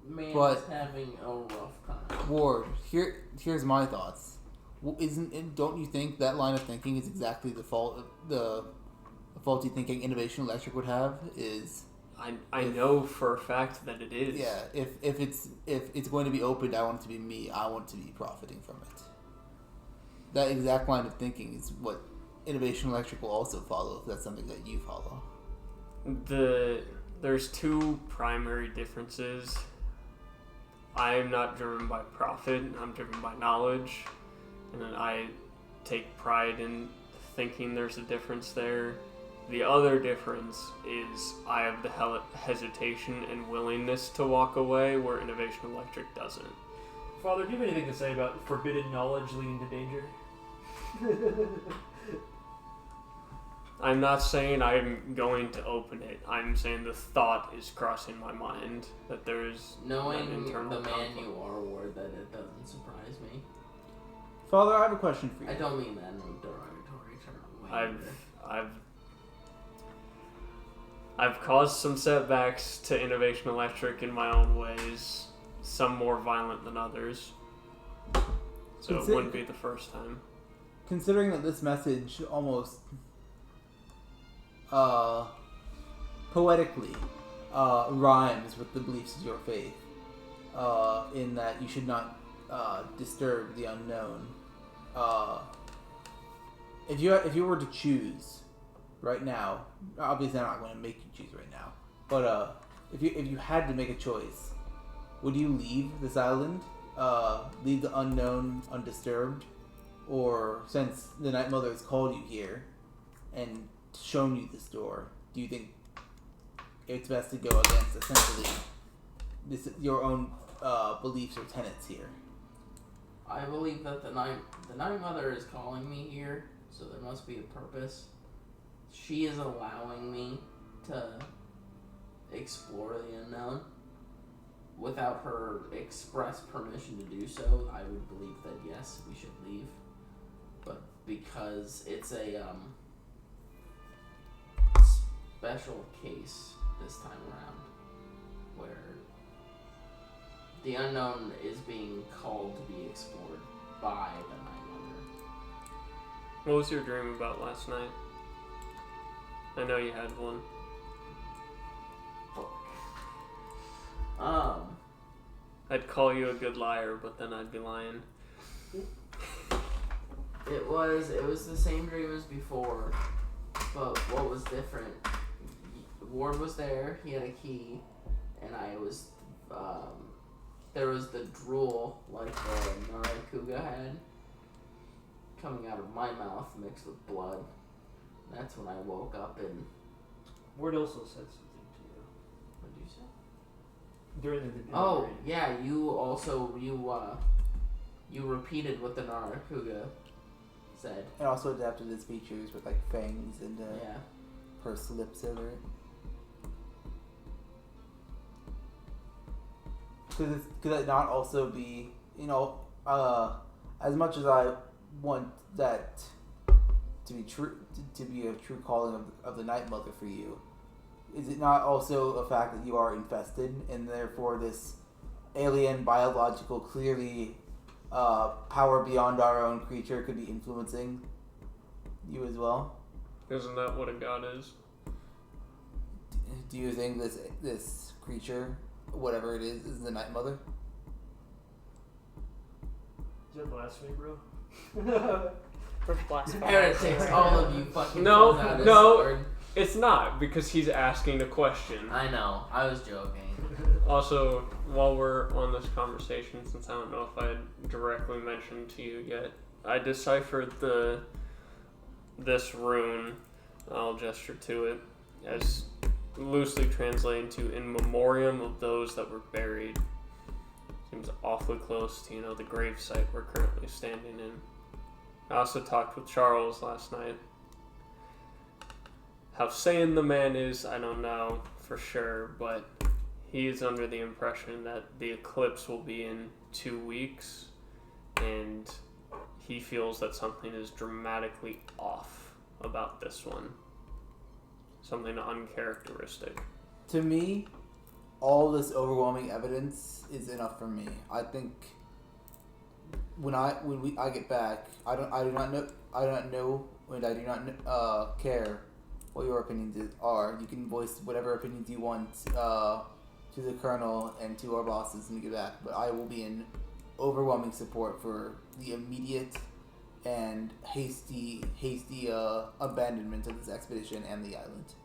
E: Man
C: But-
E: is having a rough time.
C: Ward, here's my thoughts. Don't you think that line of thinking is exactly the faulty thinking Innovation Electric would have?
D: I know for a fact that it is.
C: Yeah, if it's going to be opened, I want it to be me. I want to be profiting from it. That exact line of thinking is what Innovation Electric will also follow, if that's something that you follow.
D: There's two primary differences. I am not driven by profit, I'm driven by knowledge, and then I take pride in thinking there's a difference there. The other difference is I have the hesitation and willingness to walk away, where Innovation Electric doesn't.
B: Father, do you have anything to say about forbidden knowledge leading to danger?
D: I'm not saying I'm going to open it. I'm saying the thought is crossing my mind that there is
E: Knowing
D: an internal
E: the man
D: conflict.
E: you are, Ward, that it doesn't surprise me.
C: Father, I have a question for you.
E: I don't mean that in a derogatory term.
D: I've caused some setbacks to Innovation Electric in my own ways, some more violent than others. So it wouldn't be the first time.
C: Considering that this message almost poetically rhymes with the beliefs of your faith, in that you should not disturb the unknown. If you were to choose right now, obviously I'm not going to make you choose right now, but if you had to make a choice, would you leave this island, leave the unknown undisturbed, or since the Night Mother has called you here and shown you this door, do you think it's best to go against essentially your own beliefs or tenets here?
E: I believe that the Night Mother is calling me here, so there must be a purpose. She is allowing me to explore the unknown. Without her express permission to do so, I would believe that yes, we should leave. But because it's a special case this time around, where the unknown is being called to be explored by the Night Mother.
D: What was your dream about last night? I know you had one. I'd call you a good liar, but then I'd be lying.
E: It was the same dream as before, but what was different? Ward was there. He had a key, and I was. There was the drool like the Nargacuga had coming out of my mouth mixed with blood. That's when I woke up and.
B: Ward also said something to you.
E: What did you say?
B: During the
E: Oh, yeah, you repeated what the Nargacuga said.
C: It also adapted its features with like fangs and
E: Yeah.
C: pursed lips over it. Could it not also be, as much as I want that to be true, to be a true calling of the Night Mother for you, is it not also a fact that you are infested and therefore this alien biological, clearly power beyond our own creature could be influencing you as well?
D: Isn't that what a god is?
C: Do you think this creature, whatever it is the Night Mother?
B: Is that blasphemy, bro?
G: First blasphemy.
E: Heretics, all of you fucking
D: No,
E: pulls out his
D: no.
E: sword.
D: It's not, because he's asking a question.
E: I know, I was joking.
D: Also, while we're on this conversation, since I don't know if I directly mentioned to you yet, I deciphered this rune, I'll gesture to it, as loosely translating to in memoriam of those that were buried. Seems awfully close to, the grave site we're currently standing in. I also talked with Charles last night. How sane the man is, I don't know for sure, but he is under the impression that the eclipse will be in 2 weeks, and he feels that something is dramatically off about this one. Something uncharacteristic.
C: To me, all this overwhelming evidence is enough for me. I think when I get back, I do not care what your opinions are. You can voice whatever opinions you want to the Colonel and to our bosses when we get back, but I will be in overwhelming support for the immediate and hasty abandonment of this expedition and the island.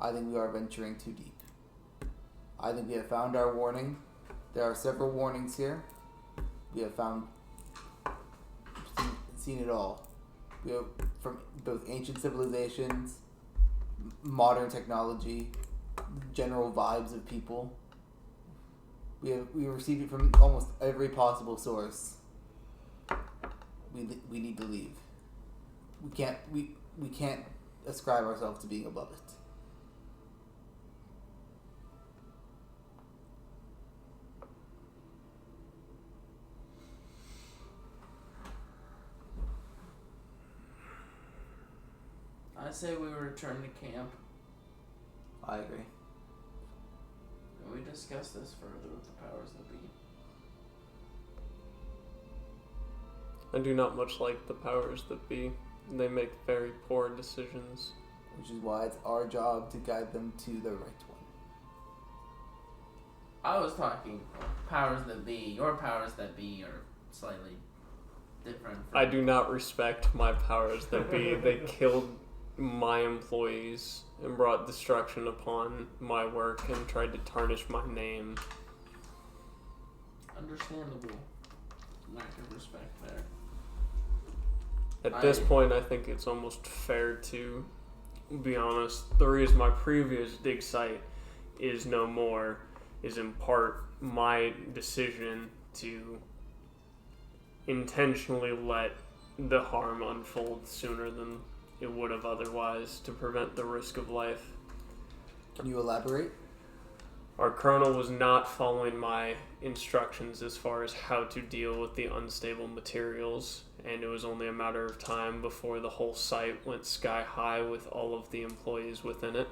C: I think we are venturing too deep. I think we have found our warning. There are several warnings here. We have seen it all. We have from both ancient civilizations, modern technology, general vibes of people. We received it from almost every possible source. We need to leave. We can't ascribe ourselves to being above it.
E: I say we return to camp
C: I agree.
E: and we discuss this further with the powers that be.
D: I do not much like the powers that be. They make very poor decisions.
C: Which is why it's our job to guide them to the right one.
E: I was talking powers that be. Your powers that be are slightly different.
D: I do not respect my powers that be. They killed my employees and brought destruction upon my work and tried to tarnish my name.
E: Understandable. Lack of respect there.
D: At this point, I think it's almost fair to be honest. The reason my previous dig site is no more is in part my decision to intentionally let the harm unfold sooner than it would have otherwise to prevent the risk of life.
C: Can you elaborate?
D: Our colonel was not following my instructions as far as how to deal with the unstable materials, and it was only a matter of time before the whole site went sky high with all of the employees within it.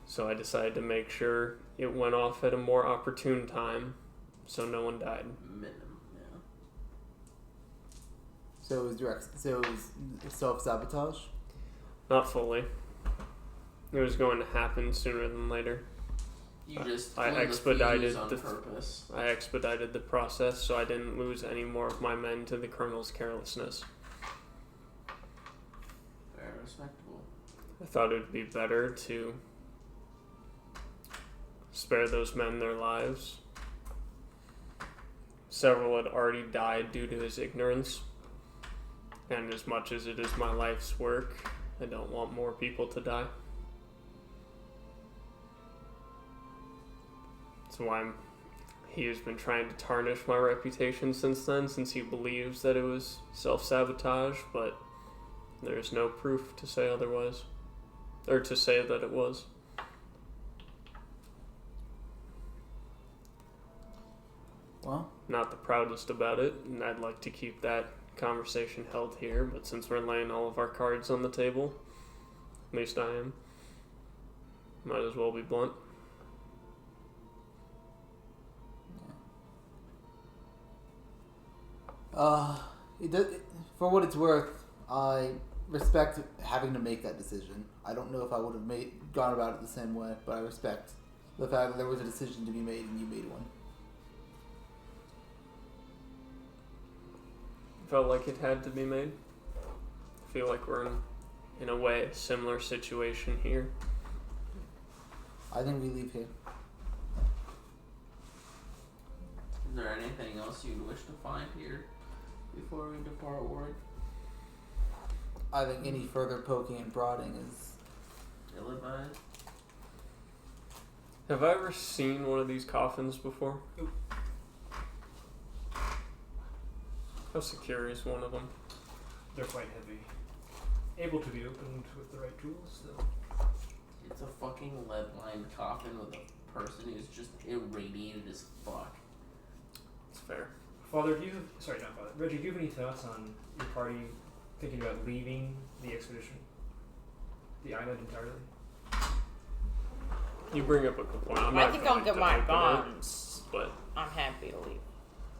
D: So I decided to make sure it went off at a more opportune time so no one died.
E: Minimum, yeah.
C: So it was self-sabotage?
D: Not fully. It was going to happen sooner than later.
E: You just
D: I
E: blew the
D: expedited
E: fuse on
D: the
E: purpose.
D: I expedited the process so I didn't lose any more of my men to the colonel's carelessness.
E: Very respectable.
D: I thought it would be better to spare those men their lives. Several had already died due to his ignorance, and as much as it is my life's work, I don't want more people to die. That's why he has been trying to tarnish my reputation since then, since he believes that it was self-sabotage, but there's no proof to say otherwise, or to say that it was.
C: Well,
D: Not the proudest about it, and I'd like to keep that conversation held here, but since we're laying all of our cards on the table, at least I am, might as well be blunt.
C: For what it's worth, I respect having to make that decision. I don't know if I would have gone about it the same way, but I respect the fact that there was a decision to be made and you made one.
D: Felt like it had to be made. I feel like we're in a way, a similar situation here.
C: I think we leave here.
E: Is there anything else you'd wish to find here before we depart ward?
C: I think any further poking and prodding is...
E: Ill-advised?
D: Have I ever seen one of these coffins before?
F: Nope.
D: How secure is one of them?
F: They're quite heavy. Able to be opened with the right tools, though.
E: It's a fucking lead-lined coffin with a person who's just irradiated as fuck.
D: It's fair.
F: Father, Reggie, do you have any thoughts on your party thinking about leaving the expedition? The island entirely?
D: You bring up a good point.
A: I think I'll get my bonds,
D: but
A: I'm happy to leave.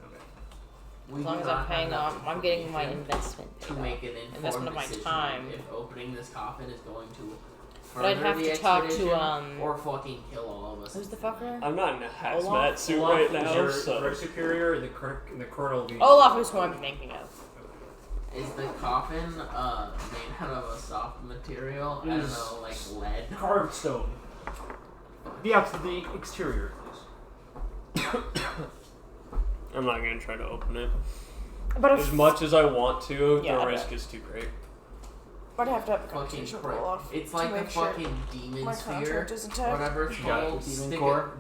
F: Okay.
A: As long as I'm paying off, I'm getting my investment
E: to
A: paid
E: make
A: off.
E: an informed
A: Investment of my
E: decision
A: time.
E: if opening this coffin is going to
A: But I'd
E: further
A: have
E: the
A: to talk
E: expedition
A: to,
E: or fucking kill all of us.
A: Who's the fucker?
D: I'm not in a hazmat
A: Olaf?
D: suit
F: Olaf
D: right
F: is
D: now,
F: your
D: so
F: direct superior, and the colonel.
A: Olaf is who I'm thinking of.
E: Is the coffin made out of a soft material? I don't know, like lead?
F: Carved stone. The exterior is.
D: I'm not gonna try to open it.
A: But
D: As much as I want to,
A: Yeah,
D: the
A: I
D: risk
A: bet.
D: is too great.
A: I'd have to have a
E: Fucking
A: conversation with
E: prick.
A: Olaf.
E: It's
A: to
E: like the
A: make sure
E: fucking demon
A: my
E: sphere.
A: contract is intact.
E: Whatever it's
C: You got
E: called.
C: the demon
E: Stick
C: core?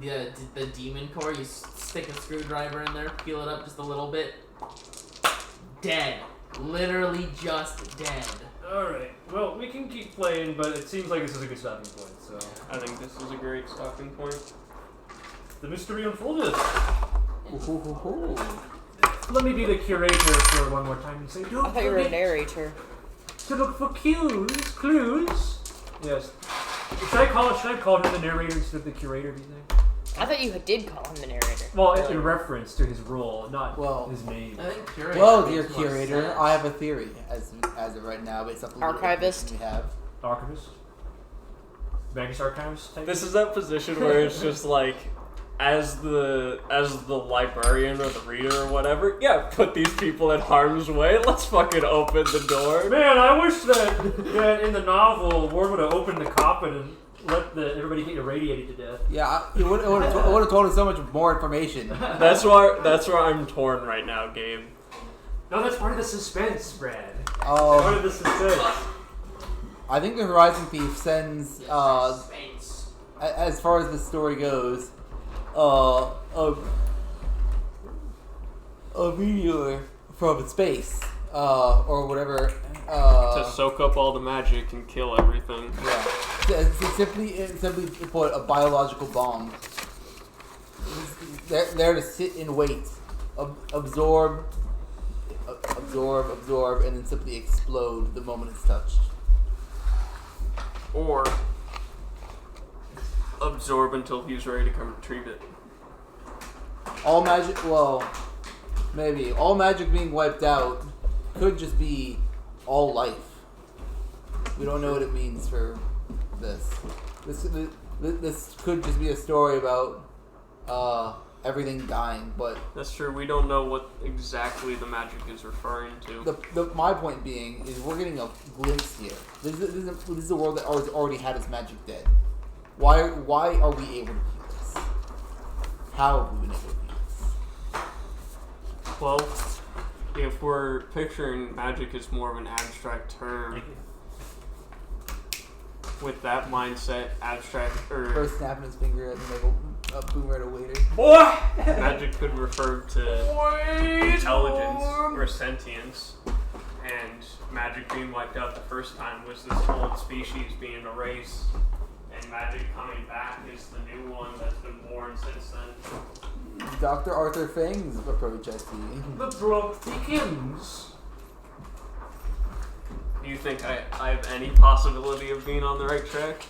E: the demon core. You stick a screwdriver in there, peel it up just a little bit. Dead. Literally just dead.
F: Alright, well, we can keep playing, but it seems like this is a good stopping point, so.
D: I think this is a great stopping point.
F: The mystery unfolded.
C: Ooh.
F: Let me be the curator for one more time and say, don't
A: I thought you were a
F: forget
A: narrator.
F: to look for clues. Yes. Should I call him the narrator instead of the curator, do you think?
A: I thought you did call him the narrator.
F: Well,
A: Really?
F: in reference to his role, not
C: Well,
F: his name.
E: I think curator.
C: Well,
E: makes
C: dear
E: more
C: curator,
E: sense.
C: I have a theory as of right now based off the little
A: Archivist?
C: information we have.
F: Archivist? Magus Archives type?
D: This is that position where it's just like, as the librarian or the reader or whatever, yeah, put these people in harm's way. Let's fucking open the door.
F: Man, I wish that in the novel, Ward would have opened the coffin and let everybody get irradiated to death.
C: Yeah, it would have told us so much more information.
D: That's where I'm torn right now, Gabe.
F: No, that's part of the suspense, Brad.
C: Oh.
F: Part of the suspense.
C: I think the Horizon Thief sends, as far as the story goes, a meteor from space, or whatever.
D: To soak up all the magic and kill everything.
C: Yeah. Simply put, a biological bomb. They're there to sit and wait, absorb, and then simply explode the moment it's touched.
D: Or absorb until he's ready to come retrieve it.
C: All magic, well, maybe. All magic being wiped out could just be all life. We don't know what it means for this. This could just be a story about everything dying, but...
D: That's true, we don't know what exactly the magic is referring to.
C: My point being is we're getting a glimpse here. This is a world that already had its magic dead. Why are we able to do this? How have we been able to do this?
D: Well, if we're picturing magic as more of an abstract term, with that mindset, abstract,
C: First snapping his finger at a boomer at a waiter.
F: Boy!
D: Magic could refer to intelligence or sentience, and magic being wiped out the first time was this old species being erased, and magic coming back is the new one that's been born since then.
C: Dr. Arthur Fang's approach, I see.
F: The plot thickens.
D: Do you think I have any possibility of being on the right track?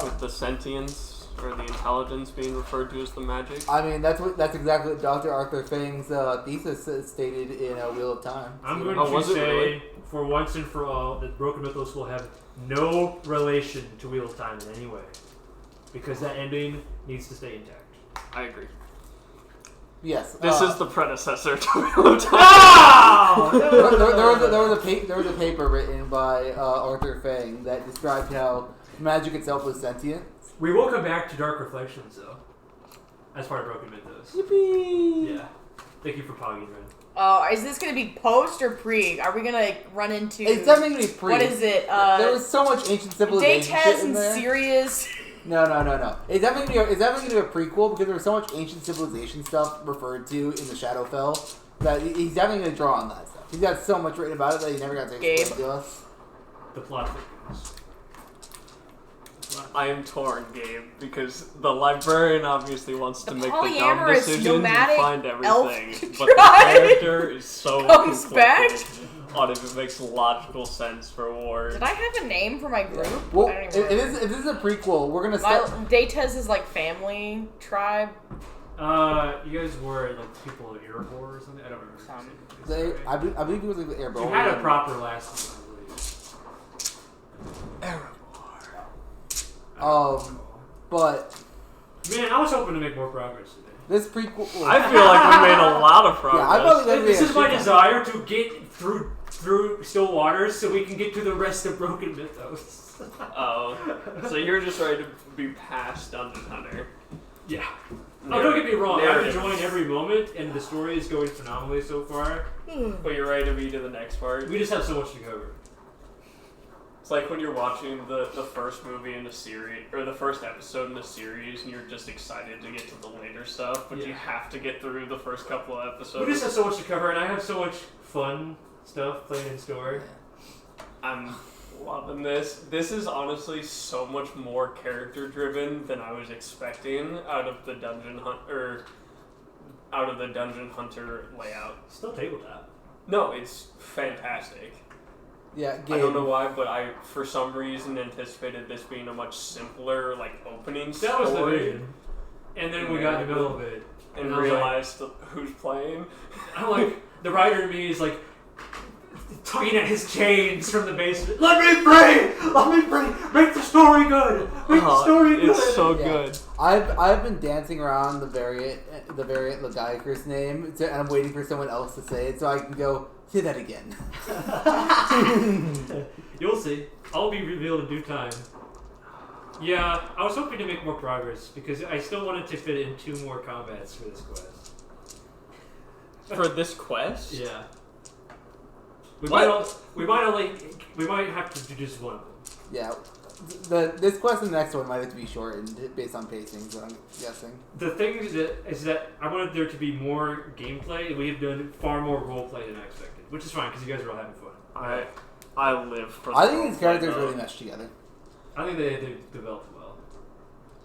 D: With the sentience or the intelligence being referred to as the magic?
C: I mean, that's exactly what Dr. Arthur Fang's thesis stated in Wheel of Time.
F: I'm going to say, for once and for all, that Broken Mythos will have no relation to Wheel of Time in any way. Because that ending needs to stay intact.
D: I agree.
C: Yes.
D: This is the predecessor to Wheel of Time.
C: There was a paper written by Arthur Fang that described how magic itself was sentient.
F: We will come back to Dark Reflections, though, as part of Broken Mythos.
C: Yippee!
F: Yeah. Thank you for pogging, Ren.
A: Is this going to be post or pre? Are we going to run into...
C: It's definitely going to be pre.
A: What is it?
C: There was so much ancient civilization
A: Dates
C: shit in
A: and
C: there.
A: Sirius.
C: No. It's definitely going to be a prequel because there was so much ancient civilization stuff referred to in the Shadowfell that he's definitely going to draw on that stuff. He's got so much written about it that he never got to explain to us.
F: The plot thickens.
D: I am torn, Gabe, because the librarian obviously wants to make the dumb
A: polyamorous
D: decisions and
A: nomadic
D: find
A: elf
D: everything, but the character is so
A: comes back
D: on if it makes logical sense for Ward.
A: Did I have a name for my group?
C: Well,
A: I don't
C: if
A: even
C: this is a prequel, we're going to start...
A: Dates is like family tribe.
F: You guys were like people of Iroquois or something? I don't remember.
C: I believe it was like the Airborne.
F: You had a proper last name, I believe.
C: But...
F: Man, I was hoping to make more progress today.
C: This prequel...
D: I feel like we made a lot of progress.
C: Yeah, I probably
F: This is my desire to get through Still Waters so we can get to the rest of Broken Mythos.
D: Oh, so you're just ready to be past Dungeon Hunter.
F: Yeah. Oh, don't get me wrong. I'm
D: Narrative.
F: enjoying every moment, and the story is going phenomenally so far.
D: But you're ready to be to the next part.
F: We just have so much to cover.
D: It's like when you're watching the first movie in a series, or the first episode in a series, and you're just excited to get to the later stuff, but you have to get through the first couple of episodes.
F: We just have so much to cover, and I have so much fun stuff playing in store.
D: I'm loving this. This is honestly so much more character driven than I was expecting out of the Dungeon Hunter layout.
F: Still tabletop.
D: No, it's fantastic.
C: Yeah,
D: I don't know why, but I, for some reason, anticipated this being a much simpler, opening story.
F: That was the vision. And then we got in the middle of it.
D: And realized who's playing.
F: I'm like, the writer in me is like, tugging at his chains from the basement. Let me free! Let me free! Make the story good! Make the story good!
D: It's so
C: Yeah.
D: good.
C: I've been dancing around the variant Nargacuga's name, and I'm waiting for someone else to say it so I can go, say that again.
F: You'll see. I'll be revealed in due time. Yeah, I was hoping to make more progress because I still wanted to fit in 2 more combats for this quest.
D: For this quest?
F: Yeah. We
D: What?
F: might have to do just one of them.
C: Yeah. This quest and the next one might have to be shortened based on pacing, so I'm guessing.
F: The thing is that I wanted there to be more gameplay, and we have done far more roleplay than I expected, which is fine because you guys are all having fun.
D: I live for.
C: I think these characters really mesh together.
F: I think they developed well.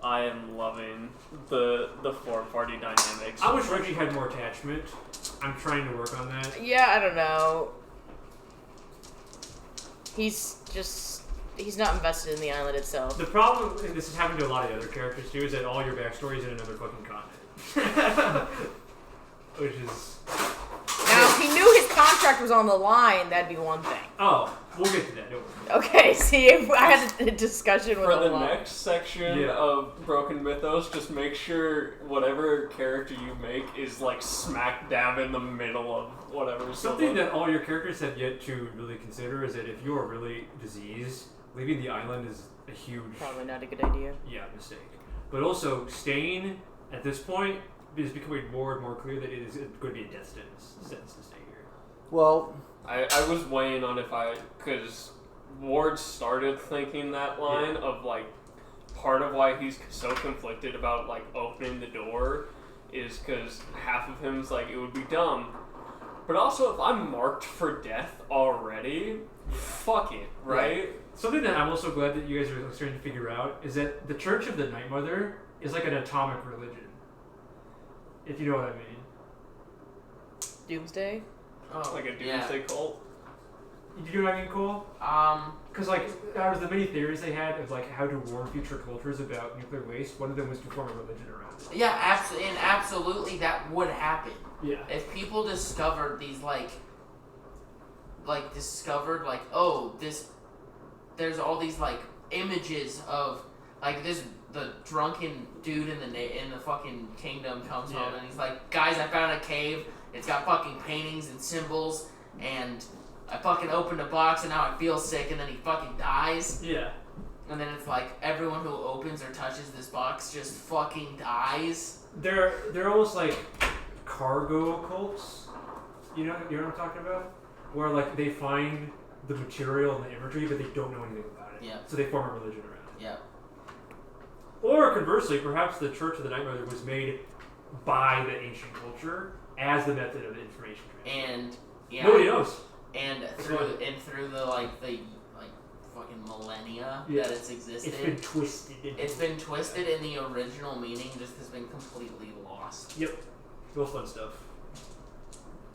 D: I am loving the 4-party dynamics.
F: I wish Reggie had more attachment. I'm trying to work on that.
A: Yeah, I don't know. He's not invested in the island itself.
F: The problem, and this has happened to a lot of the other characters too, is that all your backstory is in another fucking continent. Which is...
A: Now, if he knew his contract was on the line, that'd be one thing.
F: Oh, we'll get to that, don't worry.
A: Okay, see, if I had a discussion with
D: For the
A: him.
D: next section of Broken Mythos, just make sure whatever character you make is like smack dab in the middle of whatever.
F: Something that all your characters have yet to really consider is that if you are really diseased, leaving the island is a huge...
A: Probably not a good idea.
F: Yeah, mistake. But also, staying at this point is becoming more and more clear that it is going to be a death sentence to stay here.
C: Well,
D: I was weighing on because Ward started thinking that line of like part of why he's so conflicted about like opening the door is because half of him's like it would be dumb, but also if I'm marked for death already, fuck it, right?
F: Yeah. Something that I'm also glad that you guys are starting to figure out is that the Church of the Night Mother is like an atomic religion. If you know what I mean.
A: Doomsday?
E: Oh,
D: Like a doomsday cult.
F: You know what I mean, Cole? Because like out of the many theories they had of like how to warn future cultures about nuclear waste, one of them was to form a religion around it.
E: Yeah, absolutely that would happen.
F: Yeah.
E: If people discovered these there's all these like images of like the drunken dude in the fucking kingdom comes home and he's like, guys, I found a cave. It's got fucking paintings and symbols, and I fucking opened a box and now I feel sick, and then he fucking dies.
F: Yeah.
E: And then it's like everyone who opens or touches this box just fucking dies.
F: They're almost like cargo cults. You know what I'm talking about? Where like they find the material and the imagery, but they don't know anything about it.
E: Yeah.
F: So they form a religion around it.
E: Yeah.
F: Or conversely, perhaps the Church of the Night Mother was made by the ancient culture as the method of information transfer.
E: And
F: nobody knows.
E: And through the fucking millennia that it's existed,
F: It's been twisted.
E: It's been twisted, and the original meaning just has been completely lost.
F: Yep. Real fun stuff.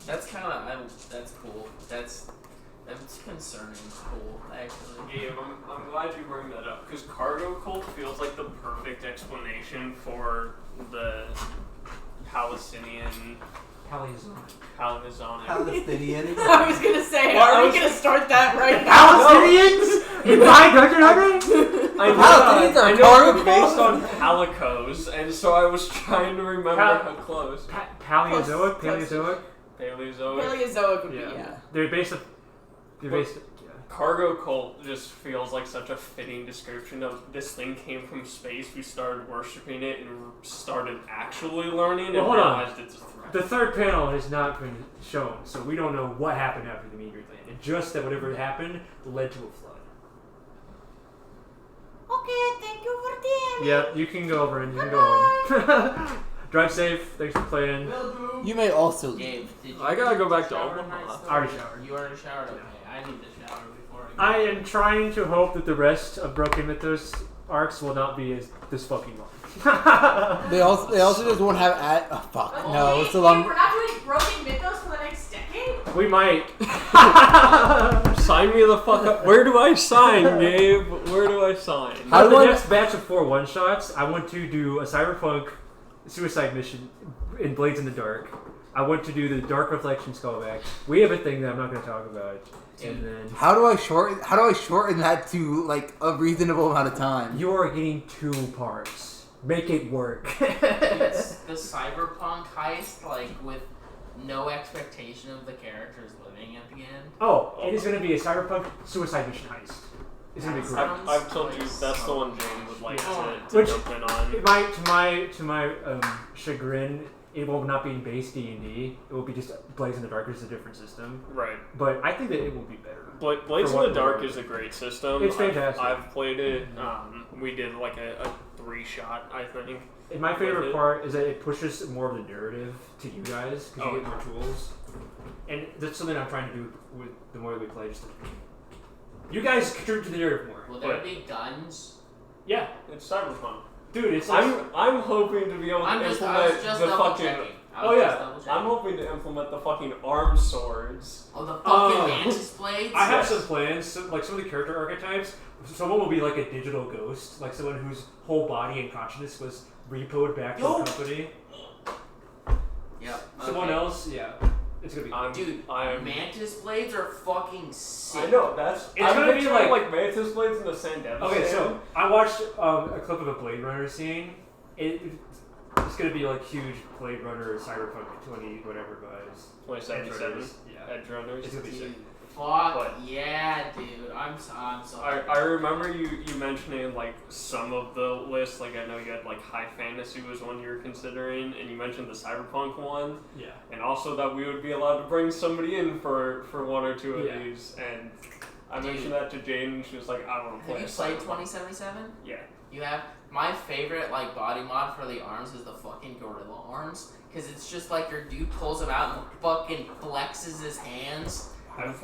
E: That's kind of that's cool. That's concerning cool, actually.
D: Gabe, I'm glad you bring that up because cargo cult feels like the perfect explanation for the Palestinian. Palestinian.
C: Palestinian.
A: I was gonna say, are we gonna start that right now?
F: Palestinians in my country?
D: I know they're based on palicos, and so I was trying to remember how close.
F: Paleozoic?
A: Paleozoic would be, yeah.
F: They're based.
D: Cargo cult just feels like such a fitting description of this thing came from space. We started worshiping it and started actually learning and realized it's a threat.
F: The third panel has not been shown, so we don't know what happened after the meteor landed. Just that whatever happened led to a flood.
A: Okay, thank you for the
F: Yep, you can go over and you can go home. Drive safe. Thanks for playing.
C: You may also
E: Gabe, did you
D: I gotta go back to
E: shower
D: Omaha.
E: tonight still?
F: I already showered.
E: You already showered? Okay, I need to shower before
F: I am trying to hope that the rest of Broken Mythos arcs will not be this fucking long.
C: They also just won't have no, it's a long.
A: We're not doing Broken Mythos for the next decade?
F: We might.
D: Sign me the fuck up. Where do I sign, Gabe? Where do I sign?
C: How
F: For the
C: do I-
F: next batch of 4 one-shots, I want to do a cyberpunk suicide mission in Blades in the Dark. I want to do the Dark Reflections callback. We have a thing that I'm not going to talk about. And then
C: How do I shorten that to like a reasonable amount of time?
F: you are getting 2 parts. Make it work.
E: It's the cyberpunk heist, like with no expectation of the characters living at the end.
F: Oh, it is going to be a cyberpunk suicide mission heist. It's going to be great.
D: I've told you that's the one Jane would like to
F: Which-
D: jump in on.
F: To my chagrin, it will not be base D&D. It will be just Blaze in the Dark, which is a different system.
D: Right.
F: But I think that it will be better.
D: Blaze
F: For
D: in
F: what
D: the Dark
F: we're-
D: is a great system.
F: It's fantastic.
D: I've played it. We did like a 3-shot, I think.
F: And my favorite
D: it.
F: part is that it pushes more of the narrative to you guys because
D: Oh,
F: you get more tools. And that's something I'm trying to do with the more that we play. Just you guys contribute to the narrative more.
E: Will there be guns?
F: Yeah,
D: It's Cyberpunk.
F: dude, it's like
D: I'm hoping to be able to
E: I was
D: implement
E: just
D: the
E: double
D: fucking.
E: checking.
D: Oh yeah, I'm hoping to implement the fucking arm swords.
E: Oh, the fucking
F: Oh.
E: mantis blades?
F: I have
D: Yes.
F: some plans. So, like some of the character archetypes. Someone will be like a digital ghost, like someone whose whole body and consciousness was repoed back to the company.
E: Yep.
F: Someone
E: okay.
F: else, yeah, it's gonna be.
E: Dude,
D: I'm.
E: mantis blades are fucking sick.
D: I know that's.
F: It's
D: I'm
F: gonna be
D: picturing,
F: like-
D: mantis blades in the sand.
F: Okay, so I watched a clip of a Blade Runner scene. It's gonna be like huge Blade Runner Cyberpunk 20 whatever vibes.
D: 2077.
F: Yeah,
D: Edge Runners.
F: it's gonna be sick.
E: Dude, fuck
D: But-
E: yeah, dude. I'm sorry.
D: I remember you mentioning like some of the lists. Like I know you had like High Fantasy was one you were considering, and you mentioned the Cyberpunk one,
F: Yeah.
D: and also that we would be allowed to bring somebody in for 1 or 2 of
F: Yeah.
D: these. And I
E: Dude.
D: mentioned that to Jane, and she was like, "I don't want to
E: Have
D: play."
E: you
D: a
E: played
D: Cyberpunk."
E: 2077?
D: Yeah.
E: You have? My favorite like body mod for the arms is the fucking gorilla arms. Cause it's just like your dude pulls them out and fucking flexes his hands.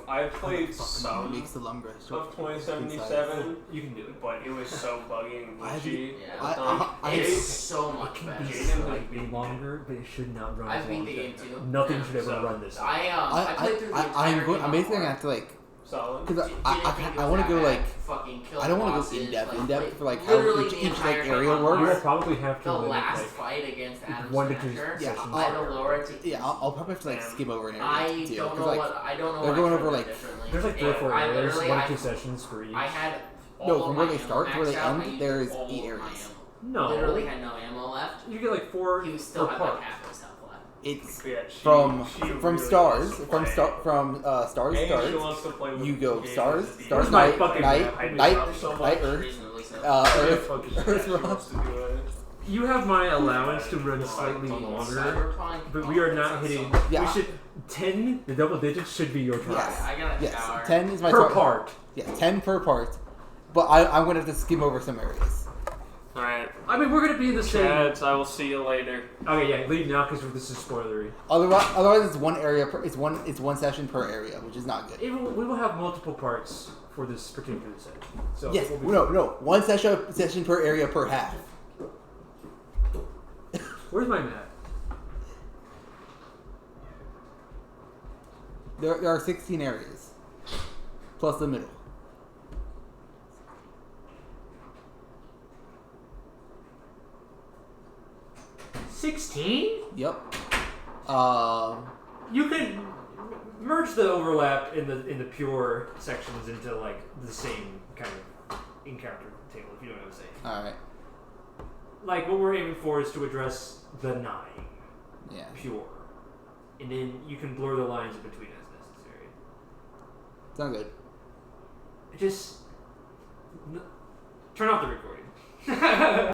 D: I've played
C: Fucking
D: some
C: makes the lumber
D: of 2077,
F: You can do it.
D: but it was so buggy and glitchy.
E: Yeah.
C: I-
E: It's so much better.
F: Slightly longer, but it should not run
E: I
F: as
E: beat
F: long
E: the
F: as
E: game
F: that.
E: too.
F: Nothing
E: Yeah.
F: should ever
D: So,
F: run this.
E: I played through the entire
C: I'm
E: game on
C: basically gonna
E: hard.
C: have to like,
D: Solid.
C: because
E: Didn't
C: I
E: go
C: want to go
E: that
C: like,
E: bad. Fucking kill
C: I don't want to
E: bosses,
C: go in depth
E: like,
C: for like how
E: literally
C: each
E: the
C: like
E: entire
C: area
E: game on
C: works.
F: You will
E: hard.
F: probably have to
E: The
F: limit
E: last
F: like
E: fight against Adam
F: 1 to 2
E: Smasher,
C: Yeah,
F: sessions.
E: I had to lower it to
C: Yeah, I'll probably have to like
D: Damn.
C: skim over an area
E: I
C: too.
E: don't
C: 'cause,
E: know
C: like,
E: what I don't know.
C: they're
E: what
C: going
E: I
C: over,
E: could've
C: like-
E: done differently.
F: There's like 3 or 4
E: I
F: areas,
E: literally-
F: 1 or 2 sessions for each.
E: I had all
C: No,
E: of
C: from
E: my
C: where they
E: ammo
C: start to where they
E: maxed out,
C: end,
E: I used
C: there's
E: all
C: 8
E: of my
C: areas.
E: ammo.
F: No,
E: Literally had no ammo left.
F: you get like 4
E: He was still
F: per
E: had
F: part.
E: like half his health left.
C: It's
D: Yeah,
C: from
D: she
C: from
D: really
C: stars
D: wants to
C: from
D: play.
C: stars
D: And she
C: stars.
D: wants to play with
C: You go
D: games
C: stars,
D: at the
C: stars,
F: Where's my
C: night,
F: fucking
C: night,
F: map? I
C: night,
F: love
D: so
C: night,
D: much.
C: Earth,
E: Reasonably so.
C: Earth,
F: Fucking
D: Yeah,
C: Earth,
D: she wants to do it.
F: You have my allowance to run slightly longer,
E: Cyberpunk,
F: but we are not
E: that's
F: hitting.
E: so-
C: Yeah.
F: We should 10. The double digits should be your target
C: Yes.
E: I got a
C: Yes,
E: shower.
C: 10 is my
F: per
C: target.
F: part.
C: Yeah, 10 per part. But I'm gonna have to skim over some areas.
D: Alright.
F: I mean, we're gonna be in the same.
D: Chads, I will see you later.
F: Okay, yeah, leave now because this is spoilery.
C: Otherwise, it's one area. It's one session per area, which is not good.
F: We will have multiple parts for this particular set. So
C: Yes,
F: it will be
C: no, one session per area per half.
F: Where's my map?
C: There are 16 areas, plus the middle.
F: 16?
C: Yep.
F: You can merge the overlap in the pure sections into like the same kind of encounter table, if you know what I'm saying.
C: All right.
F: Like what we're aiming for is to address the 9
C: Yeah.
F: pure, and then you can blur the lines in between as necessary.
C: Sound good.
F: Just turn off the recording.